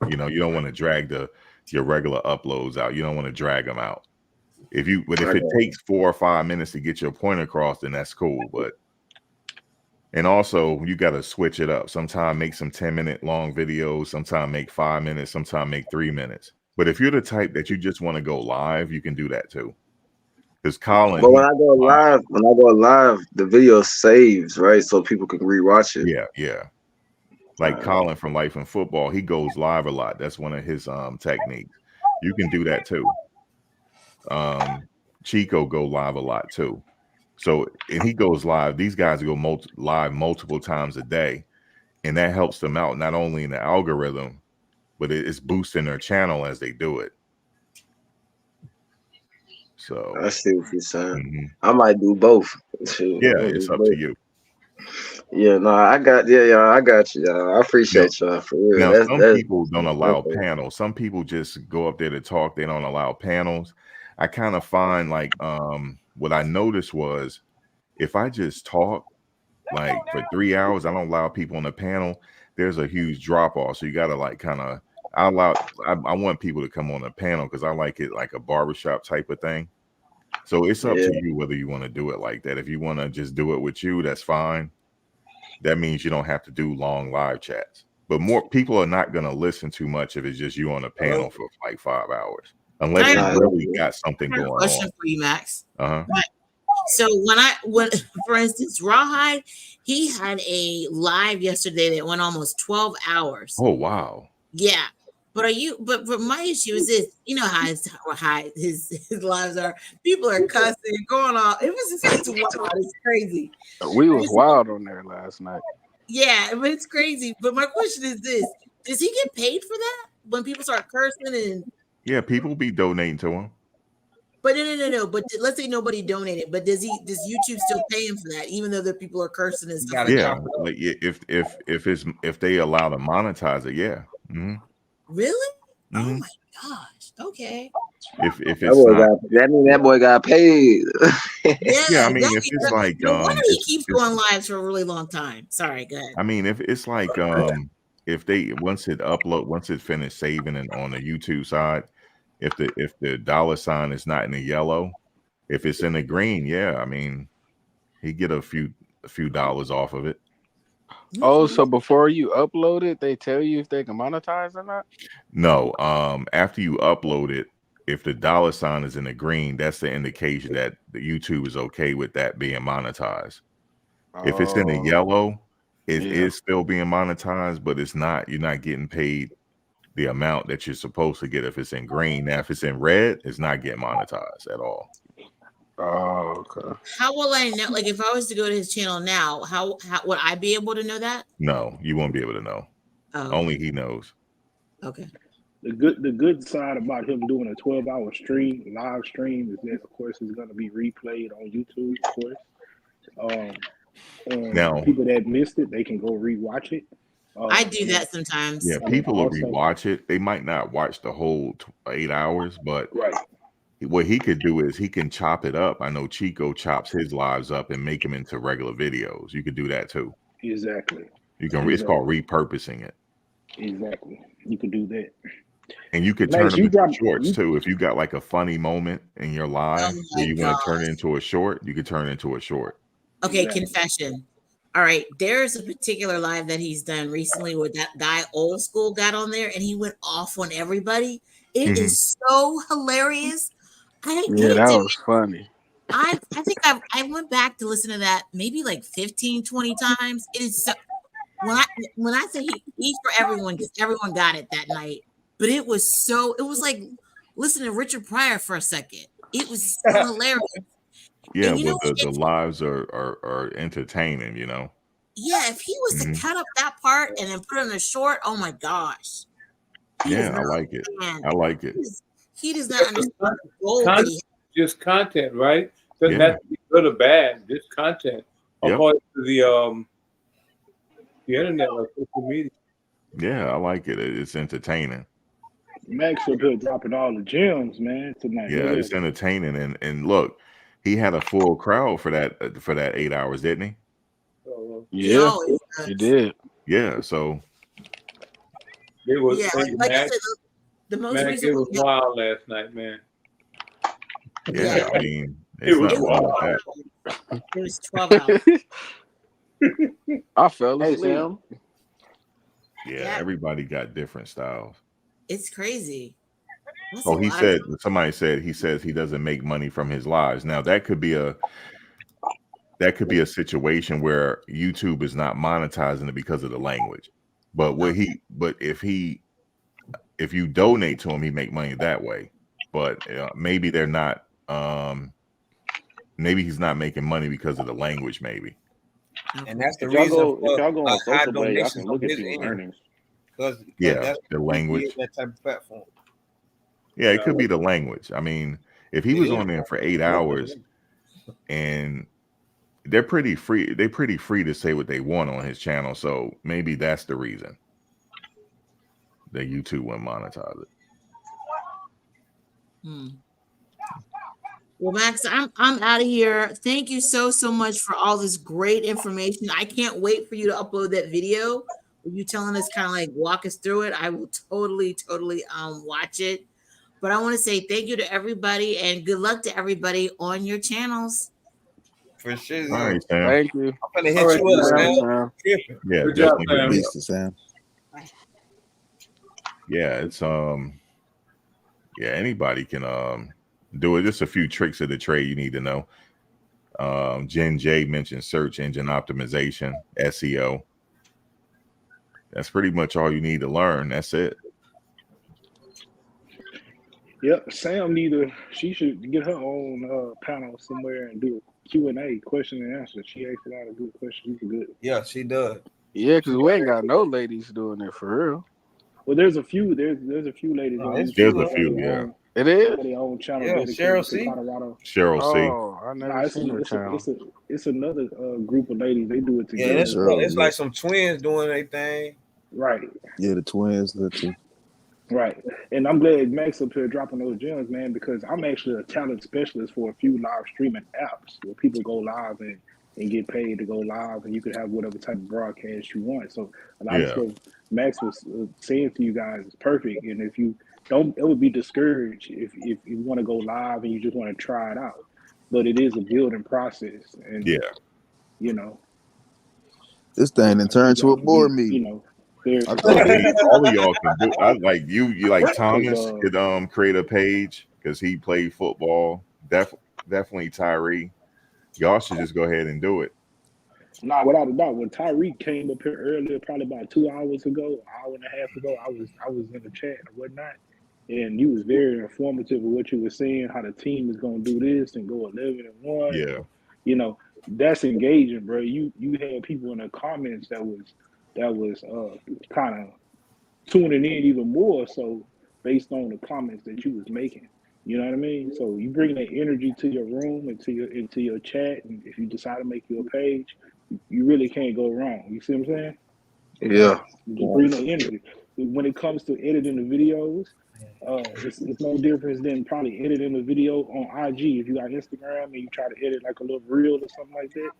You know, you don't want to drag your regular uploads out. You don't want to drag them out. If it takes 4 or 5 minutes to get your point across, then that's cool. And also you got to switch it up. Sometimes make some 10-minute long videos. Sometimes make 5 minutes. Sometimes make 3 minutes. But if you're the type that you just want to go live, you can do that too. Because Colin, but when I go live, the video saves, right? So people can rewatch it. Yeah. Like Colin from Life and Football, he goes live a lot. That's one of his techniques. You can do that too. Chico go live a lot too. So, and he goes live. These guys go live multiple times a day, and that helps them out not only in the algorithm, but it's boosting their channel as they do it. So I see what you're saying. I might do both. Yeah, it's up to you. Yeah, no, I got you. Y'all. I appreciate y'all for real. Now, some people don't allow panels. Some people just go up there to talk. They don't allow panels. I kind of find like what I noticed was if I just talk like for 3 hours, I don't allow people on the panel, there's a huge drop off. So you got to like kind of I want people to come on the panel because I like it like a barbershop type of thing. So it's up to you whether you want to do it like that. If you want to just do it with you, that's fine. That means you don't have to do long live chats. But more people are not going to listen too much if it's just you on a panel for like 5 hours, unless you really got something going on. Question for you, Max. Uh-huh. So when for instance, Rawhide, he had a live yesterday that went almost 12 hours. Oh wow. Yeah. But but my issue is this, you know how his lives are. People are cussing, going off. It's wild. It's crazy. We was wild on there last night. Yeah, but it's crazy. But my question is this: does he get paid for that when people start cursing and? Yeah, people be donating to him. But no. But let's say nobody donated. But does YouTube still pay him for that, even though the people are cursing and stuff? Yeah, like if they allow to monetize it, yeah. Mm-hmm. Really? Mm-hmm. Oh my gosh. Okay. If it's that mean that boy got paid. Yeah, I mean, if it's like no wonder he keeps going live for a really long time. Sorry, go ahead. I mean, if it's like if they once it finished saving it on the YouTube side, if the dollar sign is not in the yellow, if it's in the green, yeah, I mean, he get a few dollars off of it. Oh, so before you upload it, they tell you if they can monetize or not? No, after you upload it, if the dollar sign is in the green, that's the indication that the YouTube is okay with that being monetized. If it's in the yellow, it is still being monetized, but it's not. You're not getting paid the amount that you're supposed to get if it's in green. Now, if it's in red, it's not getting monetized at all. Oh, okay. How will I know? Like, if I was to go to his channel now, how would I be able to know that? No, you won't be able to know. Oh, okay. Only he knows. Okay. The good side about him doing a 12-hour live stream, is that of course it's going to be replayed on YouTube, of course. And Now, people that missed it, they can go rewatch it. I do that sometimes. Yeah, people will rewatch it. They might not watch the whole 8 hours, but what he could do is he can chop it up. I know Chico chops his lives up and make them into regular videos. You could do that too. Exactly. You can. It's called repurposing it. Exactly. You could do that. And you could turn them into shorts too. If you got like a funny moment in your live where you want to turn it into a short, you could turn it into a short. Okay, confession. All right, there's a particular live that he's done recently where that guy old school got on there and he went off on everybody. It is so hilarious. That was funny. I think I went back to listen to that maybe like 15, 20 times. It is so, when I say he eat for everyone, because everyone got it that night. But it was like listening to Richard Pryor for a second. It was so hilarious. Yeah, well, the lives are entertaining, you know. Yeah, if he was to cut up that part and then put it in a short, oh my gosh. Yeah, I like it. I like it. He does not understand the goal that he has. Just content, right? Doesn't have to be good or bad. Just content. According to the internet or social media. Yeah, I like it. It's entertaining. Max up here dropping all the gems, man, tonight. Yeah, it's entertaining, and look, he had a full crowd for that 8 hours, didn't he? Yeah, he did. Yeah, so it was. Like I said, the most recent it was wild last night, man. Yeah, I mean, it's not wrong with that. It was 12 hours. I fell asleep. Yeah, everybody got different styles. It's crazy. Oh, somebody said he says he doesn't make money from his lives. Now that could be a situation where YouTube is not monetizing it because of the language. But if you donate to him, he make money that way. But maybe they're not. Maybe he's not making money because of the language. Maybe. And that's the if reason. If y'all go on social media, I can look at people's earnings. Because that's the language. That type of platform. Yeah, it could be the language. I mean, if he was on there for 8 hours, and they're pretty free to say what they want on his channel. So maybe that's the reason that YouTube wouldn't monetize it. Well, Max, I'm out of here. Thank you so much for all this great information. I can't wait for you to upload that video. You telling us kind of like walk us through it. I will totally watch it. But I want to say thank you to everybody and good luck to everybody on your channels. For sure. All right, Sam. Thank you. I'm gonna hit you up, Sam. Yeah, good job, definitely. Sam. Yeah, it's anybody can do it. Just a few tricks of the trade you need to know. Jen J mentioned search engine optimization, SEO. That's pretty much all you need to learn. That's it. Yep, she should get her own panel somewhere and do a Q&A, question and answer. She asked a lot of good questions. She's good. Yeah, she does. Yeah, because we ain't got no ladies doing it for real. Well, there's a few ladies on There's YouTube. a few, yeah. It is? Got their own channel Yeah, dedicated Cheryl to C. Colorado. Cheryl C. Oh, I never seen her channel. It's another group of ladies. They do it Yeah, together. it's like some twins doing their thing. Right. Yeah, the twins, the two. Right. And I'm glad Max up here dropping those gems, man, because I'm actually a talent specialist for a few live streaming apps where people go live and get paid to go live, and you could have whatever type of broadcast you want. So a lot of stuff Max was saying to you guys is perfect. And if you don't ever be discouraged if you want to go live and you just want to try it out. But it is a building process. And, you know. This thing and turn to a board meeting. You know. I think all of y'all can do. I like you like Thomas could create a page because he played football. Definitely Tyree. Y'all should just go ahead and do it. Nah, without a doubt. When Tyree came up here earlier, probably about 2 hours ago, an hour and a half ago, I was in the chat and whatnot, and you was very informative of what you were saying, how the team is gonna do this and go 11-1. Yeah, you know, that's engaging, bro. You had people in the comments that was kind of tuning in even more so based on the comments that you was making. You know what I mean? So you bring that energy to your room and into your chat, and if you decide to make your page, you really can't go wrong. You see what I'm saying? Yeah. You bring that energy. When it comes to editing the videos, it's no difference than probably editing a video on IG. If you got Instagram and you try to edit like a little reel or something like that,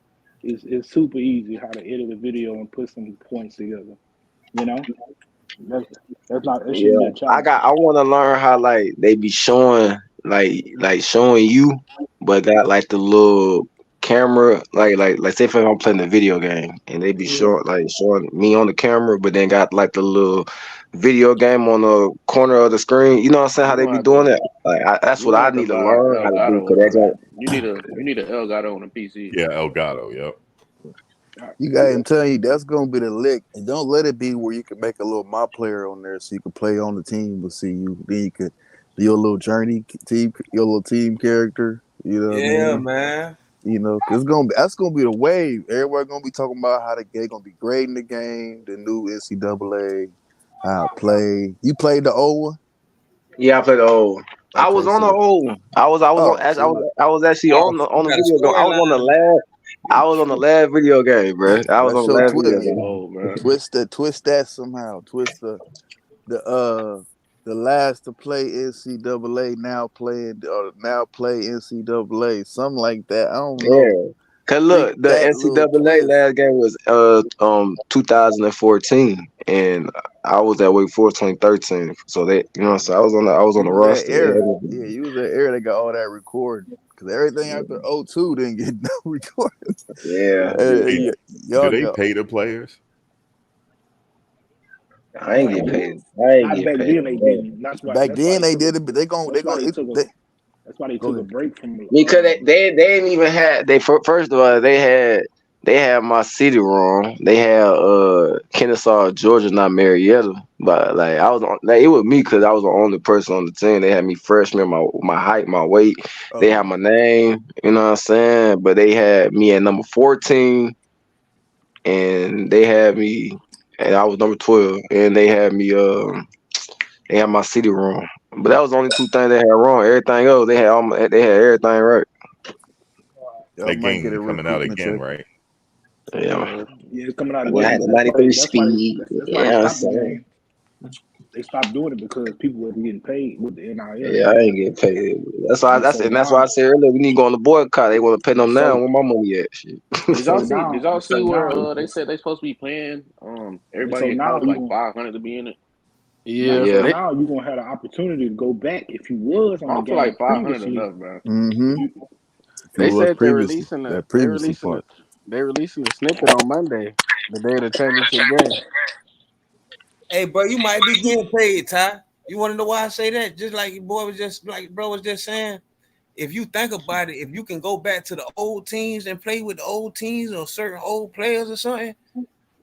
it's super easy how to edit a video and put some points together. You know, that's not that shouldn't be a challenge. I want to learn how like they be showing like showing you, but got like the little camera like say if I'm playing a video game and they be showing me on the camera, but then got like the little video game on the corner of the screen. You know what I'm saying? How they be doing it? Like that's what I need to learn how to do. You need a Elgato on a PC. Yeah, Elgato. Yep. You got to tell you that's gonna be the lick, and don't let it be where you can make a little my player on there so you can play on the team. But see you, then you could do your little journey team, your little team character. You know, what I mean? Man. You know, cause that's gonna be the wave. Everybody gonna be talking about how they gonna be grading the game, the new NCAA, how I play. You played the old one? Yeah, I played the old one. Okay, I was on the old one. I was actually on the video game. I was on the last. I was on the last video game, bro. I was on the last video game. Oh, man. Twist that somehow. Twist the last to play NCAA now play NCAA, something like that. I don't know. Yeah. Cause look, the NCAA last game was 2014, and I was at Wake Forest 2013. So they, you know, so I was on the roster. Yeah, you was that era that got all that recording. Cause everything after 02 didn't get no recording. Yeah. Do they pay the players? I ain't get paid. Back then they didn't. Back then they did it, but that's why they took a break from it. Because they didn't even have first of all they had my city wrong. They had Kennesaw, Georgia, not Marietta. But like I was on, like, it was me because I was the only person on the team. They had me freshman, my height, my weight. They had my name, you know what I'm saying? But they had me at number 14, and they had me, and I was number 12, and they had me they had my city wrong. But that was the only two things they had wrong. Everything else they had everything right. That game coming out again, right? Yeah, it's coming out again. I had the 93 speed. They stopped doing it because people were getting paid with the NIL. Yeah, I ain't getting paid. That's why I said earlier we need to go on the boycott. They want to pay them now. Where my money at? Shit. Did y'all see where they said they supposed to be playing? Everybody cost like $500 to be in it. Yeah. So now you're gonna have the opportunity to go back if you was on. I feel like $500 enough, man. Mm-hmm. They said they're releasing the snippet on Monday, the day of the championship game. Hey, bro, you might be getting paid, Ty. You want to know why I say that? Just like your boy was just saying. If you think about it, if you can go back to the old teams and play with the old teams or certain old players or something,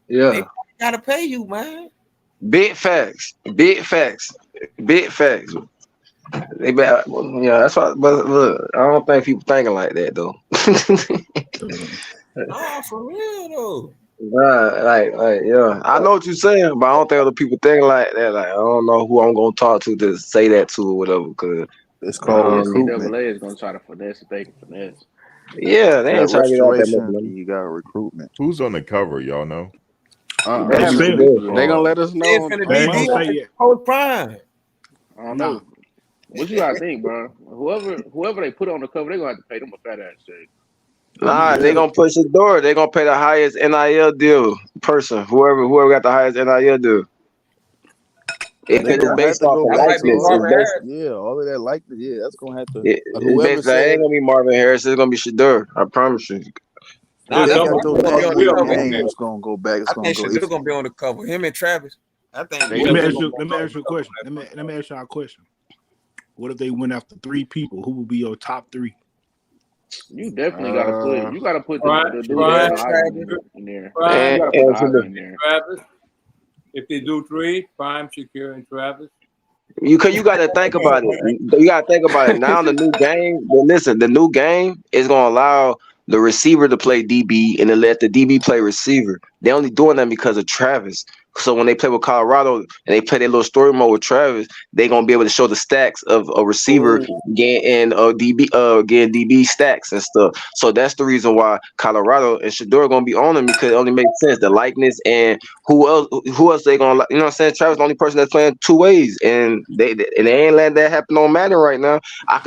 they gotta pay you, man. Big facts. They better, yeah, that's why. But look, I don't think people thinking like that though. Oh, for real though. Right, like, yeah, I know what you're saying, but I don't think other people thinking like that. Like, I don't know who I'm gonna talk to say that to or whatever. Cause It's called recruitment. NCAA is gonna try to finesse if they can finesse. yeah, they You ain't got trying to get out that much restoration. money. You got recruitment. Who's on the cover? Y'all know? They That's gonna good. they gonna let us know It's on gonna They be ain't gonna Monday. say yet. Coach Prime. I don't know. What you gotta think, bro? Whoever they put on the cover, they gonna have to pay them a fat ass check. Nah, they gonna push the door. They gonna pay the highest NIL deal person. Whoever got the highest NIL deal. They Because it's gonna have based to off go of back to likeness. all It's that. based. Yeah, all of that likeness. Yeah, that's gonna have to. It's Whoever based. It ain't said gonna be Marvin Harris. It's gonna be Shadur. I promise you. if they got those Shadur's next gonna be 8 on the cover. games, gonna go back. It's I gonna think go. Shadur's gonna be on the cover. Him and Travis. I think. Let me ask you a question. Let me ask y'all a question. What if they went after 3 people? Who would be your top 3? You definitely gotta put the dude Brian, that's the Heisman in there. Brian, You gotta put the Heisman in there. Travis. If they do 3, Prime, Shakir, and Travis. You gotta think about it. You gotta think about it. Now the new game. Well, listen, the new game is gonna allow the receiver to play DB and then let the DB play receiver. They're only doing that because of Travis. So when they play with Colorado and they play their little story mode with Travis, they're gonna be able to show the stacks of a receiver getting getting DB stacks and stuff. So that's the reason why Colorado and Shador are gonna be on them, because it only makes sense. The likeness and who else they gonna, you know what I'm saying? Travis the only person that's playing 2 ways, and they ain't letting that happen on Madden right now. I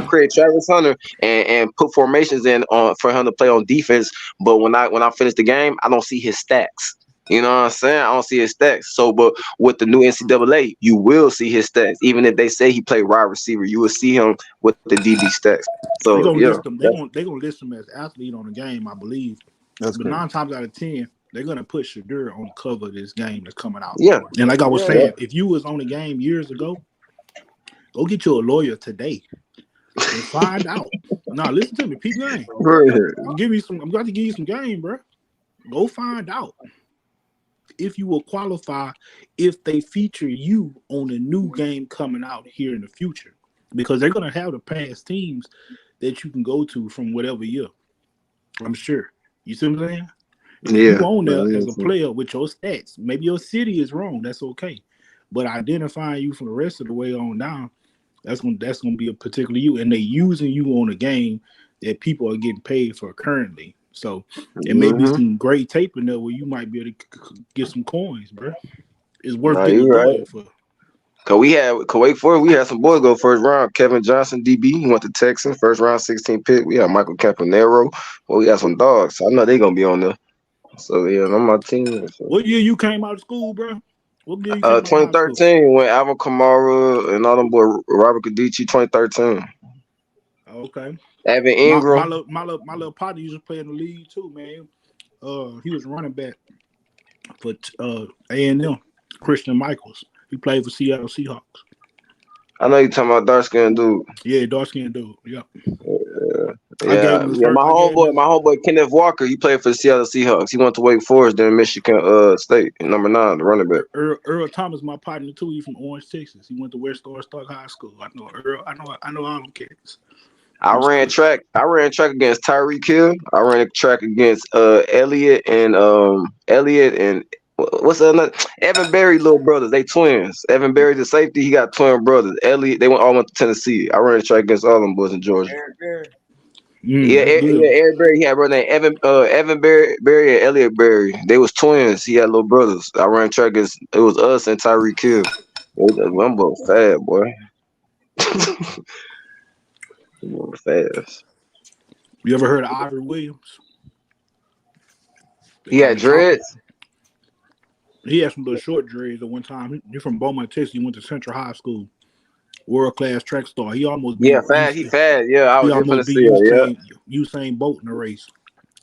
create Travis Hunter and put formations in for him to play on defense, but when I finish the game, I don't see his stacks. You know what I'm saying? I don't see his stacks. So, but with the new NCAA, you will see his stacks. Even if they say he played wide receiver, you will see him with the DB stacks. So They're gonna yeah, list them. They're gonna list him as athlete on the game, I believe. That's but great. 9 times out of 10, they're gonna put Shadur on the cover of this game that's coming out. Yeah. And like I was saying, if you was on the game years ago, go get you a lawyer today and find out. Now listen to me, peep game. I'm about to give you some game, bro. Go find out if you will qualify if they feature you on a new game coming out here in the future, because they're gonna have the past teams that you can go to from whatever year. I'm sure. You see what I'm saying? And if you on there as a player with your stats, maybe your city is wrong. That's okay. But identifying you from the rest of the way on down, that's gonna be a particular you. And they using you on a game that people are getting paid for currently. So it may be some great tape in there where you might be able to get some coins, bro. It's worth getting a lawyer for. Cause we had Kuwait Forest, we had some boys go first round. Kevin Johnson, DB, he went to Texas, first round, 16 pick. We had Michael Campanero. Well, we got some dogs. So I know they're gonna be on there. So yeah, I'm my team. So. What year you came out of school, bro? What year you came out of 2013 when Alvin Kamara and all them boy Robert Kadichi, 2013. Okay. Evan Ingram. My little partner used to play in the league too, man. He was running back for A&M, Christian Michaels. He played for Seattle Seahawks. I know you're talking about dark skinned dude. Yeah, dark skinned dude. Yep. Yeah, my homeboy Kenneth Walker, he played for the Seattle Seahawks. He went to Wake Forest, then Michigan State, number 9, the running back. Earl Thomas, my partner too. He's from Orange, Texas. He went to West Stark High School. I know Earl. I know all them kids. I ran track against Tyreek Hill. I ran track against Elliott and what's the other? Evan Berry little brothers. They twins. Evan Berry the safety. He got twin brothers. Elliott. They all went to Tennessee. I ran track against all them boys in Georgia. Eric Berry. He had a brother named Evan Berry and Elliott Berry. They was twins. He had little brothers. I ran track against. It was us and Tyreek Hill. One boy fat boy. Fast. You ever heard of Ivory Williams? He had dreads. He had some little short dreads at one time. He's from Beaumont, Texas. He went to Central High School. World class track star. He almost fast. He fast. Yeah, I was almost beat Usain Bolt in the race.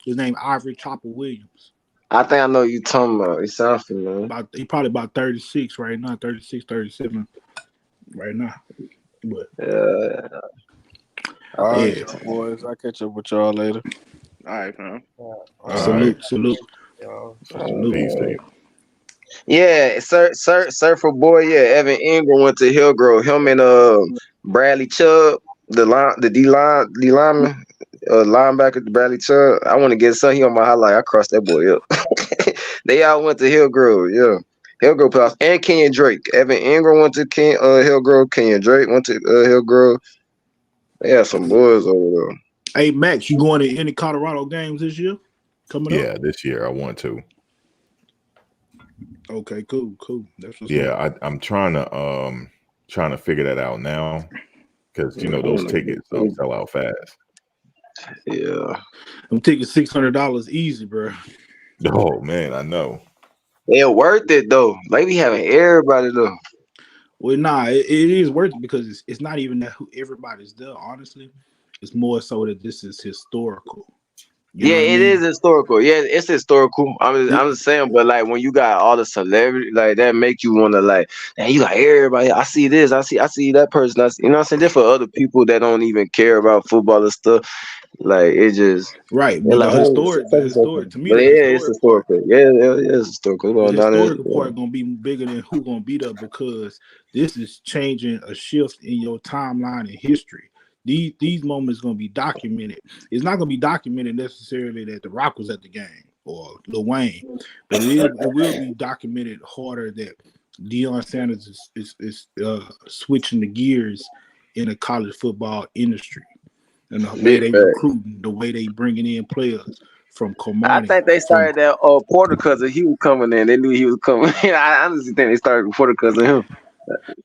His name Ivory Chopper Williams. I think I know you talking about. He sounds familiar. He probably about 36 right now, 36, 37 right now. But all right, boys. I'll catch up with y'all later. All right, fam. Salute. Peace to you. Yeah, surfer boy. Yeah, Evan Ingram went to Hillgrove. Him and Bradley Chubb, the D lineman, linebacker Bradley Chubb. I want to get some. He on my highlight. I crossed that boy up. They all went to Hillgrove. Yeah, Hillgrove Playoffs and Kenyon Drake. Evan Ingram went to Hillgrove. Kenyon Drake went to Hillgrove. They had some boys over there. Hey Max, you going to any Colorado games this year? Coming up? Yeah, this year I want to. Okay, cool. That's what's Yeah, I'm trying to figure that out now because those tickets sell out fast. Yeah, I'm taking $600 easy, bro. Oh man, I know. they're worth it though. Like we having everybody though. Well, nah, it is worth it because it's not even that everybody's there. Honestly, it's more so that this is historical. You know what I It mean? is historical. Yeah, it's historical. I'm just saying, but like when you got all the celebrity, like that make you wanna like, and you got everybody. I see this. I see that person. You know what I'm saying? Just for other people that don't even care about football and stuff. Like it just Right, they're but like, the oh, historic to me, but the yeah, it's historic part. historical. Yeah, it's historical. The Going down there. historical part gonna be bigger than who gonna beat up because this is changing a shift in your timeline in history. These moments gonna be documented. It's not gonna be documented necessarily that The Rock was at the game or Lil Wayne, but it will be documented harder that Dion Sanders is switching the gears in the college football industry and the way Big they fact. recruiting, the way they bringing in players from I Comani. think they started that Porter cousin. He was coming in. They knew he was coming in. I honestly think they started Porter cousin him.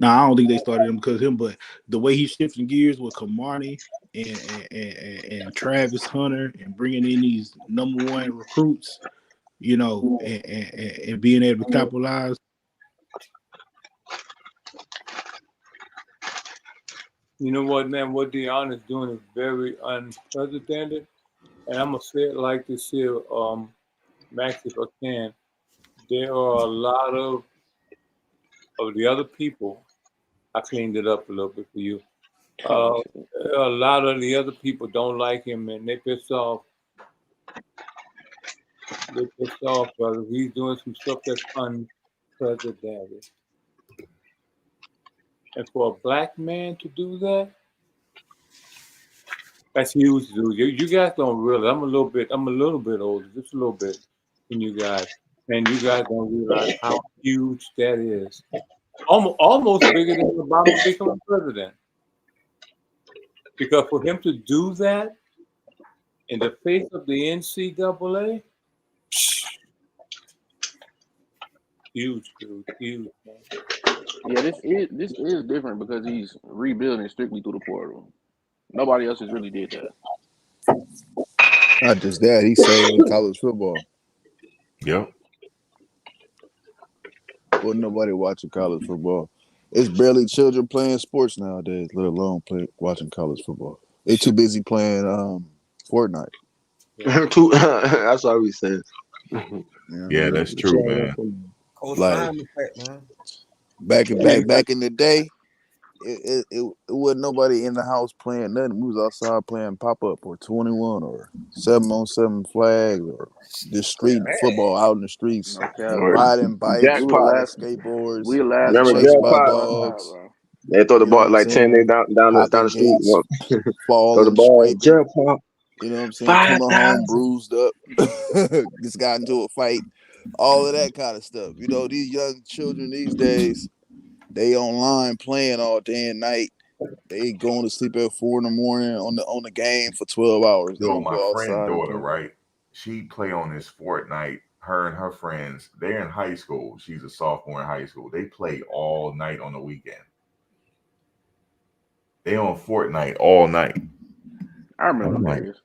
Now I don't think they started him because of him, but the way he's shifting gears with Kamani and Travis Hunter and bringing in these number one recruits, and being able to capitalize. You know what, man? What Dion is doing is very unprecedented, and I'm gonna say it like this here, Max, if I can. There are a lot of the other people. I cleaned it up a little bit for you. Oh, shit. A lot of the other people don't like him, and they pissed off. They pissed off, brother. He's doing some stuff that's unprecedented. And for a black man to do that, that's huge, dude. You guys don't realize. I'm a little bit older, just a little bit than you guys, and you guys don't realize how huge that is. Almost bigger than Obama becoming president. Because for him to do that in the face of the NCAA, huge, dude, huge, man. Yeah, this is different because he's rebuilding strictly through the portal. Nobody else has really did that. Not just that, he's saving college football. Yep. Well, nobody watching college football. It's barely children playing sports nowadays, let alone watching college football. They too busy playing Fortnite. That's what we said. Yeah, that's true, man. Like, man. Back in the day, it wasn't nobody in the house playing nothing. We was outside playing pop up or 21 or 7-on-7 flag or just street football out in the streets, riding bikes, riding skateboards, Remember chased by Jackpot? dogs. They throw the ball like 10 down the street. Throw the ball, Jackpot. You know what I'm saying? Coming home bruised up. Just got into a fight. All of that kind of stuff. These young children these days, they online playing all day and night. They going to sleep at 4 a.m. on the game for 12 hours. They don't my go friend's outside. daughter, right? She play on this Fortnite. Her and her friends, they're in high school. She's a sophomore in high school. They play all night on the weekend. They on Fortnite all night. I remember days.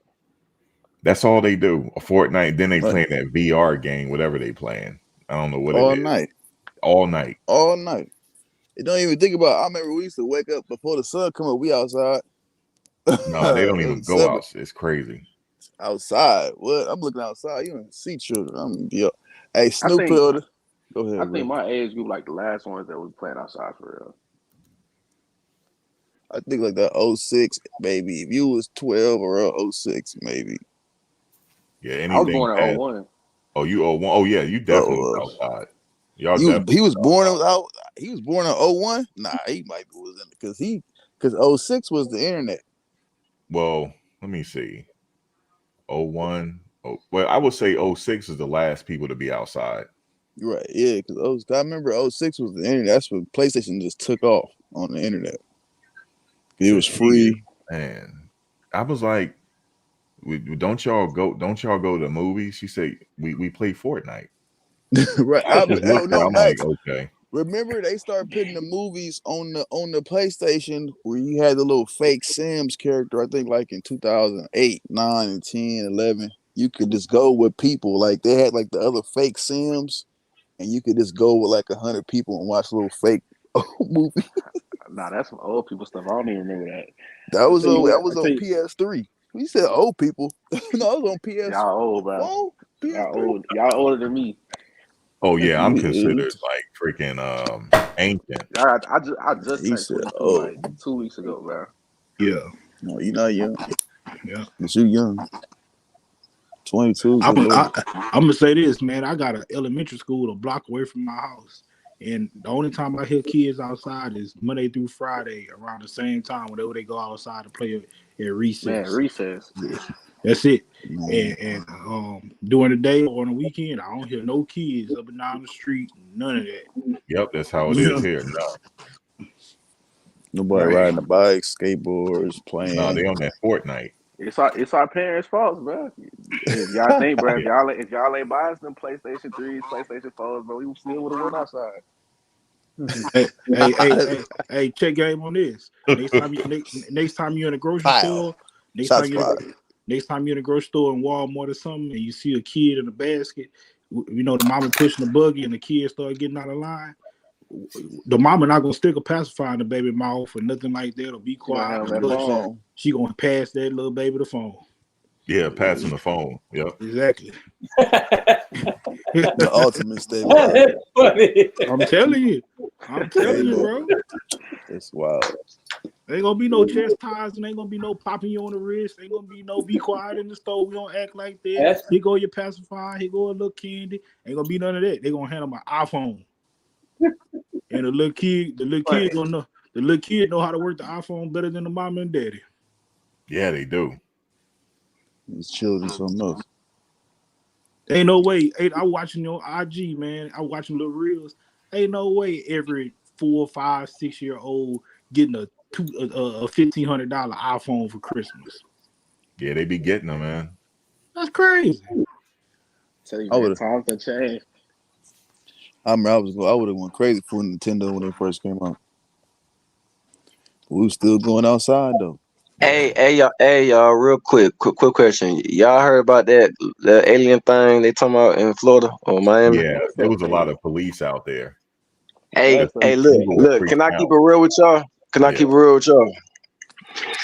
That's all they do. A Fortnite. Then they playing that VR game, whatever they playing. I don't know what all it is. night. All night. All night. They don't even think about. I remember we used to wake up before the sun come up. We outside. No, they don't even go out. It's crazy. Outside? What? I'm looking outside. You don't see children. Hey, Snoop Hill. Go ahead. I think my age group like the last ones that was playing outside for real. I think like that 06, baby. If you was 12 or 06, maybe. Yeah, anything. I was born in 01. Oh, you 01? Oh, yeah, you definitely was outside. Y'all He was born out. He was born in 01? Nah, he might was in because 06 was the internet. Well, let me see. 01. Well, I would say 06 is the last people to be outside. Right, yeah, because I remember 06 was the internet. That's when PlayStation just took off on the internet. It was free. Man, I was like, don't y'all go to the movies? She said we play Fortnite. Right. I'm like, okay. Remember they started putting the movies on the PlayStation where you had the little fake Sims character, I think like in 2008, 9, and 10, 11. You could just go with people. Like they had like the other fake Sims, and you could just go with like 100 people and watch a little fake movie. Nah, that's some old people stuff. I don't even remember that. That was on PS3. You said old people. No, it was on PS4. Y'all old, bro. Y'all old. Y'all older than me. Oh yeah, I'm considered like freaking ancient. I just turned 22 like 2 weeks ago, bro. Yeah. No, you're not young. Yeah. But you young. 22. I'm gonna say this, man. I got an elementary school a block away from my house, and the only time I hear kids outside is Monday through Friday around the same time whenever they go outside to play at recess. Man, recess. Yeah. That's it. And during the day or on the weekend, I don't hear no kids up and down the street. None of that. Yep, that's how it is here. No. Nobody riding the bikes, skateboards, playing. No, they on that Fortnite. It's our parents' fault, bro. If y'all think, bro, if y'all ain't buying some PlayStation 3s, PlayStation 4s, bro, we still would have went outside. Hey, check game on this. Next time you're in a grocery store, next time you're in a grocery store in Walmart or something, and you see a kid in a basket, you know the mama pushing the buggy and the kid start getting out of line. The mama not gonna stick a pacifier in the baby mouth or nothing like that or be quiet. She gonna pass that little baby the phone. Yeah, passing the phone. Yep. Exactly. The ultimate stabilizer. I'm telling you, bro. It's wild. Ain't gonna be no chastising, ain't gonna be no popping you on the wrist, ain't gonna be no be quiet in the store. We don't act like that. Here go your pacifier, here go a little candy. Ain't gonna be none of that. They gonna hand them an iPhone. And the little kid gonna know. The little kid know how to work the iPhone better than the mama and daddy. Yeah, they do. These children something else. Ain't no way. I watching your IG, man. I watching little reels. Ain't no way every 4, 5, 6 year old getting a $1,500 iPhone for Christmas. Yeah, they be getting them, man. That's crazy. Tell you, man, times have changed. I remember I would have went crazy for Nintendo when they first came out. But we was still going outside though. Hey, y'all, real quick question. Y'all heard about the alien thing they talking about in Florida or Miami? Yeah, there was a lot of police out there. Hey, look, can I keep it real with y'all?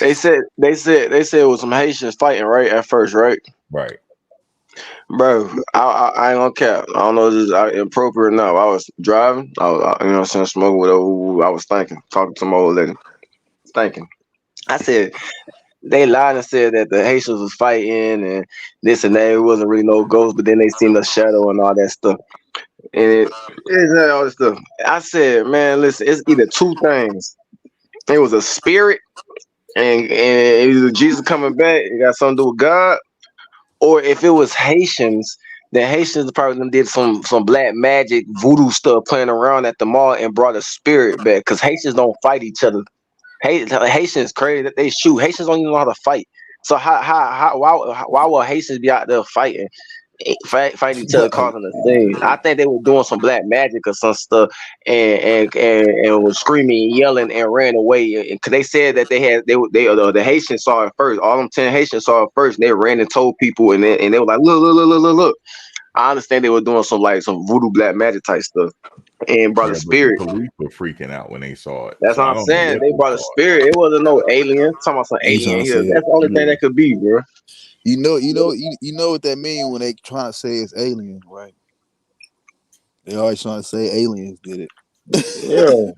They said it was some Haitians fighting right at first, right? Right. Bro, I ain't gonna cap. I don't know if this is appropriate or not. I was driving. I was, you know what I'm saying, smoking whatever. I was thinking, talking to my old lady, thinking. I said, they lied and said that the Haitians was fighting and this and that. It wasn't really no ghost, but then they seen the shadow and all that stuff. And it all this stuff. I said, man, listen, it's either two things. It was a spirit and it was Jesus coming back. It got something to do with God. Or if it was Haitians, then Haitians probably did some black magic voodoo stuff playing around at the mall and brought a spirit back. Because Haitians don't fight each other. Haitians crazy that they shoot. Haitians don't even know how to fight. So why will Haitians be out there fighting each other, causing a scene? I think they were doing some black magic or some stuff and was screaming and yelling and ran away. Because they said that the Haitians saw it first. All them 10 Haitians saw it first, and they ran and told people, and they were like, look. I understand they were doing some voodoo black magic type stuff. And brought a spirit. The police were freaking out when they saw it. That's what I'm saying. They brought a spirit. It wasn't no alien. Talking about some alien here. That's the only thing that could be, bro. You know what that mean when they trying to say it's alien, right? They always trying to say aliens did it. Yeah.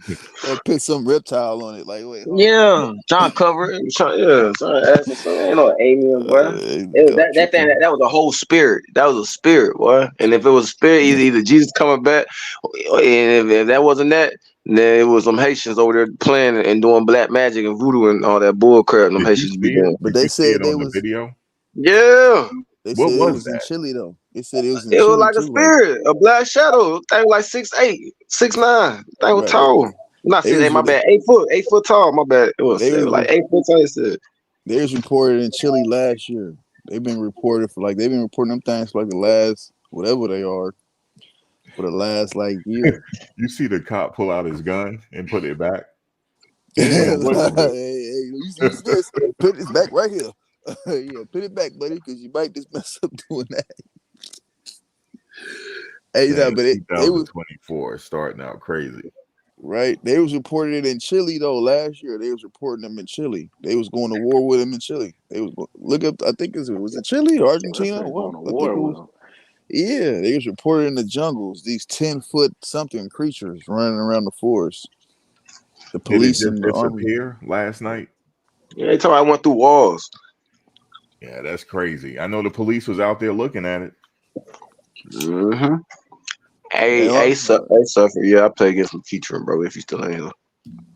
Or put some reptile on it. Like, wait, hold Yeah, trying to cover it. Trying to ask him something. Ain't no alien, boy. It was that thing. That was a whole spirit. That was a spirit, boy. And if it was a spirit, either Jesus coming back, and if that wasn't that, then it was some Haitians over there playing and doing black magic and voodoo and all that bull crap. Them Did you Haitians be see it? doing. But Did they you see said it they on the was video? Yeah, they What said it was was in that? Chile though. They said it was in it was Chile like a too. Like, spirit, a black shadow. Thing like 6'8", 6'9". Thing was right, tall. Not they 6'8", was my bad. 8 foot tall. My bad. It was they was like 8 foot tall. It said. they was reported in Chile last year. They've been reported reporting them things for like the last whatever they are for the last like year. You see the cop pull out his gun and put it back. He Hey, ain't gonna mess with you see this? Put this back right here. Yeah, put it back, buddy, because you might just mess up doing that. Hey, it. no, Dang, but it was 2024 starting out crazy. right. They was reporting it in Chile though last year. They was reporting them in Chile. They was going to war with them in Chile. They was look up. I think was it Chile or I Argentina? said Well, going to I think war it with was. them. Yeah, they was reported in the jungles. These 10-foot something creatures running around the forest. The Did it police just and the army. disappear last night? Yeah, they told me I went through walls. Yeah, that's crazy. I know the police was out there looking at it. Mm-hmm. They Hey, suffer. Yeah, I play against some teacher, bro. If you still ain't here.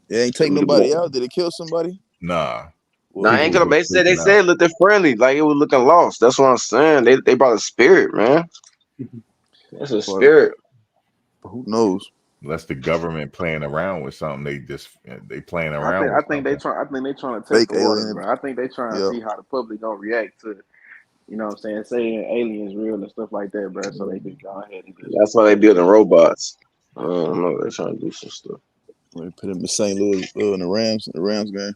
They ain't take nobody out. Did it kill somebody? Nah. Nah, I ain't People gonna. was They freaking said out. it looked friendly, like it was looking lost. That's what I'm saying. They brought a spirit, man. That's a But spirit. who knows? Unless the government playing around with something, they playing I around think with I think they something. try. I think they trying to test Fake the waters, alien. bro. I think they trying to Yeah. see how the public gonna react to, you know what I'm saying aliens real and stuff like that, bro. So they can go ahead and just That's why they test it. building robots. I don't know. They're trying to do some stuff. They put him in St. Louis in the Rams game.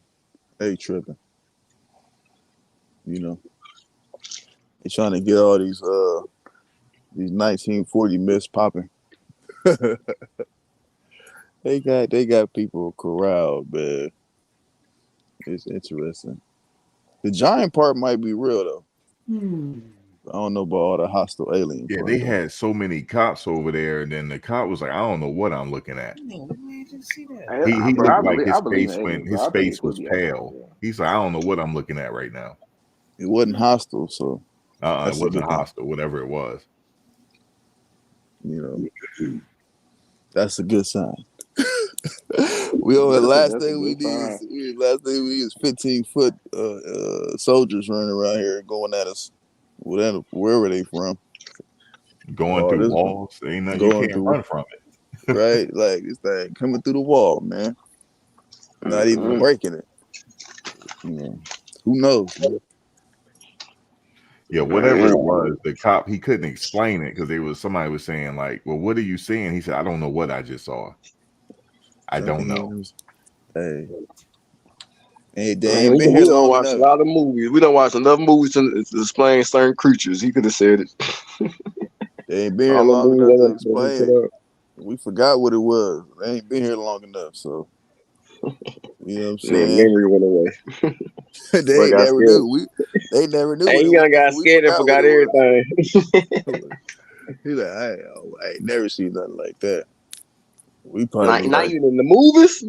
Hey, tripping. You know, they trying to get all these 1940 myths popping. They got people corralled, man. It's interesting. The giant part might be real though. I don't know about all the hostile alien Yeah, part they though. had so many cops over there, and then the cop was like, "I don't know what I'm looking at." He Bro, looked like I believe in aliens, his bro. I think it face could was be out there, pale. bro. He's like, "I don't know what I'm looking at right now." It wasn't hostile, so It that's a wasn't good thing. hostile, whatever it was. You know, that's a good sign. We only That's a good sign. last thing we need is 15-foot soldiers running around here going at us, wherever they from. Going Oh, through this walls, ain't nothing you going can't through run from it. right, like this thing coming through the wall, man. Not even breaking it. You know, who knows, man? Yeah, whatever it was, the cop he couldn't explain it because somebody was saying like, "Well, what are you seeing?" He said, "I don't know what I just saw. I don't know." Hey, they Man, ain't been we here don't long watch a enough. lot of movies. We don't watch enough movies to explain certain creatures. He could have said it. They ain't been here All the long movies enough to that he explain it. put up. We forgot what it was. They ain't been here long enough, so you know what I'm Their saying? memory went away. They But ain't got never scared. knew. They never knew Hey, what it he was done got before we scared and forgot what forgot it was. everything. He's like, I ain't never seen nothing like that. We probably was Not like, even in the movies.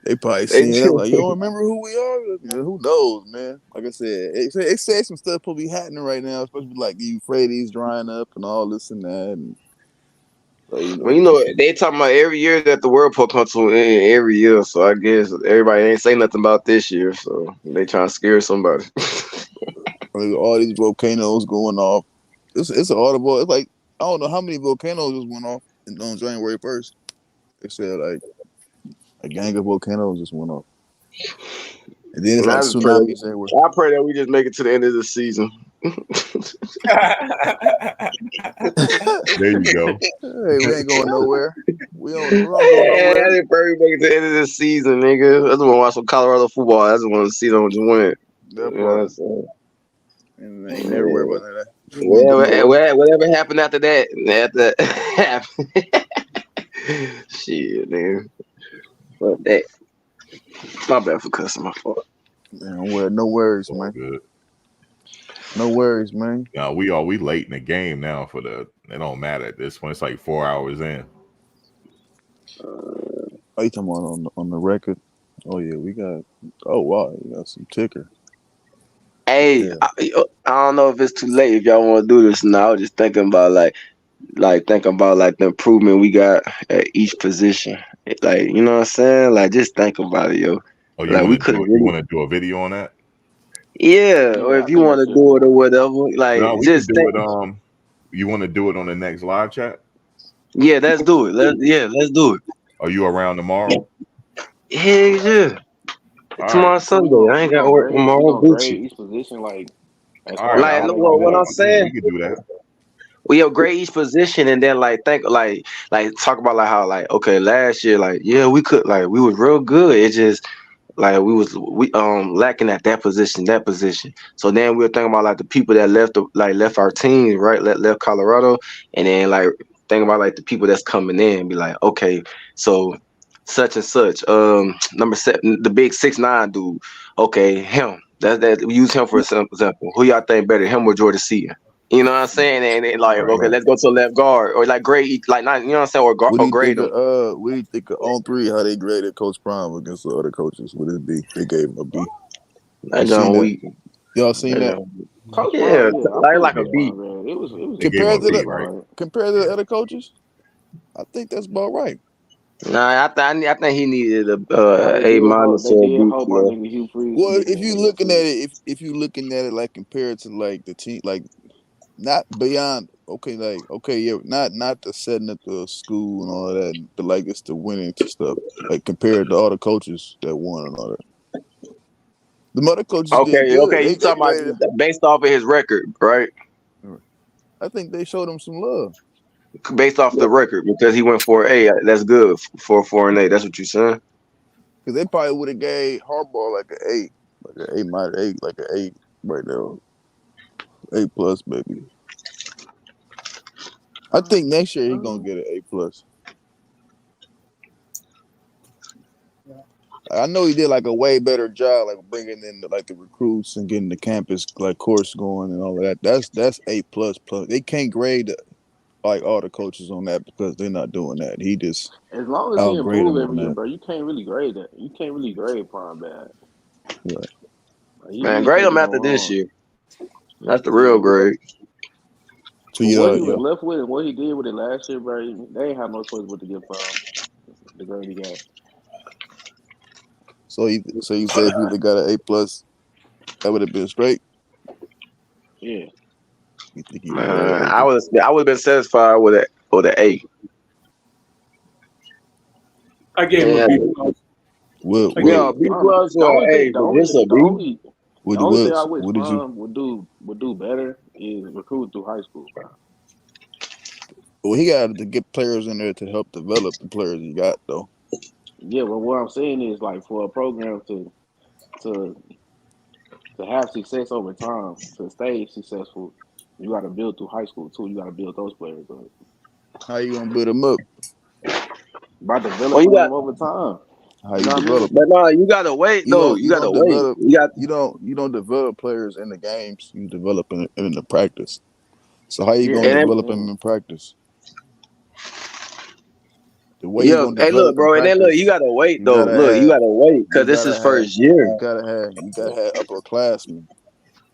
they probably They seen it. I'm like, you don't remember who we are? You know, who knows, man? Like I said, it said some stuff probably happening right now, especially like the Euphrates drying up and all this and that. And so, you Well, know, you know, they talking about every year that the World Cup comes to an end every year. So I guess everybody ain't say nothing about this year. So they trying to scare somebody. like, all these volcanoes going off. It's an audible. It's like I don't know how many volcanoes just went off on January 1st. They said like a gang of volcanoes just went off, and then it's And like tsunamis everywhere. I pray that we just make it to the end of the season. There you go. Hey, we ain't going nowhere. We don't go nowhere. I pray we make it to the end of the season, nigga. I just want to watch some Colorado football. I just want to see them just win. That You know what I'm part. saying? And I ain't never worry about that. We won't go nowhere. Whatever happened after that, shit, nigga. Fuck that. My bad for cussing, my fault. Man, no worries, All man. good. No worries, man. Now we late in the game now it don't matter at this point. It's like 4 hours in. Are you talking about on the record? Oh yeah, we got. Oh wow, we got some ticker. Hey, Yeah. I don't know if it's too late if y'all want to do this now. I was just thinking about thinking about like the improvement we got at each position. Like, you know what I'm saying? Like, just think about it, yo. Oh, you Like, want we to could do have you really, want to do a video on that? yeah. Or Yeah, I if you think we want to should do it do or whatever, like, No, we could just do think. it. You want to do it on the next live chat? Yeah, let's do it. Let's do it. Are you around tomorrow? Yeah. All right. Tomorrow's So Sunday. I ain't got to work we tomorrow. gonna Gucci. grade each position like as All far right. as Like, how I'll look, they do what that. I'm perform. Yeah, saying. we could do that. We upgrade each position and then like think like talk about like how like okay last year like yeah we could like we was real good. It just like we lacking at that position. So then we were thinking about like the people that left our team, right? Left Colorado, and then like think about like the people that's coming in, be like, okay, so such and such. Number 7, the big 6'9" dude. Okay, him. That we use him for example. Who y'all think better, him or Jordan Seaton? You know what I'm saying? And like, Right. okay, Right. let's go to left guard or like grade, like not, you know what I'm saying, What do or you think grade of them. what do you think of on 3? How they graded Coach Prime against the other coaches? Would it be they gave him a B? You That seen John that? weak. Y'all seen That that? John. Coach Yeah, Prime, yeah, I put like a Coach B. Prime there. It was They gave him Compared a to B, the right? all right. compared to the other coaches, I think that's about right. Nah, I think he needed Now A minus they or a did B hope our plus. nigga Hugh Freeze to Well, get if in you there looking at too. it, if you looking at it like compared to like the team, like not beyond okay, like okay, yeah, not the setting at the school and all of that, but like it's the winning stuff. Like compared to all the coaches that won and all that. The other coaches did good. Okay, you They talking graded. about based off of his record, right? I think they showed him some love Based off the record because he went for A. That's good for 4-8. That's what you saying? because they probably would have gave Harbaugh like an 8, like an A-, like an 8 right there, A+ maybe. I think next year he's gonna get an A+. I know he did like a way better job, like bringing in the recruits and getting the campus like course going and all of that. That's A++. They can't grade like all the coaches on that because they're not doing that. He just As long as he outgrade improve them on every year, that. bro, you can't really grade that. You can't really grade Prime bad. Right. Like, he Man, really grade can't him do no after this wrong. year. That's the Yeah. real grade. So But what he was yeah. left with and what he did with it last year, bro, they ain't have no choice but to give Prime the grade he got. So you say if he would have got an A+, that would have been straight. Yeah. You think he would have got Man, an I would have been satisfied with an A. I gave him a Yeah, B plus. What I gave yeah, him what B a B. plus The or only thing, A, but just a B. the only thing I wish what did you? Prime would do better is recruit through high school, bro. Well, he got to get players in there to help develop the players he got though. Yeah, but what I'm saying is like for a program to have success over time, to stay successful, you got to build through high school too. You got to build those players up How you gonna build them up? by Well, you developing got, them over time. How You you know what I mean? develop but them? no, you gotta wait though. You You gotta don't wait. develop You got you don't develop players in the games. You develop in the practice. So how you Yeah, gonna that's and what I'm then, develop them saying. in practice? The way you yeah. gonna Hey, look, develop in bro, and then look, you practice, gotta wait you though. gotta Look, you have gotta wait you because this gotta is have first year. you gotta have upperclassmen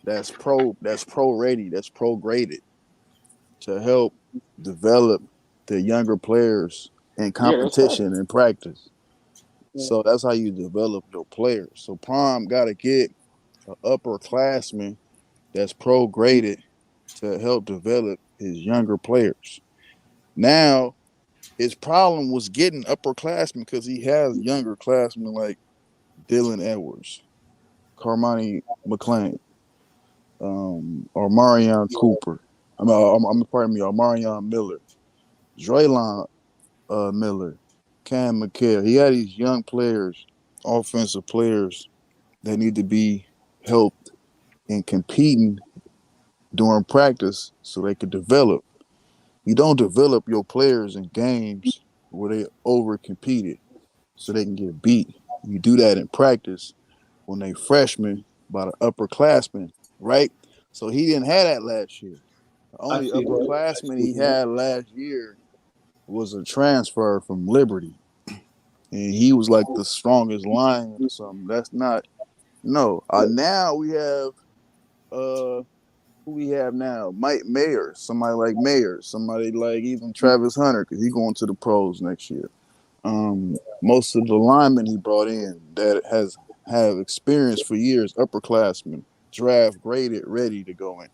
that's pro ready, that's pro graded to help develop the younger players in Yeah, that's competition facts. and practice. So that's how you develop your players. So Prime gotta get an upperclassman that's pro graded to help develop his younger players. Now, his problem was getting upperclassmen because he has younger classmen like Dylan Edwards, Carmani McClain, or Marion Cooper. Pardon me, or Marion Miller, Draylon Miller, Cam McHale. He had these young players, offensive players that need to be helped in competing during practice so they could develop. You don't develop your players in games where they over competed so they can get beat. You do that in practice when they freshmen by the upperclassmen, right? So he didn't have that last year. The I only see that. upperclassman he had last year was a transfer from Liberty. and he was like the strongest lineman or something. That's not no. Now we have who we have now? Mike Mayer, somebody like Mayer, somebody like even Travis Hunter, because he's going to the pros next year. Most of the linemen he brought in that have experience for years, upperclassmen, draft graded, ready to go in.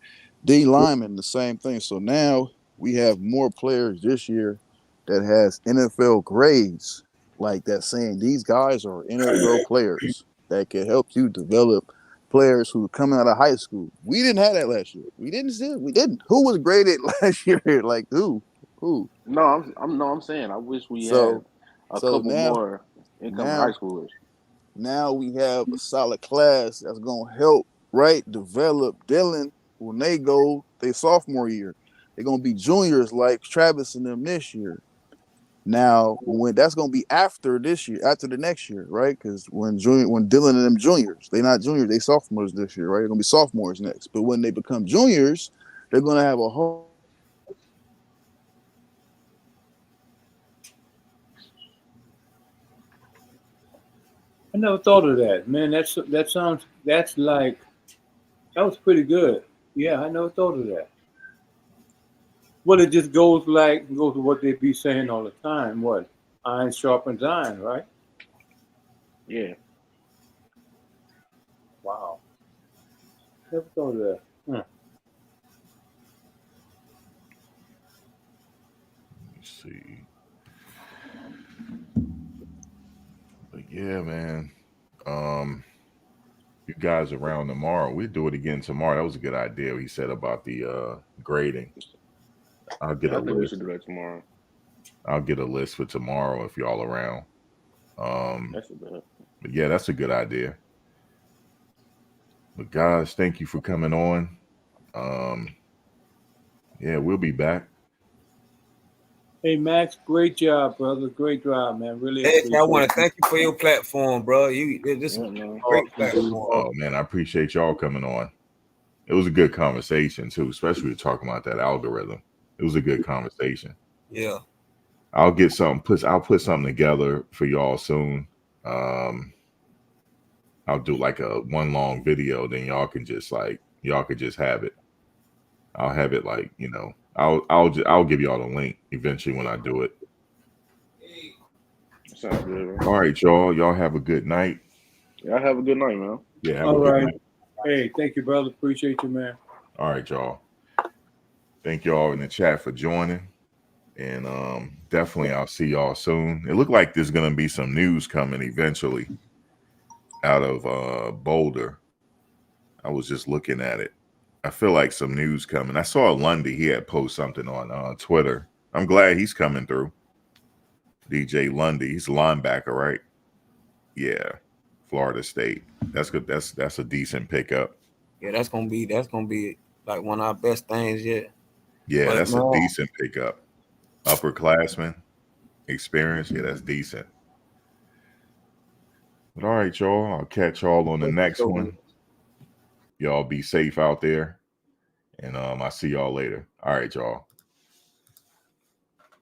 D linemen, the same thing. So now we have more players this year that has NFL grades, like that, saying these guys are NFL players that can help you develop players who are coming out of high school. We didn't have that last year. We didn't. Who was graded last year? Like who? Who? No, I'm saying I wish we had So a so couple more incoming high now schoolers. now we have a solid class that's gonna help, right, develop Dylan when they go their sophomore year. They're gonna be juniors like Travis and them this year. Now, when that's gonna be after this year, after the next year, right? Because when Dylan and them juniors, they're not juniors, they sophomores this year, right? They're gonna be sophomores next. But when they become juniors, they're gonna have a whole I never thought of that, man. That's like that was pretty good. Yeah, I never thought of that. Well, it just goes to what they be saying all the time. What iron sharpens iron, right? Yeah. Wow, never thought of that. Let's see. But yeah, man. You guys around tomorrow. We'll do it again tomorrow. That was a good idea. He said about the grading. I'll get Yeah, a I think we list. should do that tomorrow. I'll get a list for tomorrow if y'all around. That's a good. But yeah, that's a good idea. But guys, thank you for coming on. Yeah, we'll be back. Hey Max, great job, brother. Great job, man. Really Hey, appreciate I want it. to thank you for your platform, bro. This is a great platform. Oh man, I appreciate y'all coming on. It was a good conversation too, especially talking about that algorithm. It was a good conversation. Yeah. I'll get something I'll put something together for y'all soon. I'll do like a one long video, then y'all could just have it. I'll have it like, I'll give y'all the link eventually when I do it. Sounds good, man. All right, y'all. Y'all have a good night. Y'all have a good night, man. Yeah, have All a good right. night. Hey, thank you, brother. Appreciate you, man. All right, y'all. Thank y'all in the chat for joining. And definitely I'll see y'all soon. It looked like there's gonna be some news coming eventually out of Boulder. I was just looking at it. I feel like some news coming. I saw Lundy. He had posted something on Twitter. I'm glad he's coming through. DJ Lundy. He's a linebacker, right? Yeah. Florida State. That's good. That's a decent pickup. Yeah, that's gonna be like one of our best things yet. Yeah, But, that's a decent pickup. Upperclassman experience. Yeah, that's decent. But all right, y'all. I'll catch y'all on the next one. Y'all be safe out there. And I'll see y'all later. All right, y'all.